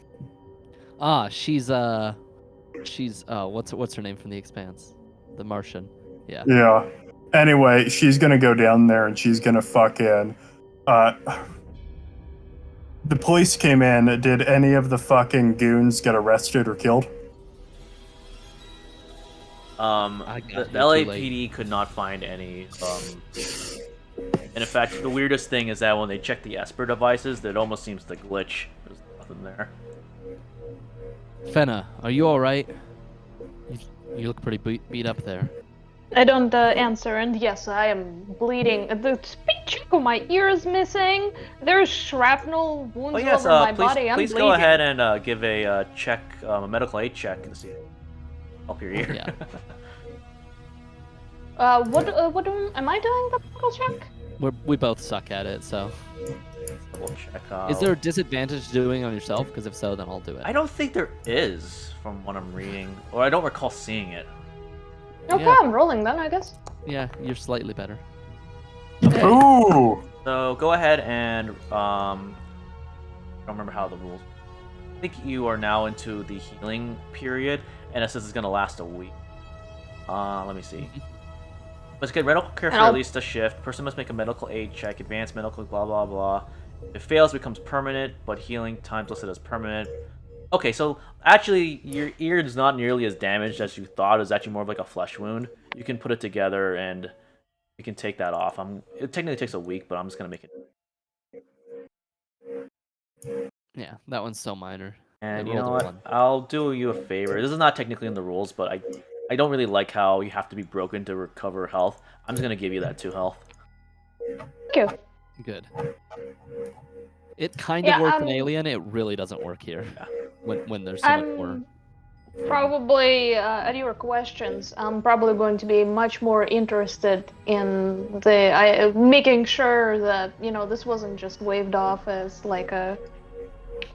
She's what's her name from The Expanse? The Martian. Yeah. Yeah. Anyway, she's gonna go down there and she's gonna fucking the police came in. Did any of the fucking goons get arrested or killed? I The got here too late. LAPD could not find any. And in fact, the weirdest thing is that when they check the Esper devices, it almost seems to glitch. There's nothing there. Fenna, are you all right? You look pretty beat up there. I don't answer, and yes, I am bleeding. The speech of my ear is missing. There's shrapnel wounds Oh yes, all over my please, body. I'm please bleeding. go ahead and give a check, a medical aid check to see help your ear. Yeah. Am I doing the medical check? We both suck at it, so. Double check. Is there a disadvantage to doing it on yourself? Because if so, then I'll do it. I don't think there is, from what I'm reading, or I don't recall seeing it. Okay, Yeah. I'm rolling then, I guess. Yeah, you're slightly better. Ooh. So go ahead and I don't remember how the rules. I think you are now into the healing period, and it says it's gonna last a week. Let me see. Let's get medical care for at least a shift. Person must make a medical aid check. Advanced medical, blah blah blah. If it fails, it becomes permanent, but healing time's listed as permanent. Okay, so actually, your ear is not nearly as damaged as you thought. It's actually more of like a flesh wound. You can put it together, and you can take that off. It technically takes a week, but I'm just gonna make it. Yeah, that one's so minor. And I you know rolled a what? 1. I'll do you a favor. This is not technically in the rules, but I don't really like how you have to be broken to recover health. I'm just gonna give you that 2 health. Thank you. Good. It kind of Yeah, worked in Alien. It really doesn't work here. When there's so much more. Probably, at your questions, I'm probably going to be much more interested in making sure that, this wasn't just waved off as like a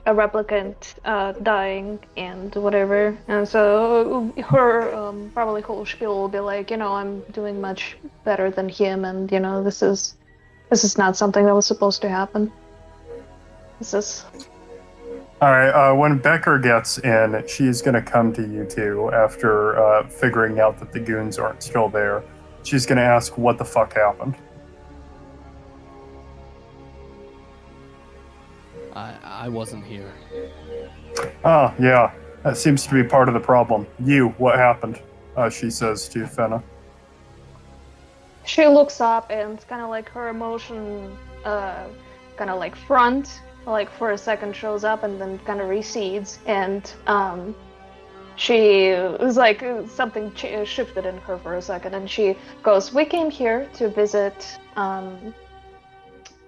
replicant dying and whatever. And so her probably whole spiel will be like, I'm doing much better than him, and this is not something that was supposed to happen. This is. All right. When Becker gets in, she's gonna come to you two after figuring out that the goons aren't still there. She's gonna ask what the fuck happened. I wasn't here. Oh, yeah. That seems to be part of the problem. What happened? She says to Fenna. She looks up and kind of like her emotion, kind of like front, like for a second shows up and then kind of recedes. And she is like something shifted in her for a second, and she goes, "We came here to visit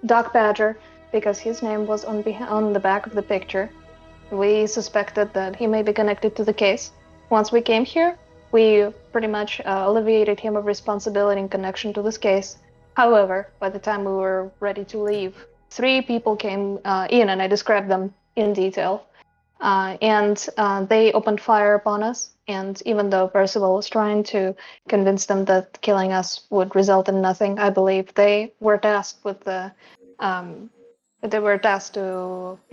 Doc Badger because his name was on the back of the picture. We suspected that he may be connected to the case. Once we came here, we pretty much alleviated him of responsibility in connection to this case. However, by the time we were ready to leave, 3 people came in, and I described them in detail. And they opened fire upon us. And even though Percival was trying to convince them that killing us would result in nothing, I believe they were tasked with to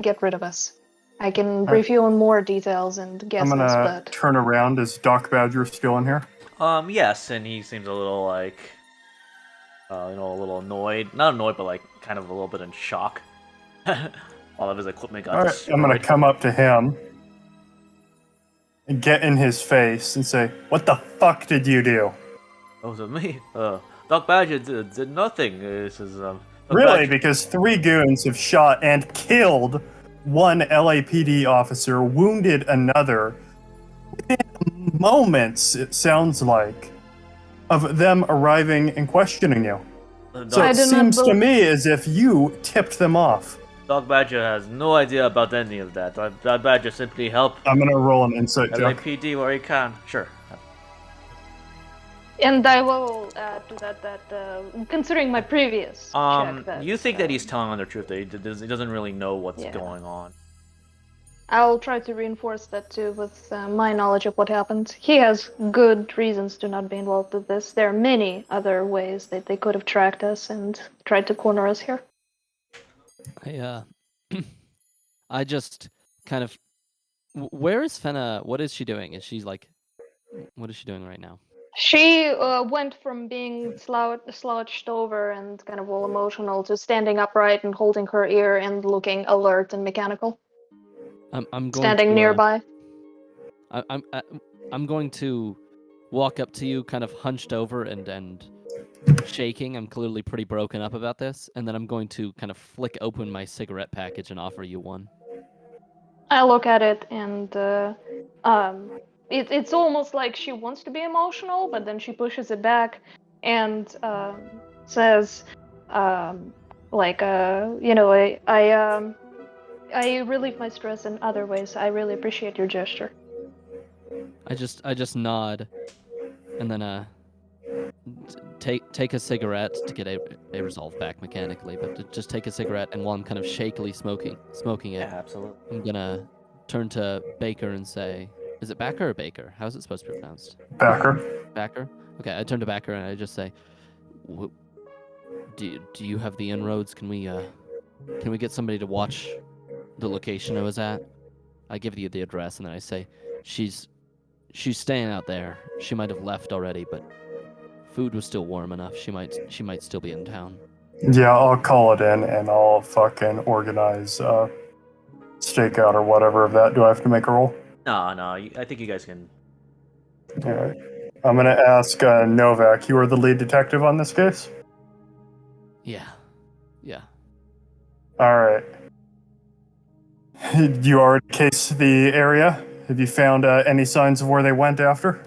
get rid of us. I can brief you on more details and guesses, I'm gonna but turn around. Is Doc Badger still in here? Yes, and he seems a little like, a little annoyed. Not annoyed, but like kind of a little bit in shock. All of his equipment got All right. destroyed. I'm gonna come up to him. and get in his face and say, "What the fuck did you do?" That was me. Doc Badger did nothing. This is Doc Really, Badger. because 3 goons have shot and killed one LAPD officer, wounded another. Within moments, it sounds like, of them arriving and questioning you. So I it do not seems to believe- me as if you tipped them off. Doc Badger has no idea about any of that. Doc Badger simply help I'm gonna roll an insight check. LAPD where he can. Sure. And I will add to that considering my previous check, that You think that he's telling the truth? That he doesn't really know what's Yeah. going on. I'll try to reinforce that too with my knowledge of what happened. He has good reasons to not be involved with this. There are many other ways that they could have tracked us and tried to corner us here. I just kind of. Where is Fenna? What is she doing? Is she like, what is she doing right now? She went from being slouched over and kind of all emotional to standing upright and holding her ear and looking alert and mechanical, I'm going standing to, nearby. I'm going to walk up to you, kind of hunched over and shaking. I'm clearly pretty broken up about this, and then I'm going to kind of flick open my cigarette package and offer you one. I look at it and it's almost like she wants to be emotional, but then she pushes it back and says, I relieve my stress in other ways. I really appreciate your gesture. I just nod, and then take a cigarette to get a resolve back mechanically, but to just take a cigarette, and while I'm kind of shakily smoking it, Yeah, absolutely. I'm gonna turn to Baker and say, "Is it Backer or Baker? How's it supposed to be pronounced?" Backer. Backer. Okay, I turn to Backer and I just say, "Do you have the inroads? Can we get somebody to watch the location I was at?" I give you the address, and then I say, "She's staying out there. She might have left already, but food was still warm enough. She might still be in town." Yeah, I'll call it in and I'll fucking organize stakeout or whatever of that. Do I have to make a roll? No, I think you guys can. All right. I'm gonna ask Novak. You are the lead detective on this case. Yeah. All right. You already cased the area. Have you found any signs of where they went after?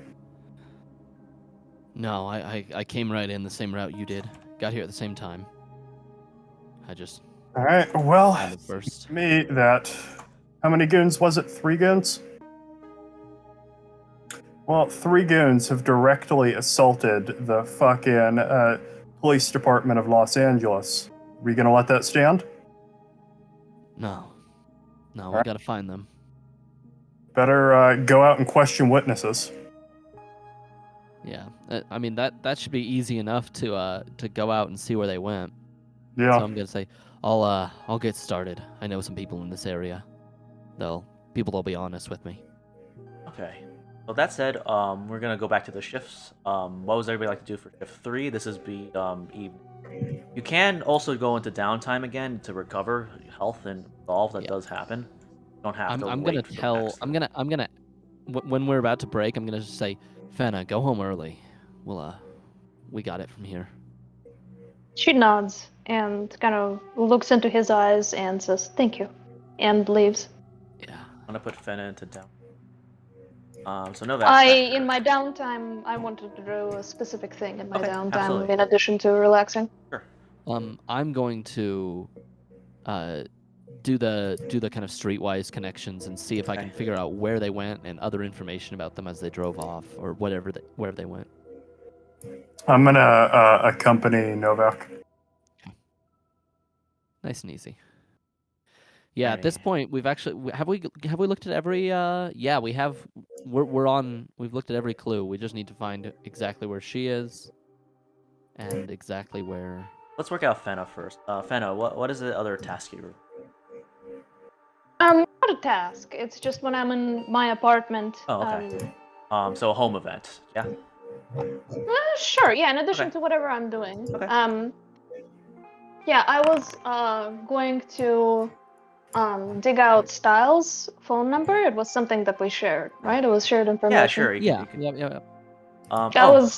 No, I came right in the same route you did. Got here at the same time. I just All right. Well, found it first. me that. How many goons was it? 3 goons? Well, 3 goons have directly assaulted the fucking police department of Los Angeles. Are we gonna let that stand? No, we Alright. gotta find them. Better go out and question witnesses. Yeah, I mean that should be easy enough to go out and see where they went. Yeah. So I'm gonna say, I'll get started. I know some people in this area. People will be honest with me. Okay. Well, that said, we're gonna go back to the shifts. What was everybody like to do for shift 3? This is the evening. You can also go into downtime again to recover health and resolve. That does happen. You don't have to I'm wait gonna for the tell. next I'm gonna. When we're about to break, I'm gonna just say, Fenna, go home early. We got it from here. She nods and kind of looks into his eyes and says, "Thank you," and leaves. Yeah. I'm gonna put Fenna into down. So no, that's In my downtime, I wanted to do a specific thing in my Okay, downtime, absolutely. in addition to relaxing. Sure. I'm going to, do the kind of streetwise connections and see if I Okay. can figure out where they went and other information about them as they drove off or wherever they went. I'm gonna accompany Novak. Nice and easy. Yeah, at this Alrighty. point, we've actually have we looked at every yeah, we have we've looked at every clue. We just need to find exactly where she is and exactly where. Let's work out Fenna first. Fenna, what is the other task you? Not a task. It's just when I'm in my apartment. Oh, okay. So a home event. Yeah. Sure. Yeah. In addition Okay. to whatever I'm doing. Okay. Yeah, I was going to dig out Styles' phone number. It was something that we shared, right? It was shared information. Yeah, sure. Yeah. You can, Yeah. That was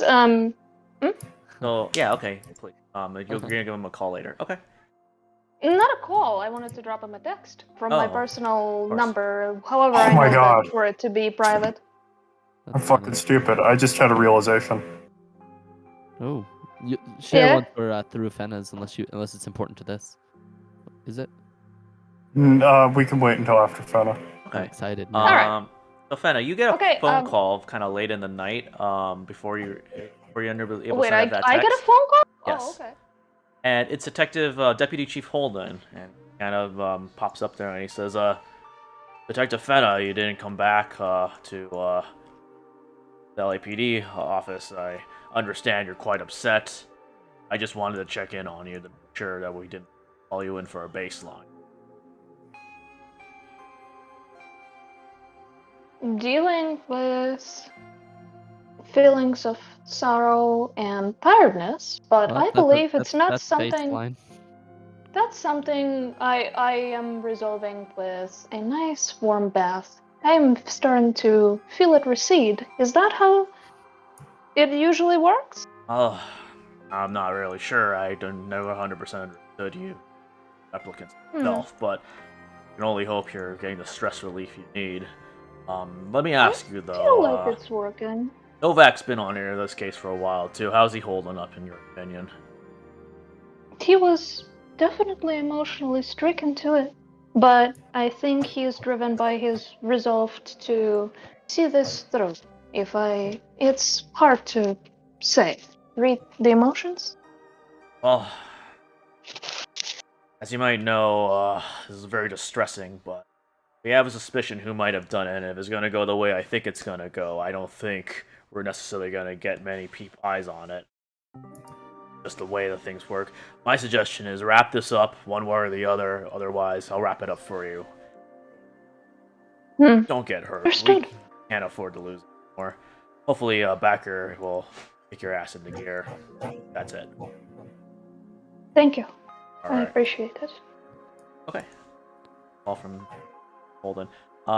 So yeah, okay. Please. You're Okay. gonna give him a call later. Okay. not a call. I wanted to drop him a text from my Oh, personal course. number. However, Oh I my know God. that for it to be private. I'm That's fucking stupid. I just had a realization. Oh, you share Yeah. one for through Fenna's unless it's important to this. Is it? We can wait until after Fena. I'm Okay. excited now. Alright. So Fenna, you get a Okay, phone call kind of late in the night. Before you're able to Wait, send out that I text. get a phone call? Yes. Oh, okay. And it's Detective Deputy Chief Holden, and kind of pops up there and he says, Detective Fenna, you didn't come back to the LAPD office. I understand you're quite upset. I just wanted to check in on you to make sure that we didn't call you in for a baseline. Dealing with feelings of sorrow and tiredness, but Well, I believe it's not that's something. baseline. That's something I am resolving with a nice warm bath. I'm starting to feel it recede. Is that how it usually works? Oh, I'm not really sure. I don't never 100% understood you applicants myself, but I can only hope you're getting the stress relief you need. Let me ask you I feel like though. it's working. Novak's been on here this case for a while too. How's he holding up in your opinion? He was definitely emotionally stricken to it, but I think he is driven by his resolve to see this through. It's hard to say. Read the emotions? Well, as you might know, this is very distressing, but we have a suspicion who might have done it, and if it's gonna go the way I think it's gonna go, I don't think we're necessarily gonna get many eyes on it. Just the way that things work. My suggestion is wrap this up one way or the other, otherwise I'll wrap it up for you. Don't get hurt. Understood. We can't afford to lose anymore. Hopefully, Backer will kick your ass into gear. That's it. Thank you. I Alright. appreciate it. Okay. All from Holden.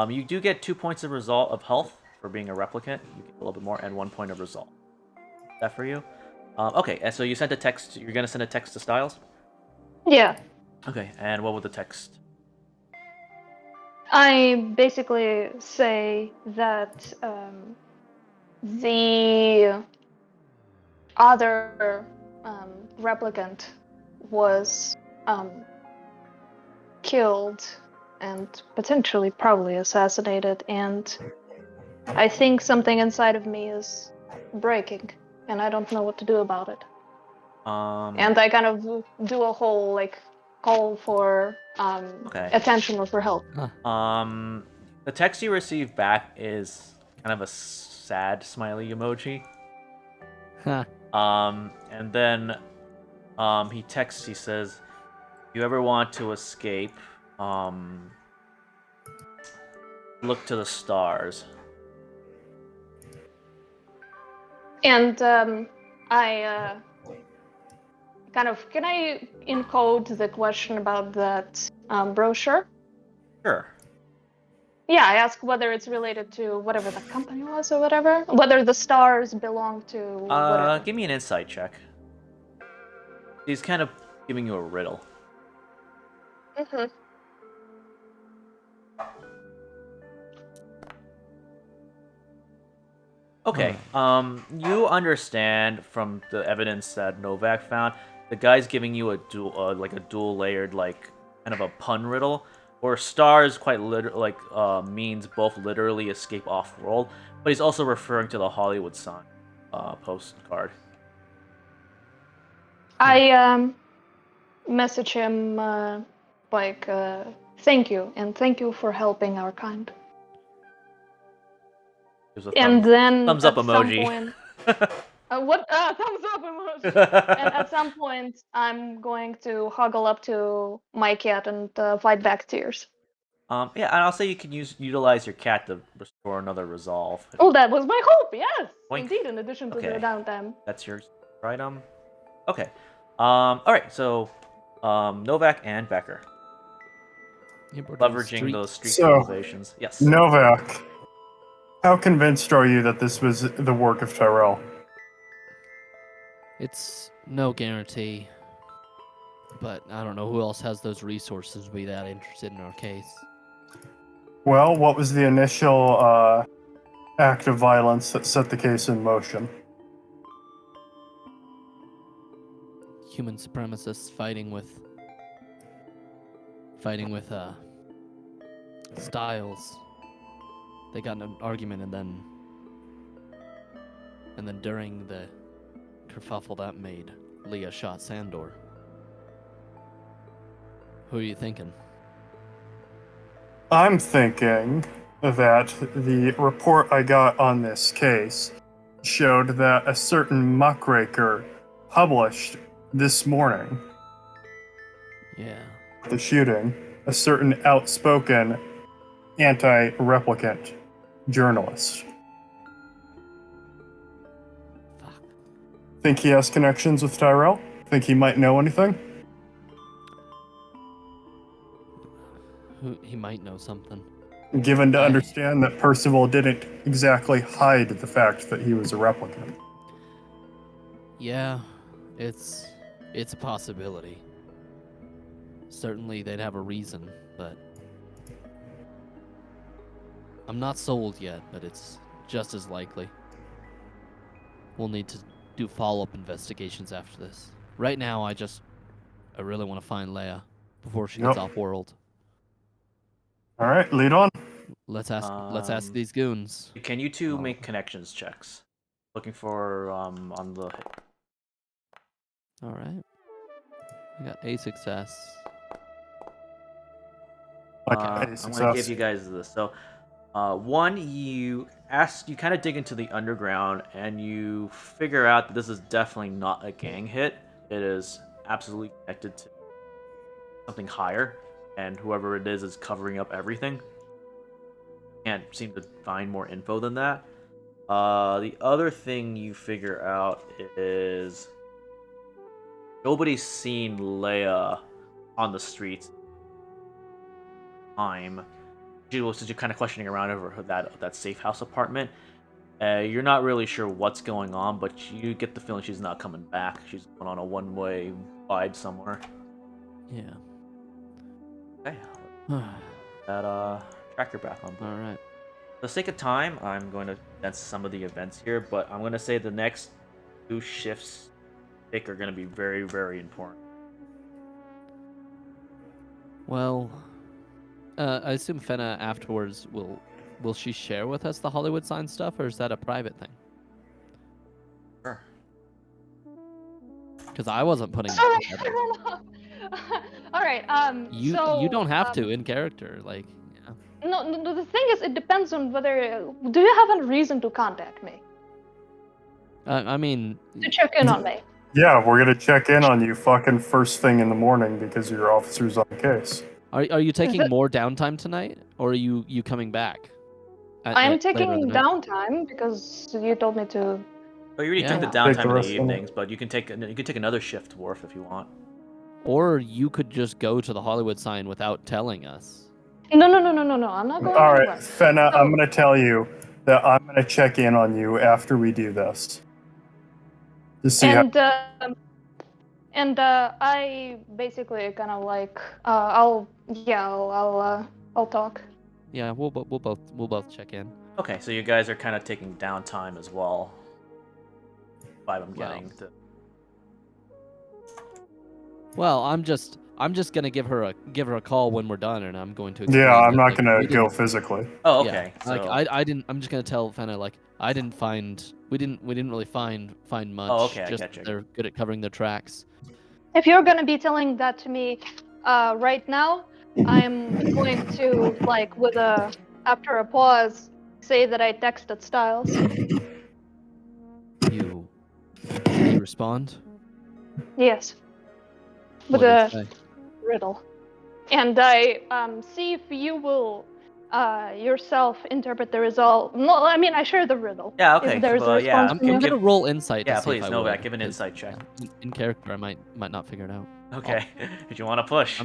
You do get 2 points of result of health for being a replicant. You get a little bit more, and 1 point of result. Is that for you? Okay, and so you sent a text. You're gonna send a text to Styles? Yeah. Okay, and what would the text? I basically say that the other replicant was killed and potentially probably assassinated, and I think something inside of me is breaking, and I don't know what to do about it. And I kind of do a whole call for Okay. attention or for help. The text you receive back is kind of a sad smiley emoji. Huh. And then he texts. He says, "You ever want to escape? Look to the stars." And I can I encode the question about that brochure? Sure. Yeah, I ask whether it's related to whatever the company was or whatever. Whether the stars belong to whatever. Give me an insight check. He's kind of giving you a riddle. Mm-hmm. Okay. You understand from the evidence that Novak found, the guy's giving you a dual layered, like kind of a pun riddle, where stars quite means both literally escape off world, but he's also referring to the Hollywood sign postcard. I message him thank you and thank you for helping our kind. There's a And then thumbs up at some emoji. point, what thumbs up emoji? And at some point, I'm going to huggle up to my cat and fight back tears. Yeah, and I'll say you can utilize your cat to restore another resolve. Oh, that was my hope. Yes, Boink. indeed. In addition to the downtime. That's your item. Okay. All right. So, Novak and Becker. Yeah, we're doing leveraging those street So- civilizations. Yes. Novak, how convinced are you that this was the work of Tyrell? It's no guarantee, but I don't know who else has those resources to be that interested in our case. Well, what was the initial act of violence that set the case in motion? Human supremacists fighting with Styles. They got in an argument, and then during the kerfuffle that made, Leah shot Sandor. Who are you thinking? I'm thinking that the report I got on this case showed that a certain muckraker published this morning Yeah. the shooting, a certain outspoken anti-replicant journalist. Fuck. Think he has connections with Tyrell? Think he might know anything? He might know something. Given to I- understand that Percival didn't exactly hide the fact that he was a replicant. Yeah, it's a possibility. Certainly they'd have a reason, but I'm not sold yet, but it's just as likely. We'll need to do follow-up investigations after this. Right now, I really want to find Leia before she gets Yep. off world. All right, lead on. Let's ask these goons. Can you two Oh. make connections checks? Looking for on the. All right. I got a success. Okay, I'm gonna success. give you guys this. So, one, you kind of dig into the underground, and you figure out that this is definitely not a gang hit. It is absolutely connected to something higher, and whoever it is covering up everything. Can't seem to find more info than that. The other thing you figure out is nobody's seen Leia on the streets. Since you're kind of questioning around over that safe house apartment, you're not really sure what's going on, but you get the feeling she's not coming back. She's going on a one-way vibe somewhere. Yeah. Okay, All that tracker back on board. right. For the sake of time, I'm going to condense some of the events here, but I'm going to say the next 2 shifts I think are going to be very, very important. Well, I assume Fenna afterwards will she share with us the Hollywood sign stuff, or is that a private thing? Sure. Because I wasn't putting Sorry, that together. All right. You don't have to in character, like. Yeah. No, the thing is, it depends on whether. Do you have a reason to contact me? I mean, To check in on me? Yeah, we're gonna check in on you fucking first thing in the morning because your officer's on the case. are you taking it- more downtime tonight, or are you coming back? I'm later in taking the night? downtime because you told me to. So you already Yeah. took the Take the downtime in rest the of the- evenings, but you can take another shift, Worf, if you want. Or you could just go to the Hollywood sign without telling us. No. I'm not going All anywhere. right, Fenna, So- I'm gonna tell you that I'm gonna check in on you after we do this. To see how. And I basically kind of like I'll talk. Yeah, we'll both check in. Okay, so you guys are kind of taking downtime as well. Vibe I'm getting. Well, I'm just gonna give her a call when we're done, and I'm going to. Yeah, explain I'm that, not like, gonna we go didn't- physically. Oh, Yeah, okay. like So, I didn't. I'm just gonna tell Fenna like I didn't find. We didn't really find much. Oh, okay, I Just gotcha. they're good at covering their tracks. If you're gonna be telling that to me right now, I'm going to like after a pause say that I texted Styles. Did he respond? Yes. With What'd he a say? riddle. And I see if you will yourself interpret the result. No, I mean I share the riddle. Yeah, okay, If there's well, a response yeah. from you. I'm gonna roll insight. Yeah, to see please, if I Novak, would, give an 'cause, insight check. in character, I might not figure it out. Okay. Did you want to push?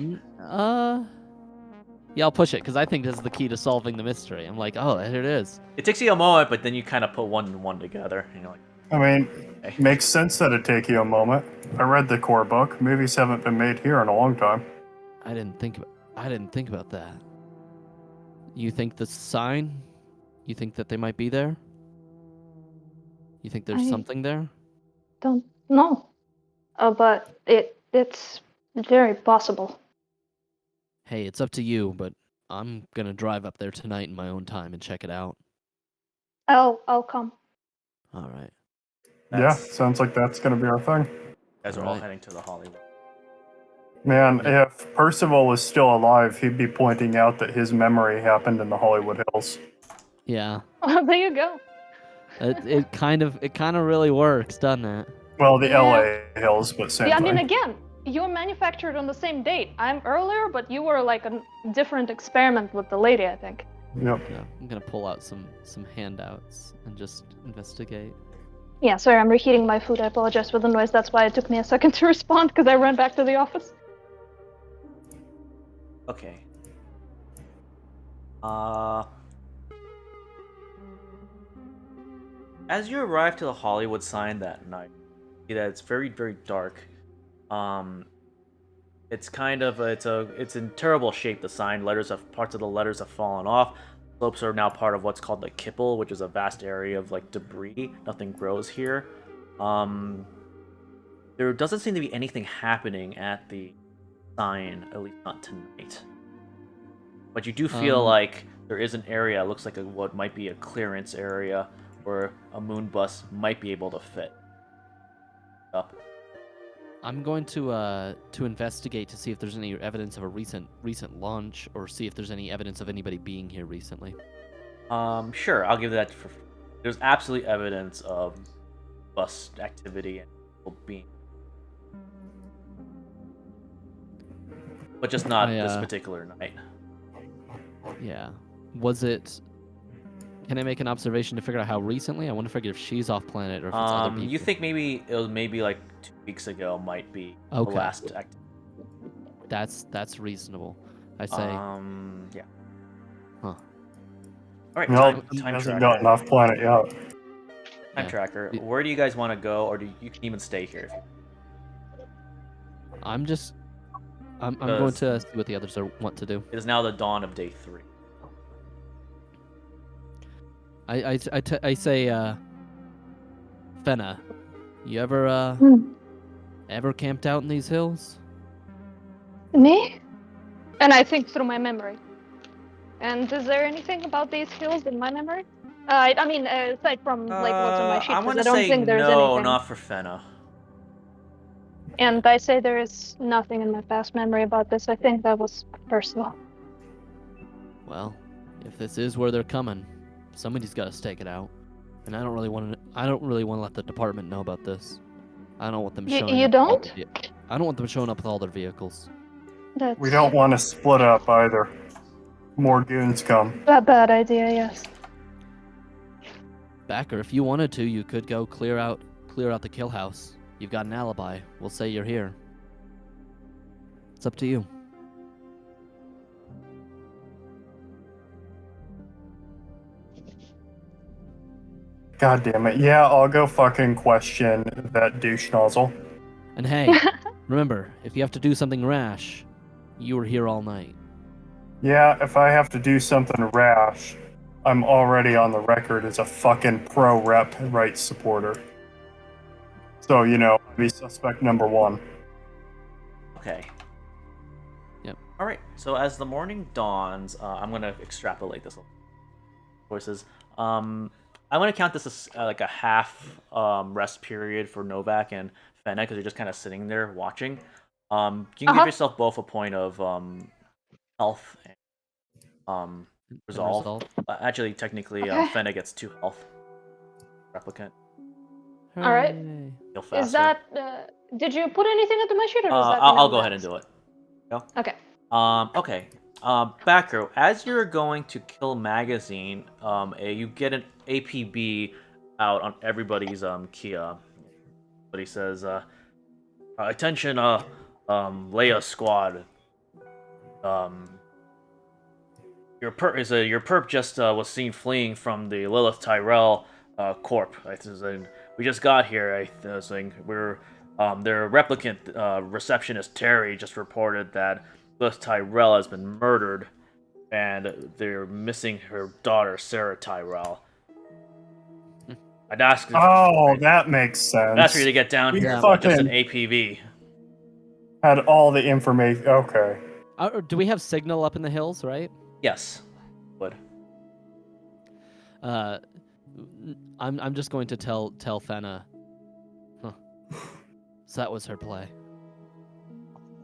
Yeah, I'll push it because I think this is the key to solving the mystery. I'm like, oh, here it is. It takes you a moment, but then you kind of put one and one together, and you're like, I mean, okay. makes sense that it'd take you a moment. I read the core book. Movies haven't been made here in a long time. I didn't think about that. You think the sign? You think that they might be there? You think there's I something there? don't know. But it's very possible. Hey, it's up to you, but I'm gonna drive up there tonight in my own time and check it out. I'll come. All right. Yeah, That's, sounds like that's going to be our thing. you guys are all Alright. heading to the Hollywood. Man, Yep. if Percival was still alive, he'd be pointing out that his memory happened in the Hollywood Hills. Yeah. There you go. It kind of really works, doesn't it? Well, the Yeah. LA Hills, but same Yeah, I thing. mean, again, you're manufactured on the same date. I'm earlier, but you were like a different experiment with the lady, I think. Yep. Yeah. I'm gonna pull out some handouts and just investigate. Yeah, sorry, I'm reheating my food. I apologize for the noise. That's why it took me a second to respond, because I ran back to the office. Okay. As you arrive to the Hollywood sign that night, you see that it's very, very dark. It's kind of it's in terrible shape. The sign parts of the letters have fallen off. Slopes are now part of what's called the kipple, which is a vast area of like debris. Nothing grows here. There doesn't seem to be anything happening at the sign, at least not tonight. But you do feel like there is an area. It looks like what might be a clearance area where a moon bus might be able to fit up. I'm going to investigate to see if there's any evidence of a recent launch, or see if there's any evidence of anybody being here recently. Sure, I'll give that for. There's absolutely evidence of bus activity and people being, but just not this particular night. Yeah. Was it? Can I make an observation to figure out how recently? I want to figure if she's off planet or if it's other people. You think maybe it was like 2 weeks ago might be the Okay. last activity. That's reasonable. I say. Yeah. Huh. All right. Nope, Time hasn't tracker. gotten off planet yet. Time Yeah. tracker. Where do you guys want to go, or you can even stay here? If you... I'm going to see what the others want to do. It is now the dawn of day 3. I say, Fenna, you ever camped out in these hills? Me? And I think through my memory. And is there anything about these hills in my memory? I mean, aside from like what's on my sheet, I'm because gonna I don't say think there's no, anything. not for Fenna. And I say there is nothing in my past memory about this. I think that was Percival. Well, if this is where they're coming, somebody's got to stake it out. And I don't really want to let the department know about this. I don't want them showing You up. don't? I don't want them showing up with all their vehicles. That's We don't want to split up either. More goons come. a bad idea, yes. Backer, if you wanted to, you could go clear out the kill house. You've got an alibi. We'll say you're here. It's up to you. God damn it. Yeah, I'll go fucking question that douche nozzle. And hey, remember, if you have to do something rash, you were here all night. Yeah, if I have to do something rash, I'm already on the record as a fucking pro-rep rights supporter. So, I'll be suspect number 1. Okay. Yep. All right. So as the morning dawns, I'm gonna extrapolate this. Voices. I'm gonna count this as like a half rest period for Novak and Fenna because you're just kind of sitting there watching. You can give yourself both a point of health and resolve. Actually, technically, Okay. Fenna gets 2 health. Replicant. All right. Hooray. Heal faster. Is that? Did you put anything into my sheet, or is that? I'll go ahead and do it. Okay. Okay. Backer, as you're going to kill magazine, you get an APB out on everybody's Kia. But he says, attention, Leia squad. your perp just was seen fleeing from the Lilith Tyrell corp. We just got here. I think we're their replicant receptionist Terry just reported that Lilith Tyrell has been murdered, and they're missing her daughter Sarah Tyrell. I'd ask. Oh, that makes sense. I'd ask for you to get down We here, but just an fucking APV. had all the information. Okay. Do we have signal up in the hills, right? Yes, would. I'm just going to tell Fenna. Huh. So that was her play.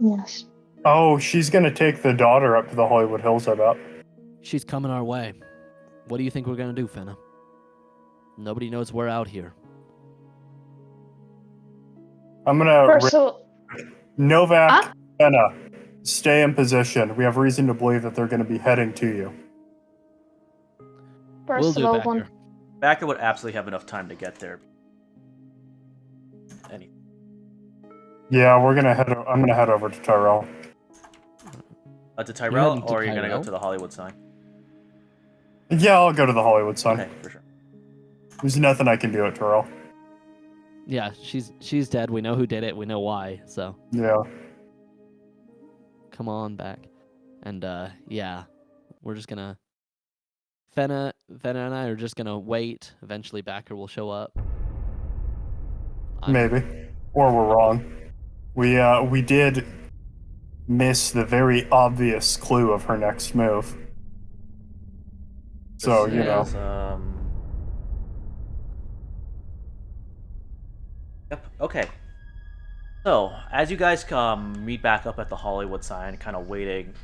Yes. Oh, she's gonna take the daughter up to the Hollywood Hills, I bet. She's coming our way. What do you think we're gonna do, Fenna? Nobody knows we're out here. I'm gonna First of Novak, Huh? Anna, stay in position. We have reason to believe that they're going to be heading to you. We'll first do, of all, Backer. Backer would absolutely have enough time to get there. Any. Yeah, we're gonna head. I'm gonna head over to Tyrell. To Tyrell, heading to or are you gonna go Tyrell? to the Hollywood sign? Yeah, I'll go to the Hollywood sign. Okay, for sure. There's nothing I can do at Tyrell. Yeah, she's dead. We know who did it. We know why. So Yeah. come on back. And yeah, we're just gonna. Fenna and I are just gonna wait. Eventually, Backer will show up. Maybe, or we're wrong. We did miss the very obvious clue of her next move. So This you know. is, Yep. Okay. So as you guys meet back up at the Hollywood sign, kind of waiting.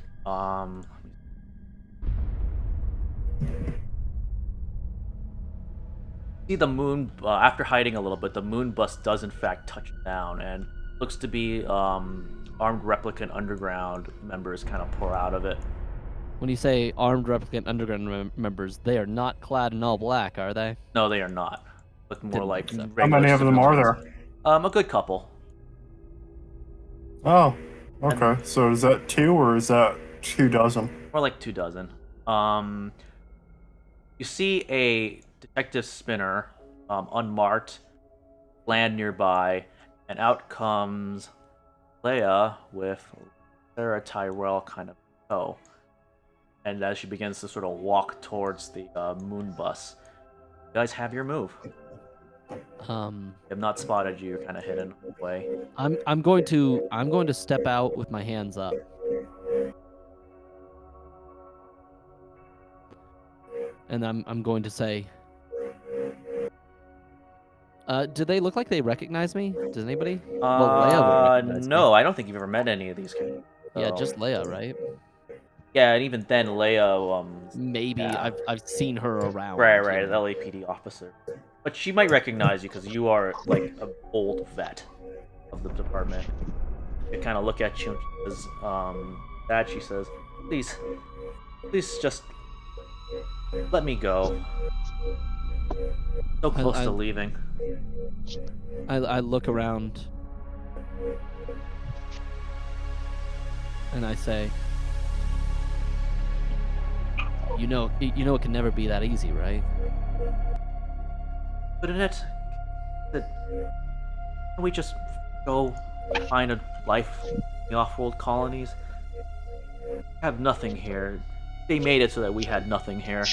See the moon after hiding a little bit. The moon bus does in fact touch down, and looks to be armed replicant underground members kind of pour out of it. When you say armed replicant underground members, they are not clad in all black, are they? No, they are not. Look more Didn't like think so. How regular many of them are civilians. there? A good couple. Oh, okay. So is that 2 or is that 2 dozen? More like 2 dozen. You see a detective spinner, unmarked, land nearby, and out comes Leia with Sarah Tyrell kind of tow. And as she begins to sort of walk towards the moon bus, you guys have your move. They have not spotted you. You're kind of hidden away. I'm going to step out with my hands up. And I'm going to say, do they look like they recognize me? Does anybody? Well, Leia would recognize me. No, I don't think you've ever met any of these kids. Yeah, So- just Leia, right? Yeah, and even then, Leia, Maybe Yeah. I've seen her around. right, you an know. LAPD officer. But she might recognize you because you are like an old vet of the department. They kind of look at you and she says, Dad, she says, please just let me go. So close to leaving. I look around and I say, you know it can never be that easy, right? But Annette, can we just go find a life in the off-world colonies? We have nothing here. They made it so that we had nothing here.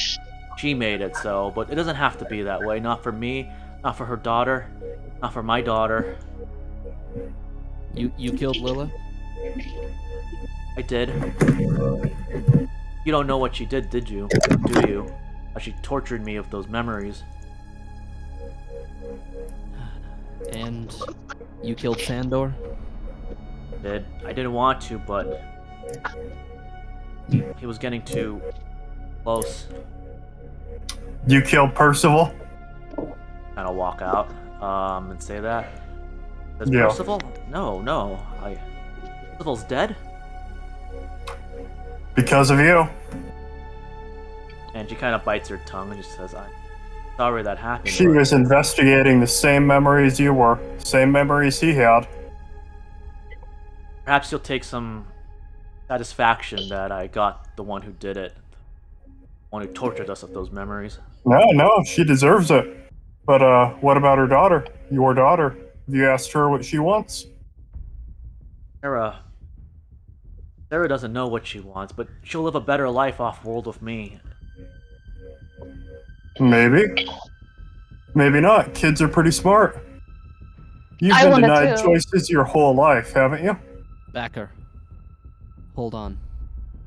She made it so, but it doesn't have to be that way. Not for me, not for her daughter, not for my daughter. You killed Lila? I did. You don't know what she did you? Do you? How she tortured me with those memories. And you killed Sandor? I didn't want to, but he was getting too close. You killed Percival? Kind of walk out and say that. Says Yeah. Percival? No. Percival's dead? Because of you. And she kind of bites her tongue and just says, I'm sorry that happened. She but was investigating the same memories you were. Same memories he had. Perhaps you'll take some satisfaction that I got the one who did it. one who tortured us with those memories. No, she deserves it. But what about her daughter? Your daughter? Have you asked her what she wants? Sarah. Sarah doesn't know what she wants, but she'll live a better life off-world with me. Maybe. Maybe not. Kids are pretty smart. You've I been wanted denied to. choices your whole life, haven't you? Backer. Hold on.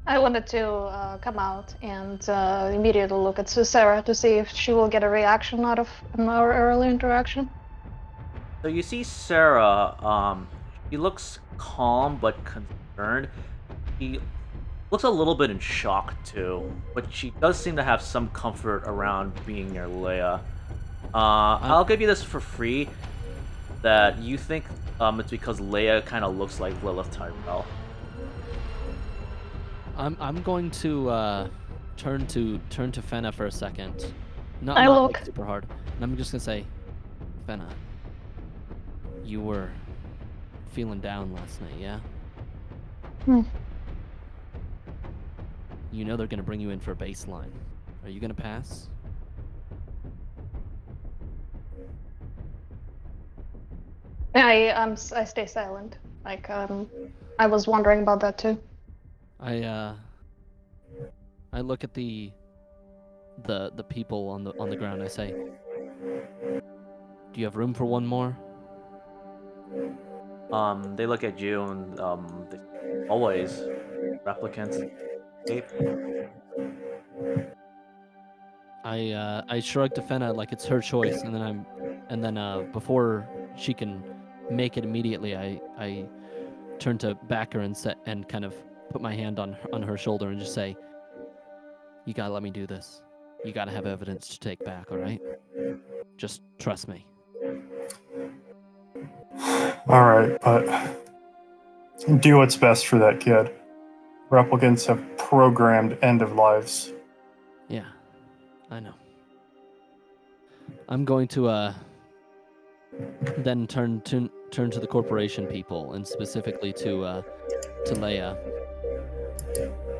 I wanted to come out and immediately look at Sarah to see if she will get a reaction out of our early interaction. So you see Sarah, she looks calm but concerned. She looks a little bit in shock too, but she does seem to have some comfort around being near Leia. I'll give you this for free, that you think it's because Leia kind of looks like Lilith Tyrell. I'm going to turn to Fenna for a second. Not I not look. like super hard. And I'm just gonna say, Fenna, you were feeling down last night, yeah? Hmm. You know they're gonna bring you in for a baseline. Are you gonna pass? I stay silent. Like I was wondering about that too. I look at the people on the ground. I say, do you have room for one more? They look at you and they always replicants. Ape. I shrug to Fenna like it's her choice, and then before she can make it immediately, I turn to Backer and kind of put my hand on her shoulder and just say, you gotta let me do this. You gotta have evidence to take back, all right? Just trust me. All right, but do what's best for that kid. Replicants have programmed end of lives. Yeah, I know. I'm going to then turn to the corporation people, and specifically to Leia.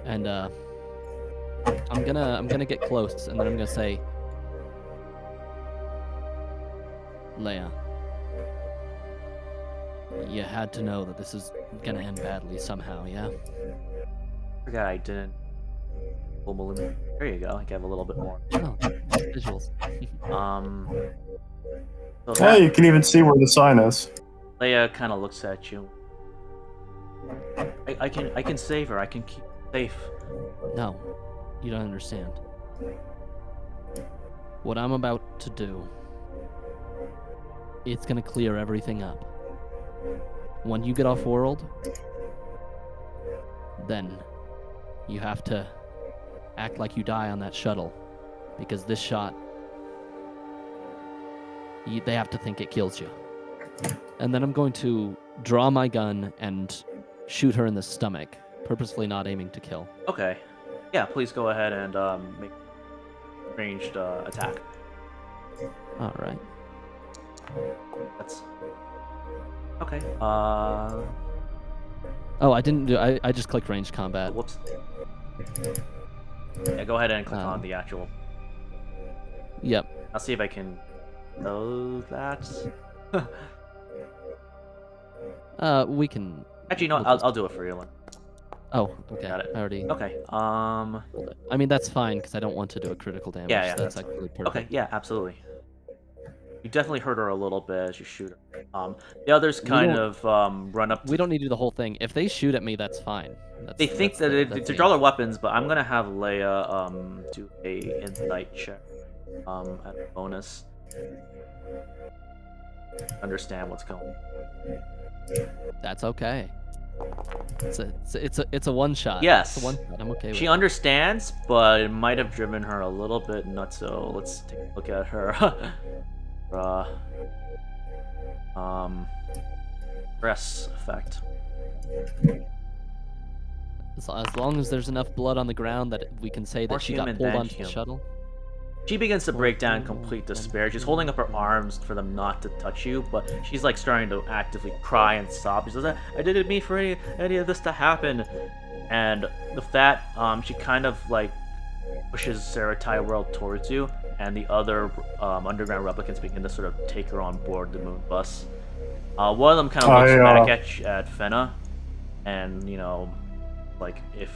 And I'm gonna get close, and then I'm gonna say, Leia, you had to know that this is gonna end badly somehow, yeah? Forgot I didn't. There you go. I can have a little bit more. Oh, visuals. So Yeah, that you can even see where the sign is. Leia kind of looks at you. I can save her. I can keep her safe. No, you don't understand. What I'm about to do, it's gonna clear everything up. When you get off world, then you have to act like you die on that shuttle, because this shot, they have to think it kills you. And then I'm going to draw my gun and shoot her in the stomach, purposefully not aiming to kill. Okay. Yeah, please go ahead and make ranged attack. All right. That's okay. Oh, I didn't do. I just clicked ranged combat. Whoops. Yeah, go ahead and click on the actual. Yep. I'll see if I can. Oh, that's. We can. Actually, no. I'll do it for you, Lynn. Oh, okay. Got it. I already. Okay. I mean, that's fine because I don't want to do a critical damage. Yeah, so that's actually perfect. Okay. Yeah, absolutely. You definitely hurt her a little bit as you shoot her. The others kind of run up. We don't need to do the whole thing. If they shoot at me, that's fine. They think that they draw their weapons, but I'm gonna have Leia do a insight check at a bonus. Understand what's going on. That's okay. It's a one shot. Yes. It's a one shot. I'm okay with She it. understands, but it might have driven her a little bit nuts. So let's take a look at her. Stress effect. As long as there's enough blood on the ground that we can say More that she got human pulled than onto the human. shuttle. She begins to break down in complete despair. She's holding up her arms for them not to touch you, but she's like starting to actively cry and sob. She says, "I didn't mean for any of this to happen." And with that, she kind of like pushes Sarah Tyrell towards you, and the other underground replicants begin to sort of take her on board the moon bus. One of them kind of looks back at Fenna, and like if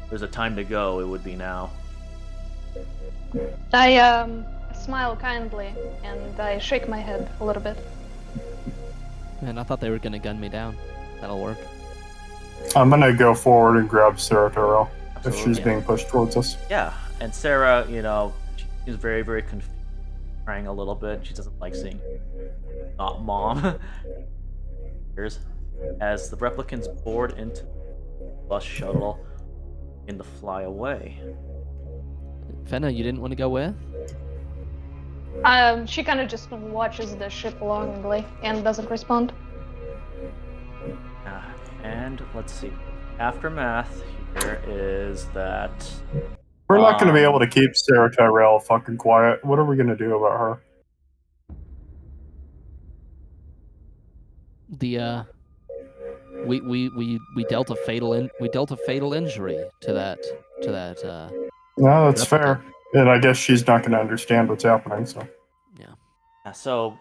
there's a time to go, it would be now. I smile kindly and I shake my head a little bit. Man, I thought they were gonna gun me down. That'll work. I'm gonna go forward and grab Sarah Tyrell if Absolutely. she's being pushed towards us. Yeah, and Sarah, she's very, very confused, crying a little bit. She doesn't like seeing not mom. As the replicants board into the bus shuttle and to fly away. Fenna, you didn't want to go with? She kind of just watches the ship longingly and doesn't respond. And let's see. Aftermath here is that We're not going to be able to keep Sarah Tyrell fucking quiet. What are we going to do about her? The we dealt a fatal injury to that. No, that's replicant. fair. And I guess she's not going to understand what's happening. So Yeah, so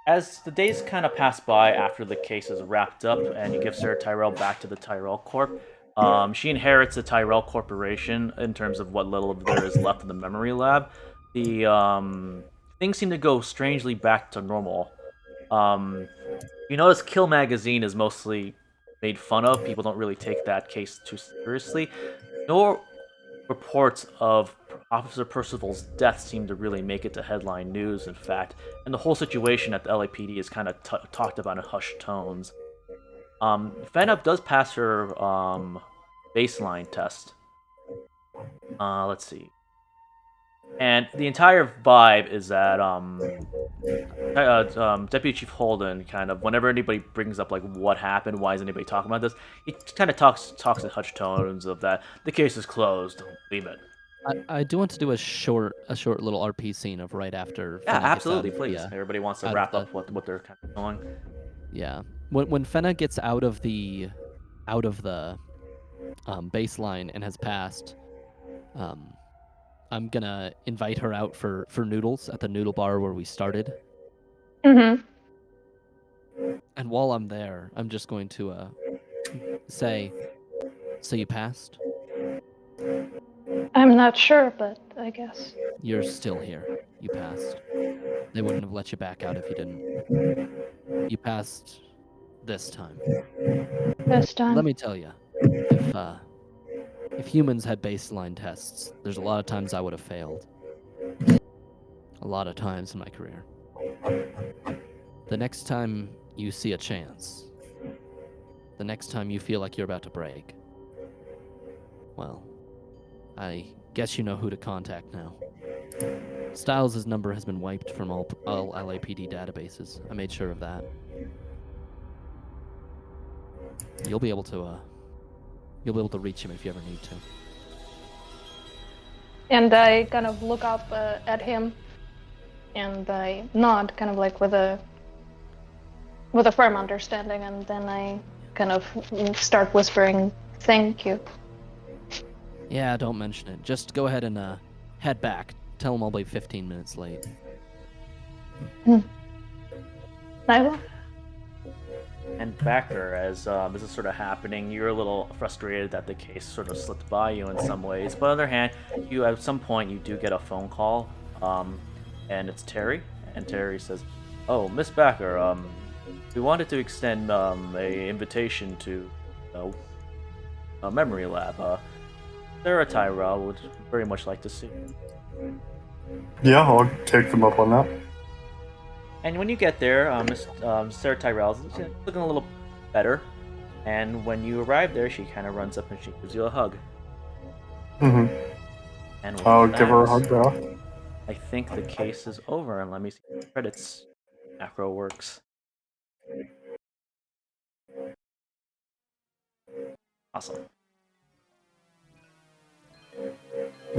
as the days kind of pass by after the case is wrapped up and you give Sarah Tyrell back to the Tyrell Corp, she inherits the Tyrell Corporation in terms of what little of there is left in the memory lab. The things seem to go strangely back to normal. You notice Kill Magazine is mostly made fun of. People don't really take that case too seriously. No reports of Officer Percival's death seem to really make it to headline news, in fact. And the whole situation at the LAPD is kind of talked about in hushed tones. Fenna does pass her baseline test. Let's see. And the entire vibe is that Deputy Chief Holden kind of, whenever anybody brings up like what happened, why is anybody talking about this, he kind of talks in hushed tones of that the case is closed, leave it. I do want to do a short little RP scene of right after. Yeah, Fenna gets absolutely, out of please. the, Everybody wants to out wrap of up what they're kind of doing. Yeah, when Fenna gets out of the baseline and has passed, I'm gonna invite her out for noodles at the noodle bar where we started. Mm-hmm. And while I'm there, I'm just going to say, "So you passed? I'm not sure, but I guess. You're still here. You passed. They wouldn't have let you back out if you didn't. You passed this time. This time. Let me tell you, if humans had baseline tests, there's a lot of times I would have failed. A lot of times in my career. The next time you see a chance, the next time you feel like you're about to break, well, I guess you know who to contact now. Styles' number has been wiped from all LAPD databases. I made sure of that. You'll be able to reach him if you ever need to." And I kind of look up at him, and I nod, kind of like with a firm understanding, and then I kind of start whispering, "Thank you." Yeah, don't mention it. Just go ahead and head back. Tell him I'll be 15 minutes late. I will. And Backer, as this is sort of happening, you're a little frustrated that the case sort of slipped by you in some ways. But on the other hand, you at some point you do get a phone call, and it's Terry. And Terry says, "Oh, Miss Backer, we wanted to extend a invitation to a memory lab. Sarah Tyrell would very much like to see you." yeah, I'll take them up on that. And when you get there, Miss Sarah Tyrell's looking a little better. And when you arrive there, she kind of runs up and she gives you a hug. Mm-hmm. And with I'll that, give her a hug back. I think the case is over. And let me see the credits. Macro works. Awesome.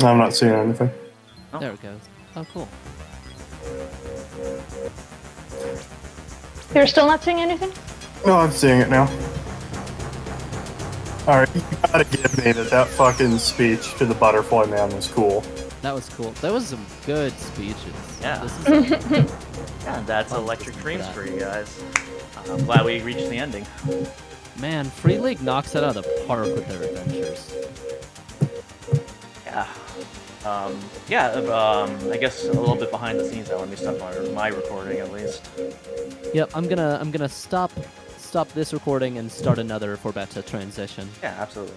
I'm not seeing anything. Oh. There it goes. Oh, cool. You're still not seeing anything? No, I'm seeing it now. Alright, you gotta give me that fucking speech to the Butterfly Man was cool. That was cool. That was some good speeches. Yeah. This is Yeah, that's Fun Electric to Dreams that. for you guys. I'm glad we reached the ending. man, Free League knocks it out of the park with their adventures. Yeah. I guess a little bit behind the scenes. Now, let me stop my recording at least. Yep, I'm gonna stop this recording and start another for Beta transition. Yeah, absolutely.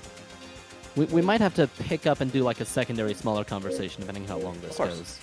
We might have to pick up and do like a secondary smaller conversation depending how long this course. goes.